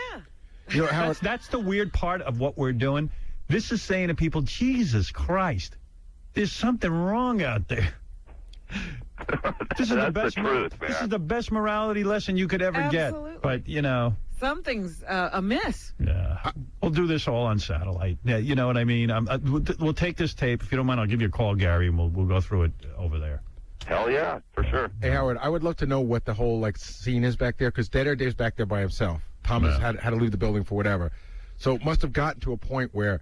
That's the weird part of what we're doing. This is saying to people, Jesus Christ, there's something wrong out there. This is the best truth, man. This is the best morality lesson you could ever Absolutely. get. But Something's amiss. yeah, we'll do this all on satellite. Yeah, you know what I mean. We'll take this tape if you don't mind. I'll give you a call, Gary, and we'll go through it over there. Hell yeah, for sure. Hey, Howard, I would love to know what the whole scene is back there, because Dead Air Dave's back there by himself. Thomas had to leave the building for whatever. So it must have gotten to a point where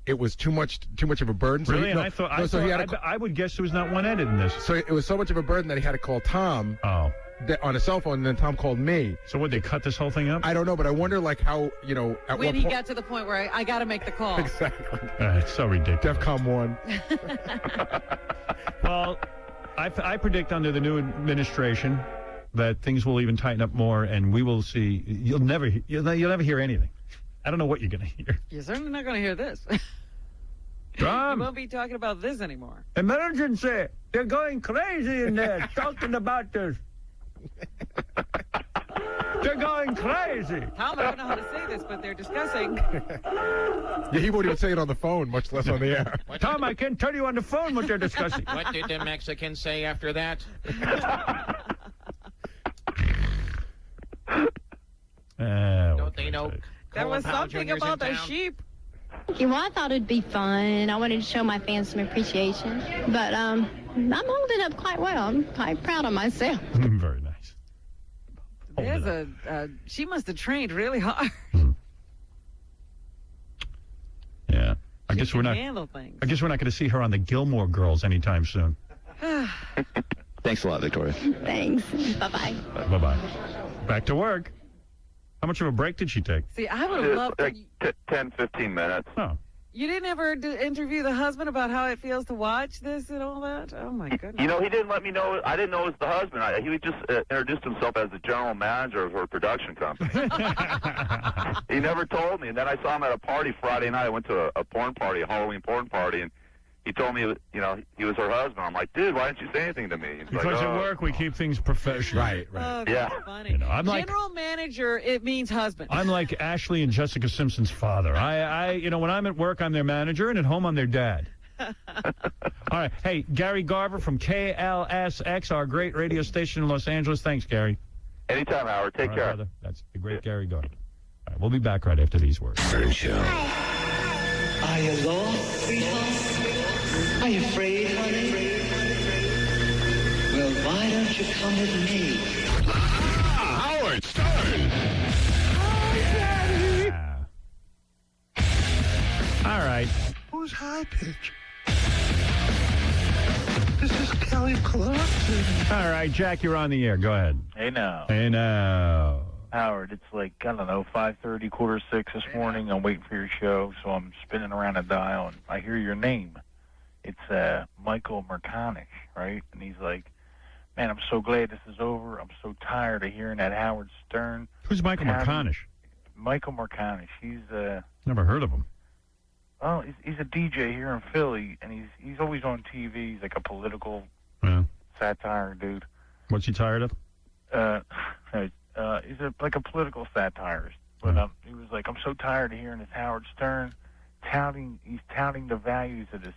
it was too much of a burden. So Really? he, And I would guess there was not one edit in this. So it was so much of a burden that he had to call Tom. On a cell phone, and then Tom called me. So would they cut this whole thing up? I don't know, but I wonder, like, how, at When what he point. got to the point where I got to make the call. Exactly. It's so ridiculous. DEFCON 1. Well, I predict under the new administration that things will even tighten up more, and we will see. You'll never hear anything. I don't know what you're going to hear. You're certainly not going to hear this. Tom. You won't be talking about this anymore. Emergency! They're going crazy in there talking about this. They're going crazy. Tom, I don't know how to say this, but they're discussing. Yeah, he won't even say it on the phone, much less on the air. Tom, I can't tell you on the phone what they're discussing. What did the Mexicans say after that? Don't they know? There was something about the sheep. Well, I thought it'd be fun. I wanted to show my fans some appreciation. But I'm holding up quite well. I'm quite proud of myself. Very nice. There's she must have trained really hard. Yeah. I guess we're not handle things. I guess we're not going to see her on the Gilmore Girls anytime soon. Thanks a lot, Victoria. Thanks. Bye-bye. Bye-bye. Back to work. How much of a break did she take? See, I would have loved to. 10, 15 minutes. Oh. You didn't ever interview the husband about how it feels to watch this and all that? Oh, my goodness. You know, he didn't let me know. I didn't know it was the husband. He just introduced himself as the general manager of her production company. He never told me. And then I saw him at a party Friday night. I went to a porn party, a Halloween porn party, and he told me, he was her husband. I'm like, dude, why didn't you say anything to me? He's Because like, at work we keep things professional. Right. Oh, that's Yeah. funny. I'm like General manager, it means husband. I'm like Ashley and Jessica Simpson's father. I when I'm at work, I'm their manager, and at home, I'm their dad. All right. Hey, Gary Garver from KLSX, our great radio station in Los Angeles. Thanks, Gary. Anytime, Howard. Take care. Brother. That's the great Gary Garver. All right, we'll be back right after these words. Are you lost, sweetheart? Are you afraid, honey? Well, why don't you come with me? Howard Stern. All right. Who's high pitch? This is Kelly Clarkson. All right, Jack, you're on the air. Go ahead. Hey now. Hey now. Howard, it's like, I don't know, 5:30, 5:45 this morning. I'm waiting for your show, so I'm spinning around a dial, and I hear your name. It's Michael Mercanish, right? And he's like, man, I'm so glad this is over. I'm so tired of hearing that Howard Stern. Who's Michael Mercanish? Michael Mercanish. He's Never heard of him. well, he's a DJ here in Philly, and he's always on TV. He's like a political satire dude. What's he tired of? He's like a political satirist. But he was like, I'm so tired of hearing this Howard Stern he's touting the values of this,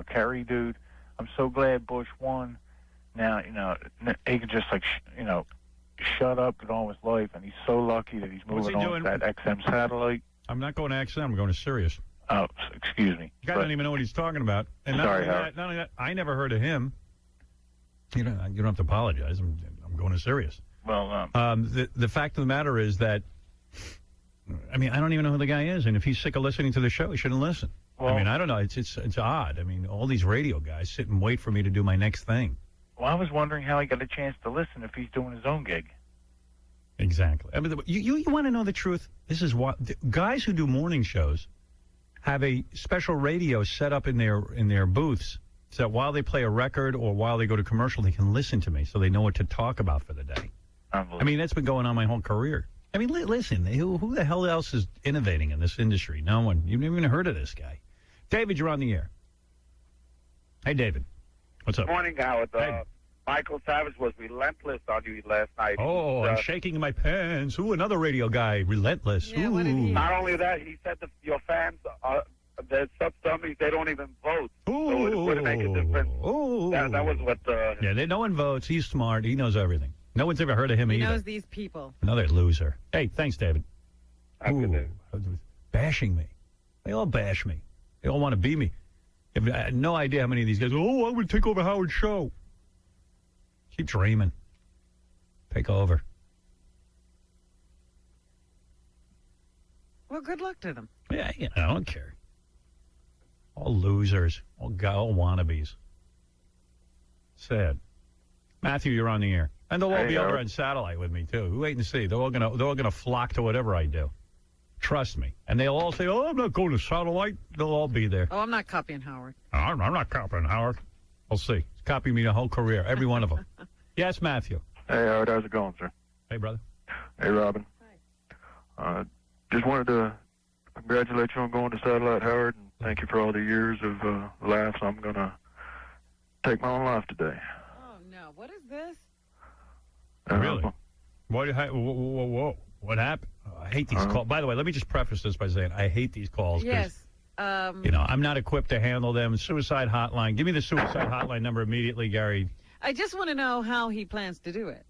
Kerry dude. I'm so glad Bush won. Now, he can just shut up and all his life, and he's so lucky that he's What's moving he on doing? to that XM satellite. I'm not going to XM. I'm going to Sirius. Oh, excuse me. You guys don't even know what he's talking about. And Sorry, not only that, I never heard of him. You don't have to apologize. I'm going to Sirius. Well, the fact of the matter is that, I don't even know who the guy is, and if he's sick of listening to the show, he shouldn't listen. Well, I don't know. It's odd. All these radio guys sit and wait for me to do my next thing. Well, I was wondering how he got a chance to listen if he's doing his own gig. Exactly. You want to know the truth? This is what guys who do morning shows have a special radio set up in their booths, so that while they play a record or while they go to commercial, they can listen to me, so they know what to talk about for the day. That's been going on my whole career. Listen, who the hell else is innovating in this industry? No one. You've never even heard of this guy. David, you're on the air. Hey, David. What's up? Good morning, Howard. Hey. Michael Savage was relentless on you last night. Oh, I'm shaking in my pants. Ooh, another radio guy, relentless. Yeah, Ooh. Not only that, he said that your fans, there's some they don't even vote. So it wouldn't make a difference. Ooh. That was what... No one votes. He's smart. He knows everything. No one's ever heard of him He either. knows these people. Another loser. Hey, thanks, David. Ooh, bashing me. They all bash me. They all want to be me. I had no idea how many of these guys, I would take over Howard's show. Keep dreaming. Take over. Well, good luck to them. Yeah, I don't care. All losers. All wannabes. Sad. Matthew, you're on the air. And they'll all be over on satellite with me, too. Wait and see. They're all gonna flock to whatever I do. Trust me. And they'll all say, oh, I'm not going to satellite. They'll all be there. Oh, I'm not copying Howard. I'm not copying Howard. We'll see. He's copying me the whole career, every one of them. Yes, Matthew. Hey, Howard. How's it going, sir? Hey, brother. Hey, Robin. Hi. Just wanted to congratulate you on going to satellite, Howard, and thank you for all the years of laughs. I'm going to take my own life today. Oh, no. What is this? Really? Whoa. What happened? I hate these calls. By the way, let me just preface this by saying I hate these calls. Yes. I'm not equipped to handle them. Suicide hotline. Give me the suicide hotline number immediately, Gary. I just want to know how he plans to do it.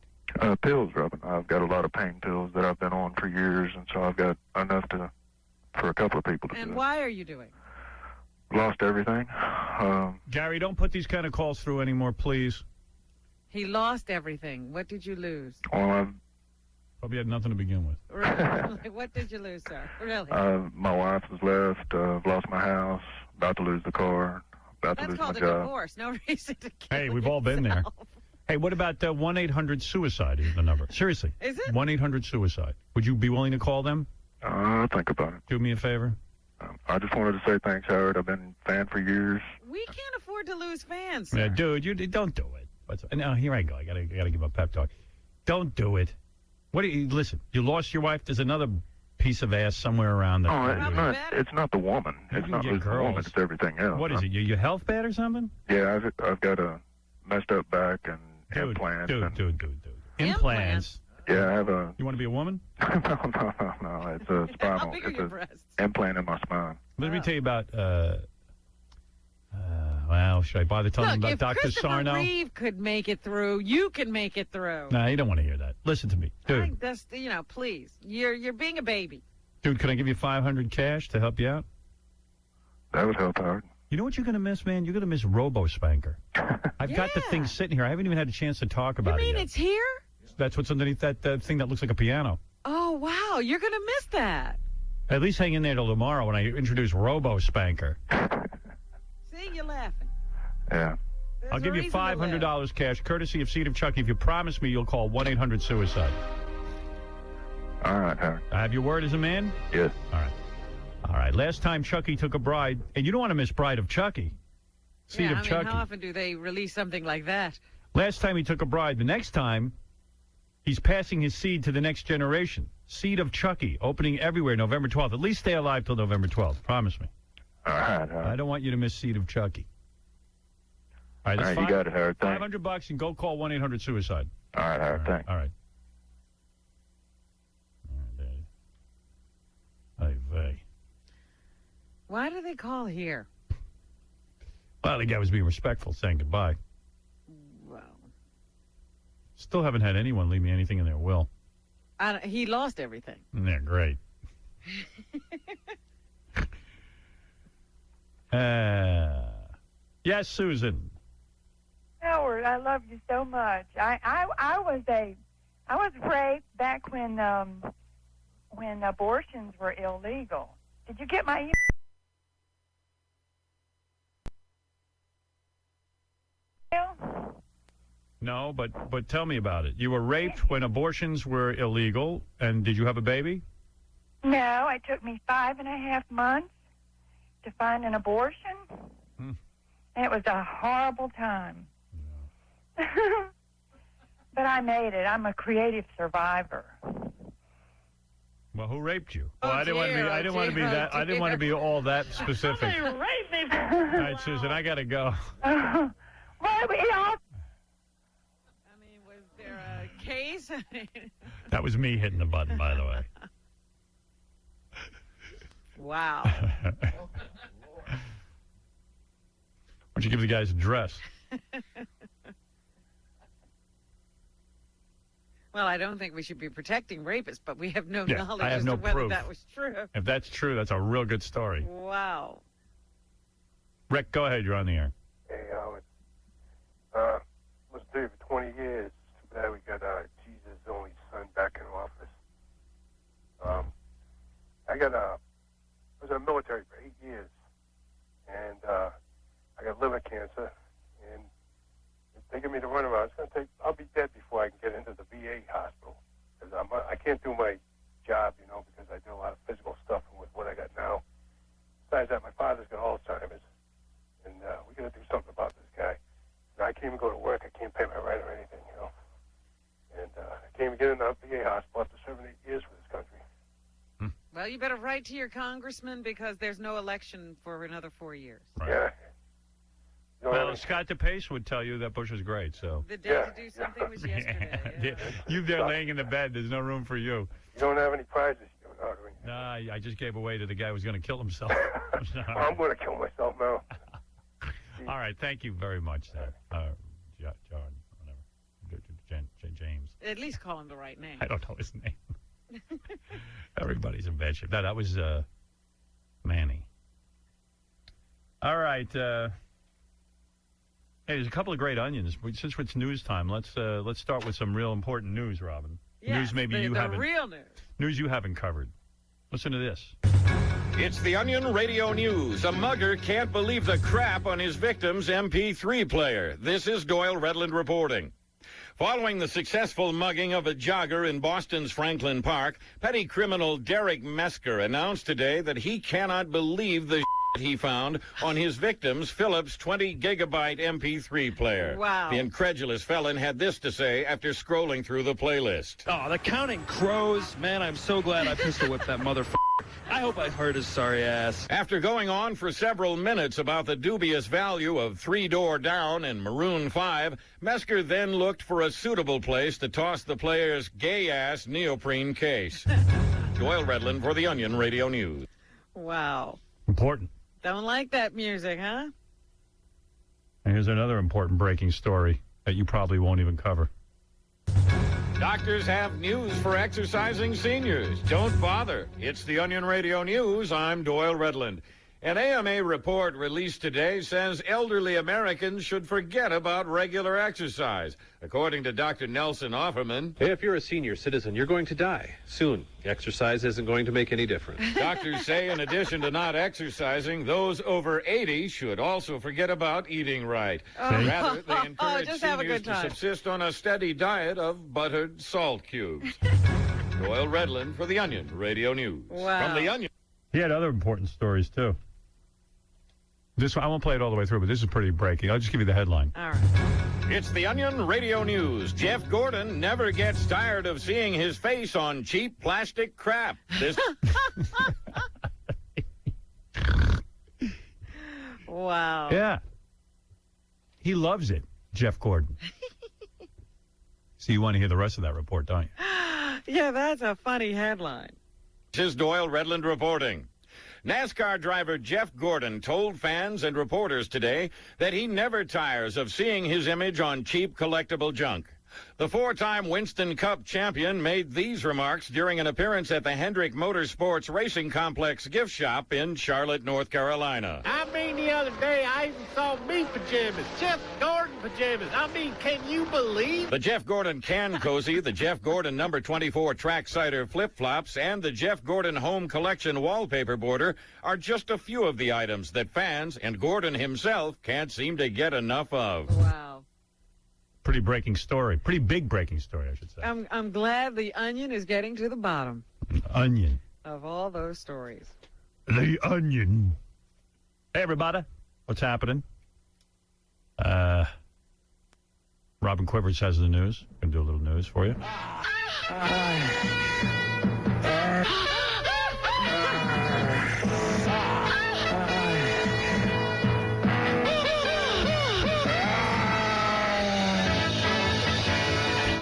Pills, Robin. I've got a lot of pain pills that I've been on for years, and so I've got enough for a couple of people to do it. And why are you doing? Lost everything. Gary, don't put these kind of calls through anymore, please. He lost everything. What did you lose? Well, probably had nothing to begin with. Really? What did you lose, sir? Really? My wife was left. I've lost my house. About to lose the car. About to lose my job. That's called a divorce. No reason to kill Hey, we've all been there. Hey, what about 1-800-SUICIDE is the number? Seriously. Is it? 1-800-SUICIDE. Would you be willing to call them? I'll think about it. Do me a favor. I just wanted to say thanks, Howard. I've been a fan for years. We can't afford to lose fans, sir. Yeah, dude, you don't do it. Now, here I go. I gotta give a pep talk. Don't do it. Listen, you lost your wife. There's another piece of ass somewhere around there. It's not the woman. It's not losing the woman. It's everything else. What is it? Your health bad or something? Yeah, I've got a messed up back and implants. Dude. Implants? Yeah, I have a... You want to be a woman? No. It's a spinal. It's an implant in my spine. Let me tell you about... well, should I bother telling them about Dr. Sarno? Look, if Reeve could make it through, you can make it through. No, you don't want to hear that. Listen to me, dude. Please. You're being a baby. Dude, can I give you $500 cash to help you out? That would help, Howard. You know what you're going to miss, man? You're going to miss Robo-Spanker. I've got the thing sitting here. I haven't even had a chance to talk about it You mean yet. it's here? That's what's underneath that thing that looks like a piano. Oh, wow. You're going to miss that. At least hang in there till tomorrow when I introduce Robo-Spanker. See, you're laughing. Yeah. I'll give you $500 cash, courtesy of Seed of Chucky, if you promise me you'll call 1-800-SUICIDE. All right, Howard. I have your word as a man? Yes. All right. Last time Chucky took a bride, and you don't want to miss Bride of Chucky. Seed of Chucky. How often do they release something like that? Last time he took a bride. The next time, he's passing his seed to the next generation. Seed of Chucky, opening everywhere November 12th. At least stay alive till November 12th. Promise me. All right. I don't want you to miss Seed of Chucky. All right, you got it, Howard. Thanks. $500 and go call 1-800-SUICIDE. All right, Howard. Thanks. All right. Hey. Why do they call here? Well, the guy was being respectful, saying goodbye. Well. Still haven't had anyone leave me anything in their will. He lost everything. Yeah, great. Yes, Susan. Howard, I love you so much. I was raped back when abortions were illegal. Did you get my email? No, but tell me about it. You were raped when abortions were illegal, and did you have a baby? No, it took me 5.5 months to find an abortion, and it was a horrible time. But I made it. I'm a creative survivor. Well, who raped you? Well, I didn't want to be that. I didn't want to be all that specific. Somebody raped me. All right, Susan, I gotta go. Well, was there a case? That was me hitting the button, by the way. Wow. Why don't you give the guy's address? Well, I don't think we should be protecting rapists, but we have no knowledge I have as no to whether proof. that was true. If that's true, that's a real good story. Wow. Rick, go ahead. You're on the air. Hey, Howard. Was there for 20 years. Too bad we got Jesus' only son back in office. I was in the military for 8 years, and cancer, and they're taking me to run around. I'll be dead before I can get into the VA hospital. Because I can't do my job, because I do a lot of physical stuff with what I got now. Besides that, my father's got Alzheimer's, and we got to do something about this guy. I can't even go to work. I can't pay my rent or anything, And I can't even get in the VA hospital after 7 or 8 years for this country. Well, you better write to your congressman because there's no election for another 4 years. Right. Yeah. Well, Scott DePace would tell you that Bush is great, so. The day to do something was yesterday. Yeah. You there laying in the bed, there's no room for you. You don't have any prizes you give out, do you? Nah, I just gave away to the guy who was going to kill himself. I'm going to kill myself now. All right, thank you very mumuch, John, whatever. James. At least call him the right name. I don't know his name. Everybody's in bad shape. No, that was Manny. All right. Hey, there's a couple of great onions. Since it's news time, let's start with some real important news, Robin. Yes, news maybe you haven't. Real news. News you haven't covered. Listen to this. It's the Onion Radio News. A mugger can't believe the crap on his victim's MP3 player. This is Doyle Redland reporting. Following the successful mugging of a jogger in Boston's Franklin Park, petty criminal Derek Mesker announced today that he cannot believe the he found on his victim's Philips 20-gigabyte MP3 player. Wow. The incredulous felon had this to say after scrolling through the playlist. Oh, the Counting Crows. Man, I'm so glad I pistol whipped that motherfucker. I hope I hurt his sorry ass. After going on for several minutes about the dubious value of Three Door Down and Maroon 5, Mesker then looked for a suitable place to toss the player's gay-ass neoprene case. Doyle Redland for the Onion Radio News. Wow. Important. Don't like that music, huh? And here's another important breaking story that you probably won't even cover. Doctors have news for exercising seniors. Don't bother. It's the Onion Radio News. I'm Doyle Redland. An AMA report released today says elderly Americans should forget about regular exercise. According to Dr. Nelson Offerman, if you're a senior citizen, you're going to die soon. Exercise isn't going to make any difference. Doctors say in addition to not exercising, those over 80 should also forget about eating right. Rather, they encourage seniors to subsist on a steady diet of buttered salt cubes. Doyle Redland for the Onion Radio News. Wow. From the Onion. He had other important stories, too. This one, I won't play it all the way through, but this is pretty breaking. I'll just give you the headline. All right. It's the Onion Radio News. Jeff Gordon never gets tired of seeing his face on cheap plastic crap. This. Wow. Yeah. He loves it, Jeff Gordon. So you want to hear the rest of that report, don't you? Yeah, that's a funny headline. This is Doyle Redland reporting. NASCAR driver Jeff Gordon told fans and reporters today that he never tires of seeing his image on cheap collectible junk. The four-time Winston Cup champion made these remarks during an appearance at the Hendrick Motorsports Racing Complex gift shop in Charlotte, North Carolina. I mean, the other day, I even saw me pajamas, Jeff Gordon pajamas. I mean, can you believe? The Jeff Gordon can cozy, the Jeff Gordon number 24 track-sider flip-flops, and the Jeff Gordon home collection wallpaper border are just a few of the items that fans and Gordon himself can't seem to get enough of. Wow. Pretty breaking story. Pretty big breaking story, I should say. I'm glad the Onion is getting to the bottom Onion. of all those stories. The Onion. Hey, everybody. What's happening? Robin Quivers has the news. Going to do a little news for you.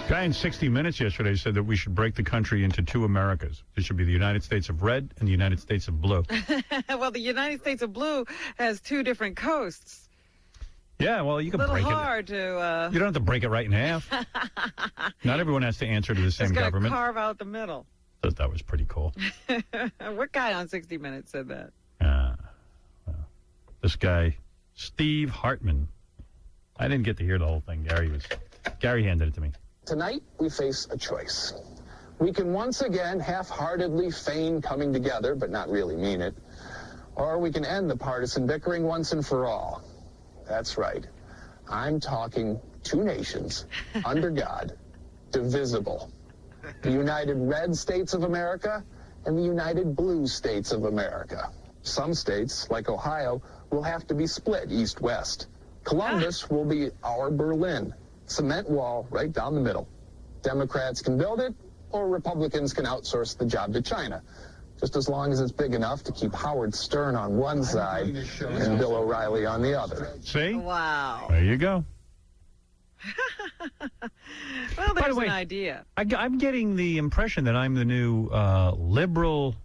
Guy in 60 Minutes yesterday said that we should break the country into two Americas. There should be the United States of red and the United States of blue. Well, the United States of blue has two different coasts. Yeah, well, you can break it. A little hard to... You don't have to break it right in half. Not everyone has to answer to the same government. Carve out the middle. Thought that was pretty cool. What guy on 60 Minutes said that? Well, this guy, Steve Hartman. I didn't get to hear the whole thing. Gary handed it to me. Tonight, we face a choice. We can once again half-heartedly feign coming together, but not really mean it. Or we can end the partisan bickering once and for all. That's right. I'm talking two nations, under God, divisible. The United Red States of America and the United Blue States of America. Some states, like Ohio, will have to be split east-west. Columbus will be our Berlin. Cement wall right down the middle. Democrats can build it, or Republicans can outsource the job to China. Just as long as it's big enough to keep Howard Stern on one side and Bill O'Reilly on the other. See? Wow. There you go. Well, By there's the way, an idea. I'm getting the impression that I'm the new liberal.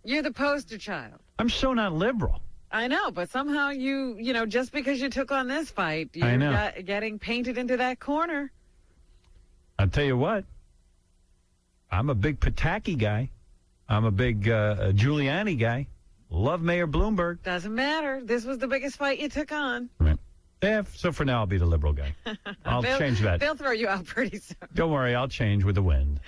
You're the poster child. I'm so not liberal. I know, but somehow you know, just because you took on this fight, I know. you're getting painted into that corner. I'll tell you what. I'm a big Pataki guy. I'm a big Giuliani guy. Love Mayor Bloomberg. Doesn't matter. This was the biggest fight you took on. Right. Yeah, so for now, I'll be the liberal guy. I'll change that. They'll throw you out pretty soon. Don't worry, I'll change with the wind.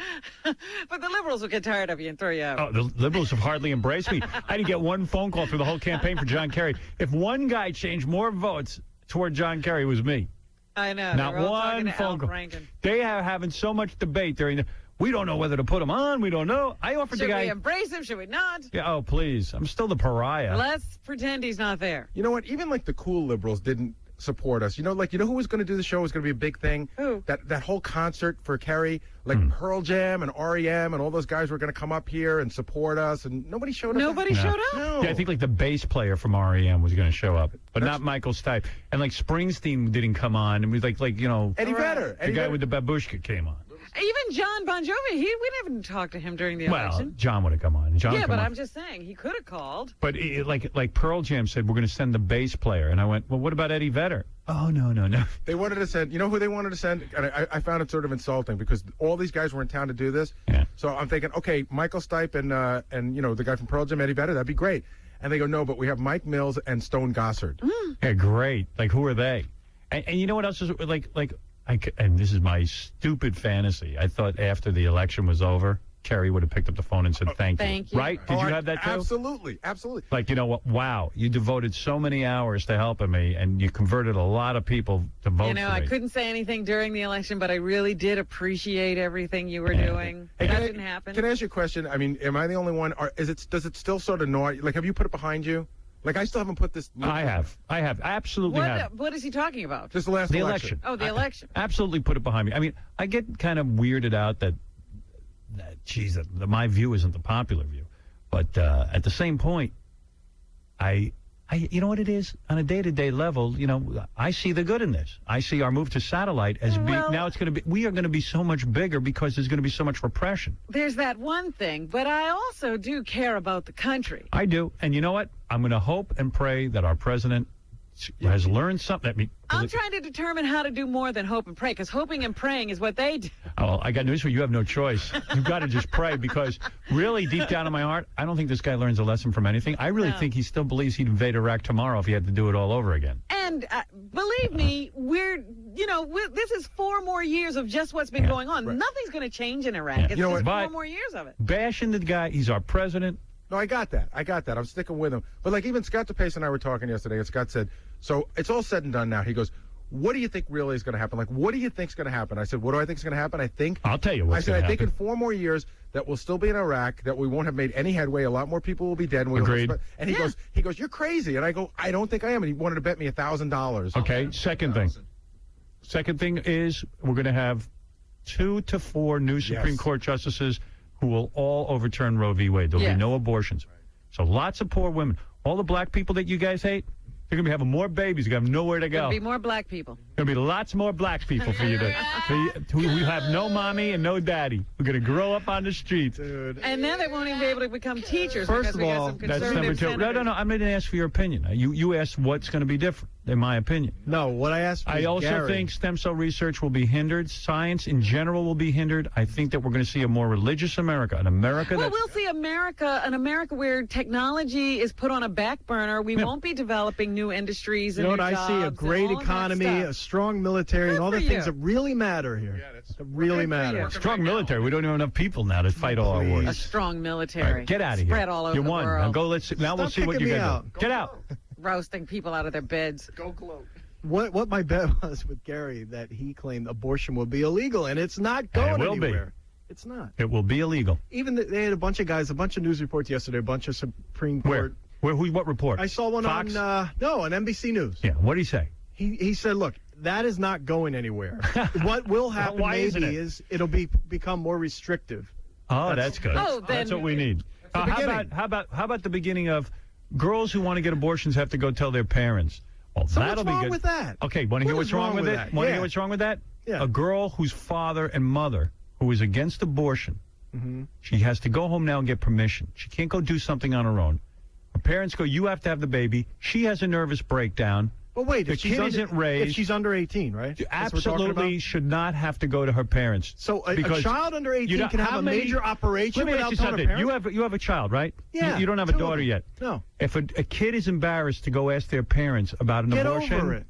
But the liberals will get tired of you and throw you out. Oh, the liberals have hardly embraced me. I didn't get one phone call through the whole campaign for John Kerry. If one guy changed more votes toward John Kerry, it was me. I know. Not They're all talking one to phone Al call. Franken. They are having so much debate during the. We don't know whether to put him on. We don't know. I offered Should the guy. we embrace him? Should we not? Yeah, oh, please. I'm still the pariah. Let's pretend he's not there. You know what? Even like the cool liberals didn't support us. You know who was going to do the show? Was going to be a big thing. Who? That whole concert for Kerry, like Pearl Jam and REM and all those guys were going to come up here and support us, and nobody showed up. Nobody showed up? No. Yeah, I think like the bass player from REM was going to show up, but not Michael Stipe. And like Springsteen didn't come on, and we like you know Eddie Vedder. the guy with the babushka came on. Even John Bon Jovi, we didn't talk to him during the Well, election. John would have come on. John Yeah, come but on. I'm just saying, he could have called. But like Pearl Jam said, we're going to send the bass player, and I went, well, what about Eddie Vedder? Oh no. They wanted to send. You know who they wanted to send? And I found it sort of insulting because all these guys were in town to do this. Yeah. So I'm thinking, okay, Michael Stipe and you know the guy from Pearl Jam, Eddie Vedder, that'd be great. And they go, no, but we have Mike Mills and Stone Gossard. Yeah, great. Like, who are they? And you know what else is and this is my stupid fantasy. I thought after the election was over, Kerry would have picked up the phone and said thank you. Right? Did you have that too? Absolutely. Like, you know what? Wow, you devoted so many hours to helping me, and you converted a lot of people to vote for me. I couldn't say anything during the election, but I really did appreciate everything you were doing. Hey, that didn't happen. Can I ask you a question? I mean, am I the only one? Or does it still sort of annoy you? Like, have you put it behind you? Like, I still haven't put this. I have. Absolutely have. What is he talking about? Just the last election. Oh, the election. Absolutely put it behind me. I mean, I get kind of weirded out that geez, my view isn't the popular view. But at the same point, I you know what it is? On a day-to-day level, you know, I see the good in this. I see our move to satellite as now it's going to be, we are going to be so much bigger because there's going to be so much repression. There's that one thing, but I also do care about the country. I do. And you know what? I'm going to hope and pray that our president has learned something. I'm trying to determine how to do more than hope and pray, because hoping and praying is what they do. Oh, I got news for you. You have no choice. You've got to just pray, because really, deep down in my heart, I don't think this guy learns a lesson from anything. I really think he still believes he'd invade Iraq tomorrow if he had to do it all over again. And believe me, this is 4 more years of just what's been going on. Right. Nothing's going to change in Iraq. Yeah. It's You know just what? 4 more years of it. Bashing the guy, he's our president. No, I got that. I'm sticking with him. But like even Scott DePace and I were talking yesterday, and Scott said, so it's all said and done now. He goes, what do you think really is going to happen? Like, what do you think's going to happen? I said, what do I think is going to happen? I'll tell you what's going to happen. I think in 4 more years that we'll still be in Iraq, that we won't have made any headway. A lot more people will be dead. And Agreed. And he goes, you're crazy. And I go, I don't think I am. And he wanted to bet me $1,000. Okay. Second thing is we're going to have 2 to 4 new Supreme Court justices who will all overturn Roe v. Wade. There'll be no abortions. So lots of poor women. All the black people that you guys hate, they're going to be having more babies. You're going to have nowhere to go. There'll be more black people. Going to be lots more black people for you who have no mommy and no daddy. We're going to grow up on the streets. Dude. And then they won't even be able to become teachers. First because of we got all, some that's number 2. conservative No. I'm going to ask for your opinion. You asked what's going to be different, in my opinion. No, what I asked for I also think stem cell research will be hindered. Science in general will be hindered. I think that we're going to see a more religious America, an America Well, we'll see an America where technology is put on a back burner. We won't be developing new industries and You know new what I see? A jobs great and all that economy, stuff. a strong military, and all the things that really matter here. That really matter. Strong military. We don't even have enough people now to fight all our wars. A strong military. All right, get out of here. Spread all over you the won. world. Now go. Now we'll see what you kicking me got. out. Get out. Roasting people out of their beds. Go gloat. what my bet was with Gary, that he claimed abortion would be illegal, and it's not going anywhere. It's not. It will be illegal. Even they had a bunch of guys, a bunch of news reports yesterday, a bunch of Supreme Court. What report? I saw one Fox? on NBC News. Yeah, what did he say? He said, look, that is not going anywhere. What will happen is it'll become more restrictive. Oh, that's good. That's what we need. How about the beginning of girls who want to get abortions have to go tell their parents? Well, so that'll what's wrong be good. with that? Okay, want to hear what's wrong with it? Want to hear what's wrong with that? Yeah. A girl whose father and mother, who is against abortion, she has to go home now and get permission. She can't go do something on her own. Her parents go, you have to have the baby. She has a nervous breakdown. Well, wait, the kid isn't raised. If she's under 18, right? Absolutely should not have to go to her parents. So a child under 18 can have a major operation without telling her parents? You have a child, right? Yeah. You don't have a daughter yet. No. If a kid is embarrassed to go ask their parents about an abortion. Get over it.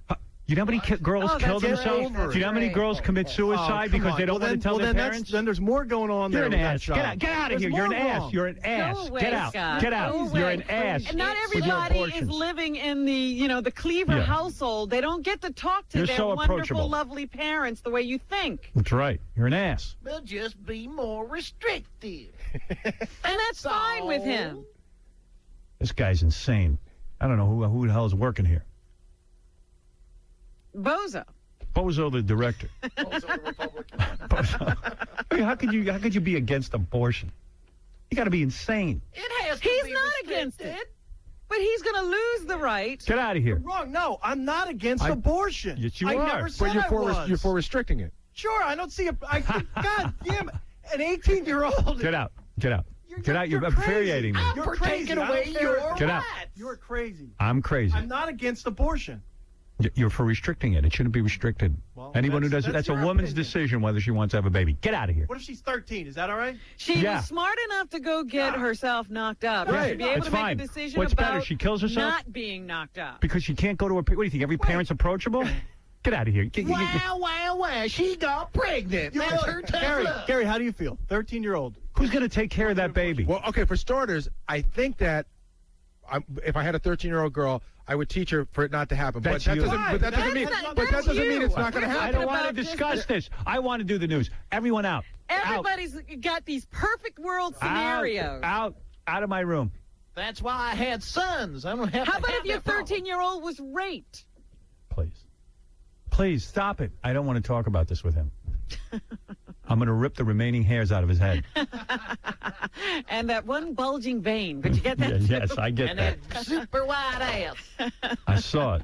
You know how many girls kill themselves? Do you know how many girls commit suicide because they don't want to tell their parents? Then there's more going on there. You're an ass. Get out of here. You're an ass. You're an ass. Get out. Get out. You're an ass. And not everybody is living in the Cleaver household. They don't get to talk to their wonderful, lovely parents the way you think. That's right. You're an ass. They'll just be more restrictive. And that's fine with him. This guy's insane. I don't know who the hell is working here. Bozo, the director. Bozo, the Republican. Bozo. I mean, how could you be against abortion? You got to be insane. He's not against it, but he's going to lose the right. Get out of here. You're wrong. No, I'm not against abortion. Yes, you I are. never said You're for restricting it. Sure, I don't see a. God damn it, an 18-year-old. Get out. Get out. Get out. You're infuriating me. You're taking away your Get out. You're crazy. I'm crazy. I'm not against abortion. You're for restricting it. It shouldn't be restricted. Well, anyone who does it, that's a woman's decision whether she wants to have a baby. Get out of here. What if she's 13? Is that all right? She was smart enough to go get herself knocked up. Right. She should be able to fine. make a decision What's about better? She kills herself? not being knocked up. Because she can't go to her... What do you think? Every parent's approachable? Get out of here. Wow. She got pregnant. That's her Gary, how do you feel? 13-year-old. Who's going to take care of that baby? Well, okay, for starters, I think that if I had a 13-year-old girl, I would teach her for it not to happen. That's but you. that doesn't mean it's not going to happen. I don't want to discuss this. I want to do the news. Everyone out. Everybody's got these perfect world scenarios. Out of my room. That's why I had sons. I don't have How about if your 13-year-old was raped? Please, stop it. I don't want to talk about this with him. I'm going to rip the remaining hairs out of his head. And that one bulging vein. Did you get that? Yes, I get that. And that super wide ass. I saw it.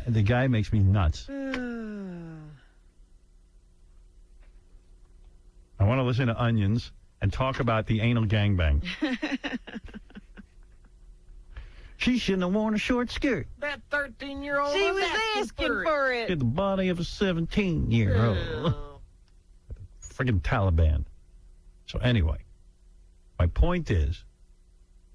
The guy makes me nuts. I want to listen to Onions and talk about the anal gangbang. She shouldn't have worn a short skirt. That 13-year-old She was asking for it. She had the body of a 17-year-old. Friggin' Taliban. So anyway, my point is,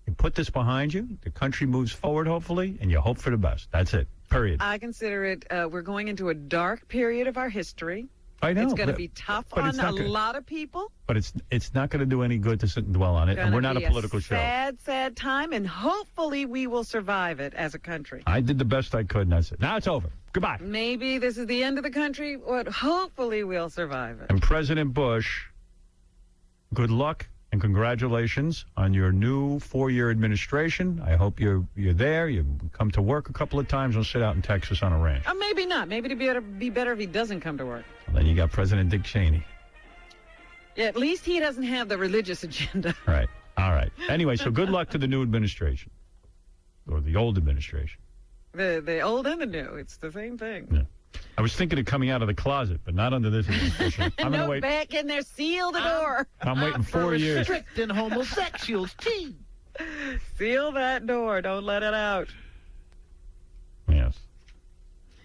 you put this behind you, the country moves forward, hopefully, and you hope for the best. That's it. Period. I consider it, we're going into a dark period of our history. I know. It's going to be tough on a lot of people. But it's not going to do any good to sit and dwell on it, and we're not a political show. Sad time, and hopefully we will survive it as a country. I did the best I could, and that's it. Now it's over. Goodbye. Maybe this is the end of the country, but hopefully we'll survive it. And President Bush, good luck and congratulations on your new 4-year administration. I hope you're there. You come to work a couple of times and sit out in Texas on a ranch. Maybe not. Maybe it'd be better if he doesn't come to work. And then you got President Dick Cheney. Yeah, at least he doesn't have the religious agenda. Right. All right. Anyway, so good luck to the new administration. Or the old administration. The old and the new. It's the same thing. Yeah. I was thinking of coming out of the closet, but not under this administration. I'm no, gonna wait. Back in there, seal the door. I'm waiting 4 years. Restricting homosexuals, too. Seal that door. Don't let it out. Yes.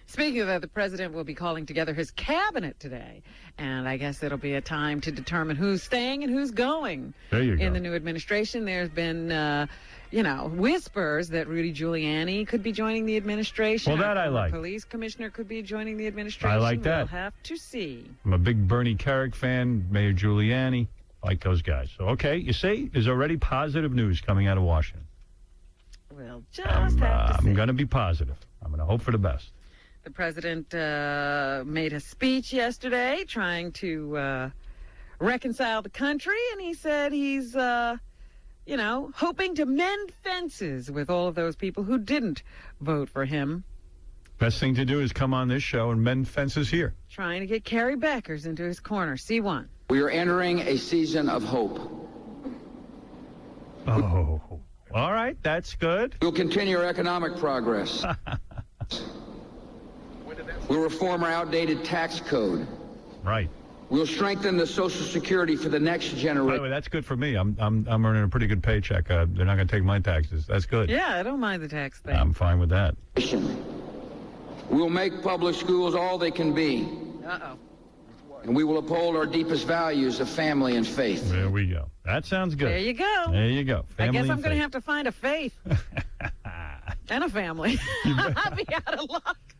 Speaking of that, the president will be calling together his cabinet today. And I guess it'll be a time to determine who's staying and who's going. There you go. In the new administration, there's been, whispers that Rudy Giuliani could be joining the administration. Well, that I like. The police commissioner could be joining the administration. I like that. We'll have to see. I'm a big Bernie Carrick fan, Mayor Giuliani. I like those guys. So, okay, you see, there's already positive news coming out of Washington. We'll just have to see. I'm going to be positive. I'm going hope for the best. The president made a speech yesterday trying to reconcile the country, and he said he's, hoping to mend fences with all of those people who didn't vote for him. Best thing to do is come on this show and mend fences here. Trying to get Kerry Beckers into his corner. C1. We are entering a season of hope. Oh, all right, that's good. We'll continue our economic progress. We'll reform our outdated tax code. Right. We'll strengthen the Social Security for the next generation. By the way, that's good for me. I'm earning a pretty good paycheck. They're not going to take my taxes. That's good. Yeah, I don't mind the tax thing. I'm fine with that. We'll make public schools all they can be. Uh-oh. And we will uphold our deepest values of family and faith. There we go. That sounds good. There you go. There you go. Family I guess I'm and going to faith. have to find a faith. And a family. I'll be out of luck.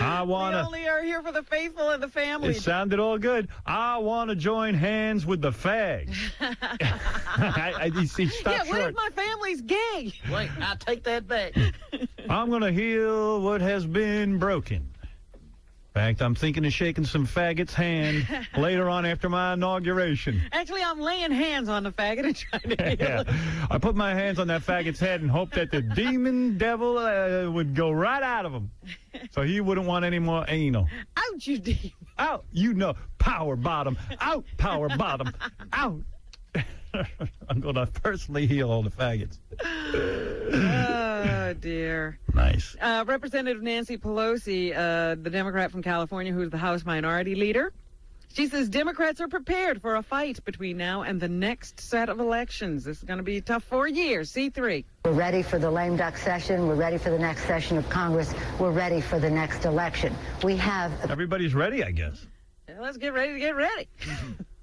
I want We to. only are here for the faithful and the family. It sounded all good. I want to join hands with the fags. He stopped what if short. my family's gay? Wait, I'll take that back. I'm going to heal what has been broken. In fact, I'm thinking of shaking some faggot's hand later on after my inauguration. Actually, I'm laying hands on the faggot and trying to heal Yeah. it. I put my hands on that faggot's head and hoped that the demon devil would go right out of him. So he wouldn't want any more anal. Ouch, you demon. Out, power bottom. Out, power bottom. Out. I'm going to personally heal all the faggots. Oh, dear. Nice. Representative Nancy Pelosi, the Democrat from California, who's the House Minority Leader, she says Democrats are prepared for a fight between now and the next set of elections. This is going to be tough 4 years. C3. We're ready for the lame duck session. We're ready for the next session of Congress. We're ready for the next election. We have... Everybody's ready, I guess. Yeah, let's get ready to get ready.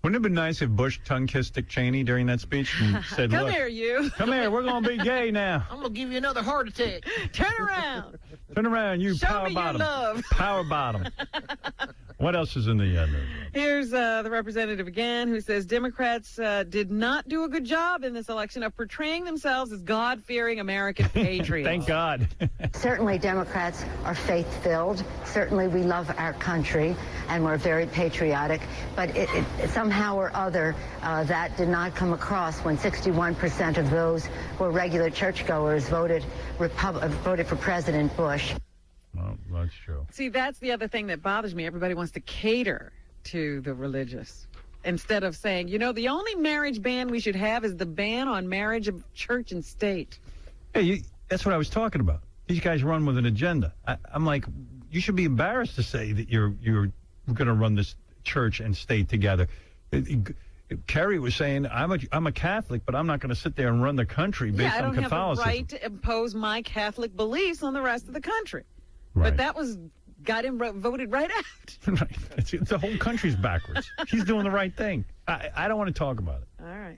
Wouldn't it have been nice if Bush tongue-kissed Dick Cheney during that speech and said, Come look, here, you. Come here, we're going to be gay now. I'm going to give you another heart attack. Turn around. Turn around, you Show power me your bottom. love. Power bottom. What else is in the news? Here's the representative again who says Democrats did not do a good job in this election of portraying themselves as God-fearing American patriots. Thank God. Certainly, Democrats are faith-filled. Certainly, we love our country, and we're very patriotic. But it somehow or other, that did not come across when 61% of those who were regular churchgoers voted for President Bush. Well, that's true. See, that's the other thing that bothers me. Everybody wants to cater to the religious instead of saying, the only marriage ban we should have is the ban on marriage of church and state. Hey, that's what I was talking about. These guys run with an agenda. I'm like, you should be embarrassed to say that you're going to run this church and state together. Kerry was saying, I'm a Catholic, but I'm not going to sit there and run the country based on Catholicism. I don't have the right to impose my Catholic beliefs on the rest of the country. Right. But that got him voted right out. Right. The whole country's backwards. He's doing the right thing. I don't want to talk about it. All right.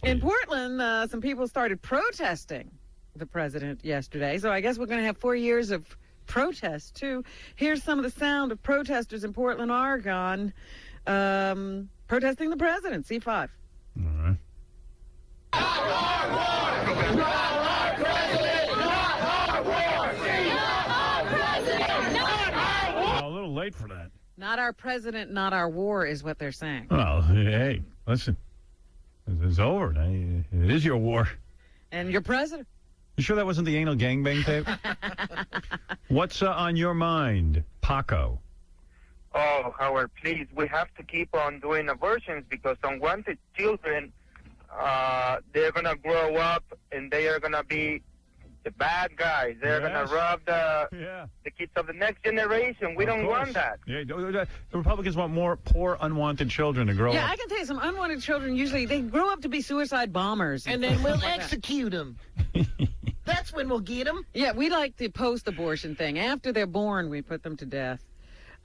In Portland, some people started protesting the president yesterday. So I guess we're going to have 4 years of protests, too. Here's some of the sound of protesters in Portland, Oregon, protesting the president. C5. All right. A little late for that. Not our president, not our war is what they're saying. Well, hey, listen. It's over. It is your war. And your president. You sure that wasn't the anal gangbang tape? What's on your mind, Paco? Oh, Howard, please, we have to keep on doing abortions because unwanted children, they're going to grow up and they are going to be the bad guys. They're going to rob the kids of the next generation. We don't want that. Yeah, the Republicans want more poor, unwanted children to grow up. Yeah, I can tell you some unwanted children, usually they grow up to be suicide bombers. And then we'll execute them. That's when we'll get them. Yeah, we like the post-abortion thing. After they're born, we put them to death.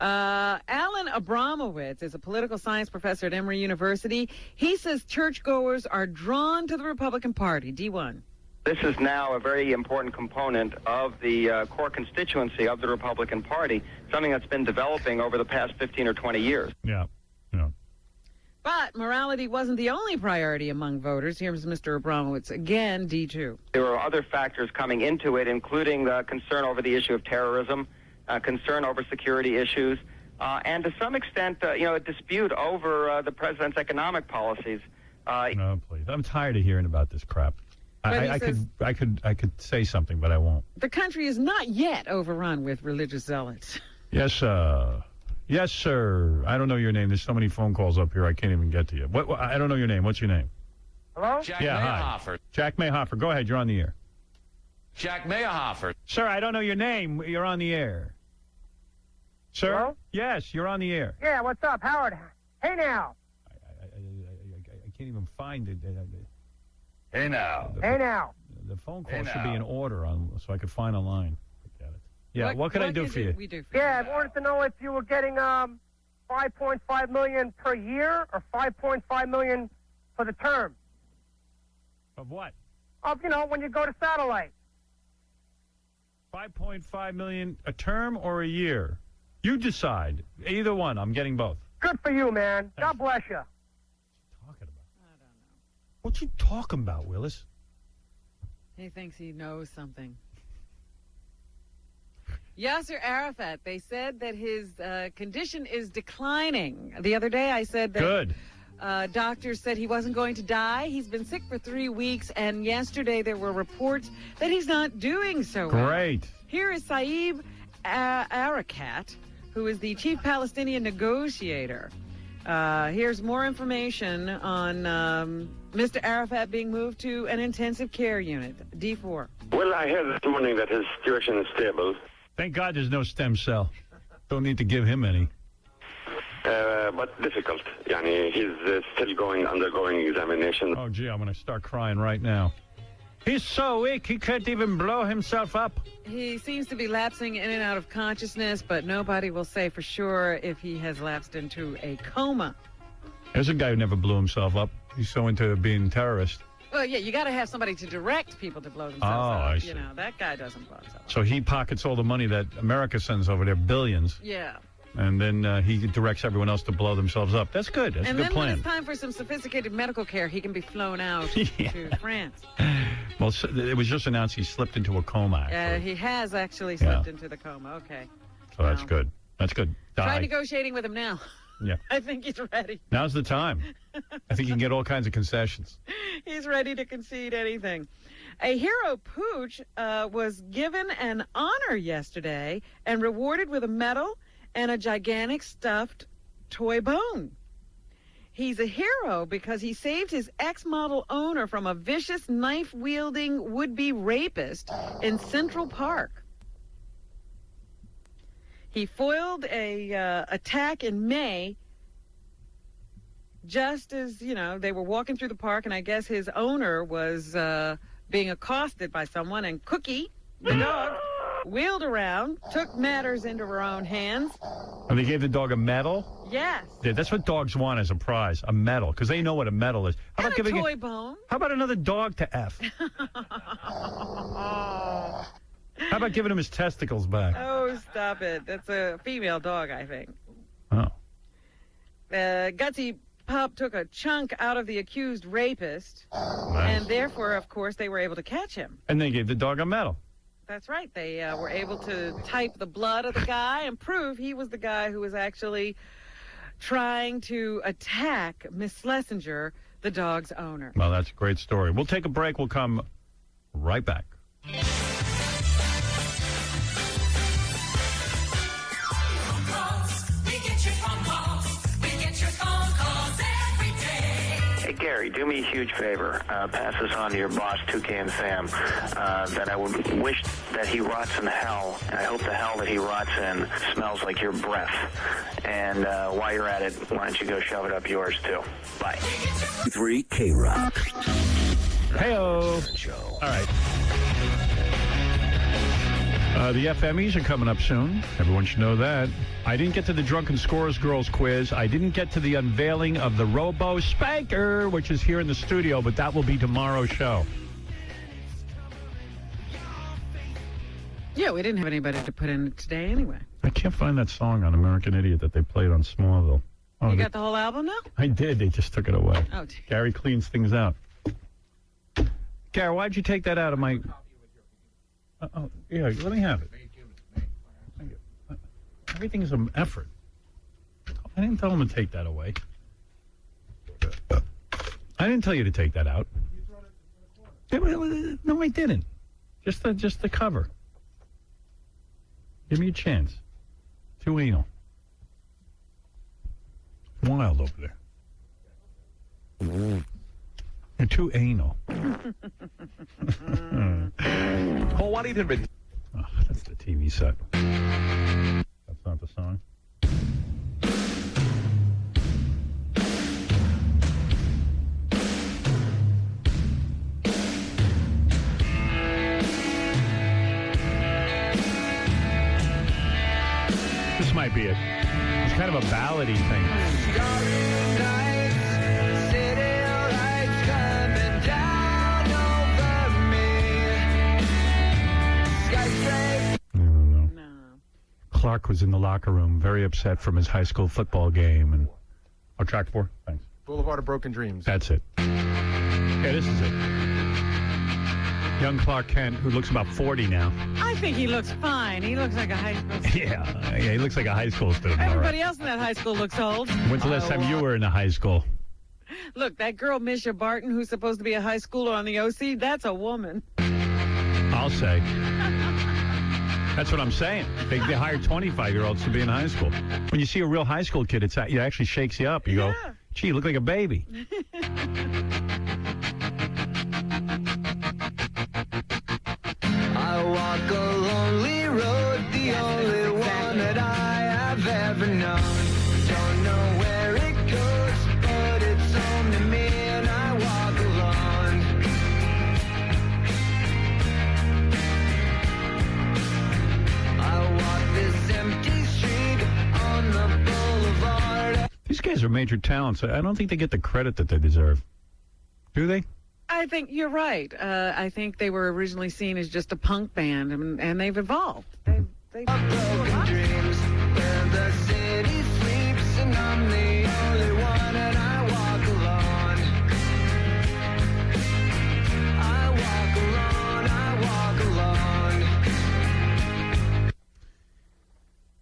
Alan Abramowitz is a political science professor at Emory University. He says churchgoers are drawn to the Republican Party. D1. This is now a very important component of the core constituency of the Republican Party, something that's been developing over the past 15 or 20 years. Yeah. But morality wasn't the only priority among voters. Here's Mr. Abramowitz again, D2. There were other factors coming into it, including the concern over the issue of terrorism, concern over security issues, and to some extent, a dispute over the president's economic policies. No, please. I'm tired of hearing about this crap. I could say something, but I won't. The country is not yet overrun with religious zealots. Yes, yes, sir. I don't know your name. There's so many phone calls up here, I can't even get to you. What I don't know your name. What's your name? Hello? Jack Hi. Mayhofer. Jack Mayhofer. Go ahead. You're on the air. Jack Mayhofer. Sir, I don't know your name. You're on the air. Sir? Hello? Yes, you're on the air. Yeah, what's up, Howard? Hey now. I can't even find it. Hey now. Hey now. The phone call should be in order so I could find a line. Forget it. Yeah, what can I do for you? Yeah, I wanted to know if you were getting $5.5 million per year or $5.5 million for the term. Of what? Of, when you go to satellite. $5.5 million a term or a year? You decide. Either one. I'm getting both. Good for you, man. God bless you. What you talking about, Willis? He thinks he knows something. Yasser Arafat, they said that his condition is declining. The other day I said that Good. Doctors said he wasn't going to die. He's been sick for 3 weeks, and yesterday there were reports that he's not doing so well. Great. Here is Saeed Arakat, who is the chief Palestinian negotiator. Here's more information on Mr. Arafat being moved to an intensive care unit, D4. Well, I heard this morning that his situation is stable. Thank God there's no stem cell. Don't need to give him any. But difficult. Yani, he's still undergoing examination. Oh, gee, I'm going to start crying right now. He's so weak, he can't even blow himself up. He seems to be lapsing in and out of consciousness, but nobody will say for sure if he has lapsed into a coma. There's a guy who never blew himself up. He's so into being a terrorist. Well, yeah, you got to have somebody to direct people to blow themselves up. I see. You know, that guy doesn't blow himself up. So he pockets all the money that America sends over there, billions. Yeah. And then he directs everyone else to blow themselves up. That's good. That's a good then plan. when it's time for some sophisticated medical care, he can be flown out to France. Well, it was just announced he slipped into a coma. He has actually slipped into the coma. Okay. So that's good. That's good. Try negotiating with him now. Yeah. I think he's ready. Now's the time. I think you can get all kinds of concessions. He's ready to concede anything. A hero pooch was given an honor yesterday and rewarded with a medal and a gigantic stuffed toy bone. He's a hero because he saved his ex-model owner from a vicious knife-wielding would-be rapist in Central Park. He foiled a attack in May just as, they were walking through the park, and I guess his owner was being accosted by someone, and Cookie, the dog, wheeled around, took matters into her own hands. And they gave the dog a medal? Yes. Yeah, that's what dogs want as a prize, a medal, because they know what a medal is. How about giving a toy bone? How about another dog to F? How about giving him his testicles back? Oh, stop it. That's a female dog, I think. Oh. Gutsy Pup took a chunk out of the accused rapist, and therefore, of course, they were able to catch him. And they gave the dog a medal. That's right. They were able to type the blood of the guy and prove he was the guy who was actually trying to attack Miss Schlesinger, the dog's owner. Well, that's a great story. We'll take a break. We'll come right back. Hey, Gary, do me a huge favor. Pass this on to your boss, Toucan Sam, that I would wish that he rots in hell, and I hope the hell that he rots in smells like your breath. And while you're at it, why don't you go shove it up yours, too? Bye. 3 K-Rock. Hey-o. All right. The FMEs are coming up soon. Everyone should know that. I didn't get to the Drunken Scores Girls quiz. I didn't get to the unveiling of the Robo Spanker, which is here in the studio, but that will be tomorrow's show. Yeah, we didn't have anybody to put in today anyway. I can't find that song on American Idiot that they played on Smallville. Oh, You got the whole album now? I did. They just took it away. Oh, dear. Gary cleans things out. Gary, why'd you take that out of my... yeah, let me have it. Everything's an effort. I didn't tell him to take that away. I didn't tell you to take that out. No, I didn't. Just the cover. Give me a chance. Too anal. Wild over there. You're too anal. Call 1-800. Oh, that's the TV set. That's not the song. This might be it. It's kind of a ballady thing. Clark was in the locker room, very upset from his high school football game. And track 4. Thanks. Boulevard of Broken Dreams. That's it. Yeah, this is it. Young Clark Kent, who looks about 40 now. I think he looks fine. He looks like a high school student. Yeah, he looks like a high school student. Everybody else in that high school looks old. When's the last time you were in a high school? Look, that girl, Misha Barton, who's supposed to be a high schooler on the OC, that's a woman. I'll say. That's what I'm saying. They hire 25-year-olds to be in high school. When you see a real high school kid, it actually shakes you up. You go, gee, you look like a baby. I walk a lonely road, the only one that I have ever known. Don't know where it goes, but it's home to me, and I walk alone. I walk this empty street on the boulevard. These guys are major talents. I don't think they get the credit that they deserve. Do they? I think you're right. I think they were originally seen as just a punk band, and they've evolved. They Broken dreams where the city sleeps, and I'm the only one, and I walk alone. I walk alone.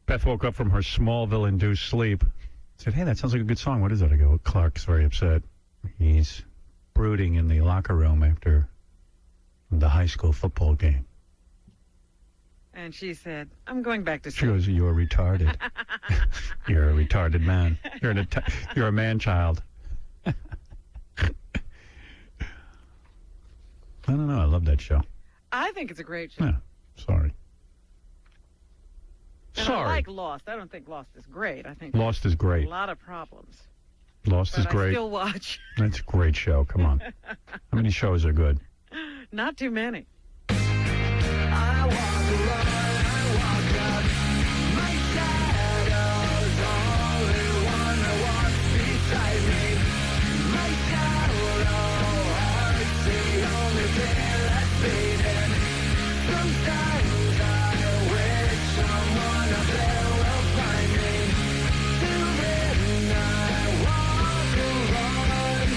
Beth woke up from her Smallville-induced sleep. Said, hey, that sounds like a good song. What is it? I go, Clark's very upset. He's brooding in the locker room after the high school football game. And she said, I'm going back to She school. goes, you're retarded. You're a retarded man. You're a man-child. I don't know. I love that show. I think it's a great show. Yeah, sorry. And Sorry. I like Lost. I don't think Lost is great. I think Lost is great. a lot of problems. Lost is But great. I still watch. That's a great show. Come on. How many shows are good? Not too many. I walk alone, I walk out. My shadow's the only one that walks beside me. My shallow heart's the only thing that's beating. Sometimes I wish someone up there will find me. Till then I walk alone.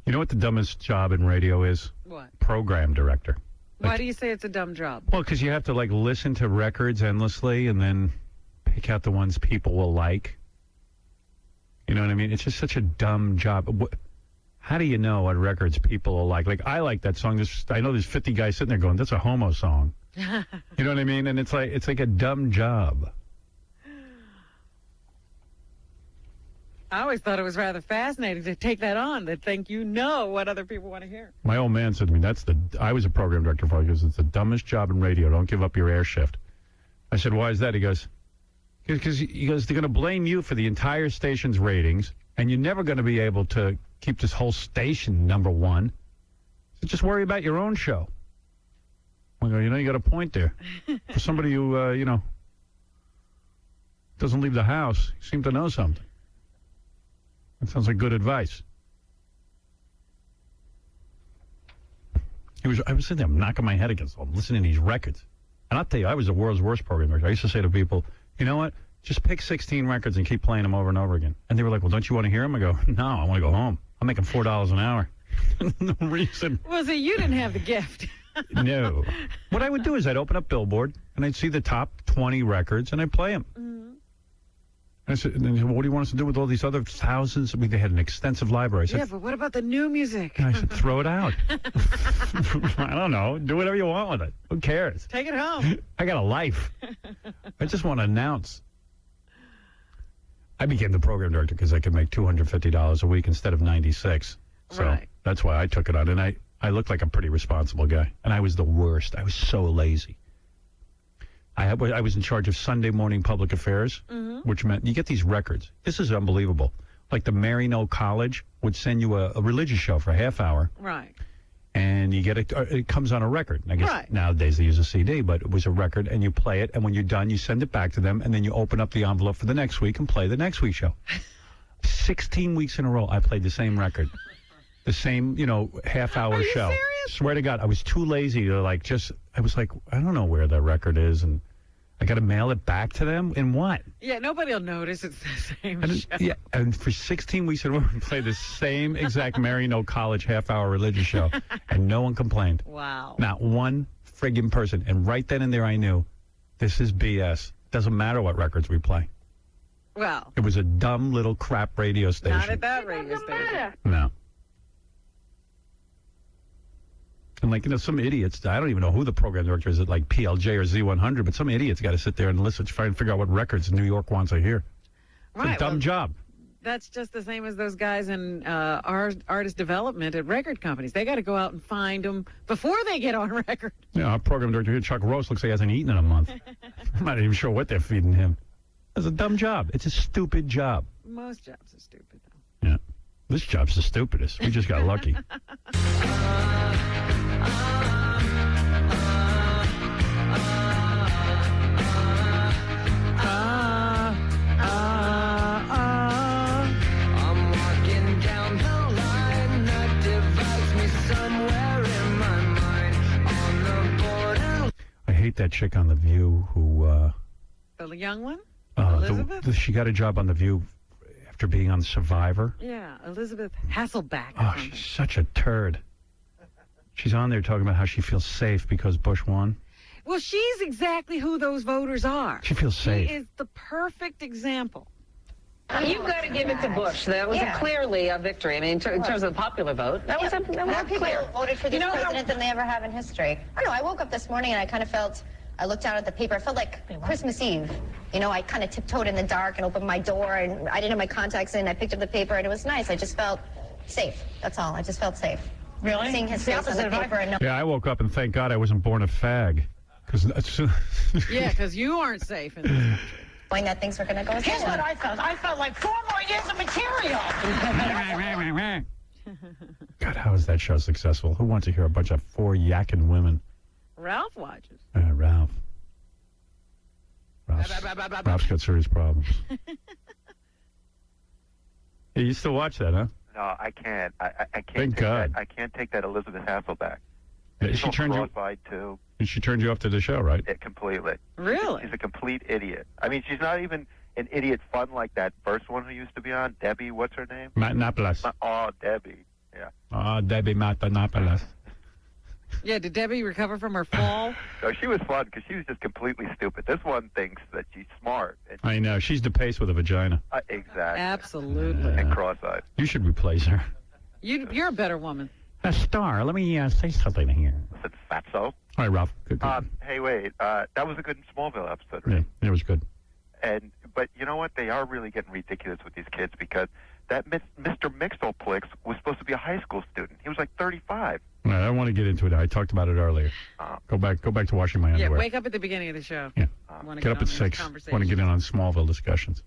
You know what the dumbest job in radio is? What? Program director. Why do you say it's a dumb job? Well, because you have to listen to records endlessly and then pick out the ones people will like. You know what I mean? It's just such a dumb job. How do you know what records people will like? Like, I like that song. I know there's 50 guys sitting there going, "That's a homo song." You know what I mean? And it's like a dumb job. I always thought it was rather fascinating to take that on, to think you know what other people want to hear. My old man said to me, I was a program director for it. He goes, it's the dumbest job in radio. Don't give up your air shift. I said, why is that? He goes, because they're going to blame you for the entire station's ratings, and you're never going to be able to keep this whole station number one. So just worry about your own show. I go, you got a point there. For somebody who, doesn't leave the house, you seem to know something. That sounds like good advice. I was sitting there knocking my head against them, listening to these records. And I'll tell you, I was the world's worst program director. I used to say to people, you know what? Just pick 16 records and keep playing them over and over again. And they were like, well, don't you want to hear them? I go, no, I want to go home. I'm making $4 an hour. No reason. Well, see, you didn't have the gift. No. What I would do is I'd open up Billboard, and I'd see the top 20 records, and I'd play them. Mm-hmm. I said, what do you want us to do with all these other thousands? I mean, they had an extensive library. I said, Yeah, but what about the new music? I said, throw it out. I don't know. Do whatever you want with it. Who cares? Take it home. I got a life. I just want to announce. I became the program director because I could make $250 a week instead of $96. So that's why I took it on. And I looked like a pretty responsible guy. And I was the worst. I was so lazy. I was in charge of Sunday morning public affairs, which meant you get these records. This is unbelievable. Like the Maryknoll College would send you a religious show for a half hour. Right. And you get it comes on a record. I guess nowadays they use a CD, but it was a record, and you play it, and when you're done, you send it back to them, and then you open up the envelope for the next week and play the next week's show. 16 weeks in a row, I played the same record. The same, half-hour show. Serious? Swear to God, I was too lazy to, I was like, I don't know where that record is, and I got to mail it back to them? In what? Yeah, nobody will notice it's the same show. Yeah, and for 16 weeks in a row, we played the same exact Maryknoll College half-hour religious show, and no one complained. Wow. Not one friggin' person. And right then and there, I knew, this is BS. Doesn't matter what records we play. Well. It was a dumb little crap radio station. Not at that radio station. No. And some idiots, I don't even know who the program director is at like PLJ or Z100, but some idiots got to sit there and listen to try and figure out what records New York wants to hear. It's a dumb job. That's just the same as those guys in artist development at record companies. They got to go out and find them before they get on record. Yeah, our program director here, Chuck Rose, looks like he hasn't eaten in a month. I'm not even sure what they're feeding him. It's a dumb job. It's a stupid job. Most jobs are stupid, though. Yeah. This job's the stupidest. We just got lucky. I'm walking down the line that divides me somewhere in my mind on the border. I hate that chick on The View who... The young one? Elizabeth? She got a job on The View after being on Survivor. Yeah, Elizabeth Hasselbeck. Oh, she's such a turd. She's on there talking about how she feels safe because Bush won. Well, she's exactly who those voters are. She feels safe. She is the perfect example. You've got to give it to Bush. That was clearly a victory. I mean, in terms of the popular vote, that was More people clear. voted for this president than they ever have in history. I don't know. I woke up this morning and I kind of felt. I looked down at the paper. I felt like Christmas Eve. I kind of tiptoed in the dark and opened my door, and I didn't have my contacts in. I picked up the paper, and it was nice. I just felt safe. That's all. I just felt safe. Really? Seeing his face on the paper. And Yeah, I woke up and thank God I wasn't born a fag. Yeah, because you aren't safe in this country. Knowing that things were going to go. Here's what I felt. I felt like 4 more years of material. God, how is that show successful? Who wants to hear a bunch of 4 yakking women? Ralph watches. Ralph. Ralph's got serious problems. Yeah, you still watch that, huh? No, I can't. I can't. Thank God. I can't take that Elizabeth Hasselbeck. Yeah, She's she turned you. cross-eyed too. She turned you off to the show, right? Completely. Really? She's a complete idiot. I mean, she's not even an idiot fun like that first one who used to be on, Debbie. What's her name? Matanopoulos. Oh, Debbie. Yeah. Oh, Debbie Matanopoulos. Yeah, did Debbie recover from her fall? No, she was fun because she was just completely stupid. This one thinks that she's smart. And I know. She's DePace with a vagina. Exactly. Absolutely. And cross-eyed. You should replace her. You're a better woman. Star, let me say something here. Listen, fatso. All right, Ralph. Good. Hey, wait. That was a good Smallville episode, right? Yeah, it was good. But you know what? They are really getting ridiculous with these kids because that Mr. Mixelplix was supposed to be a high school student. He was like 35. All right, I don't want to get into it. I talked about it earlier. Go back to washing my Yeah, underwear. wake up at the beginning of the show. Yeah. Wanna Get up on at these 6. conversations. Want to get in on Smallville discussions.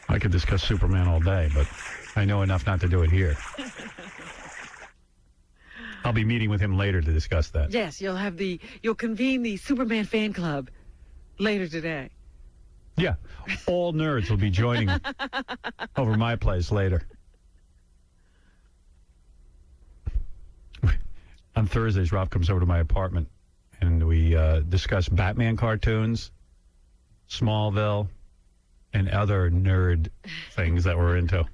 I could discuss Superman all day, but I know enough not to do it here. I'll be meeting with him later to discuss that. Yes, you'll convene the Superman fan club later today. Yeah, all nerds will be joining over my place later. On Thursdays, Ralph comes over to my apartment, and we discuss Batman cartoons Smallville, and other nerd things that we're into.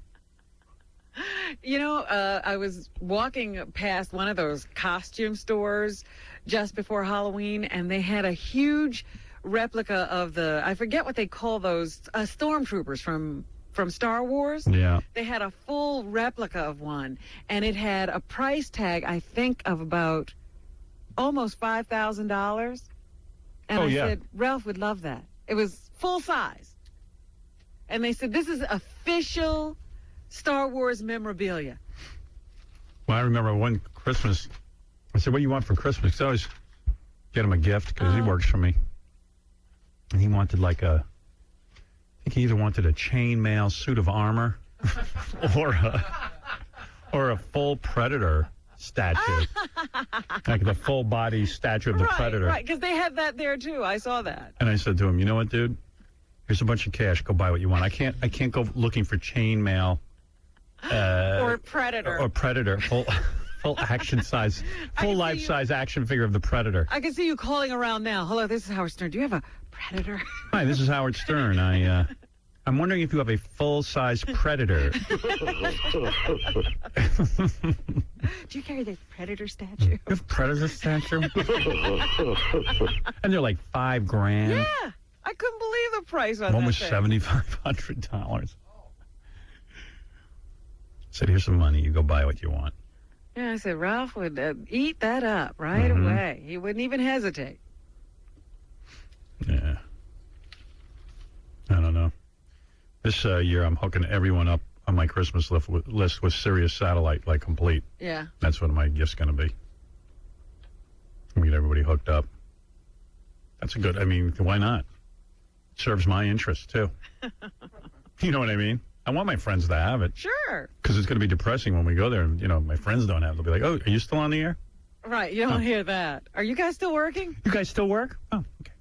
You know, I was walking past one of those costume stores just before Halloween, and they had a huge replica of I forget what they call those, stormtroopers from Star Wars. Yeah. They had a full replica of one, and it had a price tag, I think, of about almost $5,000. And I said, Ralph would love that. It was full size. And they said, this is official Star Wars memorabilia. Well, I remember one Christmas, I said, what do you want for Christmas? I always get him a gift because he works for me. And he wanted I think he either wanted a chainmail suit of armor or a full Predator statue. Like the full body statue of the Predator. Right, because they had that there too. I saw that. And I said to him, you know what, dude? Here's a bunch of cash. Go buy what you want. I can't go looking for chainmail. Or Predator. Or Predator. Full action size, full life size action figure of the Predator. I can see you calling around now. Hello, this is Howard Stern. Do you have a Predator? Hi, this is Howard Stern. I'm wondering if you have a full-size Predator. Do you carry the Predator statue? You have Predator statue? And they're like $5,000. Yeah, I couldn't believe the price on one that was $7,500. Said, here's some money. You go buy what you want. Yeah, I said, Ralph would eat that up right away. He wouldn't even hesitate. Yeah. I don't know. This year, I'm hooking everyone up on my Christmas list with Sirius Satellite, like complete. Yeah. That's what my gift's going to be. I'll get everybody hooked up. That's a good, why not? Serves my interest, too. You know what I mean? I want my friends to have it. Sure. Because it's going to be depressing when we go there and, my friends don't have it. They'll be like, oh, are you still on the air? Right, you don't hear that. Are you guys still working? You guys still work? Oh, okay.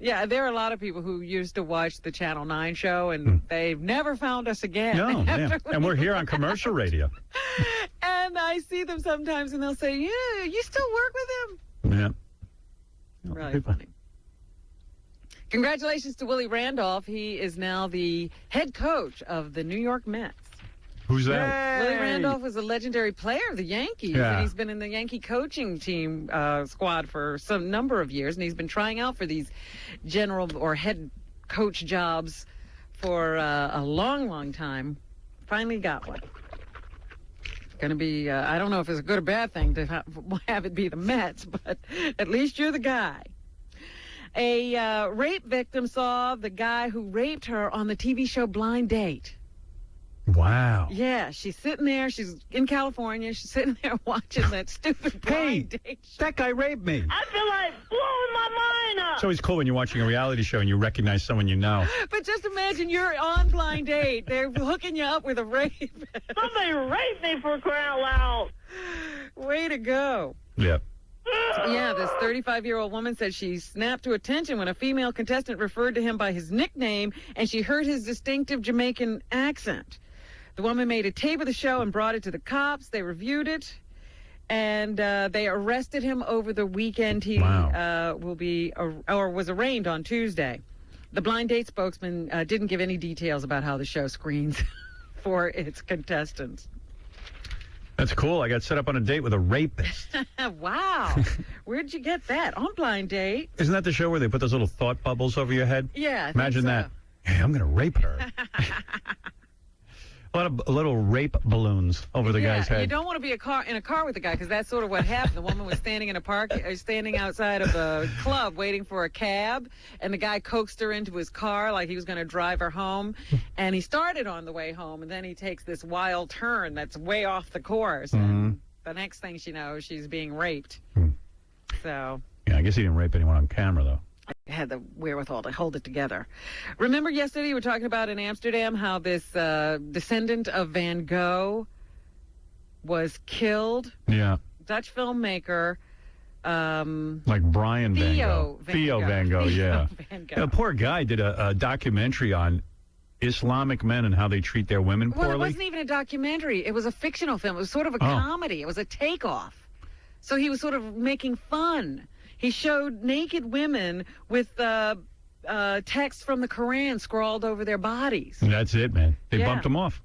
Yeah, there are a lot of people who used to watch the Channel 9 show, and they've never found us again. No, yeah. And we're here on commercial radio. And I see them sometimes, and they'll say, yeah, you still work with him? Yeah. Really funny. Congratulations to Willie Randolph. He is now the head coach of the New York Mets. Who's that? Willie Randolph was a legendary player of the Yankees. Yeah. And he's been in the Yankee coaching team squad for some number of years, and he's been trying out for these general or head coach jobs for a long, long time. Finally got one. Going to be, I don't know if it's a good or bad thing to have it be the Mets, but at least you're the guy. A rape victim saw the guy who raped her on the TV show Blind Date. Wow. Yeah, she's sitting there. She's in California. She's sitting there watching that stupid Blind Date show. That guy raped me. I feel like blowing my mind up. It's always cool when you're watching a reality show and you recognize someone you know. But just imagine you're on Blind Date. They're hooking you up with a rapist. Somebody raped me for crying out loud. Way to go. Yeah. Yeah, this 35-year-old woman said she snapped to attention when a female contestant referred to him by his nickname, and she heard his distinctive Jamaican accent. The woman made a tape of the show and brought it to the cops. They reviewed it, and they arrested him over the weekend. He will be or was arraigned on Tuesday. The Blind Date spokesman didn't give any details about how the show screens for its contestants. That's cool. I got set up on a date with a rapist. Wow. Where'd you get that? On Blind Date? Isn't that the show where they put those little thought bubbles over your head? Yeah, I Imagine think so. that. Hey, I'm going to rape her. A lot of little rape balloons over the guy's head. You don't want to be in a car with the guy, because that's sort of what happened. The woman was standing standing outside of a club waiting for a cab, and the guy coaxed her into his car like he was going to drive her home. And he started on the way home, and then he takes this wild turn that's way off the course. And the next thing she knows, she's being raped. So. Yeah, I guess he didn't rape anyone on camera, though. I had the wherewithal to hold it together. Remember yesterday we were talking about in Amsterdam how this descendant of Van Gogh was killed? Yeah. Dutch filmmaker. Like Brian Van Gogh. Theo Van Gogh, yeah. Van Gogh. Yeah, the poor guy did a documentary on Islamic men and how they treat their women poorly. Well, it wasn't even a documentary. It was a fictional film. It was sort of a comedy. It was a takeoff. So he was sort of making fun. He showed naked women with text from the Quran scrawled over their bodies. And that's it, man. They bumped them off.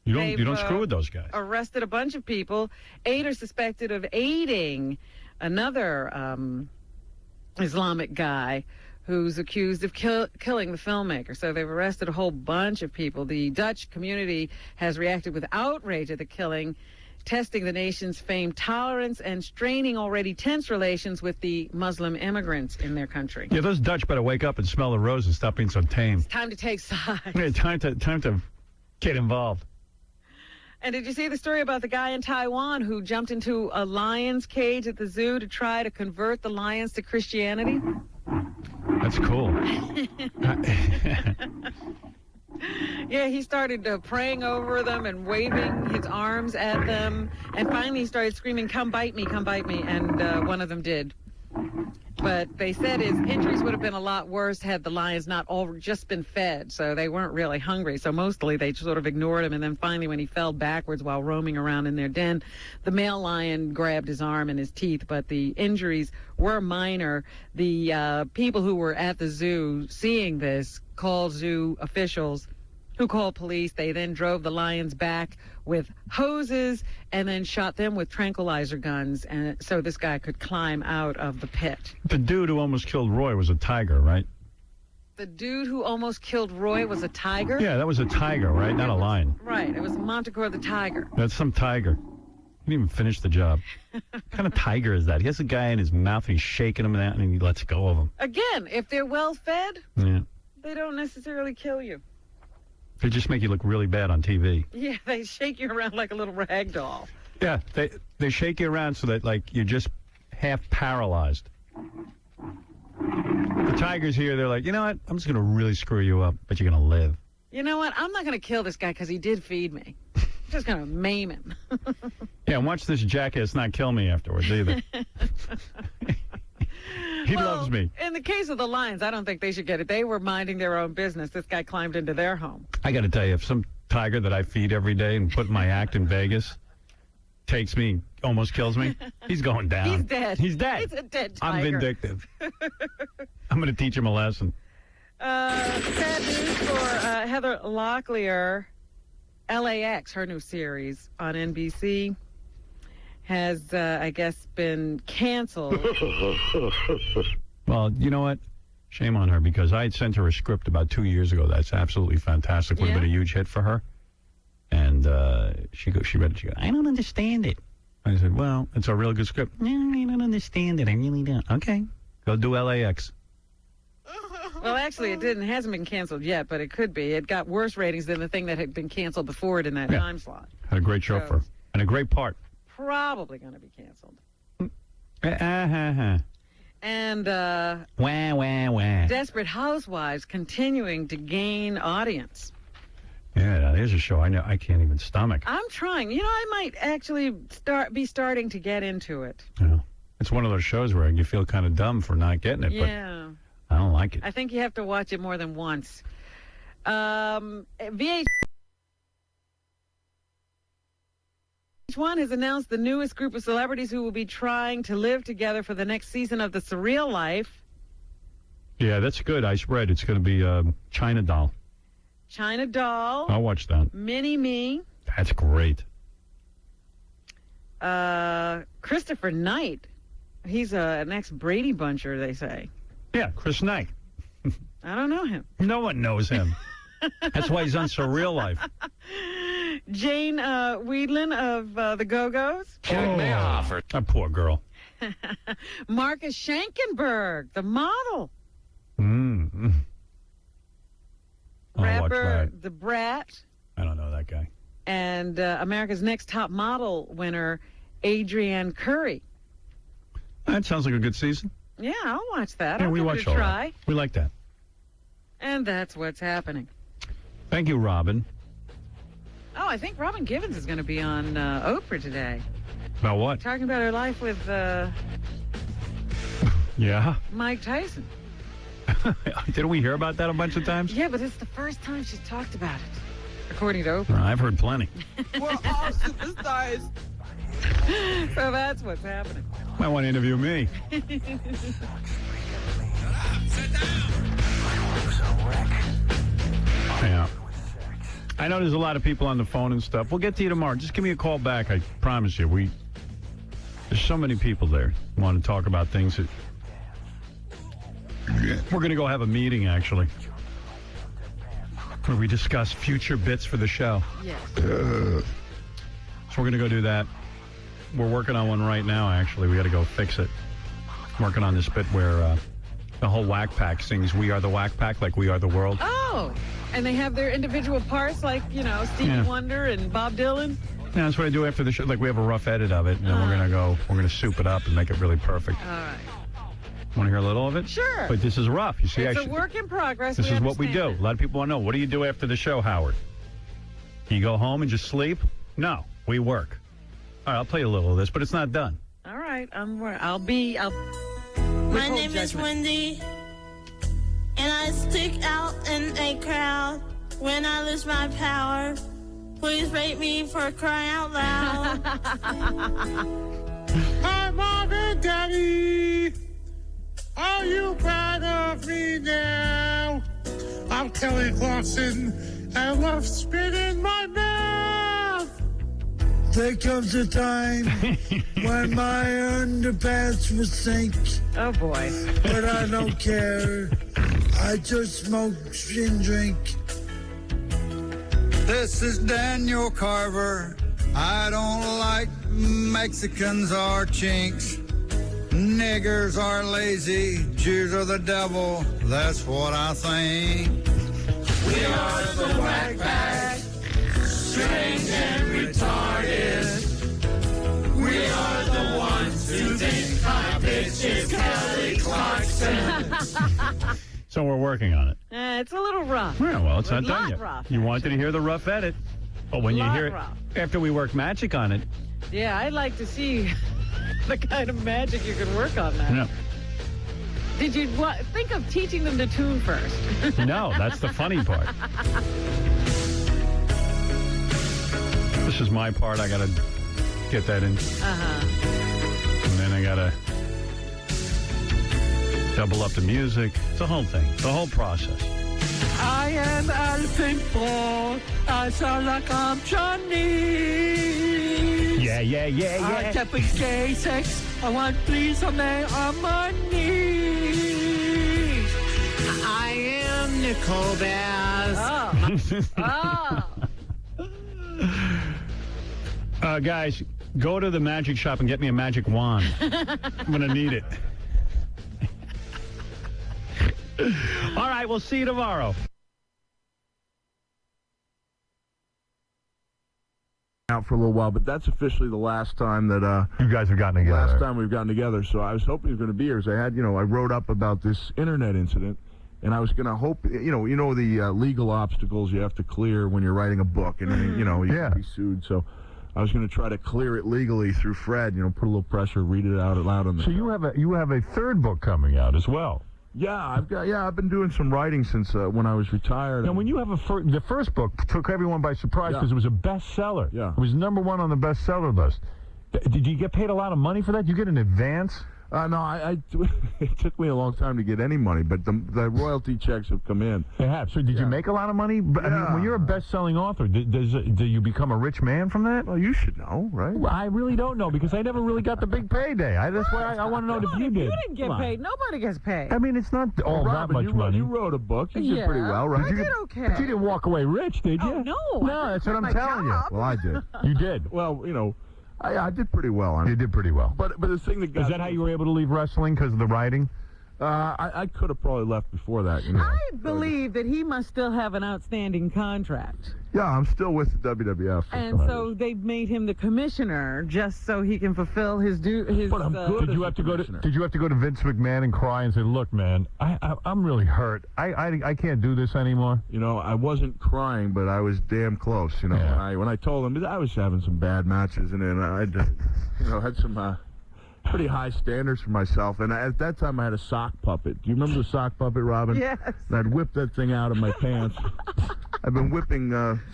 You don't screw with those guys. Arrested a bunch of people. 8 are suspected of aiding another Islamic guy who's accused of killing the filmmaker. So they've arrested a whole bunch of people. The Dutch community has reacted with outrage at the killing, testing the nation's famed tolerance and straining already tense relations with the Muslim immigrants in their country. Yeah, those Dutch better wake up and smell the roses. Stop being so tame. It's time to take sides. Yeah, time to get involved. And did you see the story about the guy in Taiwan who jumped into a lion's cage at the zoo to try to convert the lions to Christianity? That's cool. Yeah, he started praying over them and waving his arms at them. And finally he started screaming, come bite me, and one of them did. But they said his injuries would have been a lot worse had the lions not all just been fed, so they weren't really hungry. So mostly they sort of ignored him, and then finally when he fell backwards while roaming around in their den, the male lion grabbed his arm and his teeth, but the injuries were minor. The people who were at the zoo seeing this called zoo officials, who called police. They then drove the lions back with hoses and then shot them with tranquilizer guns, and so this guy could climb out of the pit. The dude who almost killed Roy was a tiger, right? The dude who almost killed Roy was a tiger? Yeah, that was a tiger, right? Not a lion. Right, it was Montecore the tiger. That's some tiger. He didn't even finish the job. What kind of tiger is that? He has a guy in his mouth and he's shaking him and he lets go of him. Again, if they're well fed, they don't necessarily kill you. They just make you look really bad on TV. Yeah, they shake you around like a little rag doll. Yeah, they shake you around so that, like, you're just half paralyzed. The tigers here, they're like, you know what? I'm just going to really screw you up, but you're going to live. You know what? I'm not going to kill this guy because he did feed me. I'm just going to maim him. Yeah, and watch this jackass not kill me afterwards either. He loves me. In the case of the lions, I don't think they should get it. They were minding their own business. This guy climbed into their home. I got to tell you, if some tiger that I feed every day and put in my act in Vegas takes me, almost kills me, he's going down. He's dead. He's dead. It's a dead tiger. I'm vindictive. I'm going to teach him a lesson. Sad news for Heather Locklear. LAX, her new series on NBC, has, I guess, been canceled. Well, you know what? Shame on her, because I had sent her a script about 2 years ago. That's absolutely fantastic. Would have been a huge hit for her. And she read it. She goes, I don't understand it. I said, well, it's a real good script. No, I don't understand it. I really don't. Okay. Go do LAX. Well, actually, it hasn't been canceled yet, but it could be. It got worse ratings than the thing that had been canceled before it in that time slot. Had a great show for her. And a great part. Probably going to be canceled. And wah. Desperate Housewives continuing to gain audience. Yeah, now there's a show I can't even stomach. I'm trying. You know, I might actually be starting to get into it. Yeah. It's one of those shows where you feel kind of dumb for not getting it, yeah. But I don't like it. I think you have to watch it more than once. VH1 has announced the newest group of celebrities who will be trying to live together for the next season of The Surreal Life. Yeah, that's good. I read it's going to be China Doll. China Doll. I'll watch that. Mini-Me. That's great. Christopher Knight. He's an ex-Brady Buncher, they say. Yeah, Chris Knight. I don't know him. No one knows him. That's why he's on Surreal Life. Jane Weedlin of the Go-Go's. That poor girl. Marcus Schenkenberg, the model. Rapper, The Brat. I don't know that guy. And America's Next Top Model winner, Adrienne Curry. That sounds like a good season. Yeah, I'll watch that. Yeah, I'll we give watch it a all try. that. We like that. And that's what's happening. Thank you, Robin. Oh, I think Robin Givens is going to be on Oprah today. About what? Talking about her life with Yeah? Mike Tyson. Didn't we hear about that a bunch of times? Yeah, but it's the first time she's talked about it, according to Oprah. Well, I've heard plenty. We're all superstars. So that's what's happening. Might want to interview me. Yeah. I know there's a lot of people on the phone and stuff. We'll get to you tomorrow. Just give me a call back. I promise you. There's so many people there who want to talk about things. We're going to go have a meeting, actually, where we discuss future bits for the show. Yes. So we're going to go do that. We're working on one right now, actually. We got to go fix it. Working on this bit where the whole Whack Pack sings "We Are the Whack Pack," like "We Are the World." Oh, and they have their individual parts, like, Stevie Wonder and Bob Dylan. Yeah, that's what I do after the show. Like, we have a rough edit of it, and then we're going to soup it up and make it really perfect. All right. Want to hear a little of it? Sure. But this is rough. You see, it's a work in progress. This is what we do. A lot of people want to know, what do you do after the show, Howard? You go home and just sleep? No, we work. All right, I'll play you a little of this, but it's not done. All right, I'll My name is Wendy, and I stick out in a crowd when I lose my power. Please rate me for crying out loud. Hi, Mom and Daddy. Are you proud of me now? I'm Kelly Clarkson, and I love spit in my mouth. There comes a time when my underpants will sink. Oh, boy. But I don't care. I just smoke and drink. This is Daniel Carver. I don't like Mexicans or chinks. Niggers are lazy. Jews are the devil. That's what I think. We are the Whack Pack. Strange and retarded. We are the ones who think my bitch is Kelly Clarkson. So we're working on it. It's a little rough. Yeah, well, it's not done yet. Rough, you wanted to hear the rough edit. But when you hear it, after we work magic on it. Yeah, I'd like to see the kind of magic you can work on that. Yeah. Did you think of teaching them to tune first? No, that's the funny part. This is my part. I got to get that in. And then I got to double up the music. It's the whole thing. The whole process. I am Elton Paul. I sound like I'm Johnny. Yeah. I kept gay sex. I want please on my knees. I am Nicole Bass. Guys, go to the magic shop and get me a magic wand. I'm going to need it. All right, we'll see you tomorrow. Out for a little while, but that's officially the last time that you guys have gotten together. Last time we've gotten together, so I was hoping he was going to be here. Because I had, I wrote up about this internet incident, and I was going to hope, the legal obstacles you have to clear when you're writing a book, and then, you can be sued. So I was going to try to clear it legally through Fred. Put a little pressure, read it out loud on the. So you have a third book coming out as well. Yeah, I've been doing some writing since when I was retired. Now, when you have the first book took everyone by surprise because it was a bestseller. Yeah, it was #1 on the bestseller list. Did you get paid a lot of money for that? Did you get an advance? No, it took me a long time to get any money, but the royalty checks have come in. They have. So did you make a lot of money? I mean, when you're a best-selling author, do you become a rich man from that? Well, you should know, right? Well, I really don't know because I never really got the big payday. That's why I want to know if you did. You didn't get paid. Nobody gets paid. I mean, it's not all that much money. You wrote a book. You did pretty well, right? I did okay. But you didn't walk away rich, did you? Oh, no. No, that's what I'm telling you. Well, I did. You did. Well, I did pretty well. You did pretty well. But the thing that got is that how you were able to leave wrestling because of the writing? I could have probably left before that. I believe that he must still have an outstanding contract. Yeah, I'm still with the WWF. And so they made him the commissioner just so he can fulfill his duty. But I'm good. Did you have to go to Vince McMahon and cry and say, "Look, man, I'm really hurt. I can't do this anymore." I wasn't crying, but I was damn close. When I told him I was having some bad matches, and then I had some pretty high standards for myself. And at that time, I had a sock puppet. Do you remember the sock puppet, Robin? Yes. And I'd whip that thing out of my pants. I've been whipping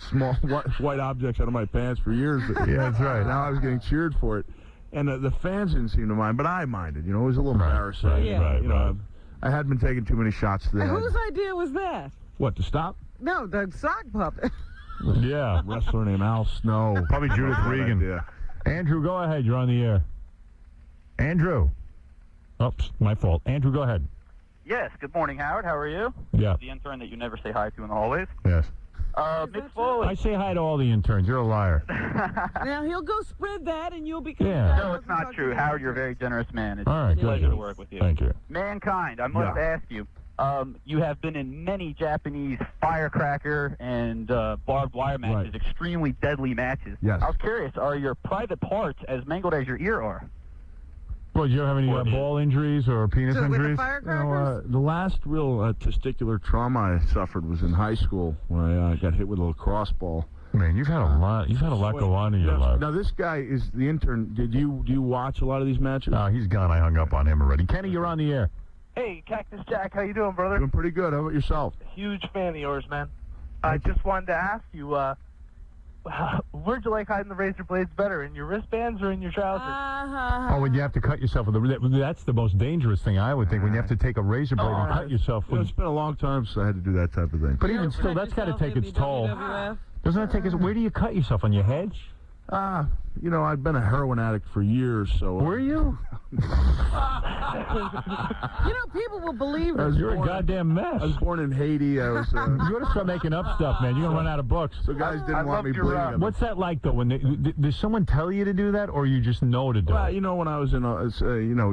small white objects out of my pants for years. Yeah, that's right. Now I was getting cheered for it. And the fans didn't seem to mind, but I minded. You know, it was a little embarrassing. Right, you know, I had been taking too many shots to the head. Whose idea was that? What, to stop? No, the sock puppet. Yeah. Wrestler named Al Snow. Probably Judith Regan. Yeah. Andrew, go ahead. You're on the air. Andrew. Oops, my fault. Andrew, go ahead. Yes, good morning, Howard. How are you? Yeah. The intern that you never say hi to in the hallways. Yes. Mick Foley. I say hi to all the interns. You're a liar. Now he'll go spread that, and you'll become. Yeah. No, it's not true. Howard, you're a very generous man. It's All right, a good. pleasure to work with you. Thank you. Mankind, I must ask you. You have been in many Japanese firecracker and barbed wire matches, extremely deadly matches. Yes. I was curious, are your private parts as mangled as your ear are? Well, do you have any ball injuries or penis With the injuries? firecrackers? The last real testicular trauma I suffered was in high school when I got hit with a lacrosse ball. Man, you've had a lot. You've had a lot go on in your life. Now this guy is the intern. Do you watch a lot of these matches? No, he's gone. I hung up on him already. Kenny, you're on the air. Hey, Cactus Jack, how you doing, brother? Doing pretty good. How about yourself? Huge fan of yours, man. I just wanted to ask you, where'd you like hiding the razor blades better, in your wristbands or in your trousers? Oh, when you have to cut yourself with that's the most dangerous thing I would think, when you have to take a razor blade and cut yourself You know, with. it's been a long time since I had to do that type of thing. But even still, that's got to take its toll. Doesn't that take its? Where do you cut yourself, on your head? You know, I've been a heroin addict for years, so... Were you? You know, people will believe it. You're a goddamn mess. I was born in Haiti. I was... You got to start making up stuff, man. You're going to run out of books. So guys didn't want me bleeding. What's that like, though? When does someone tell you to do that, or you just know to do Well, it? you know, when I was in,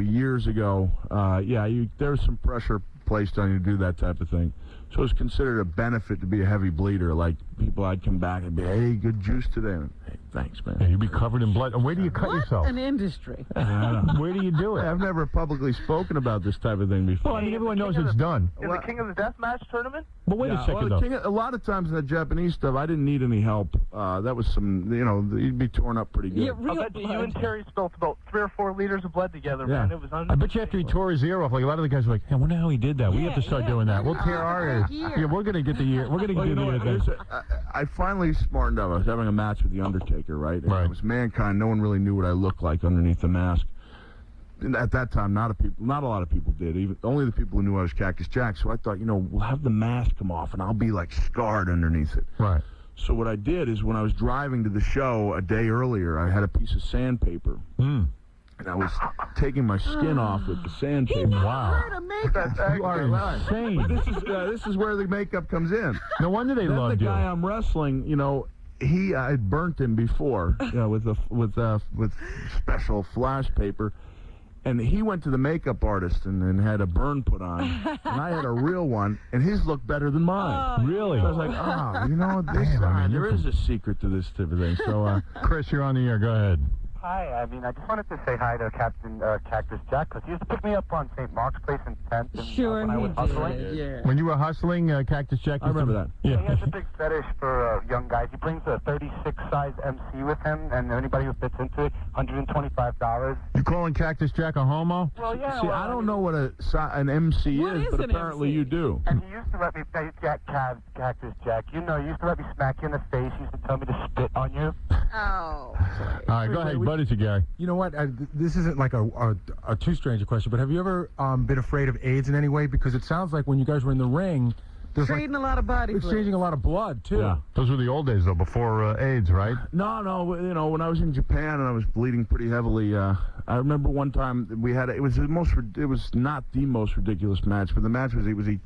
years ago, there was some pressure placed on you to do that type of thing. So it was considered a benefit to be a heavy bleeder. Like, people, I'd come back and be, hey, good juice today. And, hey, thanks, man. Yeah, you'd be covered in blood. And where do you cut yourself? An industry. Where do you do it? I've never publicly spoken about this type of thing before. Well, I mean, everyone knows it's done. In the King of the Deathmatch tournament? But wait a second, though. A lot of times in the Japanese stuff, I didn't need any help. That was some, you'd be torn up pretty good. Yeah, I bet you and Terry spilt about 3 or 4 liters of blood together, man. It was I bet you after he tore his ear off, like a lot of the guys were like, hey, I wonder how he did that. We have to start doing that. We'll tear our ear. Yeah, we're going to get the ear. We're going to get the ear thing. I finally smartened up. I was having a match with The Undertaker, right? And it was Mankind. No one really knew what I looked like underneath the mask. And at that time, not a lot of people did. Even only the people who knew I was Cactus Jack. So I thought, we'll have the mask come off, and I'll be like scarred underneath it. Right. So what I did is, when I was driving to the show a day earlier, I had a piece of sandpaper. And I was taking my skin off with the sandpaper. Wow. You are insane. This is where the makeup comes in. No wonder they loved you. The guy I'm wrestling, I had burnt him before, with special flash paper. And he went to the makeup artist and had a burn put on. And I had a real one, and his looked better than mine. Really? So I was like, there is a secret to this type of thing. So, Chris, you're on the air. Go ahead. Hi, I just wanted to say hi to Captain Cactus Jack, because he used to pick me up on St. Mark's Place in 10th when I was hustling. Yeah. When you were hustling, Cactus Jack? I remember that. Yeah. He has a big fetish for young guys. He brings a 36-size MC with him, and anybody who fits into it, $125. You calling Cactus Jack a homo? Well, yeah. See, I don't know what an MC is, but apparently you do. And he used to let me play Cactus Jack. He used to let me smack you in the face. He used to tell me to spit on you. Oh. All right, go ahead. What is it, Gary? You know what? This isn't like a too strange a question, but have you ever been afraid of AIDS in any way? Because it sounds like when you guys were in the ring, there's Trading a lot of body fluid. exchanging a lot of blood, too. Yeah. Those were the old days, though, before AIDS, right? No, when I was in Japan and I was bleeding pretty heavily, I remember one time we had it was not the most ridiculous match, but the match was a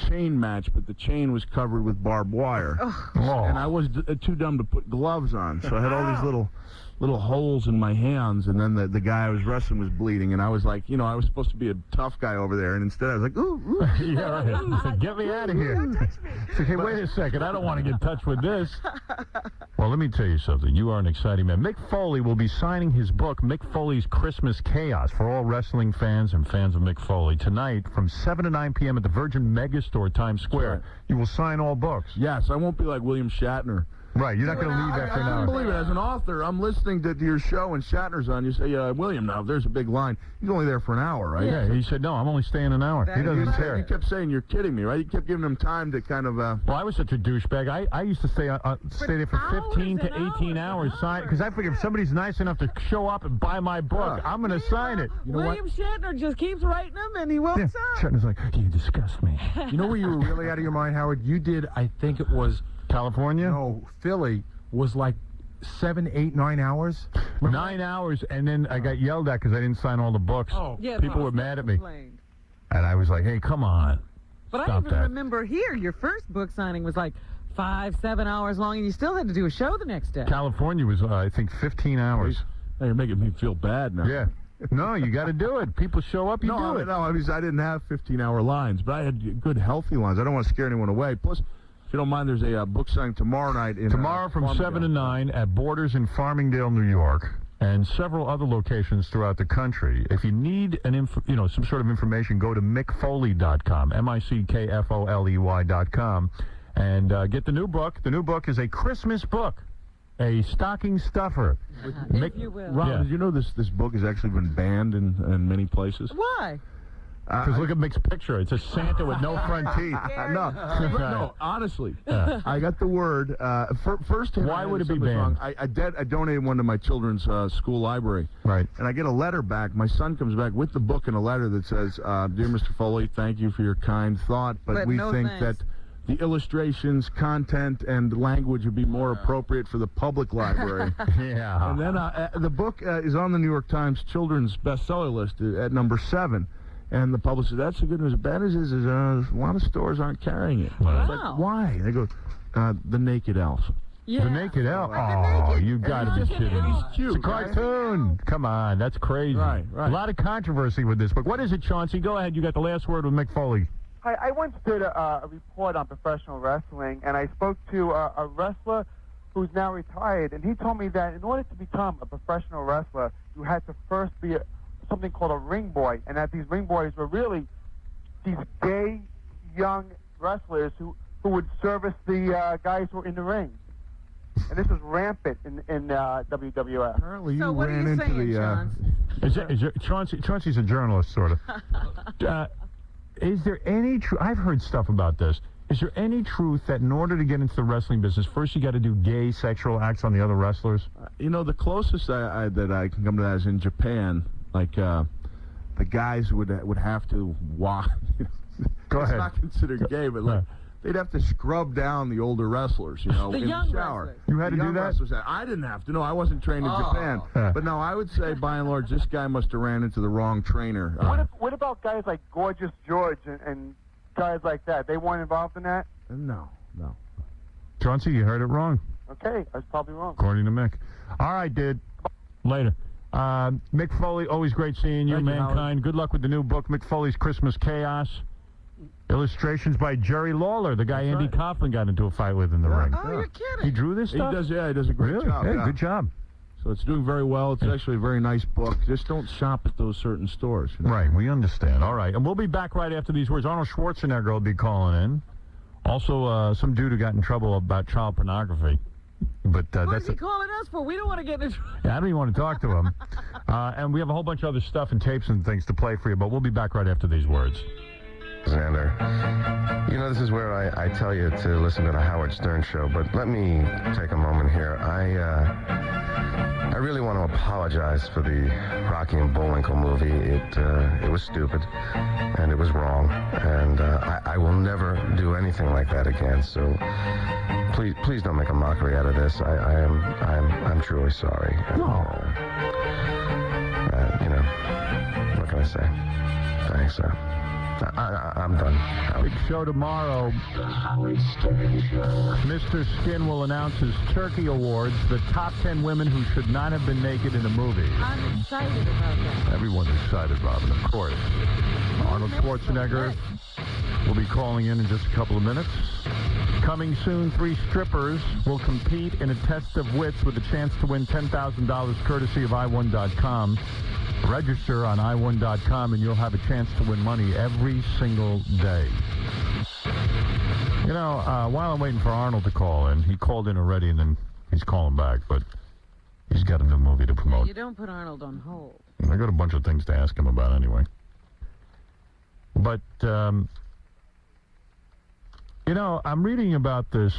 chain match, but the chain was covered with barbed wire. And I was too dumb to put gloves on, so I had all these little holes in my hands, and then the guy I was wrestling was bleeding, and I was like, I was supposed to be a tough guy over there, and instead I was like, ooh. Yeah, right. He said, get me out of here. He said, hey, wait a second, I don't want to get in touch with this. Well, let me tell you something. You are an exciting man. Mick Foley will be signing his book, Mick Foley's Christmas Chaos, for all wrestling fans and fans of Mick Foley, tonight from 7 to 9 p.m. at the Virgin Megastore, Times Square. You will sign all books. Yes, I won't be like William Shatner. Right, you're not going to leave after an I hour. can't believe it. As an author, I'm listening to your show and Shatner's on. You say, William, now there's a big line. He's only there for an hour, right? Yeah, he said, no, I'm only staying an hour. He doesn't care. You kept saying you're kidding me, right? You kept giving him time to kind of... Well, I was such a douchebag. I used to stay there for 15 to 18 hours, because I figured if somebody's nice enough to show up and buy my book, I'm going to sign it. You know what? William Shatner just keeps writing them, and he won't sign. Shatner's like, you disgust me. You know where you were really out of your mind, Howard? You did, I think it was... California? No, Philly was like 7, 8, 9 hours. 9 hours, and then I got yelled at because I didn't sign all the books. Oh. Yeah, people were mad at me. And I was like, hey, come on. But Stop I even that. remember here, your first book signing was like 5, 7 hours long, and you still had to do a show the next day. California was, I think, 15 hours. Now you're making me feel bad now. Yeah. No, you got to do it. People show up, you do it. No, I didn't have 15-hour lines, but I had good, healthy lines. I don't want to scare anyone away. Plus, if you don't mind, there's a book signing tomorrow night. Tomorrow from 7 to 9 at Borders in Farmingdale, New York, and several other locations throughout the country. If you need some sort of information, go to mickfoley.com, mickfoley.com, and get the new book. The new book is a Christmas book, a stocking stuffer. If you will. Rob, did you know this book has actually been banned in many places? Why? Because look at Mick's picture. It's a Santa with no front teeth. No, honestly. I got the word. First, why would it be banned? I donated one to my children's school library. Right. And I get a letter back. My son comes back with the book and a letter that says, Dear Mr. Foley, thank you for your kind thought, but we no think thanks. that the illustrations, content, and language would be more appropriate for the public library. Yeah. And then the book is on the New York Times children's bestseller list at number 7. And the publisher said, that's the good news. The bad news is a lot of stores aren't carrying it. Wow. It's like, why? They go, The Naked Elf. Yeah. The Naked Elf? Oh, you got to be kidding me. He's cute, It's a cartoon. Right? Come on, that's crazy. Right. A lot of controversy with this book. What is it, Chauncey? Go ahead. You got the last word with Mick Foley. I once did a report on professional wrestling, and I spoke to a wrestler who's now retired, and he told me that in order to become a professional wrestler, you had to first be something called a ring boy, and that these ring boys were really these gay young wrestlers who would service the guys who were in the ring. And this is rampant in WWF. Apparently you So what are ran you into saying, the... Chauncey's a journalist, sort of. Is there any truth? I've heard stuff about this. Is there any truth that in order to get into the wrestling business, first you got to do gay sexual acts on the other wrestlers? The closest that I can come to that is in Japan. Like, the guys would have to walk. Go ahead. It's not considered gay, but like, they'd have to scrub down the older wrestlers, The in young the shower. wrestlers. You had The to do young that? wrestlers, I didn't have to. No, I wasn't trained in Japan. But no, I would say, by and large, this guy must have ran into the wrong trainer. What about guys like Gorgeous George and guys like that? They weren't involved in that? No. Chauncey, you heard it wrong, Okay, I was probably wrong. according to Mick. All right, dude. Later. Mick Foley, always great seeing you, Thank you, Mankind. Howard. Good luck with the new book, Mick Foley's Christmas Chaos. Illustrations by Jerry Lawler, the guy Andy Kaufman got into a fight with in the ring. Oh, you're kidding. He drew this He stuff? does a great Really? job. Hey, yeah. good job. So it's doing very well. It's actually a very nice book. Just don't shop at those certain stores. Right, we understand. All right, and we'll be back right after these words. Arnold Schwarzenegger will be calling in. Also, some dude who got in trouble about child pornography. But What that's is he calling us for? We don't want to get in trouble. Yeah, I don't even want to talk to him. And we have a whole bunch of other stuff and tapes and things to play for you, but we'll be back right after these words. Xander, this is where I tell you to listen to the Howard Stern Show, but let me take a moment here. I really want to apologize for the Rocky and Bullwinkle movie. It was stupid, and it was wrong, and I will never do anything like that again. So please don't make a mockery out of this. I'm truly sorry. And, what can I say? Thanks. I'm done. Big show tomorrow. Mr. Skin will announce his Turkey Awards, the top 10 women who should not have been naked in a movie. I'm excited about that. Everyone's excited, Robin, of course. Arnold Schwarzenegger will be calling in just a couple of minutes. Coming soon, 3 strippers will compete in a test of wits with a chance to win $10,000 courtesy of i1.com. Register on i1.com and you'll have a chance to win money every single day. You know, while I'm waiting for Arnold to call in, he called in already, and then he's calling back, but he's got a new movie to promote. You don't put Arnold on hold. I got a bunch of things to ask him about anyway. But, you know, I'm reading about this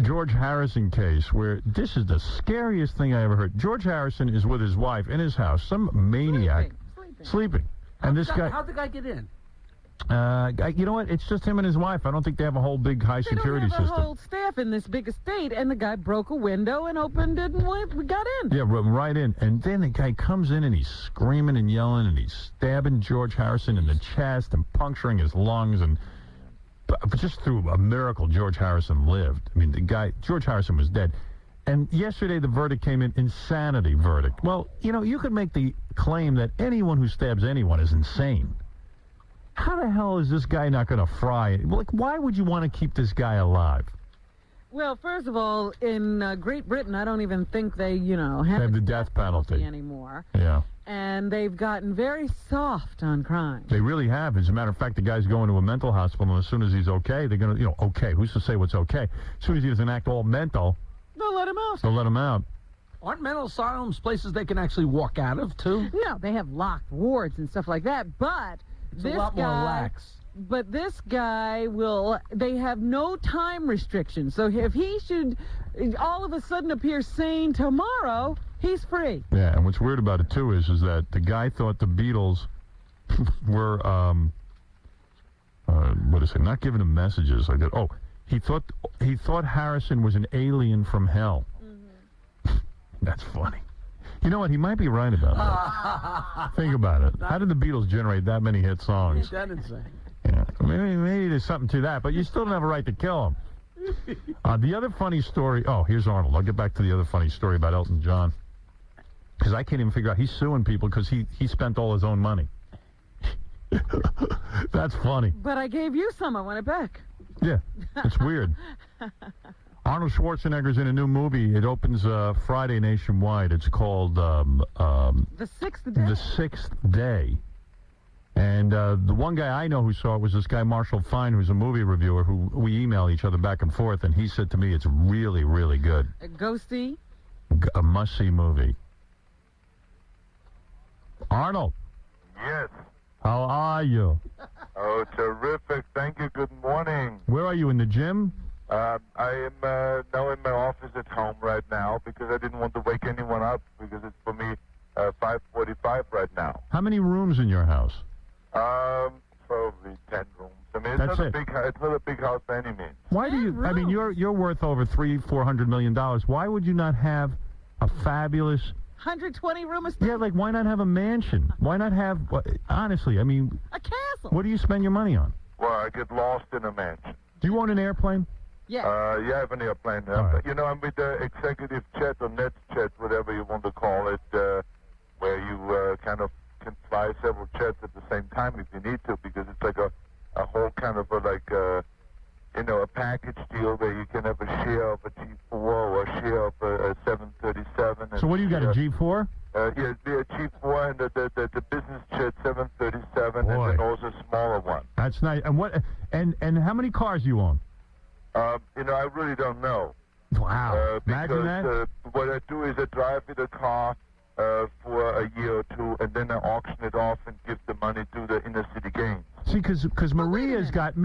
George Harrison case where this is the scariest thing I ever heard. George Harrison is with his wife in his house, some maniac sleeping. And this guy... How'd the guy get in? You know what? It's just him and his wife. I don't think they have a whole big high security They don't have system. a whole staff in this big estate, and the guy broke a window and opened it and we got in. Yeah, right in. And then the guy comes in and he's screaming and yelling and he's stabbing George Harrison in the chest and puncturing his lungs. And but just through a miracle, George Harrison lived. I mean, the guy, George Harrison was dead. And yesterday the verdict came in, insanity verdict. Well, you know, you could make the claim that anyone who stabs anyone is insane. How the hell is this guy not going to fry? Like, why would you want to keep this guy alive? Well, first of all, in Great Britain, I don't even think they, you know, have the death penalty anymore. Yeah. And they've gotten very soft on crime. They really have. As a matter of fact, the guy's going to a mental hospital, and as soon as he's okay, they're going to, you know, okay, who's to say what's okay? As soon as he doesn't act all mental, they'll let him out. They'll let him out. Aren't mental asylums places they can actually walk out of, too? No, they have locked wards and stuff like that, but... It's a lot more lax. But this guy they have no time restrictions. So if he should all of a sudden appear sane tomorrow, he's free. Yeah, and what's weird about it, too, is that the guy thought the Beatles were, what is it, not giving him messages. Like that. Oh, he thought Harrison was an alien from hell. Mm-hmm. That's funny. You know what? He might be right about that. Think about it. How did the Beatles generate that many hit songs? Ain't that insane? Yeah, maybe there's something to that, but you still don't have a right to kill him. The other funny story... Oh, here's Arnold. I'll get back to the other funny story about Elton John. Because I can't even figure out... He's suing people because he spent all his own money. That's funny. But I gave you some. I want it back. Yeah, it's weird. Arnold Schwarzenegger's in a new movie. It opens Friday nationwide. It's called The Sixth Day. The Sixth Day. And the one guy I know who saw it was this guy Marshall Fine, who's a movie reviewer, who we email each other back and forth, and he said to me it's really, really good. Go see. A must-see movie. Arnold. Yes. How are you? Oh, terrific. Thank you. Good morning. Where are you, in the gym? I am now in my office at home right now because I didn't want to wake anyone up because it's for me 5:45 right now. How many rooms in your house? Probably 10 rooms. I mean, it's not a big house by any means. Why do you? I mean, you're worth over $400 million. Why would you not have a fabulous 120 room estate? Yeah, like why not have a mansion? Why not have? Honestly, I mean, a castle. What do you spend your money on? Well, I get lost in a mansion. Do you own an airplane? Yeah. Yeah, I have an airplane. Right. You know, I'm with the executive jet or net jet, whatever you want to call it, where you kind of can fly several jets at the same time if you need to, because it's like a whole kind of a package deal where you can have a share of a G4 or a share of a 737. So what do you got, a G4? Yeah, it'd be a G4 and the business jet 737, Boy. and then also a smaller one. That's nice. And what? And how many cars do you own? You know, I really don't know. Wow. Imagine because, that. What I do is I drive with a car for a year or two, and then I auction it off and give the money to the inner city games. See, because Maria's got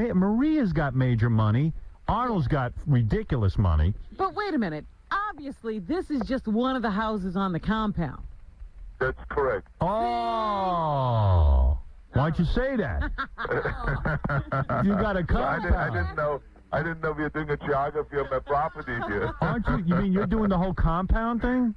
major money. Arnold's got ridiculous money. But wait a minute. Obviously, this is just one of the houses on the compound. That's correct. Oh. Why'd you say that? You got a compound. I didn't know we were doing a geography of my property here. Aren't you? You mean you're doing the whole compound thing?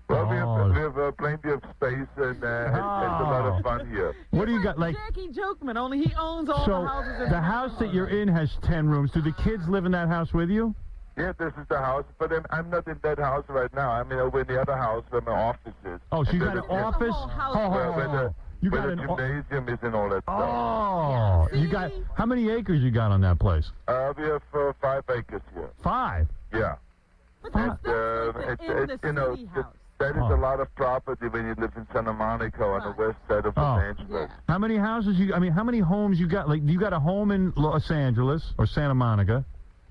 Well, we have plenty of space, and it's a lot of fun here. What do you got? Like Jackie Jokeman, only he owns all so the houses. In the house that you're in has 10 rooms. Do the kids live in that house with you? Yeah, this is the house, but I'm not in that house right now. I'm over in the other house where my office is. Oh, so you got an office? Where the gymnasium is and all that stuff. Oh, you got, how many acres you got on that place? We have 5 acres here. 5? Yeah. But that's in the city house. That is a lot of property when you live in Santa Monica on the west side of Los Angeles. How many houses how many homes you got? Like, you got a home in Los Angeles or Santa Monica.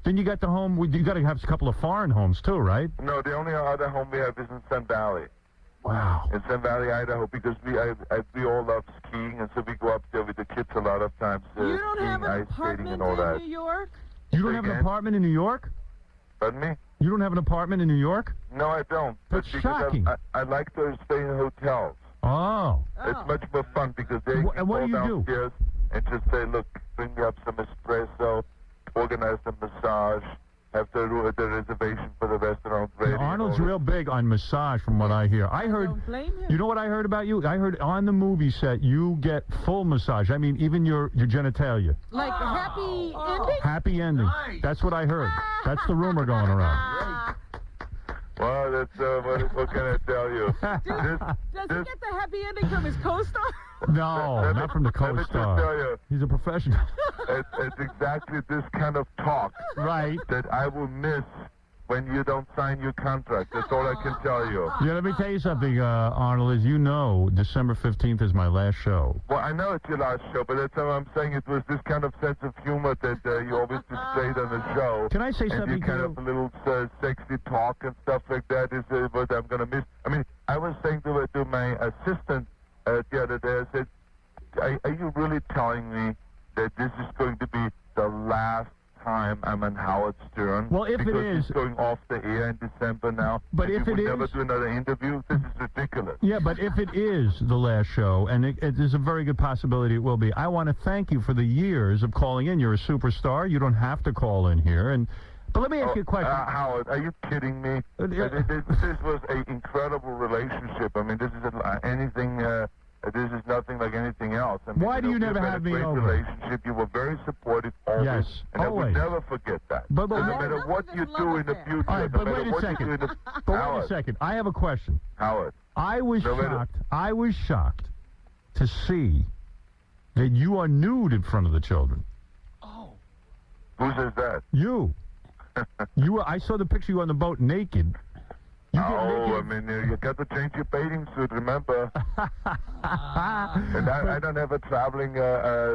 Then you got the home, you got to have a couple of foreign homes too, right? No, the only other home we have is in Sun Valley. Wow. In Sun Valley, Idaho, because we all love skiing, and so we go up there with the kids a lot of times. You don't skiing, have an ice skating, apartment and all that. in New York? You don't have an apartment in New York? Pardon me? You don't have an apartment in New York? No, I don't. That's because shocking. I like to stay in hotels. Oh. It's much more fun because they can what go do you do? downstairs and just say, look, bring me up some espresso, organize the massage, have the reservation for the restaurant ready. Arnold's real big on massage, from what I hear. I heard. Don't blame him. You know what I heard about you? I heard on the movie set you get full massage. I mean, even your genitalia. Like a happy ending? Happy ending. That's what I heard. That's the rumor going around. Well, that's what can I tell you? Does he get the happy ending from his co-star? No, not from the Let me just tell co-star. you, He's a professional. it's exactly this kind of talk that I will miss when you don't sign your contract. That's all I can tell you. Yeah, let me tell you something, Arnold. As you know, December 15th is my last show. Well, I know it's your last show, but that's how I'm saying it was this kind of sense of humor that you always displayed on the show. Can I say and something you kind to of a little sexy talk and stuff like that is what I'm going to miss. I mean, I was saying to my assistant the other day, I said, are you really telling me that this is going to be the last time I'm on Howard Stern? Well, if because it is, it's going off the air in December now. But and if you it would never is- do another interview, this is ridiculous. Yeah, but if it is the last show, and there's a very good possibility it will be, I want to thank you for the years of calling in. You're a superstar. You don't have to call in here. But let me ask you a question. Howard, are you kidding me? This was an incredible relationship. I mean, this is anything. This is nothing like anything else. I mean, Why do you never have me great over? Relationship. You were very supportive always. Yes, and always. I would never forget that. But no why- matter what you do in the future, All right, no but matter wait a what second. you do in the But wait a Howard, second. I have a question. Howard. I was No matter- shocked. I was shocked to see that you are nude in front of the children. Who says that? You. I saw the picture of you on the boat naked. I mean, you got to change your bathing suit, remember? And I don't have a traveling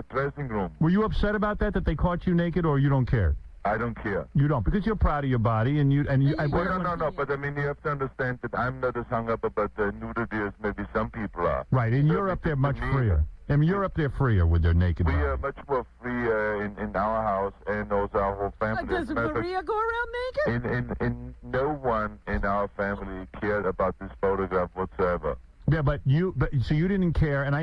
dressing room. Were you upset about that they caught you naked, or you don't care? I don't care. You don't, because you're proud of your body, and you. Well, no. But I mean, you have to understand that I'm not as hung up about nudity as maybe some people are. Right, and you're up there much freer. I mean, you're up there freer with their naked We body. are much more free in our house and also our whole family. Does Maria go around naked? In no one in our family cared about this photograph whatsoever. Yeah, so you didn't care, and I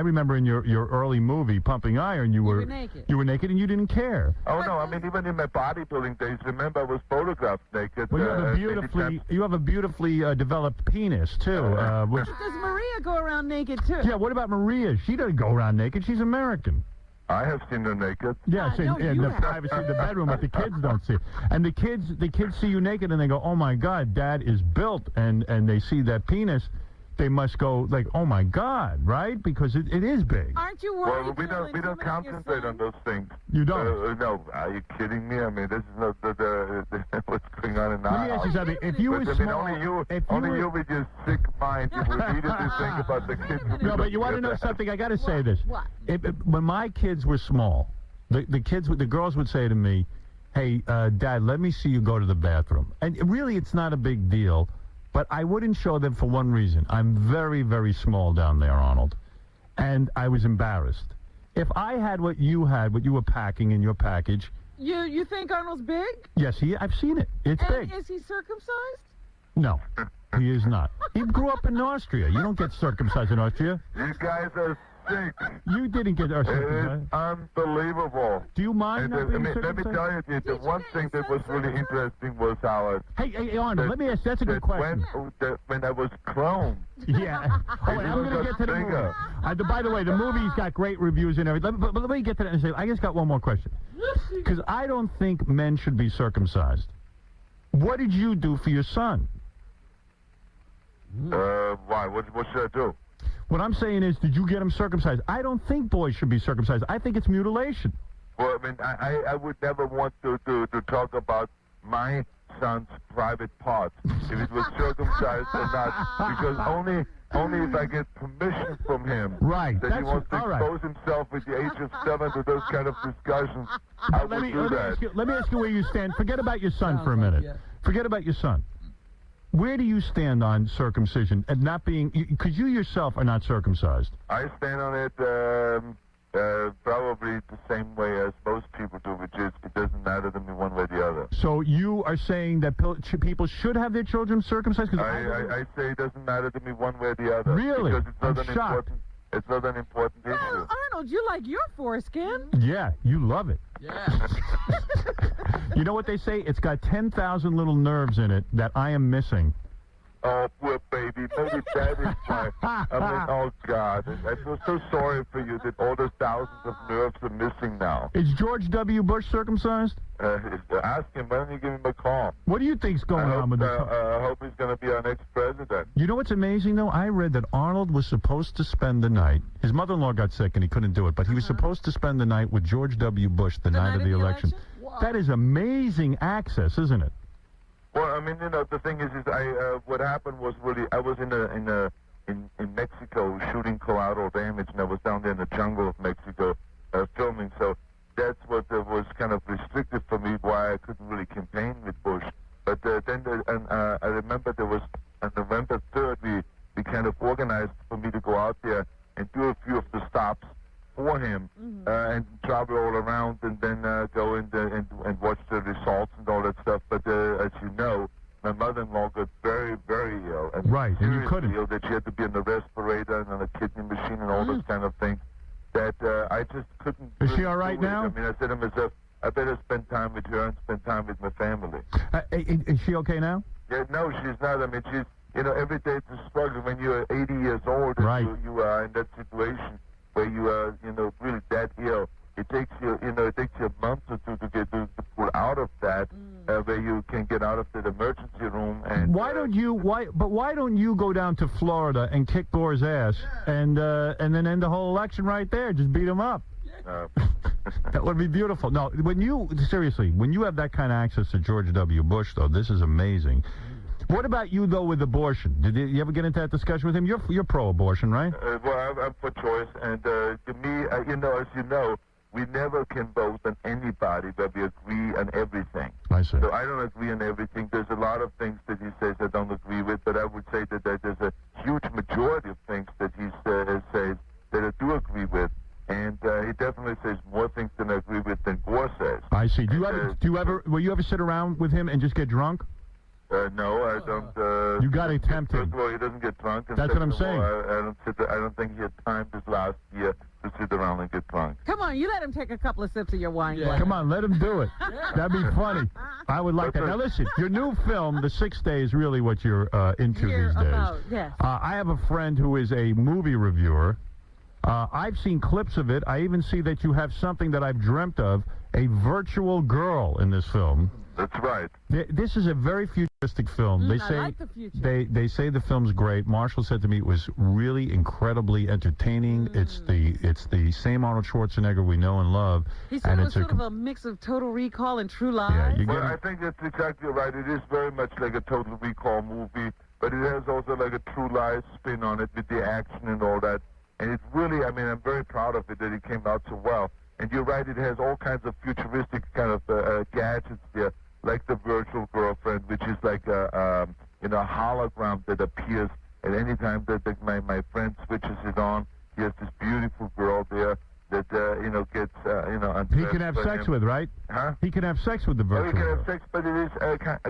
remember in your early movie, Pumping Iron, you were naked. You were naked, and you didn't care. Oh no, I mean even in my bodybuilding days, remember I was photographed naked. Well, many you have a beautifully developed penis too. Which, Does Maria go around naked too? yeah, what about Maria? She doesn't go around naked. She's American. I have seen her naked. Yes, in the privacy of the bedroom, but the kids don't see it. And the kids see you naked, and they go, "Oh my God, Dad is built," and they see that penis. They must go like, "Oh my God," right? Because it is big. Aren't you worried? Well, we don't concentrate on those things. You don't? No, are you kidding me? I mean, this is not what's going on in our Let me ask you something. If you were small, only you with your sick mind, you would needed to think about the kids. No, but you want to know something? I got to say this. What? When my kids were small, the girls would say to me, "Hey, Dad, let me see you go to the bathroom." And really, it's not a big deal. But I wouldn't show them for one reason. I'm very, very small down there, Arnold. And I was embarrassed. If I had what you were packing in your package... You think Arnold's big? Yes, I've seen it. It's and big. Is he circumcised? No, he is not. He grew up in Austria. You don't get circumcised in Austria. You guys are sick. You didn't get circumcised. It's unbelievable. Do you mind not being let me circumcised? tell you, the one thing that was really interesting was, Howard... Hey, Arnold, let me ask. That's a good question. When I was cloned... Yeah. Oh, wait, I'm going to get to the movie. By the way, the movie's got great reviews and everything. But let me get to that and say, I just got one more question. Because I don't think men should be circumcised. What did you do for your son? Why? What should I do? What I'm saying is, did you get him circumcised? I don't think boys should be circumcised. I think it's mutilation. Well, I mean, I would never want to talk about my son's private parts, if it was circumcised or not, because only if I get permission from him that he wants to expose himself at the age of 7 to those kind of discussions, I would do that. Let me ask you where you stand. Forget about your son for a minute. Forget about your son. Where do you stand on circumcision and not being, because you yourself are not circumcised? I stand on it probably the same way as most people do, which is it doesn't matter to me one way or the other. So you are saying that people should have their children circumcised? I say it doesn't matter to me one way or the other. Really? Because it's not an important issue. Arnold, you like your foreskin. Yeah, you love it. Yeah. You know what they say? It's got 10,000 little nerves in it that I am missing. Oh, poor baby. Maybe that is why. Oh, God. I feel so sorry for you that all those thousands of nerves are missing now. Is George W. Bush circumcised? Ask him. Why don't you give him a call? What do you think's going on with this? I hope he's going to be our next president. You know what's amazing, though? I read that Arnold was supposed to spend the night. His mother-in-law got sick, and he couldn't do it, but he was supposed to spend the night with George W. Bush the night of the election. Wow. That is amazing access, isn't it? Well, I mean, the thing is what happened was really, I was in Mexico shooting collateral damage, and I was down there in the jungle of Mexico filming, so that's what was kind of restricted for me, why I couldn't really campaign with Bush. But I remember there was, on November 3rd, we kind of organized for me to go out there and do a few of the stops for him, and travel all around, and then go in and watch the results and all that stuff. But as you know, my mother-in-law got very, very ill, and and you couldn't. Ill that she had to be on the respirator and on a kidney machine and all those kind of things. That I just couldn't. Is she all right now? I mean, I said to myself, I better spend time with her and spend time with my family. Is she okay now? Yeah, no, she's not. I mean, she's, every day it's a struggle when you're 80 years old and you are in that situation where you are, really that ill. It takes you, a month or two to pull out of that, where you can get out of the emergency room. And why don't you go down to Florida and kick Gore's ass and then end the whole election right there? Just beat him up. That would be beautiful. No, when you have that kind of access to George W. Bush, though, this is amazing. What about you, though, with abortion? Did you ever get into that discussion with him? You're pro-abortion, right? Well, I'm for choice, and to me, as you know, we never can vote on anybody, but we agree on everything. I see. So I don't agree on everything. There's a lot of things that he says I don't agree with, but I would say that there's a huge majority of things that he says that I do agree with. And he definitely says more things than I agree with than Gore says. I see. Will you ever sit around with him and just get drunk? No, I don't. You got to tempt him. Well, he doesn't get drunk. That's what I'm saying. I don't think he had time this last year to sit around and get drunk. Come on, you let him take a couple of sips of your wine. Yeah. Come on, let him do it. That'd be funny. I would like that. Now listen, your new film, The 6 Day, is really what you're into these days. Yes. I have a friend who is a movie reviewer. I've seen clips of it. I even see that you have something that I've dreamt of, a virtual girl in this film. That's right. This is a very futuristic film. They say I like the future. They say the film's great. Marshall said to me it was really incredibly entertaining. It's the same Arnold Schwarzenegger we know and love. He said it was sort of a mix of Total Recall and True Lies. Yeah, I think that's exactly right. It is very much like a Total Recall movie, but it has also like a True Lies spin on it with the action and all that. And it's really, I'm very proud of it that it came out so well. And you're right, it has all kinds of futuristic kind of gadgets there, like the virtual girlfriend, which is like a hologram that appears at any time that my friend switches it on. He has this beautiful girl there that gets undressed. He can have sex with, right? Huh? He can have sex with the virtual. He can have sex, but it is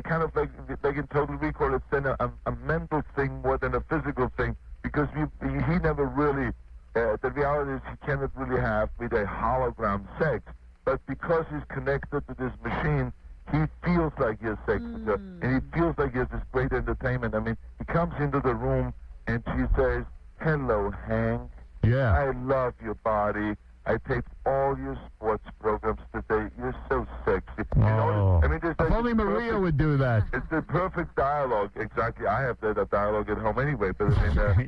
kind of like in Total Recall. It's then a mental thing more than a physical thing, because he never really. The reality is he cannot really have with a hologram sex, but because he's connected to this machine, he feels like he has sex with her, and he feels like he has this great entertainment. I mean, he comes into the room, and she says, "Hello, Hank. Yeah. I love your body. I taped all your sports programs today. You're so sexy." Oh. If only Maria would do that. It's the perfect dialogue. Exactly. I have that dialogue at home anyway. But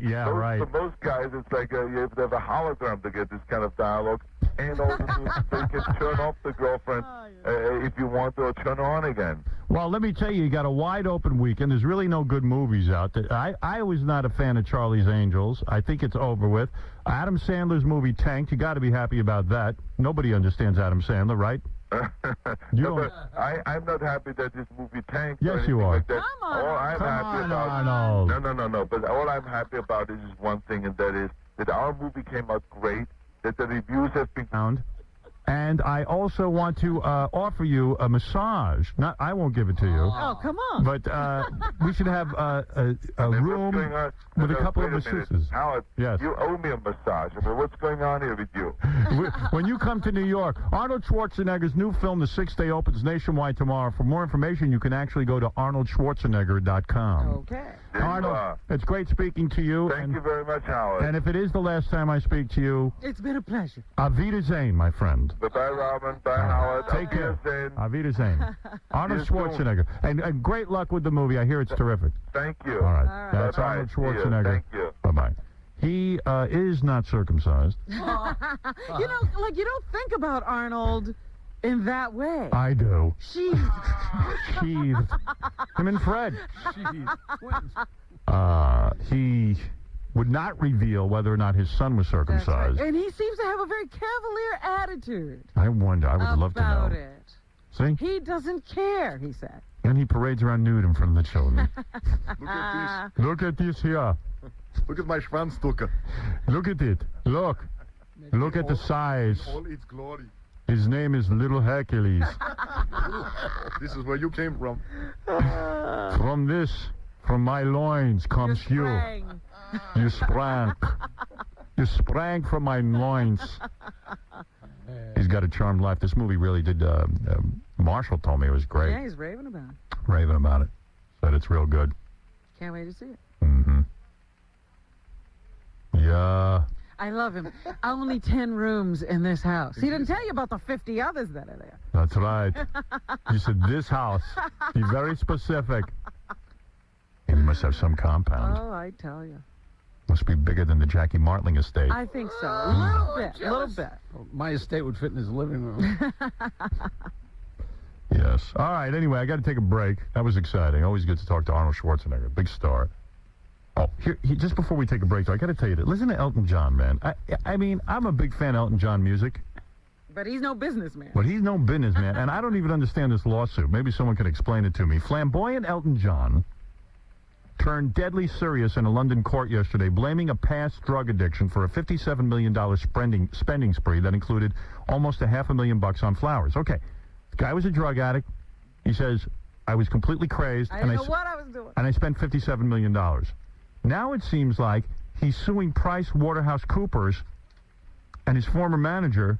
yeah, right. For most guys, it's like you have to have a hologram to get this kind of dialogue. and also so you can turn off the girlfriend if you want to, or turn her on again. Well, let me tell you got a wide open weekend. There's really no good movies out there. I was not a fan of Charlie's Angels. I think it's over with. Adam Sandler's movie tanked. You got to be happy about that. Nobody understands Adam Sandler, right? But I'm not happy that this movie tanked. Yes, you are. Like that. Come on. All I'm happy about. Arnold. No. But all I'm happy about is one thing, and that is that our movie came out great. That the reviews have been found. And I also want to offer you a massage. I won't give it to you. Oh, come on. But we should have a room with a couple of masseuses. Howard, yes. You owe me a massage. I mean, what's going on here with you? When you come to New York, Arnold Schwarzenegger's new film, The Sixth Day, opens nationwide tomorrow. For more information, you can actually go to ArnoldSchwarzenegger.com. Okay. Arnold, it's great speaking to you. Thank you very much, Howard. And if it is the last time I speak to you, it's been a pleasure. Auf Wiedersehen, my friend. Bye, Robin. Bye, Howard. Take care. Auf Wiedersehen. Arnold Schwarzenegger. And great luck with the movie. I hear it's terrific. Thank you. All right. That's Bye-bye. Arnold Schwarzenegger. Thank you. Bye-bye. He is not circumcised. You don't think about Arnold in that way. I do. Sheathed. Sheathed. Him and Fred. Sheathed. Twins. He would not reveal whether or not his son was circumcised. Right. And he seems to have a very cavalier attitude. I wonder. I would love to know. About it. See? He doesn't care, he said. And he parades around nude in front of the children. Look at this. Look at this here. Look at my Schwanzducke. Look at it. Look. Look at the size. All its glory. His name is Little Hercules. This is where you came from. From my loins comes you. You sprang. You sprang from my loins. He's got a charmed life. This movie really did. Marshall told me it was great. Yeah, he's raving about it. Raving about it. Said it's real good. Can't wait to see it. Mm-hmm. Yeah. I love him. Only 10 rooms in this house. He didn't tell you about the 50 others that are there. That's right. You said this house. Be very specific. And he must have some compound. Oh, I tell you. Must be bigger than the Jackie Martling estate. I think so. A little bit. Well, my estate would fit in his living room. Yes. All right. Anyway, I got to take a break. That was exciting. Always good to talk to Arnold Schwarzenegger, big star. Oh, here, just before we take a break, though, I got to tell you that. Listen to Elton John, man. I mean, I'm a big fan of Elton John music. But he's no businessman. But he's no businessman, and I don't even understand this lawsuit. Maybe someone can explain it to me. Flamboyant Elton John turned deadly serious in a London court yesterday, blaming a past drug addiction for a $57 million spending spree that included almost $500,000 on flowers. Okay, the guy was a drug addict. He says, I was completely crazed. I didn't know what I was doing. And I spent $57 million. Now it seems like he's suing PricewaterhouseCoopers and his former manager.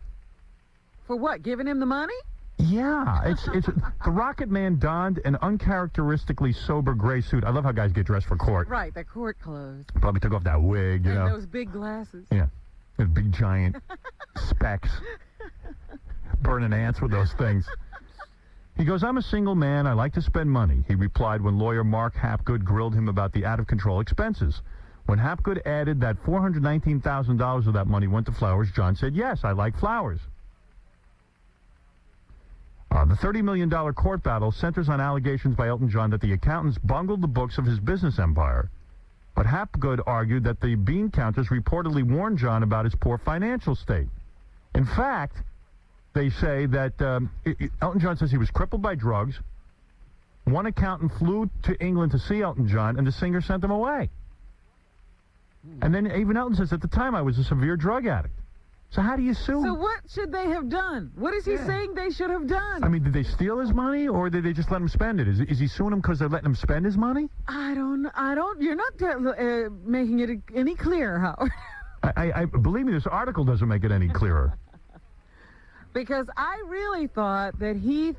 For what, giving him the money? Yeah, it's the Rocket Man donned an uncharacteristically sober gray suit. I love how guys get dressed for court. Right, the court clothes. Probably took off that wig, you know. And those big glasses. Yeah, those big giant specs. Burning ants with those things. He goes, I'm a single man. I like to spend money. He replied when lawyer Mark Hapgood grilled him about the out-of-control expenses. When Hapgood added that $419,000 of that money went to flowers, John said, yes, I like flowers. The $30 million court battle centers on allegations by Elton John that the accountants bungled the books of his business empire. But Hapgood argued that the bean counters reportedly warned John about his poor financial state. In fact, they say that Elton John says he was crippled by drugs. One accountant flew to England to see Elton John, and the singer sent him away. And then even Elton says, at the time, I was a severe drug addict. So how do you sue? So what should they have done? What is he saying they should have done? I mean, did they steal his money, or did they just let him spend it? Is he suing him because they're letting him spend his money? I don't, you're not making it any clearer, Howard. I believe me, this article doesn't make it any clearer. Because I really thought that he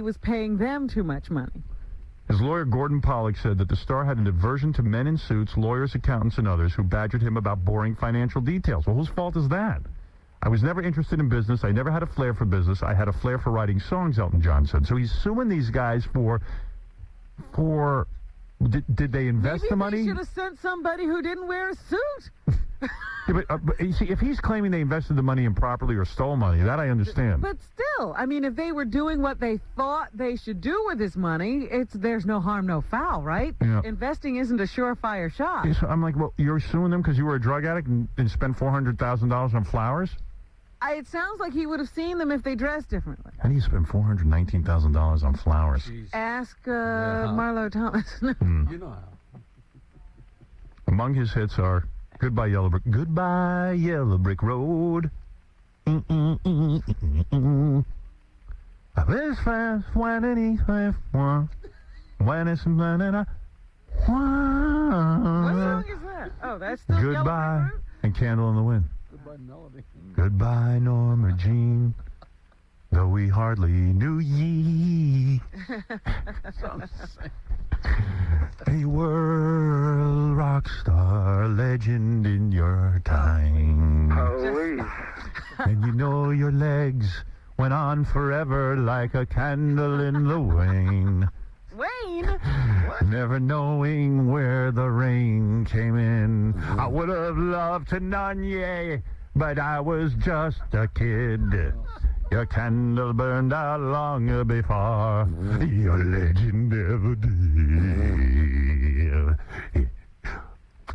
was paying them too much money. His lawyer, Gordon Pollack, said that the star had an aversion to men in suits, lawyers, accountants, and others who badgered him about boring financial details. Well, whose fault is that? I was never interested in business. I never had a flair for business. I had a flair for writing songs, Elton John said. So he's suing these guys for did they invest the money? Maybe they should have sent somebody who didn't wear a suit. Yeah, but you see, if he's claiming they invested the money improperly or stole money, that I understand. But still, I mean, if they were doing what they thought they should do with this money, there's no harm, no foul, right? Yeah. Investing isn't a surefire shot. Yeah, so I'm like, well, you're suing them because you were a drug addict and spent $400,000 on flowers? It sounds like he would have seen them if they dressed differently. How do you spend $419,000 on flowers? Ask Marlo Thomas. You know how. Among his hits are Goodbye Yellow Brick Road. This fast when it is when it's What song is that? Oh, that's still Yellow Goodbye Brick Road? and Candle in the Wind. Goodbye, Melody. Goodbye, Norma Jean, though we hardly knew ye. A world rock star legend in your time. Holy. And you know your legs went on forever like a candle in the wane. Wayne? Never knowing where the rain came in. I would have loved to none ye, but I was just a kid. Your candle burned out long before your legend ever did.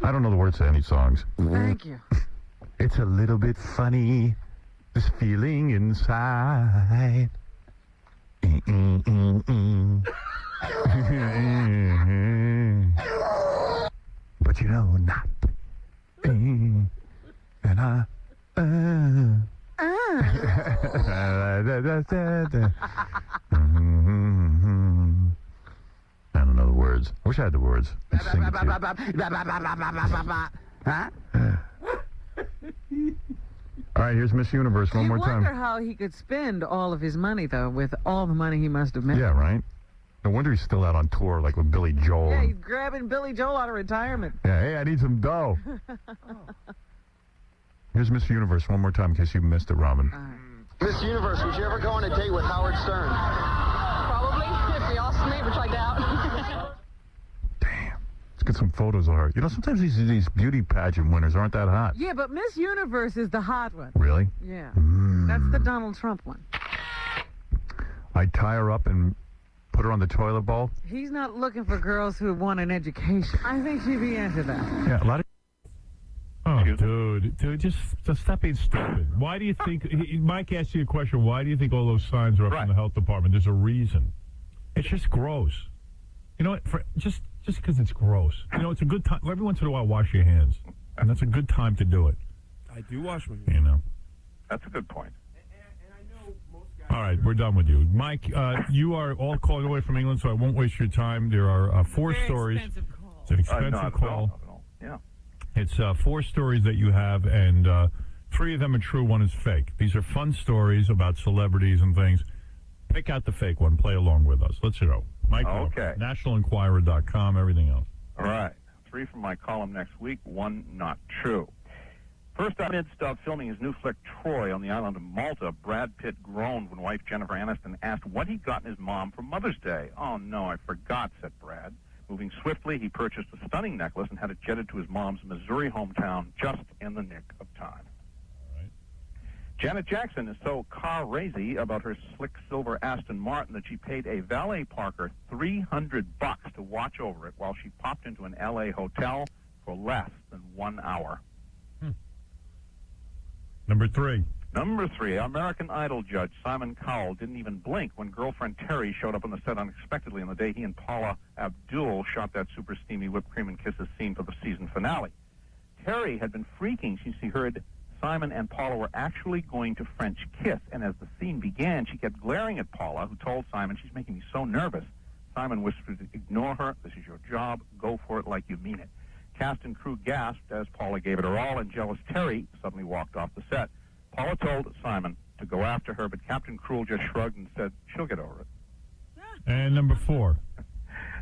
I don't know the words to any songs. Thank you. It's a little bit funny, this feeling inside. But you know not. And I don't know the words. I wish I had the words. I'd sing it to you. All right, here's Miss Universe one more I time. wonder how he could spend all of his money, though, with all the money he must have made. Yeah, right? No wonder he's still out on tour, like with Billy Joel. Yeah, he's grabbing Billy Joel out of retirement. Yeah, hey, I need some dough. Here's Miss Universe one more time in case you missed it, Robin. Miss Universe, would you ever go on a date with Howard Stern? Probably, if we all never tried out. Let's get some photos of her. You know, sometimes these beauty pageant winners aren't that hot. Yeah, but Miss Universe is the hot one. Really? Yeah. That's the Donald Trump one. I'd tie her up and put her on the toilet bowl. He's not looking for girls who want an education. I think she'd be into that. Yeah, a lot of... Oh, dude, just stop being stupid. Why do you think, Mike asked you a question, why do you think all those signs are up from the health department? There's a reason. It's just gross. You know what, just because it's gross. You know, it's a good time, every once in a while, wash your hands. And that's a good time to do it. I do wash my hands. You know. That's a good point. All right, we're done with you. Mike, you are all calling away from England, so I won't waste your time. There are four stories. It's an expensive call. Yeah. It's 4 stories that you have, and 3 of them are true, 1 is fake. These are fun stories about celebrities and things. Pick out the fake one. Play along with us. Let's go. Mike, Okay. NationalEnquirer.com, everything else. All right. 3 from my column next week, 1 not true. First, amidst filming his new flick Troy on the island of Malta, Brad Pitt groaned when wife Jennifer Aniston asked what he'd gotten his mom for Mother's Day. "Oh, no, I forgot," said Brad. Moving swiftly, he purchased a stunning necklace and had it jetted to his mom's Missouri hometown just in the nick of time. Janet Jackson is so car-razy about her slick silver Aston Martin that she paid a valet parker $300 to watch over it while she popped into an L.A. hotel for less than 1 hour. Number 3. Number 3, American Idol judge Simon Cowell didn't even blink when girlfriend Terry showed up on the set unexpectedly on the day he and Paula Abdul shot that super steamy whipped cream and kisses scene for the season finale. Terry had been freaking since she heard Simon and Paula were actually going to French kiss, and as the scene began, she kept glaring at Paula, who told Simon, "She's making me so nervous." Simon whispered, "Ignore her. This is your job. Go for it like you mean it." Cast and crew gasped as Paula gave it her all, and jealous Terry suddenly walked off the set. Paula told Simon to go after her, but Captain Cruel just shrugged and said, "She'll get over it." And number 4.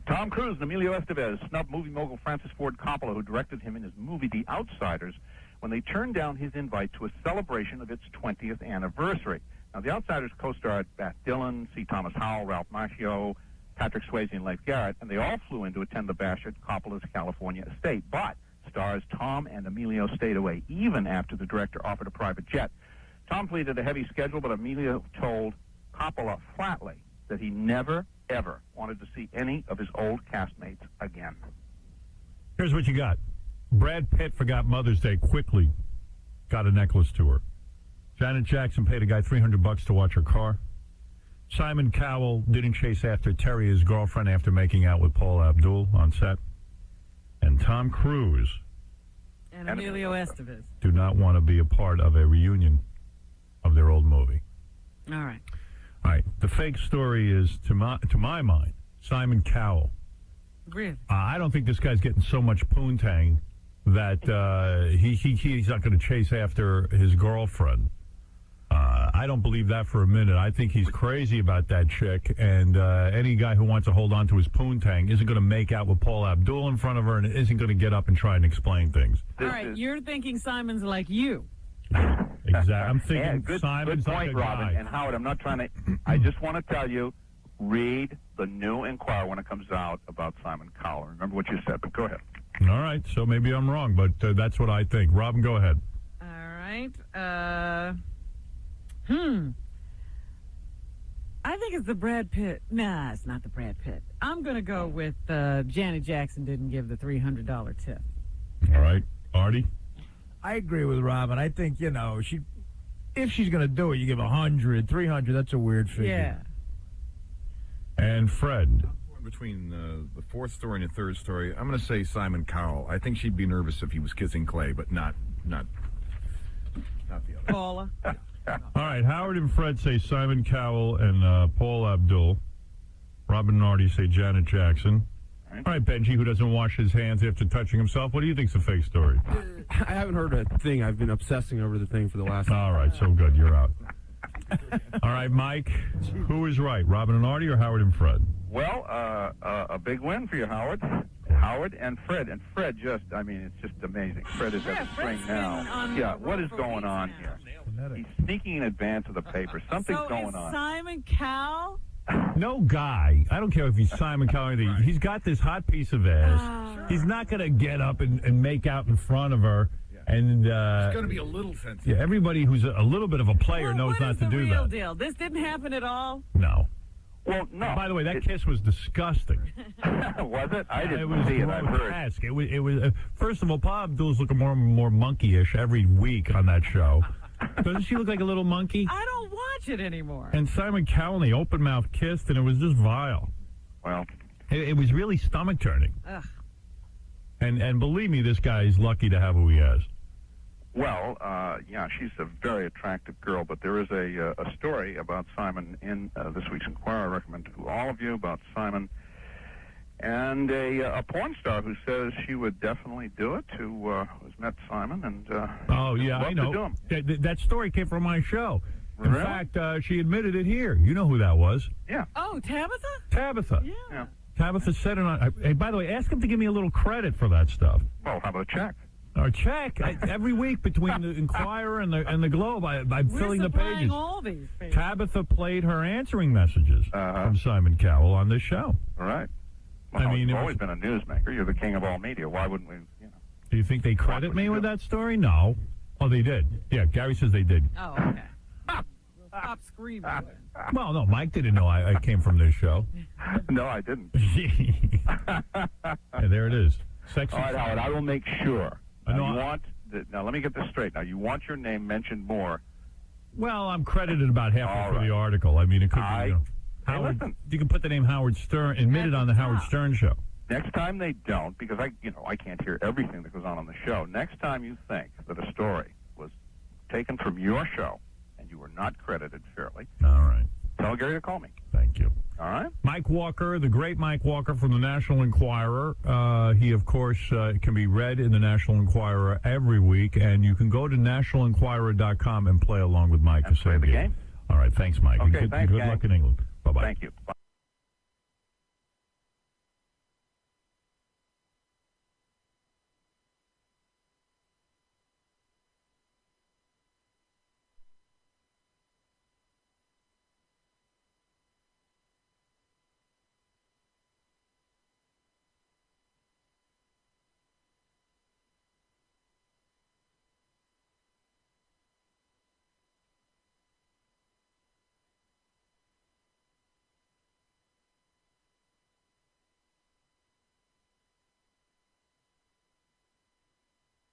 Tom Cruise and Emilio Estevez snubbed movie mogul Francis Ford Coppola, who directed him in his movie The Outsiders, when they turned down his invite to a celebration of its 20th anniversary. Now, The Outsiders co-starred Matt Dillon, C. Thomas Howell, Ralph Macchio, Patrick Swayze, and Leif Garrett, and they all flew in to attend the bash at Coppola's California estate. But Stars Tom and Emilio stayed away, even after the director offered a private jet. Tom pleaded a heavy schedule, but Emilio told Coppola flatly that he never, ever wanted to see any of his old castmates again. Here's what you got. Brad Pitt forgot Mother's Day quickly. Got a necklace to her. Janet Jackson paid a guy $300 to watch her car. Simon Cowell didn't chase after Terry, his girlfriend, after making out with Paul Abdul on set. And Tom Cruise And Emilio Estevez. do not want to be a part of a reunion of their old movie. All right. All right. The fake story is, to my mind, Simon Cowell. Really? I don't think this guy's getting so much poontang that he's not going to chase after his girlfriend. I don't believe that for a minute. I think he's crazy about that chick, and any guy who wants to hold on to his poontang isn't going to make out with Paul Abdul in front of her and isn't going to get up and try and explain things. All right, you're thinking Simon's like you. Exactly. I'm thinking Yeah, good Simon's point, like a Robin. guy. And Howard, I'm not trying to. I just want to tell you, read the new Inquirer when it comes out about Simon Cowell. Remember what you said, but go ahead. All right, so maybe I'm wrong, but that's what I think. Robin, go ahead. All right. I think it's the Brad Pitt. Nah, it's not the Brad Pitt. I'm going to go with Janet Jackson didn't give the $300 tip. All right. Artie? I agree with Robin. I think, if she's going to do it, you give 100, 300. That's a weird figure. Yeah. And Fred? Between the fourth story and the third story, I'm going to say Simon Cowell. I think she'd be nervous if he was kissing Clay, but not the other. Paula? All right, Howard and Fred say Simon Cowell and Paul Abdul. Robin and Artie say Janet Jackson. All right, Benji, who doesn't wash his hands after touching himself. What do you think's a fake story? I haven't heard a thing. I've been obsessing over the thing for the last... All right, so good. You're out. All right, Mike, who is right, Robin and Artie or Howard and Fred? Well, a big win for you, Howard. Howard and Fred. And Fred it's just amazing. Fred is at the string now. Yeah, what is going on here? He's sneaking in advance of the paper. Something's going on. Simon Cowell? No guy. I don't care if he's Simon Cowell or anything. He's got this hot piece of ass. He's not going to get up and make out in front of her. And It's going to be a little sensitive. Yeah, everybody who's a little bit of a player knows not to do that. What is the real deal? This didn't happen at all? No. Well, no. By the way, that kiss was disgusting. Was it? I didn't it was see it. I've heard. grotesque. It was. First of all, Paul Abdul's looking more and more monkey-ish every week on that show. Doesn't she look like a little monkey? I don't watch it anymore. And Simon Cowell, the open mouth kissed, and it was just vile. Well, it was really stomach turning. Ugh. And believe me, this guy is lucky to have who he has. Well, yeah, she's a very attractive girl, but there is a story about Simon in this week's Inquirer. I recommend to all of you about Simon and a porn star who says she would definitely do it, who has met Simon and oh yeah, I know. To do him. That story came from my show. In Really? fact, she admitted it here. You know who that was? Yeah. Oh, Tabitha? Tabitha. Yeah. Tabitha said it on. Hey, by the way, ask him to give me a little credit for that stuff. Well, how about a check? Or check every week between the Inquirer and the Globe. I'm filling the pages. All these pages. Tabitha played her answering messages from Simon Cowell on this show. All right. Well, I mean, you've always been a newsmaker. You're the king of all media. Why wouldn't we? Do you think they credit me with that story? No. Oh, they did. Yeah, Gary says they did. Oh, okay. Stop screaming. Well, no, Mike didn't know I came from this show. No, I didn't. Yeah, there it is. Sexy. All right, Howard, I will make sure. I Now, let me get this straight. Now, you want your name mentioned more. Well, I'm credited about halfway through the article. I mean, it could be, Howard. You can put the name Howard Stern, admitted on the Howard Stern show. Next time they don't, because I can't hear everything that goes on the show. Next time you think that a story was taken from your show and you were not credited fairly, all right, tell Gary to call me. Thank you. All right. Mike Walker, the great Mike Walker from the National Enquirer. He, of course, can be read in the National Enquirer every week, and you can go to nationalenquirer.com and play along with Mike. And play the game. All right, thanks, Mike. Okay, Good thanks, luck in England. Bye-bye. Thank you. Bye.